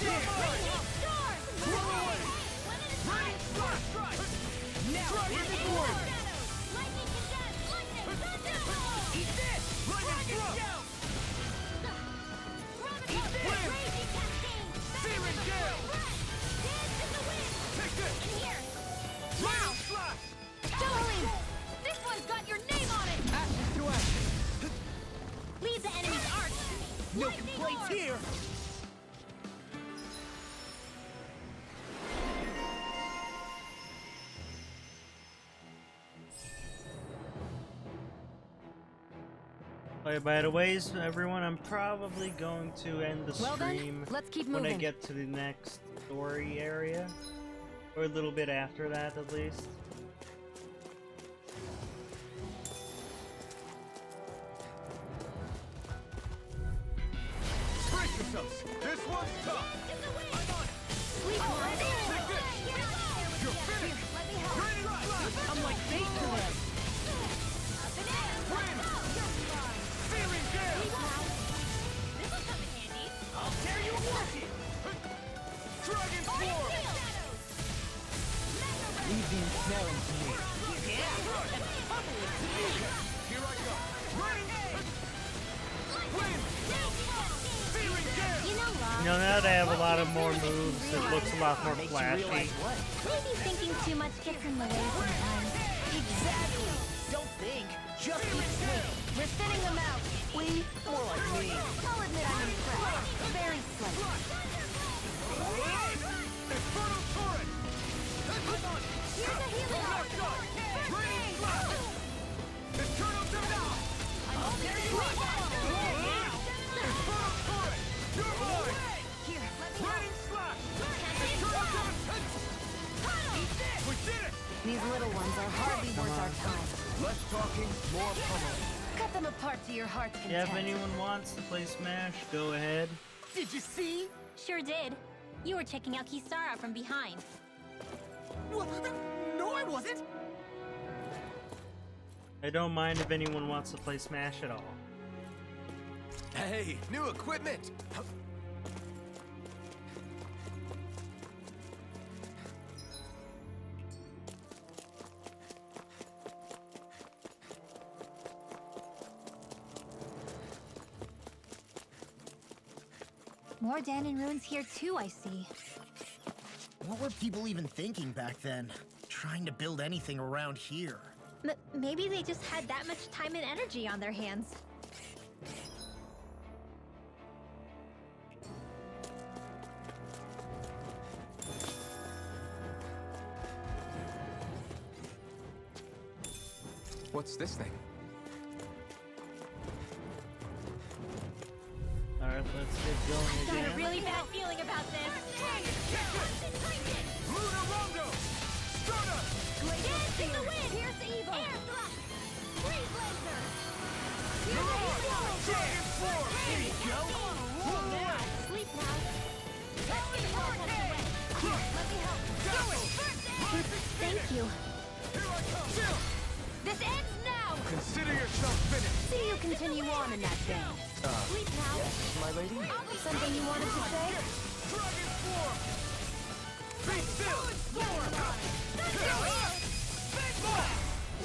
G: You're mine!
J: Storm.
G: Blow away! Raining flash! Dragon sword!
J: Lightning condensed. Lightning. Thunder.
G: Eat this! Lightning thrust!
J: Eat this.
G: Wind!
J: Raging cascade.
G: Searing gale!
J: Dance in the wind.
G: Take this!
J: In here.
G: Lightning flash!
J: Dueling. This one's got your name on it.
H: Ashes to ashes.
J: Leave the enemy's arch.
H: No
J: Lightning
H: complaints
J: orb.
H: here.
A: Oh, by the ways, everyone, I'm probably going to end the
E: Well then,
A: stream
E: let's keep
A: when I
E: moving.
A: get to the next story area. Or a little bit after that, at least.
G: Brace yourselves! This one's tough!
J: Sweet one.
G: Take this! You're finished! Raining flash!
H: I'm like bait to them.
G: Wind! Searing gale!
J: This'll come in handy.
G: I'll tear you apart! Dragon swarm!
H: Leave the ensnaring to me.
G: Here I go! Raining! Wind! Searing gale!
C: You know what?
A: You know, now that I have a lot of more moves, it looks a lot more
H: Makes you realize
A: flashy.
H: what?
C: Maybe thinking too much gets in the way sometimes.
H: Exactly. Don't think. Just keep swinging.
C: We're thinning them out.
H: We? More like me.
C: I'll admit I'm impressed. Very slightly.
G: Inferno turret!
J: Here's a healing arc.
G: Raining flash! Eternal devastation!
J: I'll tear you apart.
G: Inferno turret! You're mine!
J: Here, let me
G: Raining
E: These little ones are hardly worth our time.
G: Less talking, more pummeling.
E: Cut them apart to your heart's content.
A: Yeah, if anyone wants to play Smash, go ahead.
F: Did you see?
C: Sure did. You were checking out Kisara from behind.
F: What? No, I wasn't.
A: I don't mind if anyone wants to play Smash at all.
D: Hey, new equipment!
C: More Dahna ruins here too, I see.
H: What were people even thinking back then? Trying to build anything around here.
C: Maybe they just had that much time and energy on their hands.
D: What's this thing?
A: Alright, let's get going
C: Got
A: again.
C: a really bad feeling about this.
G: Luna Rondo! Stardust!
C: Dance in the wind! Pierce evil! Air thrust! Freeze laser!
G: Dragon Form!
C: Here you go! Sleep now. Let's get more away. Here, let me help. Do it! Thank you.
G: Here I come! Chill!
C: This ends now!
G: Consider yourself finished!
E: See you continue on in that vein.
C: Sleep now.
B: My lady?
E: Something you wanted to say?
G: Dragon Form! Be still!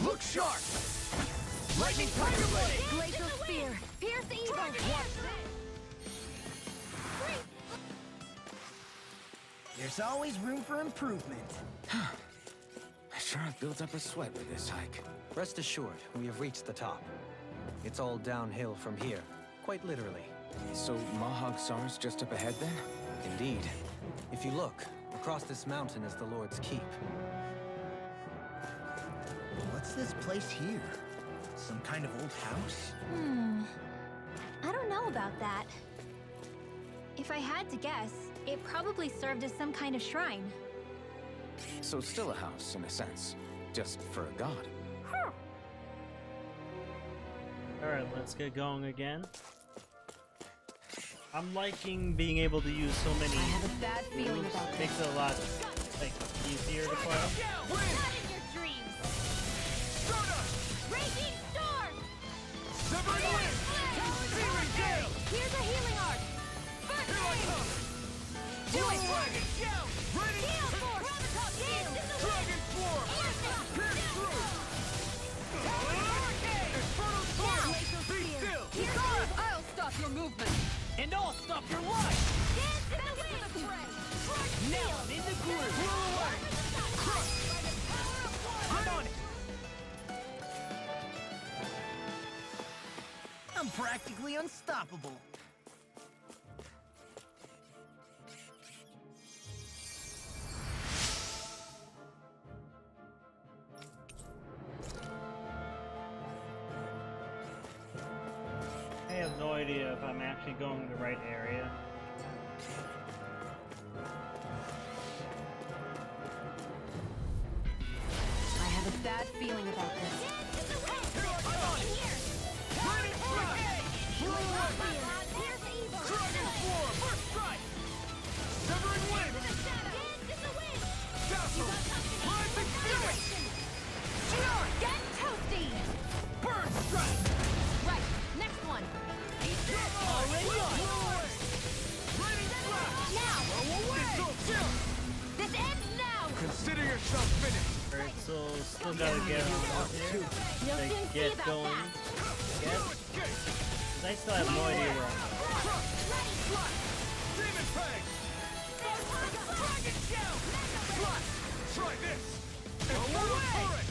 G: Look sharp! Lightning Tiger Blade!
E: Glacial Spear! Pierce evil!
H: There's always room for improvement.
D: I sure have built up a sweat with this hike.
L: Rest assured, we have reached the top. It's all downhill from here, quite literally.
D: So Mahag Sar's just up ahead then?
L: Indeed. If you look, across this mountain is the Lord's Keep.
H: What's this place here? Some kind of old house?
C: I don't know about that. If I had to guess, it probably served as some kind of shrine.
D: So still a house, in a sense. Just for a god.
A: Alright, let's get going again. I'm liking being able to use so many
E: I have a bad feeling
A: moves.
E: about
A: Makes it a lot like easier to play.
C: Not in your dreams! Raging storm!
G: Severing Wind! Searing Gale!
C: Here's a healing art! First aid! Do it!
G: Raining
C: Heal force! Dance in the wind!
G: Dragon Swarm!
C: Air thrust!
G: Pierce through! Infernal Storm! Be still!
K: I'll stop your movement!
F: And I'll stop your life!
C: Dance in the wind!
F: Now I'm in the groove!
G: Blow away!
F: I'm on it! I'm practically unstoppable.
A: I have no idea if I'm actually going the right area.
E: I have a bad feeling about this.
G: Raining Flash! Blow away! Dragon Form! First strike! Severing Wind! Dazzle! Rising Fury!
C: Get toasty!
G: Burn Strike!
C: Right, next one.
F: Already on!
G: Raining Flash!
C: Now!
G: Still chill!
C: This ends now!
G: Consider yourself finished!
A: Alright, so still gotta get on here.
C: You'll
A: Like,
C: soon see
A: get
C: about
A: going.
C: that.
A: Yes? 'Cause I still have no idea where I'm going.
G: Demon Fang! Dragon Shell! Slash! Try this! Immortal Turret!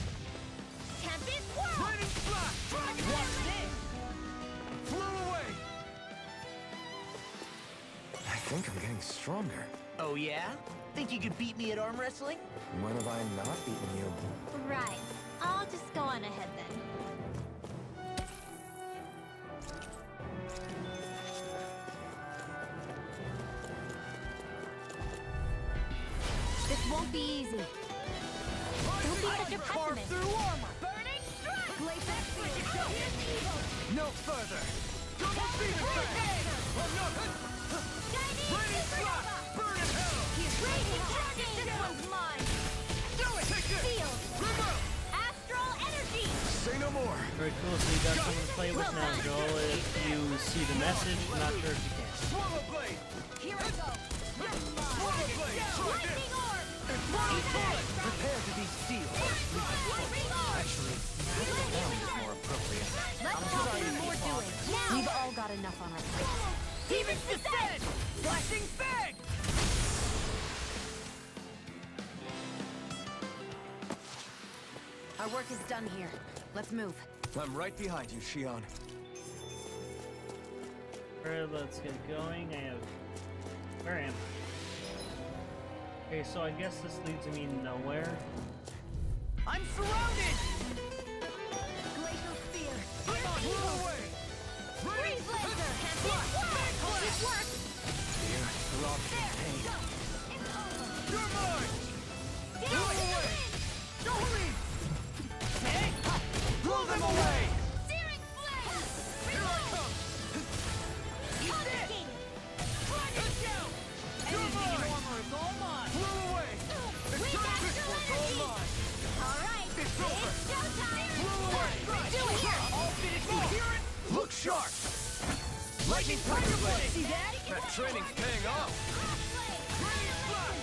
C: Tempest Swirl!
G: Raining Flash! Watch this! Flew away!
D: I think I'm getting stronger.
H: Oh yeah? Think you could beat me at arm wrestling?
D: When have I not beaten you?
C: Right. I'll just go on ahead then.
E: This won't be easy.
C: Don't be such a pessimist.
G: Through armor!
J: Burning strike!
N: Glacial Spear.
J: Here's evil!
G: No further! Double demon fang! Oh no!
J: Chinese
G: Raining slap!
J: supernova!
G: Burn in hell!
J: Raging dragon! This one's mine!
G: Do it! Take this!
J: Field!
G: Remote!
J: Astral energy!
G: Say no more!
A: Very cool, so you got someone to play with now, Joel. If you see the message, not sure if you can.
G: Swallow blade!
J: Here I go!
G: Swallow blade! Try this!
J: Lightning orb!
L: Prepare to be sealed.
J: Lightning orb!
L: Actually, sound is more appropriate.
E: Let's talk and more doing. We've all got enough on our plates.
J: Demon's descent!
G: Flashing fang!
E: Our work is done here. Let's move.
G: I'm right behind you, Shion.
A: Alright, let's get going. Where am I? Okay, so I guess this leads me nowhere.
H: I'm surrounded!
J: Glacial spear!
G: Come on, blow away!
J: Freeze laser! This works!
L: Fear, love, pain.
J: It's over!
G: You're mine!
J: Down to the wind!
G: Don't leave! Blow them away!
J: Searing flame!
G: Here I come!
J: Confiscated!
G: Dragon shell! You're mine! Blow away! It's time this one's all mine!
J: Alright!
G: It's over!
J: Showtime!
G: Blow away!
J: Do it here!
G: All finished me! Hear it? Look sharp! Lightning Tiger Blade!
J: See that?
G: That training's paying off! Raining slap!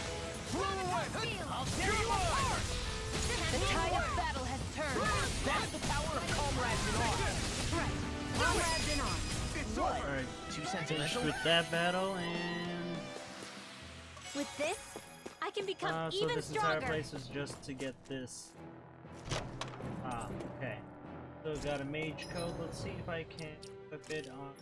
G: Blow away!
J: I'll
G: tear you apart!
E: The tide of battle has turned.
H: That's the power of comrades in arms.
E: Right. Comrades in arms.
G: It's over!
A: Alright,
H: Too
A: finished
H: sentimental?
A: with that battle, and
C: With this, I can become
A: so
C: even
A: this
C: stronger.
A: entire place is just to get this. Ah, okay. So got a mage code. Let's see if I can equip it on.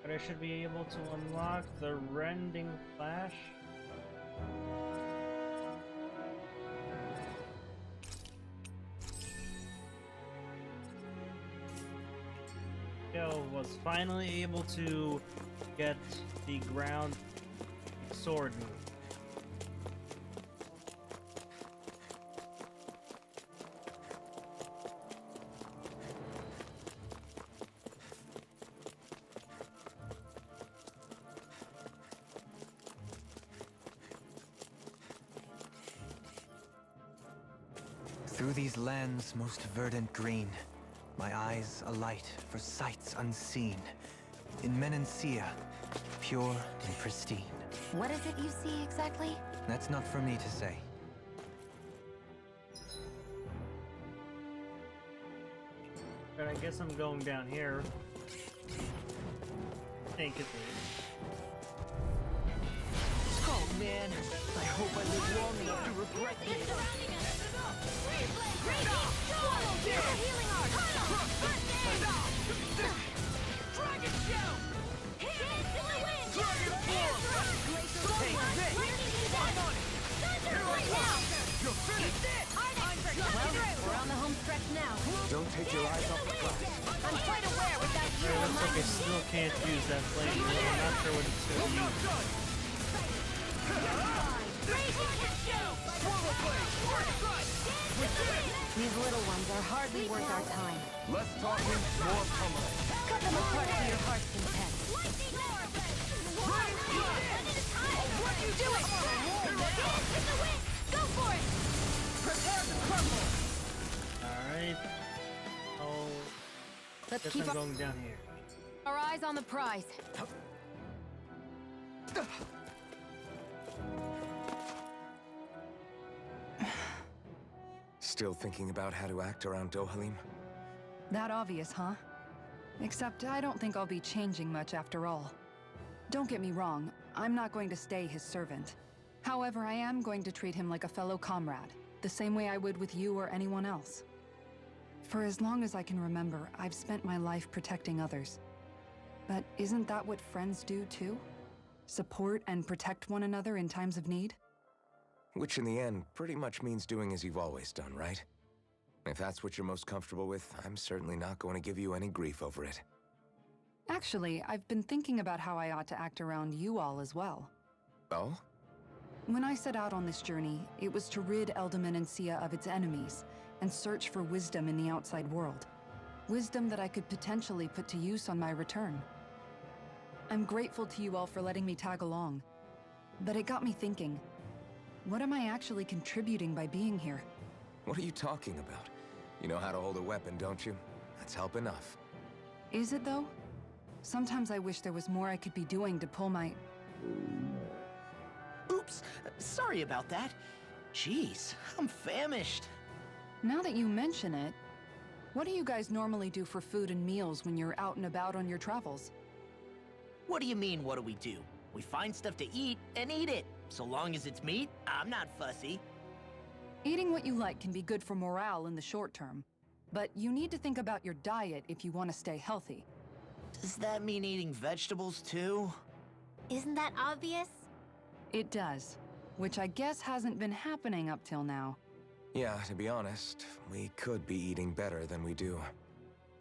A: But I should be able to unlock the rending flash. Was finally able to get the ground sword move.
L: Through these lands most verdant green, my eyes alight for sights unseen. In Menancia, pure and pristine.
E: What is it you see exactly?
L: That's not for me to say.
A: But I guess I'm going down here. I think it is.
H: Oh man, I hope I live long enough to regret
J: It's
H: this.
J: surrounding us! Freeze blade! Raging! Swallow! Here's a healing art!
G: Dragon shell!
J: Dance in the wind!
G: Dragon form!
J: Glacial
G: Take
J: storm!
G: this!
J: Lightning
G: I'm on it!
J: Thunder right now!
G: You're finished!
J: Our expert coming through!
E: We're on the home stretch now.
D: Don't take your eyes off the prize.
J: I'm quite aware without you
A: It looks like I
J: reminding me.
A: still can't use that flame. I'm not sure what it's going to
G: Not
A: use.
G: done!
J: Raging shell!
G: Swallow blade! First strike! We did it!
E: These little ones are hardly worth our time.
G: Less talking, more pummeling.
E: Cut them apart to your heart's content.
J: Lightning orb!
G: Raining slap!
J: What you doing? Dance in the wind! Go for it!
H: Prepare to crumble!
A: Alright. Oh,
E: Let's
A: guess
E: keep
A: I'm going down here.
E: our eyes on the prize.
D: Still thinking about how to act around Dohalim?
K: That obvious, huh? Except I don't think I'll be changing much after all. Don't get me wrong, I'm not going to stay his servant. However, I am going to treat him like a fellow comrade, the same way I would with you or anyone else. For as long as I can remember, I've spent my life protecting others. But isn't that what friends do too? Support and protect one another in times of need?
D: Which in the end pretty much means doing as you've always done, right? If that's what you're most comfortable with, I'm certainly not going to give you any grief over it.
K: Actually, I've been thinking about how I ought to act around you all as well.
D: Oh?
K: When I set out on this journey, it was to rid Elda of its enemies and search for wisdom in the outside world. Wisdom that I could potentially put to use on my return. I'm grateful to you all for letting me tag along, but it got me thinking, what am I actually contributing by being here?
D: What are you talking about? You know how to hold a weapon, don't you? That's help enough.
K: Is it though? Sometimes I wish there was more I could be doing to pull my...
H: Oops, sorry about that. Jeez, I'm famished.
K: Now that you mention it, what do you guys normally do for food and meals when you're out and about on your travels?
H: What do you mean, what do we do? We find stuff to eat and eat it. So long as it's meat, I'm not fussy.
K: Eating what you like can be good for morale in the short term, but you need to think about your diet if you want to stay healthy.
H: Does that mean eating vegetables too?
C: Isn't that obvious?
K: It does, which I guess hasn't been happening up till now.
D: Yeah, to be honest, we could be eating better than we do.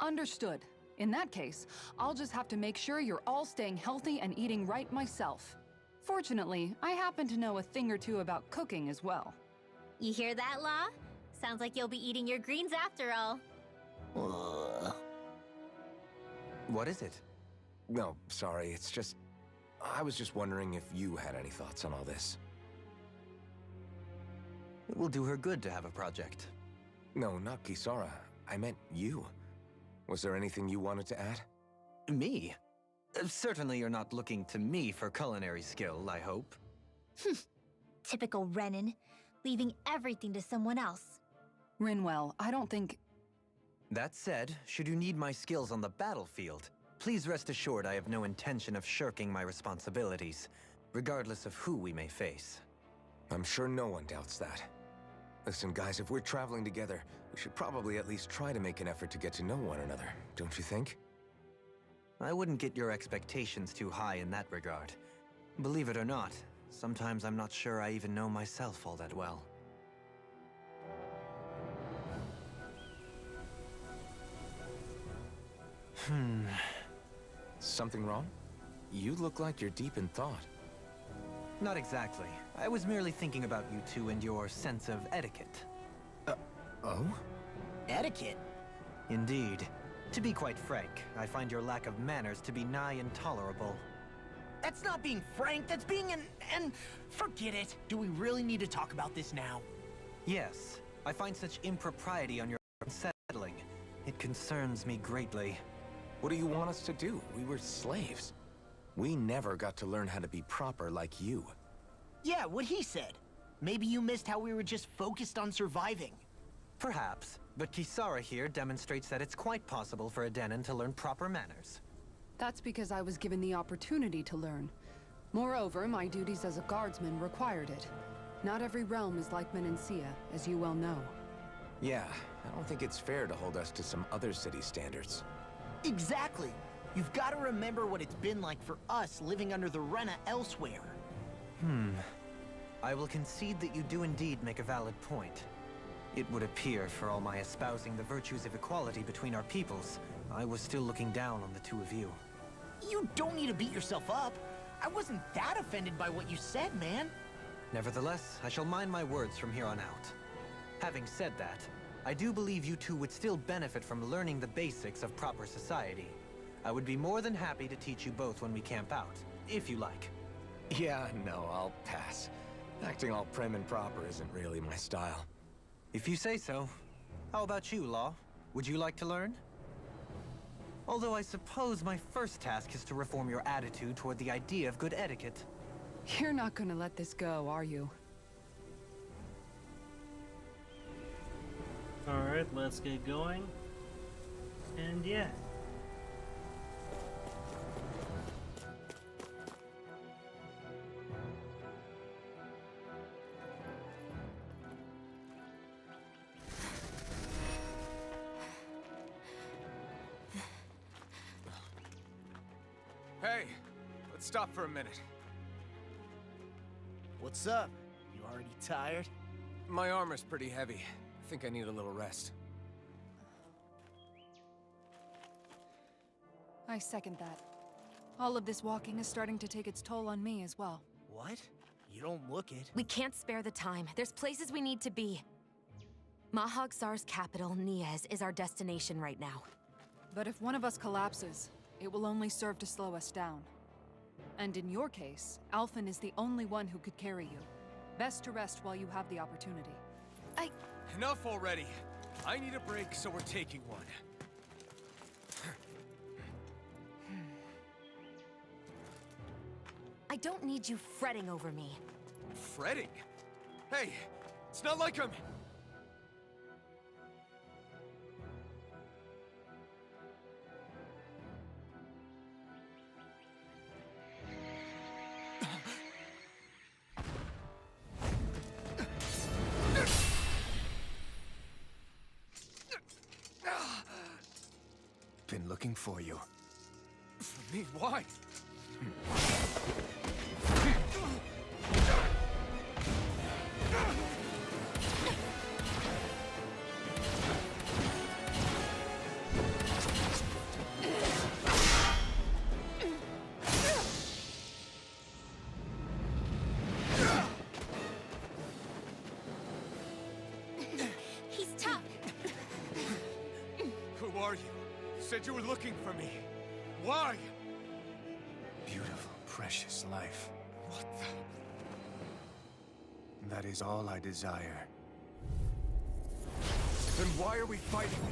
K: Understood. In that case, I'll just have to make sure you're all staying healthy and eating right myself. Fortunately, I happen to know a thing or two about cooking as well.
C: You hear that, Law? Sounds like you'll be eating your greens after all.
L: What is it?
D: No, sorry, it's just... I was just wondering if you had any thoughts on all this.
L: It will do her good to have a project.
D: No, not Kisara. I meant you. Was there anything you wanted to add?
L: Me? Certainly you're not looking to me for culinary skill, I hope.
C: Typical Renan, leaving everything to someone else.
K: Rinwell, I don't think...
L: That said, should you need my skills on the battlefield, please rest assured I have no intention of shirking my responsibilities, regardless of who we may face.
D: I'm sure no one doubts that. Listen, guys, if we're traveling together, we should probably at least try to make an effort to get to know one another, don't you think?
L: I wouldn't get your expectations too high in that regard. Believe it or not, sometimes I'm not sure I even know myself all that well.
D: Something wrong? You look like you're deep in thought.
L: Not exactly. I was merely thinking about you two and your sense of etiquette.
D: Oh?
H: Etiquette?
L: Indeed. To be quite frank, I find your lack of manners to be nigh intolerable.
H: That's not being frank, that's being an... Forget it. Do we really need to talk about this now?
L: Yes. I find such impropriety on your unsettling. It concerns me greatly.
D: What do you want us to do? We were slaves. We never got to learn how to be proper like you.
H: Yeah, what he said. Maybe you missed how we were just focused on surviving.
L: Perhaps, but Kisara here demonstrates that it's quite possible for a Denon to learn proper manners.
K: That's because I was given the opportunity to learn. Moreover, my duties as a guardsman required it. Not every realm is like Menancia, as you well know.
D: Yeah, I don't think it's fair to hold us to some other city standards.
H: Exactly. You've got to remember what it's been like for us living under the Rena elsewhere.
L: I will concede that you do indeed make a valid point. It would appear, for all my espousing the virtues of equality between our peoples, I was still looking down on the two of you.
H: You don't need to beat yourself up. I wasn't that offended by what you said, man.
L: Nevertheless, I shall mind my words from here on out. Having said that, I do believe you two would still benefit from learning the basics of proper society. I would be more than happy to teach you both when we camp out, if you like.
D: Yeah, no, I'll pass. Acting all prim and proper isn't really my style.
L: If you say so. How about you, Law? Would you like to learn? Although I suppose my first task is to reform your attitude toward the idea of good etiquette.
K: You're not gonna let this go, are you?
A: Alright, let's get going. And yeah.
G: Hey, let's stop for a minute.
H: What's up? You already tired?
D: My armor's pretty heavy. I think I need a little rest.
K: I second that. All of this walking is starting to take its toll on me as well.
H: What? You don't look it.
E: We can't spare the time. There's places we need to be. Mahag-Sar's capital, Niez, is our destination right now.
K: But if one of us collapses, it will only serve to slow us down. And in your case, Alphen is the only one who could carry you. Best to rest while you have the opportunity.
G: Enough already. I need a break, so we're taking one.
E: I don't need you fretting over me.
G: Fretting? Hey, it's not like I'm...
B: Been looking for you.
G: For me, why?
C: He's tough.
G: Who are you? You said you were looking for me. Why?
B: Beautiful, precious life.
G: What the...
B: That is all I desire.
G: Then why are we fighting?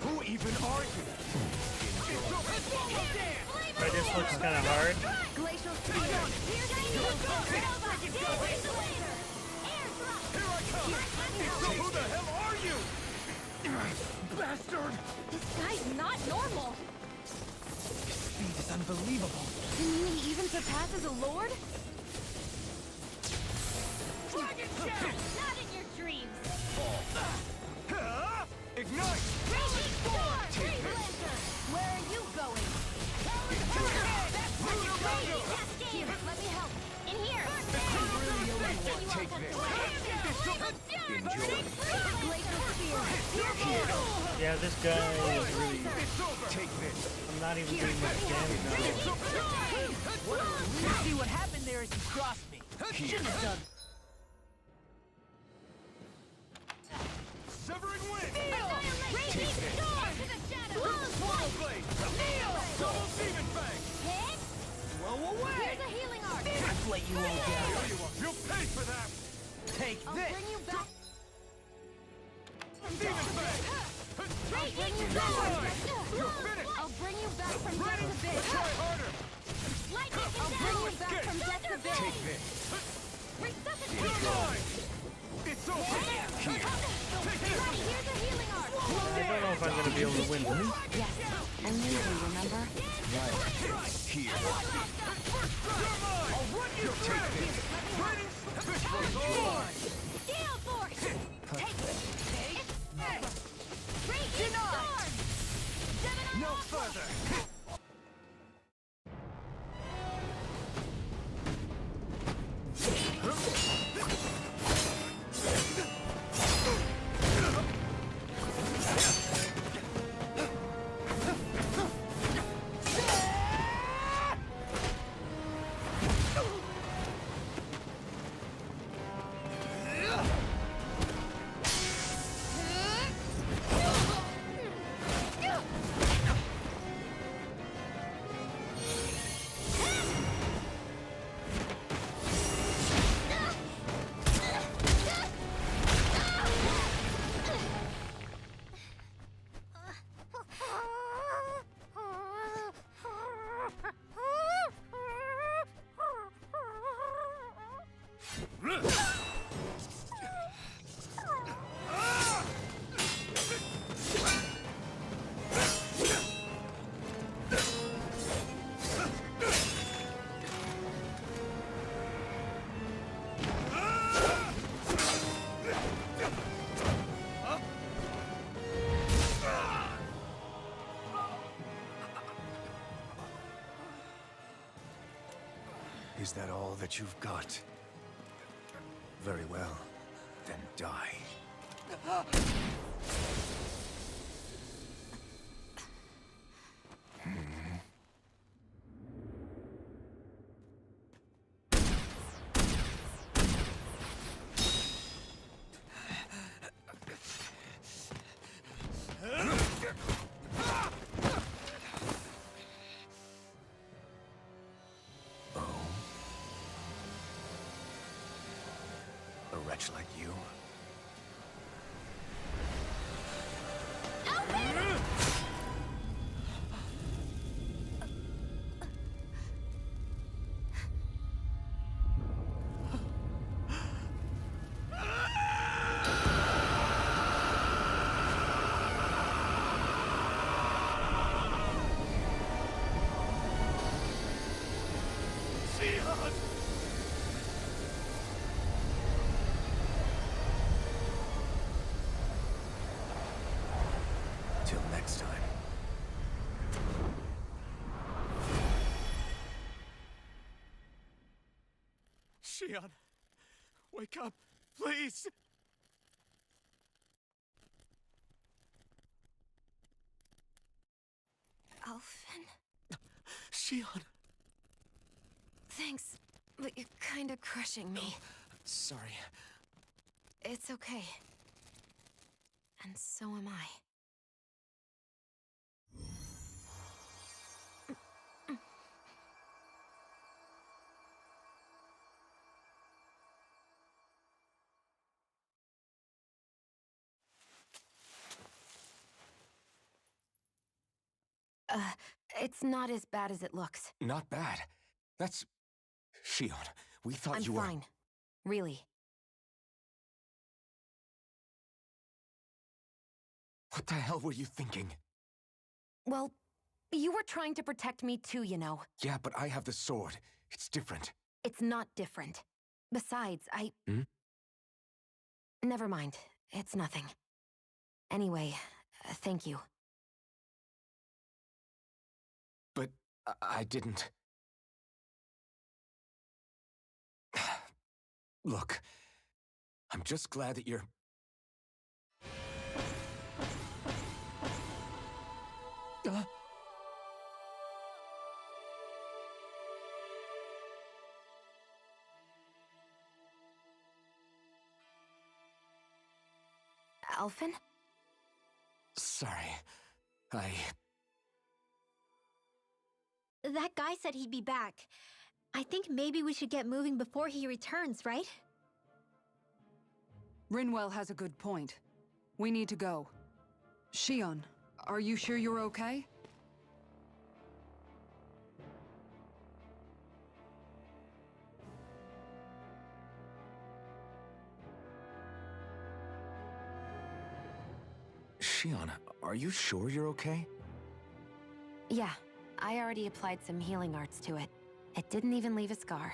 G: Who even are you?
A: This looks kind of hard.
J: Glacial spear.
G: Here I come! So who the hell are you? Bastard!
C: This guy's not normal.
H: Speed is unbelievable.
E: You mean he even surpasses a lord?
J: Dragon Shot! Not in your dreams.
G: Ignite!
J: Raging Storm! Tree Blazer! Where are you going? That's what you're waiting! Here, let me help. In here!
G: Take this.
J: Glacial Spear!
A: Yeah, this guy is really...
G: Take this.
A: I'm not even doing much damage now.
H: See, what happened there is you crossed me. Shouldn't have done.
G: Severing wind!
J: Raging Storm! To the shadow!
G: Blade! Double demon fang!
J: Hit!
H: Blow away!
J: Here's a healing arc!
H: I've let you all down.
G: Here you are. You'll pay for that!
H: Take
J: I'll
H: this!
J: bring you back.
G: Demon fang!
J: Raging Storm! I'll bring you back from death to bit.
G: Try harder!
J: Lightning I'll bring you back from death to bit.
G: Take this.
J: Resuscitate!
G: It's over!
J: Here! Here's a healing arc!
A: I don't know if I'm going to be able to win this.
E: Yes. Only you, remember?
G: Here. I'll run you through! This one's all
J: Gale Force! Take this! Raging Storm!
G: No further!
B: Is that all that you've got? Very well. Then die.
D: next time.
B: Shion, wake up, please!
E: Alphen?
B: Shion!
E: Thanks, but you're kinda crushing me.
B: Sorry.
E: It's okay. And so am I. It's not as bad as it looks.
D: Not bad. That's... Shion, we thought
E: I'm
D: you were...
E: fine. Really.
D: What the hell were you thinking?
E: Well, you were trying to protect me too, you know.
D: Yeah, but I have the sword. It's different.
E: It's not different. Besides,
D: Hmm?
E: Never mind. It's nothing. Anyway, thank you.
D: But I didn't... Look, I'm just glad that you're...
E: Alphen?
D: Sorry.
C: That guy said he'd be back. I think maybe we should get moving before he returns, right?
K: Rinwell has a good point. We need to go. Shion, are you sure you're okay?
D: Shion, are you sure you're okay?
E: Yeah, I already applied some healing arts to it. It didn't even leave a scar.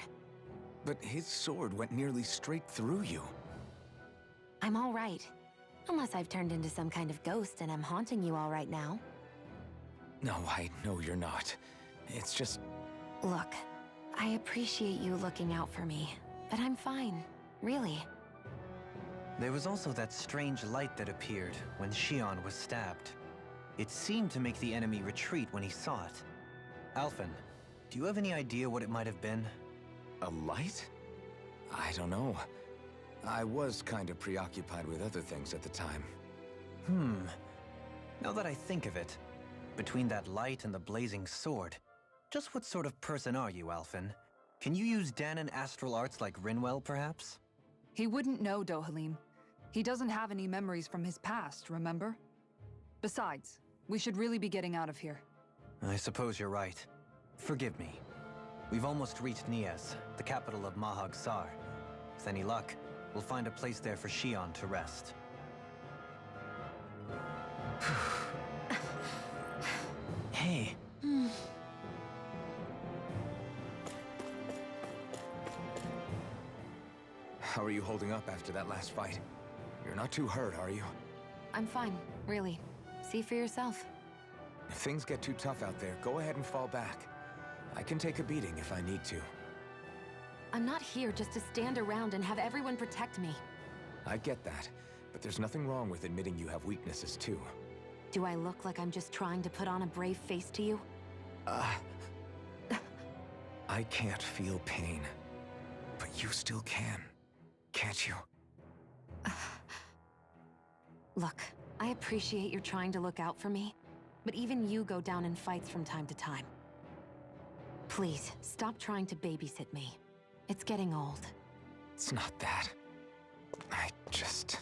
D: But his sword went nearly straight through you.
E: I'm all right. Unless I've turned into some kind of ghost and I'm haunting you all right now.
D: No, I know you're not. It's just...
E: Look, I appreciate you looking out for me, but I'm fine. Really.
L: There was also that strange light that appeared when Shion was stabbed. It seemed to make the enemy retreat when he saw it. Alphen, do you have any idea what it might have been?
D: A light? I don't know. I was kind of preoccupied with other things at the time.
L: Now that I think of it, between that light and the blazing sword, just what sort of person are you, Alphen? Can you use Dahnan astral arts like Rinwell, perhaps?
K: He wouldn't know, Dohalim. He doesn't have any memories from his past, remember? Besides, we should really be getting out of here.
L: I suppose you're right. Forgive me. We've almost reached Nias, the capital of Mahag Sar. With any luck, we'll find a place there for Shion to rest.
B: Hey.
D: How are you holding up after that last fight? You're not too hurt, are you?
E: I'm fine, really. See for yourself.
D: If things get too tough out there, go ahead and fall back. I can take a beating if I need to.
E: I'm not here just to stand around and have everyone protect me.
D: I get that, but there's nothing wrong with admitting you have weaknesses too.
E: Do I look like I'm just trying to put on a brave face to you?
D: I can't feel pain, but you still can, can't you?
E: Look, I appreciate you're trying to look out for me, but even you go down in fights from time to time. Please, stop trying to babysit me. It's getting old.
D: It's not that. I just...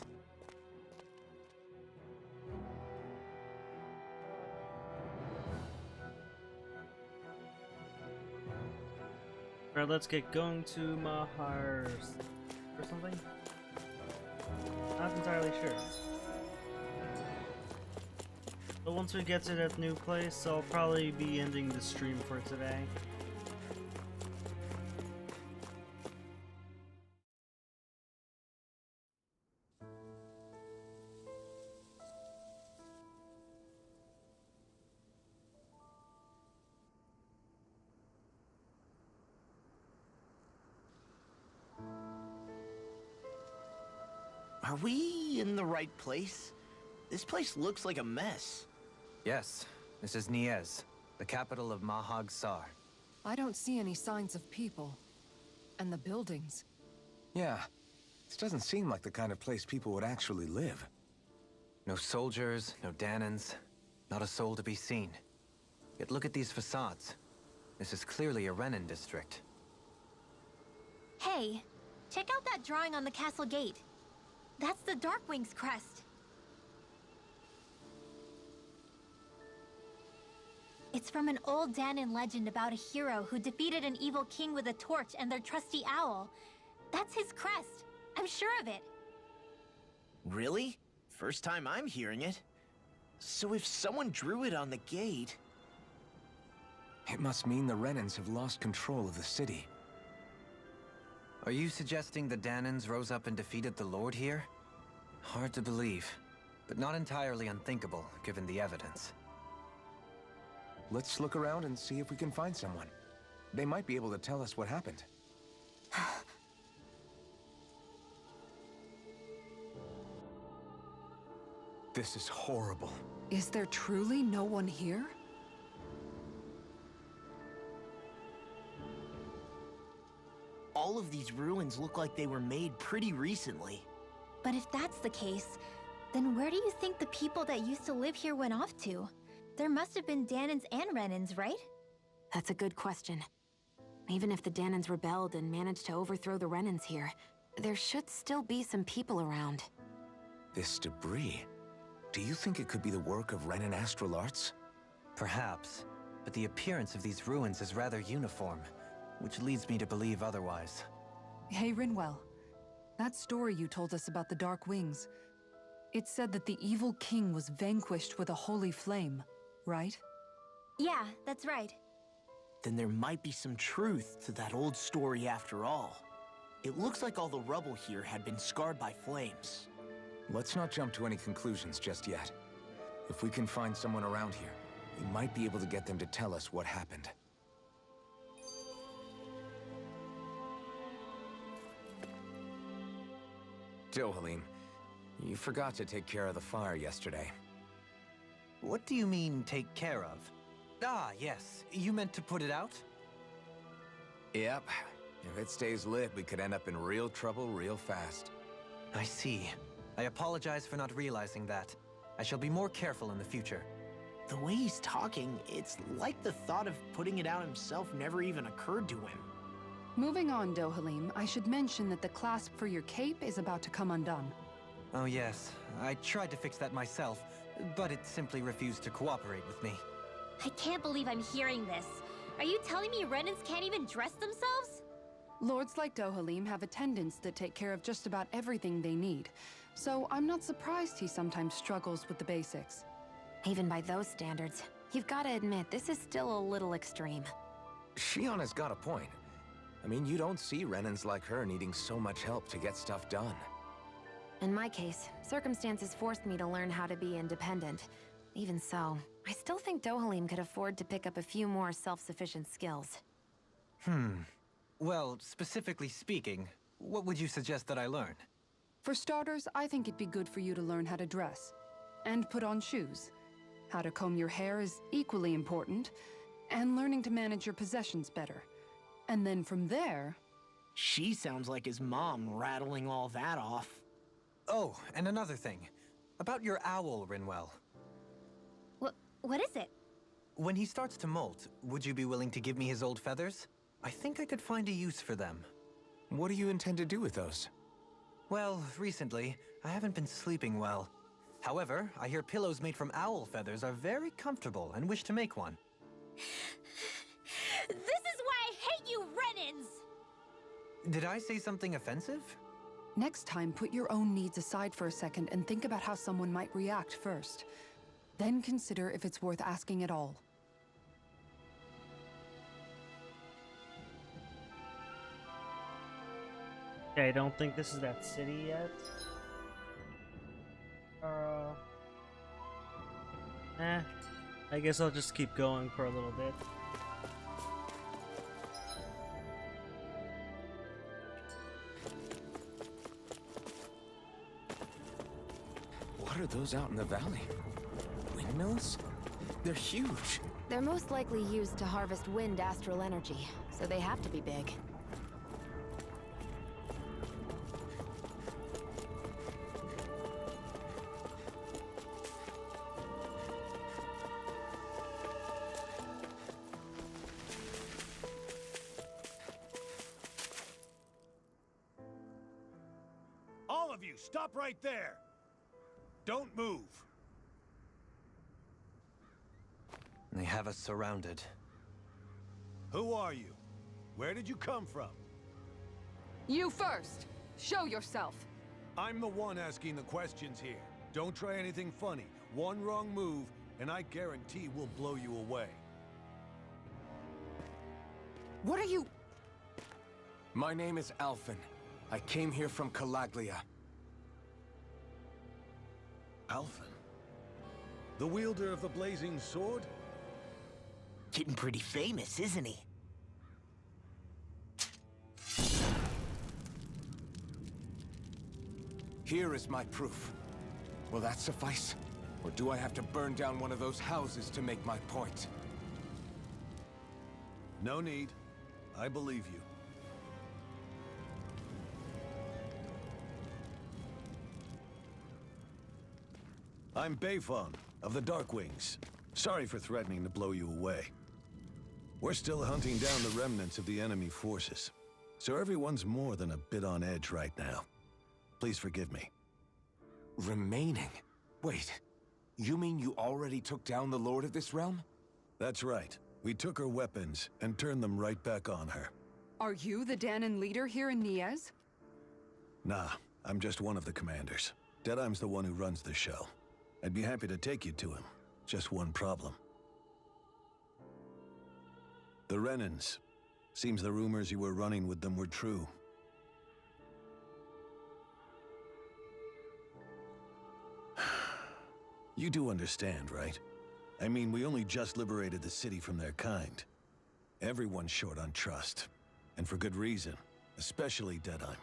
A: Alright, let's get going to Mahar or something? Not entirely sure. But once we get to that new place, I'll probably be ending the stream for today.
H: Are we in the right place? This place looks like a mess.
L: Yes, this is Niez, the capital of Mahag Sar.
K: I don't see any signs of people. And the buildings.
D: Yeah, this doesn't seem like the kind of place people would actually live.
L: No soldiers, no Dahnans, not a soul to be seen. Yet look at these facades. This is clearly a Renin district.
C: Hey, check out that drawing on the castle gate. That's the Darkwing's crest. It's from an old Dahnan legend about a hero who defeated an evil king with a torch and their trusty owl. That's his crest. I'm sure of it.
H: Really? First time I'm hearing it. So if someone drew it on the gate...
D: It must mean the Renins have lost control of the city.
L: Are you suggesting the Dahnans rose up and defeated the Lord here? Hard to believe, but not entirely unthinkable, given the evidence.
D: Let's look around and see if we can find someone. They might be able to tell us what happened. This is horrible.
K: Is there truly no one here?
H: All of these ruins look like they were made pretty recently.
C: But if that's the case, then where do you think the people that used to live here went off to? There must have been Dahnans and Renins, right?
E: That's a good question. Even if the Dahnans rebelled and managed to overthrow the Renins here, there should still be some people around.
D: This debris... Do you think it could be the work of Renin astral arts?
L: Perhaps, but the appearance of these ruins is rather uniform, which leads me to believe otherwise.
K: Hey, Rinwell. That story you told us about the Dark Wings, it said that the evil king was vanquished with a holy flame, right?
C: Yeah, that's right.
H: Then there might be some truth to that old story after all. It looks like all the rubble here had been scarred by flames.
D: Let's not jump to any conclusions just yet. If we can find someone around here, we might be able to get them to tell us what happened. Dohalim, you forgot to take care of the fire yesterday.
L: What do you mean, take care of? Ah, yes. You meant to put it out?
D: Yep. If it stays lit, we could end up in real trouble real fast.
L: I see. I apologize for not realizing that. I shall be more careful in the future.
H: The way he's talking, it's like the thought of putting it out himself never even occurred to him.
K: Moving on, Dohalim, I should mention that the clasp for your cape is about to come undone.
L: Oh yes, I tried to fix that myself, but it simply refused to cooperate with me.
C: I can't believe I'm hearing this. Are you telling me Renins can't even dress themselves?
K: Lords like Dohalim have attendants that take care of just about everything they need, so I'm not surprised he sometimes struggles with the basics.
E: Even by those standards, you've got to admit this is still a little extreme.
D: Shionna's got a point. I mean, you don't see Renins like her needing so much help to get stuff done.
E: In my case, circumstances forced me to learn how to be independent. Even so, I still think Dohalim could afford to pick up a few more self-sufficient skills.
L: Well, specifically speaking, what would you suggest that I learn?
K: For starters, I think it'd be good for you to learn how to dress. And put on shoes. How to comb your hair is equally important. And learning to manage your possessions better. And then from there...
H: She sounds like his mom rattling all that off.
L: Oh, and another thing. About your owl, Rinwell.
C: What is it?
L: When he starts to molt, would you be willing to give me his old feathers? I think I could find a use for them.
D: What do you intend to do with those?
L: Well, recently, I haven't been sleeping well. However, I hear pillows made from owl feathers are very comfortable and wish to make one.
C: This is why I hate you, Renins!
L: Did I say something offensive?
K: Next time, put your own needs aside for a second and think about how someone might react first. Then consider if it's worth asking at all.
A: Okay, I don't think this is that city yet. I guess I'll just keep going for a little bit.
D: What are those out in the valley? Windmills? They're huge.
E: They're most likely used to harvest wind astral energy, so they have to be big.
G: All of you, stop right there! Don't move!
L: They have us surrounded.
G: Who are you? Where did you come from?
K: You first! Show yourself!
G: I'm the one asking the questions here. Don't try anything funny. One wrong move, and I guarantee we'll blow you away.
K: What are you...
D: My name is Alphen. I came here from Calaglia.
G: Alphen? The wielder of the blazing sword?
H: Getting pretty famous, isn't he?
D: Here is my proof. Will that suffice? Or do I have to burn down one of those houses to make my point?
G: No need. I believe you. I'm Beifong, of the Darkwings. Sorry for threatening to blow you away. We're still hunting down the remnants of the enemy forces, so everyone's more than a bit on edge right now. Please forgive me.
D: Remaining? Wait, you mean you already took down the Lord of this realm?
G: That's right. We took her weapons and turned them right back on her.
K: Are you the Dahnan leader here in Niez?
G: Nah, I'm just one of the commanders. Deadheim's the one who runs the show. I'd be happy to take you to him. Just one problem. The Renans. Seems the rumors you were running with them were true. You do understand, right? I mean, we only just liberated the city from their kind. Everyone's short on trust. And for good reason. Especially Deadheim.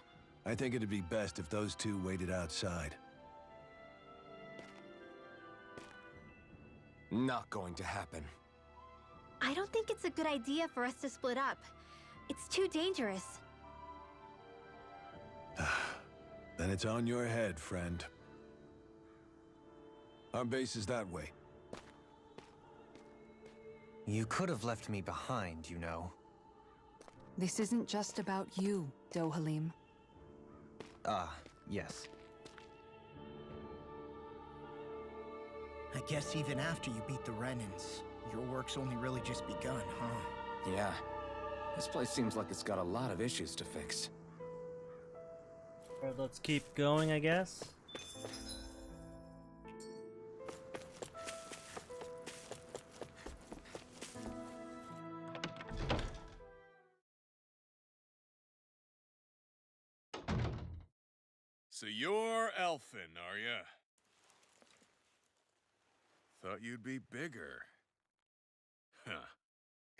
G: I think it'd be best if those two waited outside.
D: Not going to happen.
C: I don't think it's a good idea for us to split up. It's too dangerous.
G: Then it's on your head, friend. Our base is that way.
L: You could have left me behind, you know.
K: This isn't just about you, Dohalim.
L: Yes.
H: I guess even after you beat the Renans, your work's only really just begun, huh?
D: Yeah. This place seems like it's got a lot of issues to fix.
A: Alright, let's keep going, I guess.
Q: So you're Alphen, are ya? Thought you'd be bigger. Huh.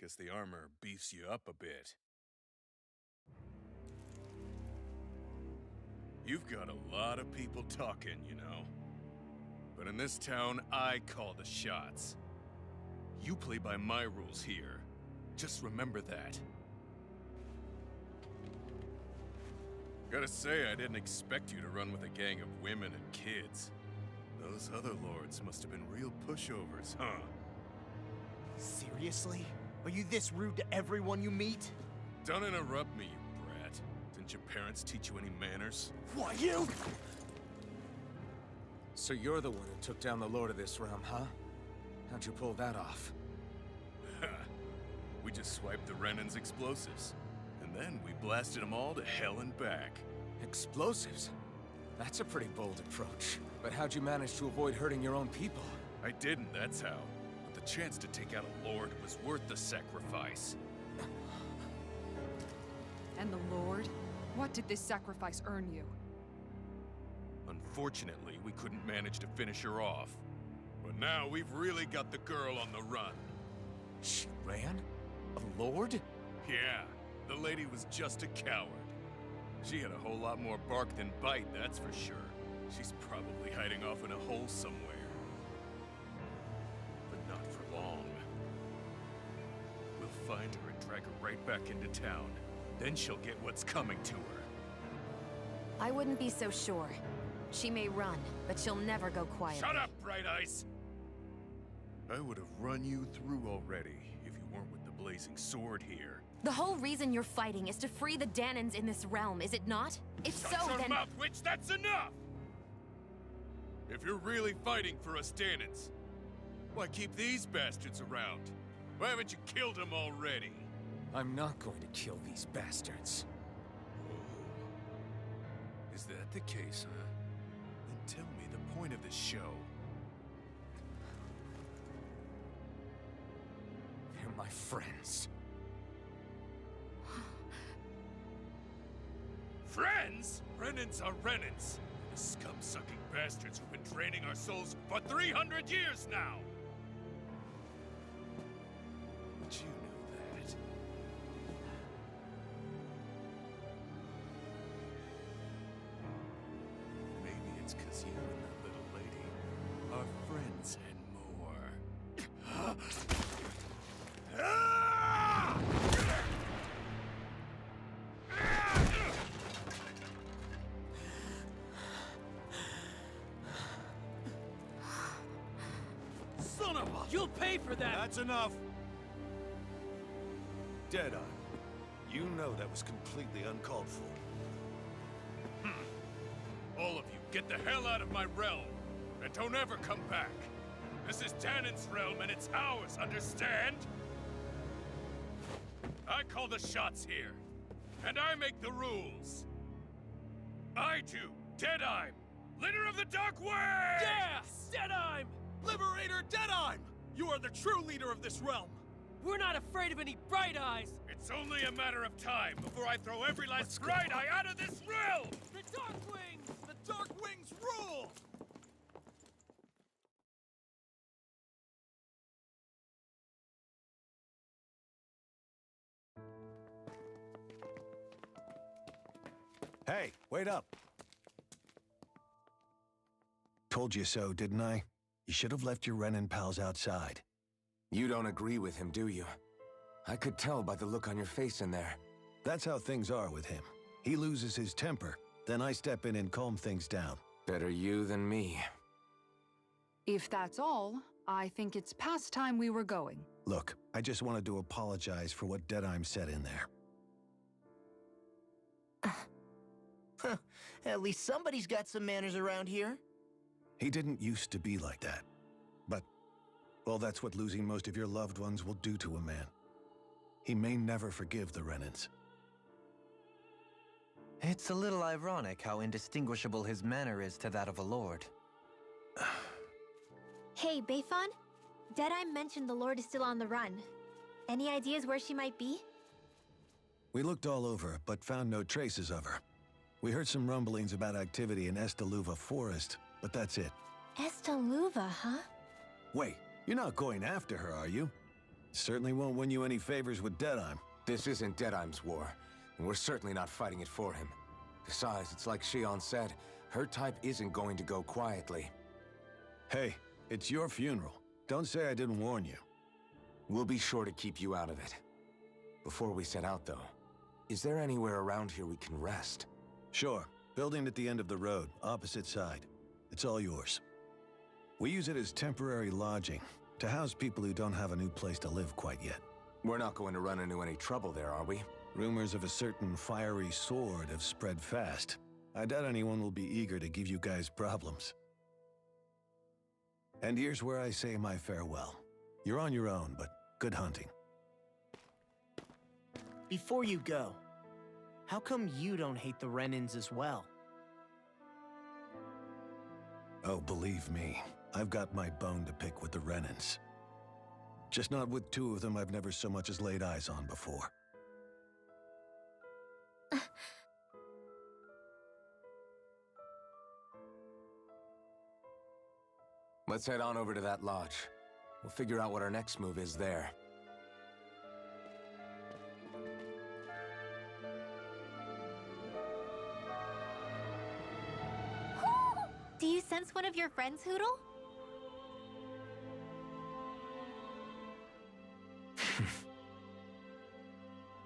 Q: Guess the armor beefs you up a bit. You've got a lot of people talking, you know. But in this town, I call the shots. You play by my rules here. Just remember that. Gotta say, I didn't expect you to run with a gang of women and kids. Those other lords must have been real pushovers, huh?
H: Seriously? Are you this rude to everyone you meet?
Q: Don't interrupt me, you brat. Didn't your parents teach you any manners?
H: What, you?
D: So you're the one who took down the Lord of this realm, huh? How'd you pull that off?
Q: We just swiped the Renan's explosives. And then we blasted them all to hell and back.
D: Explosives? That's a pretty bold approach. But how'd you manage to avoid hurting your own people?
Q: I didn't, that's how. But the chance to take out a lord was worth the sacrifice.
K: And the Lord? What did this sacrifice earn you?
Q: Unfortunately, we couldn't manage to finish her off. But now we've really got the girl on the run.
D: She ran? A lord?
Q: Yeah, the lady was just a coward. She had a whole lot more bark than bite, that's for sure. She's probably hiding off in a hole somewhere. But not for long. We'll find her and drag her right back into town. Then she'll get what's coming to her.
E: I wouldn't be so sure. She may run, but she'll never go quiet.
Q: Shut up, Bright Eyes! I would have run you through already if you weren't with the blazing sword here.
E: The whole reason you're fighting is to free the Dahnans in this realm, is it not? If
Q: Shut
E: so,
Q: your
E: then—
Q: mouth, witch! That's enough! If you're really fighting for us Dahnans, why keep these bastards around? Why haven't you killed them already?
D: I'm not going to kill these bastards.
Q: Is that the case, huh? Then tell me the point of the show.
D: They're my friends.
Q: Friends? Renans are Renans. The scum-sucking bastards who've been draining our souls for 300 years now! But you know that. Maybe it's 'cause you and that little lady are friends and more.
G: Son of a... You'll pay for that! That's enough! Deadeye, you know that was completely uncalled for.
Q: All of you, get the hell out of my realm! And don't ever come back! This is Dahnan's realm and it's ours, understand? I call the shots here. And I make the rules. I do, Deadeye, leader of the Dark Way!
G: Yeah! Deadeye! Liberator Deadeye! You are the true leader of this realm! We're not afraid of any Bright Eyes!
Q: It's only a matter of time before I throw every last Bright Eye out of this realm!
G: The Dark Wings! The Dark Wings rule!
I: Hey, wait up. Told you so, didn't I? You should have left your Renin pals outside.
D: You don't agree with him, do you? I could tell by the look on your face in there.
I: That's how things are with him. He loses his temper, then I step in and calm things down.
D: Better you than me.
K: If that's all, I think it's past time we were going.
I: Look, I just wanted to apologize for what Deadeye said in there.
H: At least somebody's got some manners around here.
I: He didn't used to be like that. But, well, that's what losing most of your loved ones will do to a man. He may never forgive the Renins.
L: It's a little ironic how indistinguishable his manner is to that of a lord.
C: Hey, Bayfon? Deadeye mentioned the Lord is still on the run. Any ideas where she might be?
I: We looked all over, but found no traces of her. We heard some rumblings about activity in Estaluva Forest, but that's it.
C: Estaluva, huh?
I: Wait, you're not going after her, are you? Certainly won't win you any favors with Deadeye.
D: This isn't Deadeye's war, and we're certainly not fighting it for him. Besides, it's like Shion said, her type isn't going to go quietly.
I: Hey, it's your funeral. Don't say I didn't warn you.
D: We'll be sure to keep you out of it. Before we set out, though, is there anywhere around here we can rest?
I: Sure. Building at the end of the road, opposite side. It's all yours. We use it as temporary lodging, to house people who don't have a new place to live quite yet.
D: We're not going to run into any trouble there, are we?
I: Rumors of a certain fiery sword have spread fast. I doubt anyone will be eager to give you guys problems. And here's where I say my farewell. You're on your own, but good hunting.
H: Before you go, how come you don't hate the Renins as well?
I: Oh, believe me, I've got my bone to pick with the Renins. Just not with two of them I've never so much as laid eyes on before.
D: Let's head on over to that lodge. We'll figure out what our next move is there.
C: one of your friends, Hoodle?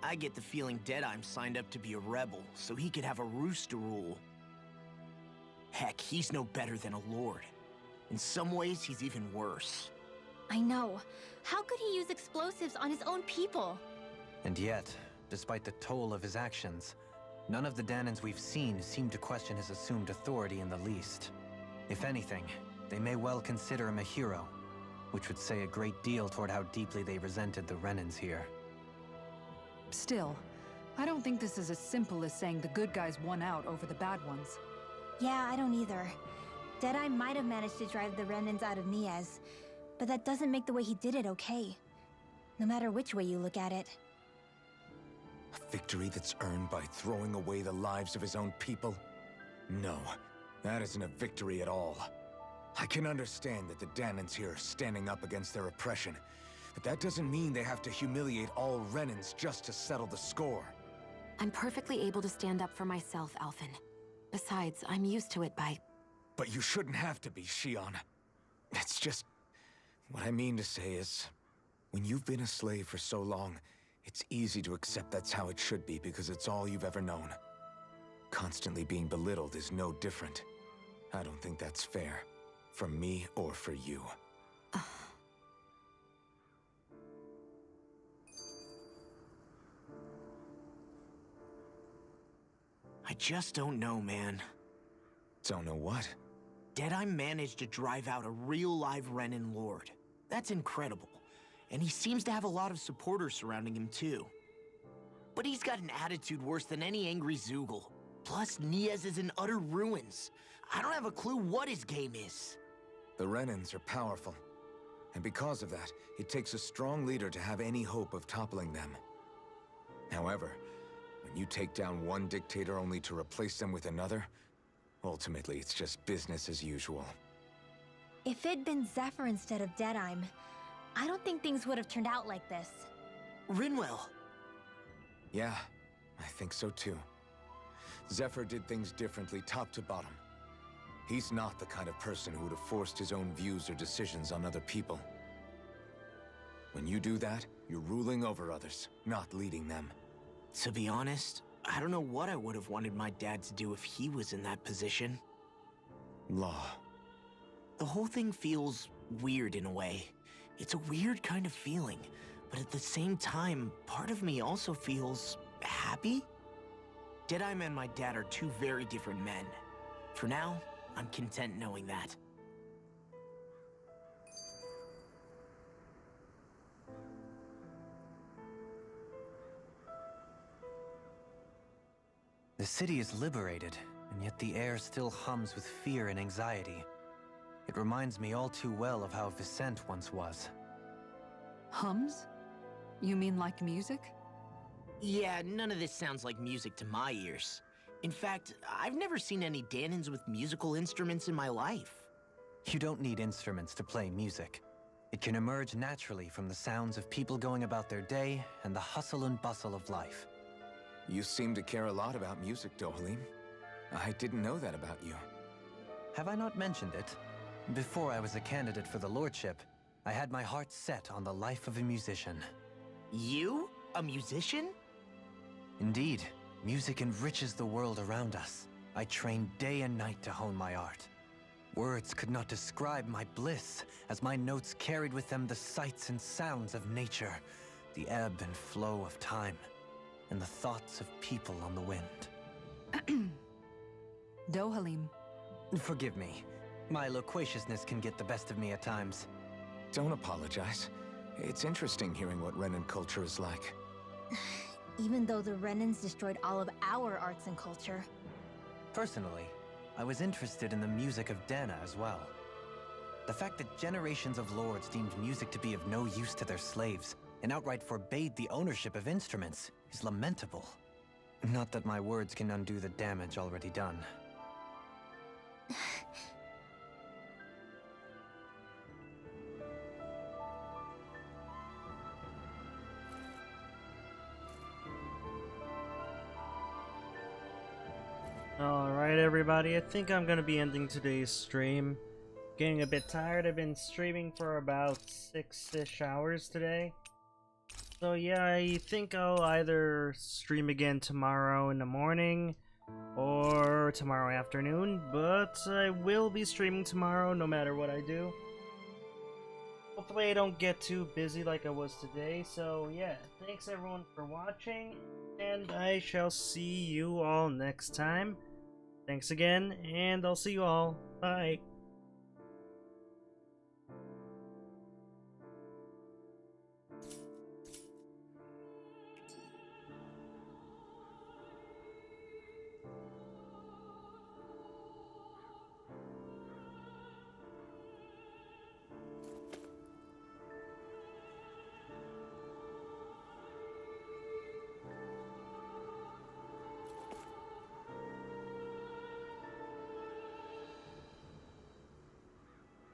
H: I get the feeling Deadeye's signed up to be a rebel, so he could have a roost to rule. Heck, he's no better than a lord. In some ways, he's even worse.
C: I know. How could he use explosives on his own people?
L: And yet, despite the toll of his actions, none of the Dahnans we've seen seem to question his assumed authority in the least. If anything, they may well consider him a hero, which would say a great deal toward how deeply they resented the Renans here.
K: Still, I don't think this is as simple as saying the good guys won out over the bad ones.
C: Yeah, I don't either. Deadeye might have managed to drive the Renans out of Niaz, but that doesn't make the way he did it okay. No matter which way you look at it.
D: A victory that's earned by throwing away the lives of his own people? No, that isn't a victory at all. I can understand that the Dahnans here are standing up against their oppression, but that doesn't mean they have to humiliate all Renans just to settle the score.
E: I'm perfectly able to stand up for myself, Alphen. Besides, I'm used to it by...
D: But you shouldn't have to be, Shion. It's just... What I mean to say is, when you've been a slave for so long, it's easy to accept that's how it should be because it's all you've ever known. Constantly being belittled is no different. I don't think that's fair. For me or for you.
H: I just don't know, man.
D: Don't know what?
H: Deadeye managed to drive out a real live Renan Lord. That's incredible. And he seems to have a lot of supporters surrounding him too. But he's got an attitude worse than any angry Zoogle. Plus, Niaz is in utter ruins. I don't have a clue what his game is.
D: The Renans are powerful. And because of that, it takes a strong leader to have any hope of toppling them. However, when you take down one dictator only to replace them with another, ultimately it's just business as usual.
C: If it'd been Zephyr instead of Deadeye, I don't think things would have turned out like this.
H: Rinwell!
D: Yeah, I think so too. Zephyr did things differently top to bottom. He's not the kind of person who would have forced his own views or decisions on other people. When you do that, you're ruling over others, not leading them.
H: To be honest, I don't know what I would have wanted my dad to do if he was in that position.
D: Law.
H: The whole thing feels weird in a way. It's a weird kind of feeling, but at the same time, part of me also feels happy? Deadeye and my dad are two very different men. For now, I'm content knowing that.
L: The city is liberated, and yet the air still hums with fear and anxiety. It reminds me all too well of how Vicent once was.
K: Hums? You mean like music?
H: Yeah, none of this sounds like music to my ears. In fact, I've never seen any Dahnans with musical instruments in my life.
L: You don't need instruments to play music. It can emerge naturally from the sounds of people going about their day and the hustle and bustle of life.
D: You seem to care a lot about music, Dohalim. I didn't know that about you.
L: Have I not mentioned it? Before I was a candidate for the lordship, I had my heart set on the life of a musician.
H: You? A musician?
L: Indeed. Music enriches the world around us. I trained day and night to hone my art. Words could not describe my bliss, as my notes carried with them the sights and sounds of nature, the ebb and flow of time, and the thoughts of people on the wind.
K: Dohalim.
L: Forgive me. My loquaciousness can get the best of me at times.
D: Don't apologize. It's interesting hearing what Renan culture is like.
C: Even though the Renans destroyed all of our arts and culture.
L: Personally, I was interested in the music of Dahna as well. The fact that generations of lords deemed music to be of no use to their slaves and outright forbade the ownership of instruments is lamentable. Not that my words can undo the damage already done.
A: Alright everybody. I think I'm gonna be ending today's stream. Getting a bit tired. I've been streaming for about 6-ish hours today. So yeah, I think I'll either stream again tomorrow in the morning or tomorrow afternoon, but I will be streaming tomorrow no matter what I do. Hopefully I don't get too busy like I was today, so yeah, thanks everyone for watching, and I shall see you all next time. Thanks again, and I'll see you all. Bye.